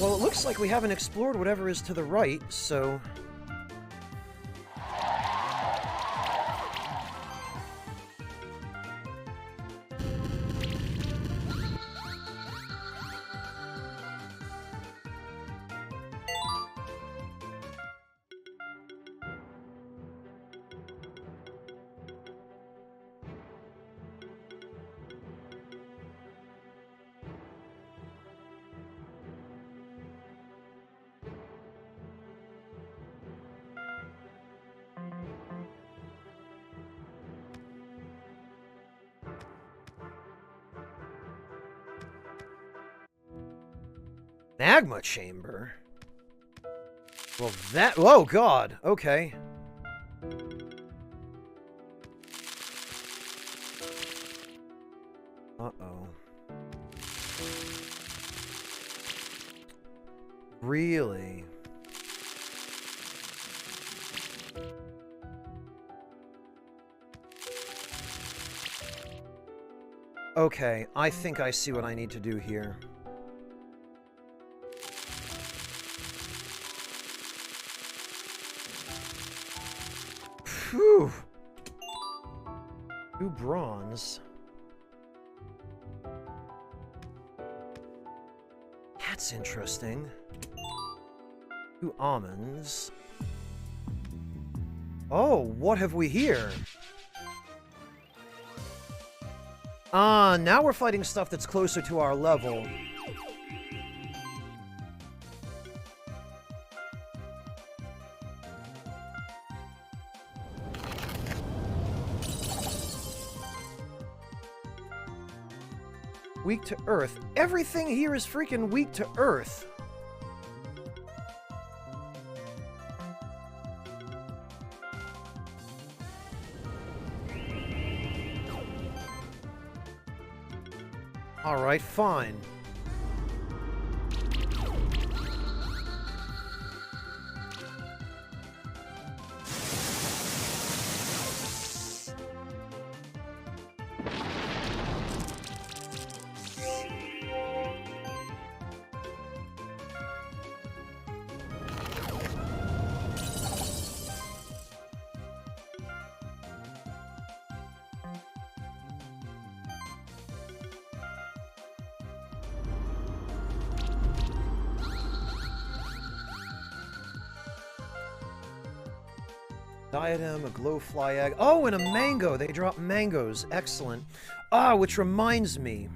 well it looks like we haven't explored whatever is to the right, so... Magma chamber? Well, that... Oh, God. Okay. Uh-oh. Really? Okay, I think I see what I need to do here. Phew! 2 bronze. That's interesting. 2 almonds. Oh, what have we here? Ah, now we're fighting stuff that's closer to our level. Weak to earth. Everything here is freaking weak to earth. Alright, fine. Diadem, a glowfly egg. Oh, and a mango! They drop mangoes. Excellent. Ah, which reminds me.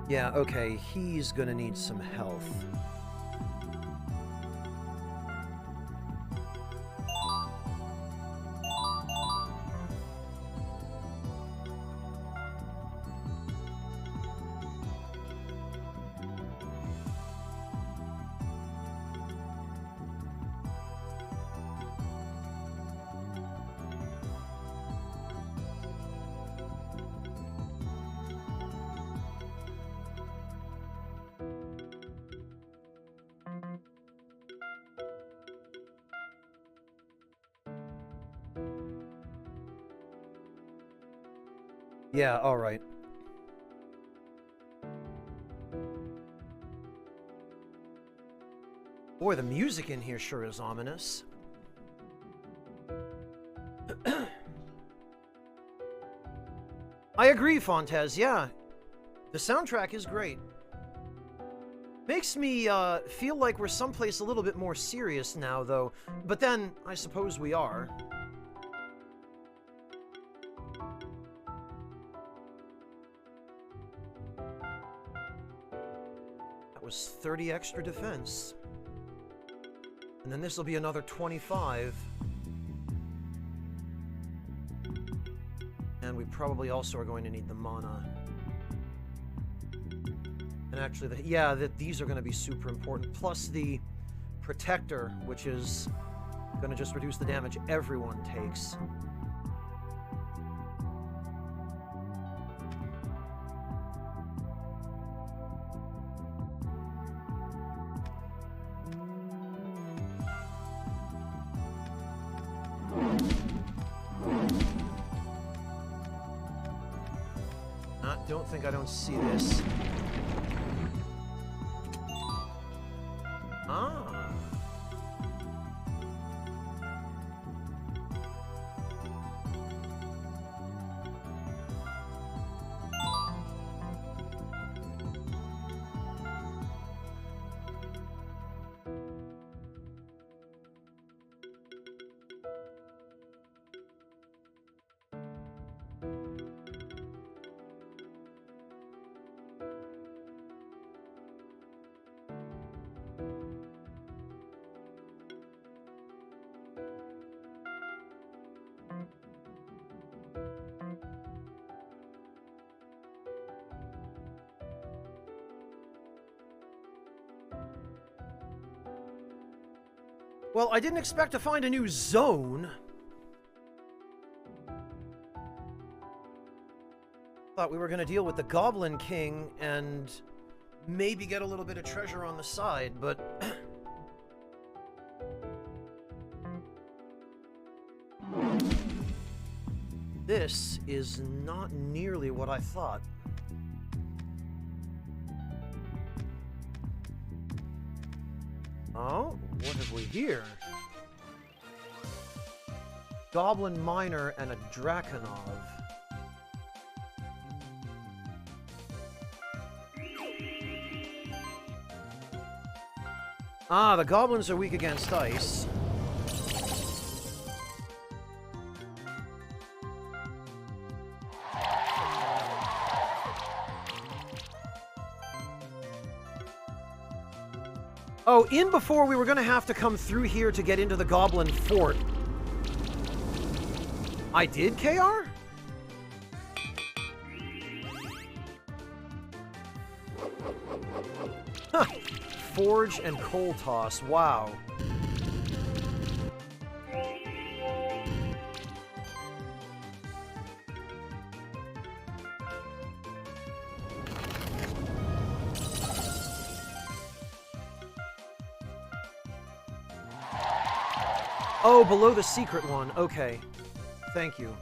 Yeah, okay, he's gonna need some health. Yeah, alright. Boy, the music in here sure is ominous. I agree, Fontez, yeah. The soundtrack is great. Makes me feel like we're someplace a little bit more serious now, though. But then, I suppose we are. That was 30 extra defense. And then this will be another 25. And we probably also are going to need the mana. And actually, these are going to be super important. Plus the Protector, which is going to just reduce the damage everyone takes. I don't see this. Ah. Well, I didn't expect to find a new zone. Thought we were going to deal with the Goblin King and maybe get a little bit of treasure on the side, but... This is not nearly what I thought. Oh, what have we here? Goblin Miner and a Draconov. Ah, the goblins are weak against ice. Oh, in before we were going to have to come through here to get into the Goblin Fort. I did, KR? Huh. Forge and coal toss. Wow. Oh, below the secret one. Okay. Thank you.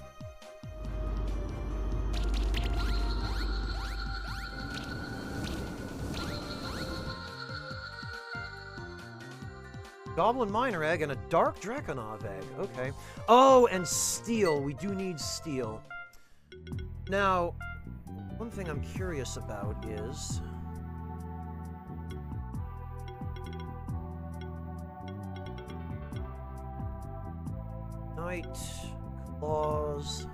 Goblin Miner Egg and a Dark Draconov Egg. Okay. Oh, and steel. We do need steel. Now, one thing I'm curious about is... Night Claws.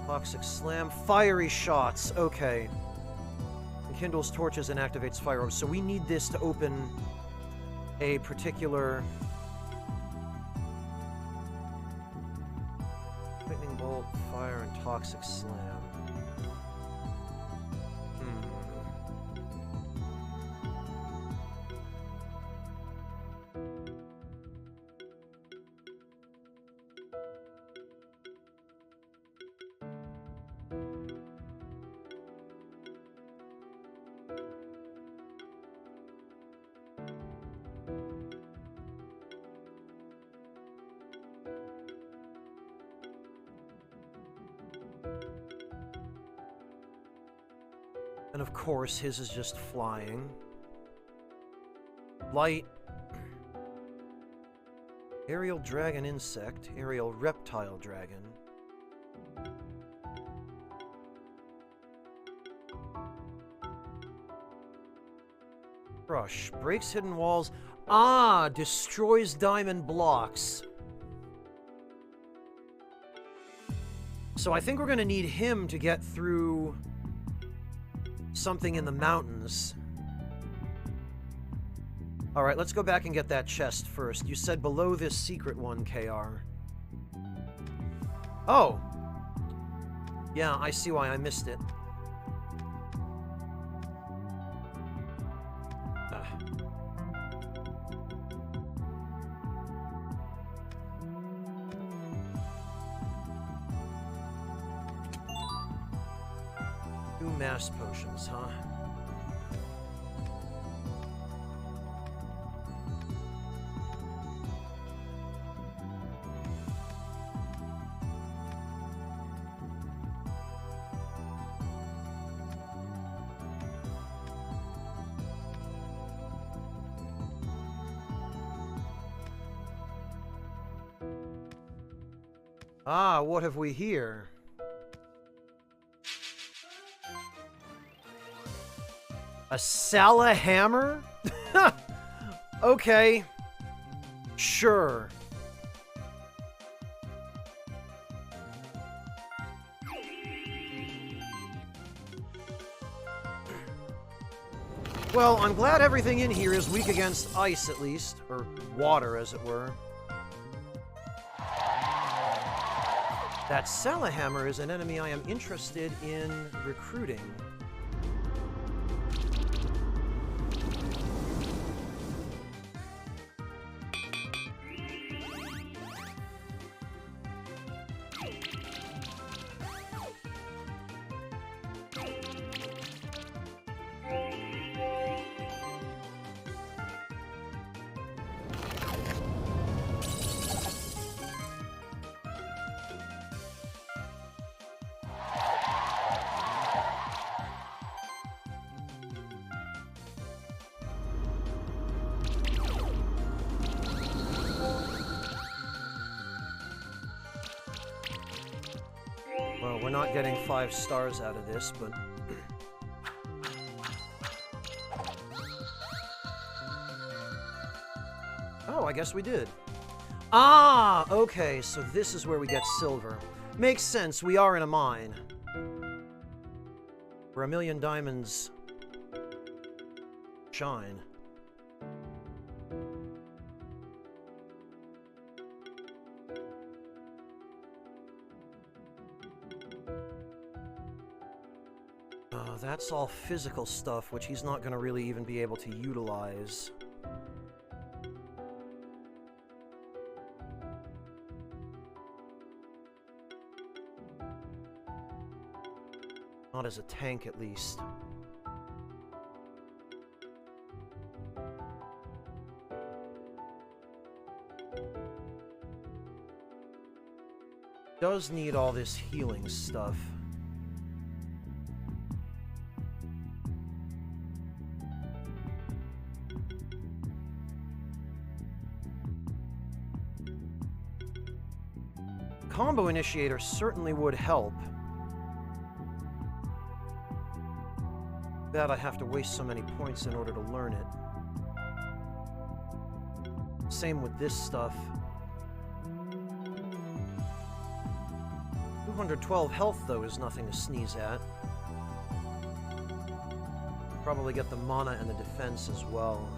Toxic Slam. Fiery Shots. Okay. Kindles torches and activates fire orbs. So we need this to open a particular... Lightning Bolt, Fire, and Toxic Slam. And of course, his is just flying. Light. Aerial Dragon Insect. Aerial Reptile Dragon. Crush. Breaks hidden walls. Ah! Destroys diamond blocks. So I think we're going to need him to get through... something in the mountains. Alright, let's go back and get that chest first. You said below this secret one, KR. Oh! Yeah, I see why I missed it. Two mass potions, huh? Ah, what have we here? A Sala hammer? Okay. Sure. Well, I'm glad everything in here is weak against ice, at least. Or water, as it were. That Salahammer is an enemy I am interested in recruiting. Well, we're not getting 5 stars out of this, but... Oh, I guess we did. Ah, okay, so this is where we get silver. Makes sense, we are in a mine. Where 1,000,000 diamonds shine. That's all physical stuff, which he's not going to really even be able to utilize. Not as a tank, at least. Does need all this healing stuff. Combo Initiator certainly would help. That I have to waste so many points in order to learn it. Same with this stuff. 212 health, though, is nothing to sneeze at. Probably get the mana and the defense as well.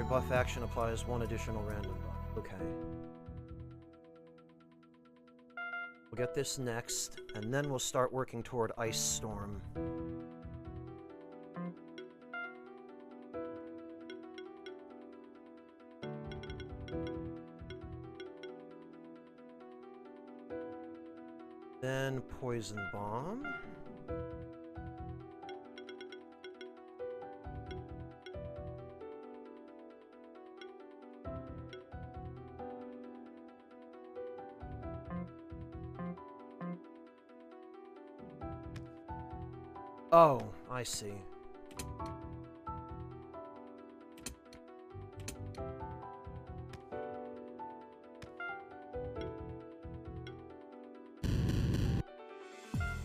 Buff action applies 1 additional random buff. Okay. We'll get this next, and then we'll start working toward Ice Storm. Then Poison Bomb. Oh, I see.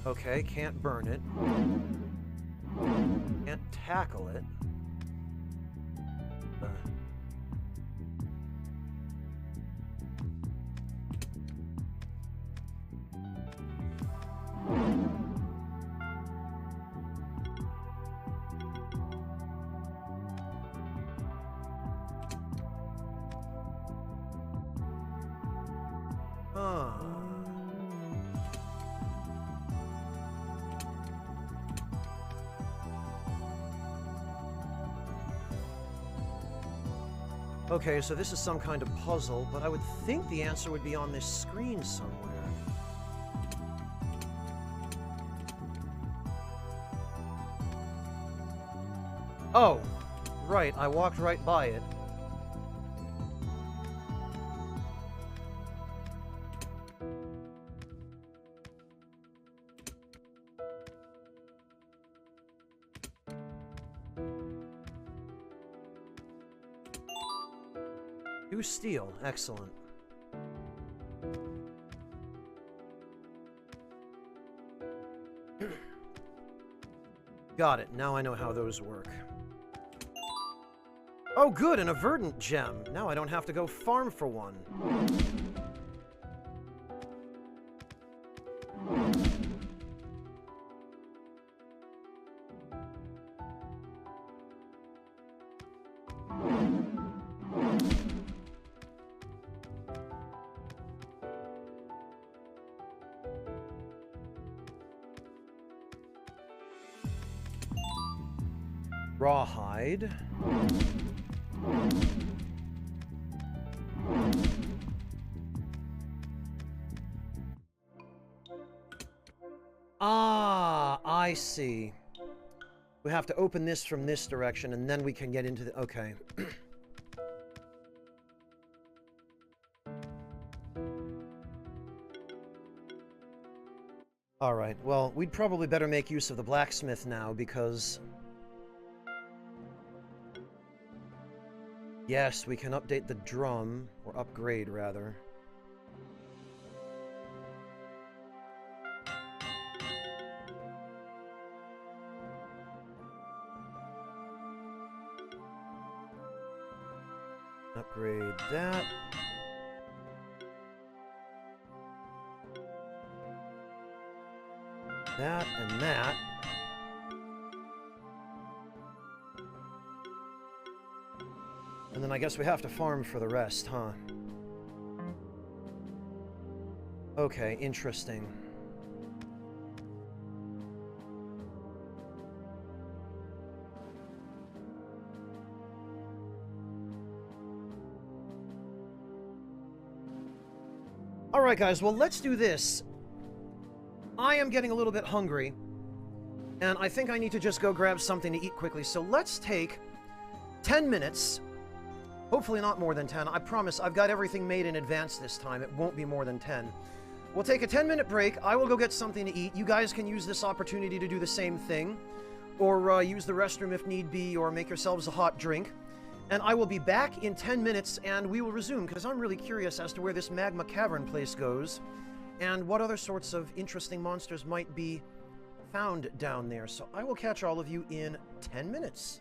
Okay, can't burn it. Can't tackle it. Okay, so this is some kind of puzzle, but I would think the answer would be on this screen somewhere. Oh, right, I walked right by it. Steel, excellent. Got it, now I know how those work. Oh good, an Verdant gem. Now I don't have to go farm for one. Rawhide. Ah, I see. We have to open this from this direction, and then we can get into the... Okay. Alright, well, we'd probably better make use of the blacksmith now, because... Yes, we can update the drum, or upgrade, rather. Upgrade that. That and that. And then I guess we have to farm for the rest, huh? Okay, interesting. Alright guys, well let's do this. I am getting a little bit hungry, and I think I need to just go grab something to eat quickly, so let's take 10 minutes. Hopefully not more than 10. I promise I've got everything made in advance this time. It won't be more than 10. We'll take a 10-minute break. I will go get something to eat. You guys can use this opportunity to do the same thing, or use the restroom if need be, or make yourselves a hot drink. And I will be back in 10 minutes, and we will resume, because I'm really curious as to where this magma cavern place goes, and what other sorts of interesting monsters might be found down there. So I will catch all of you in 10 minutes.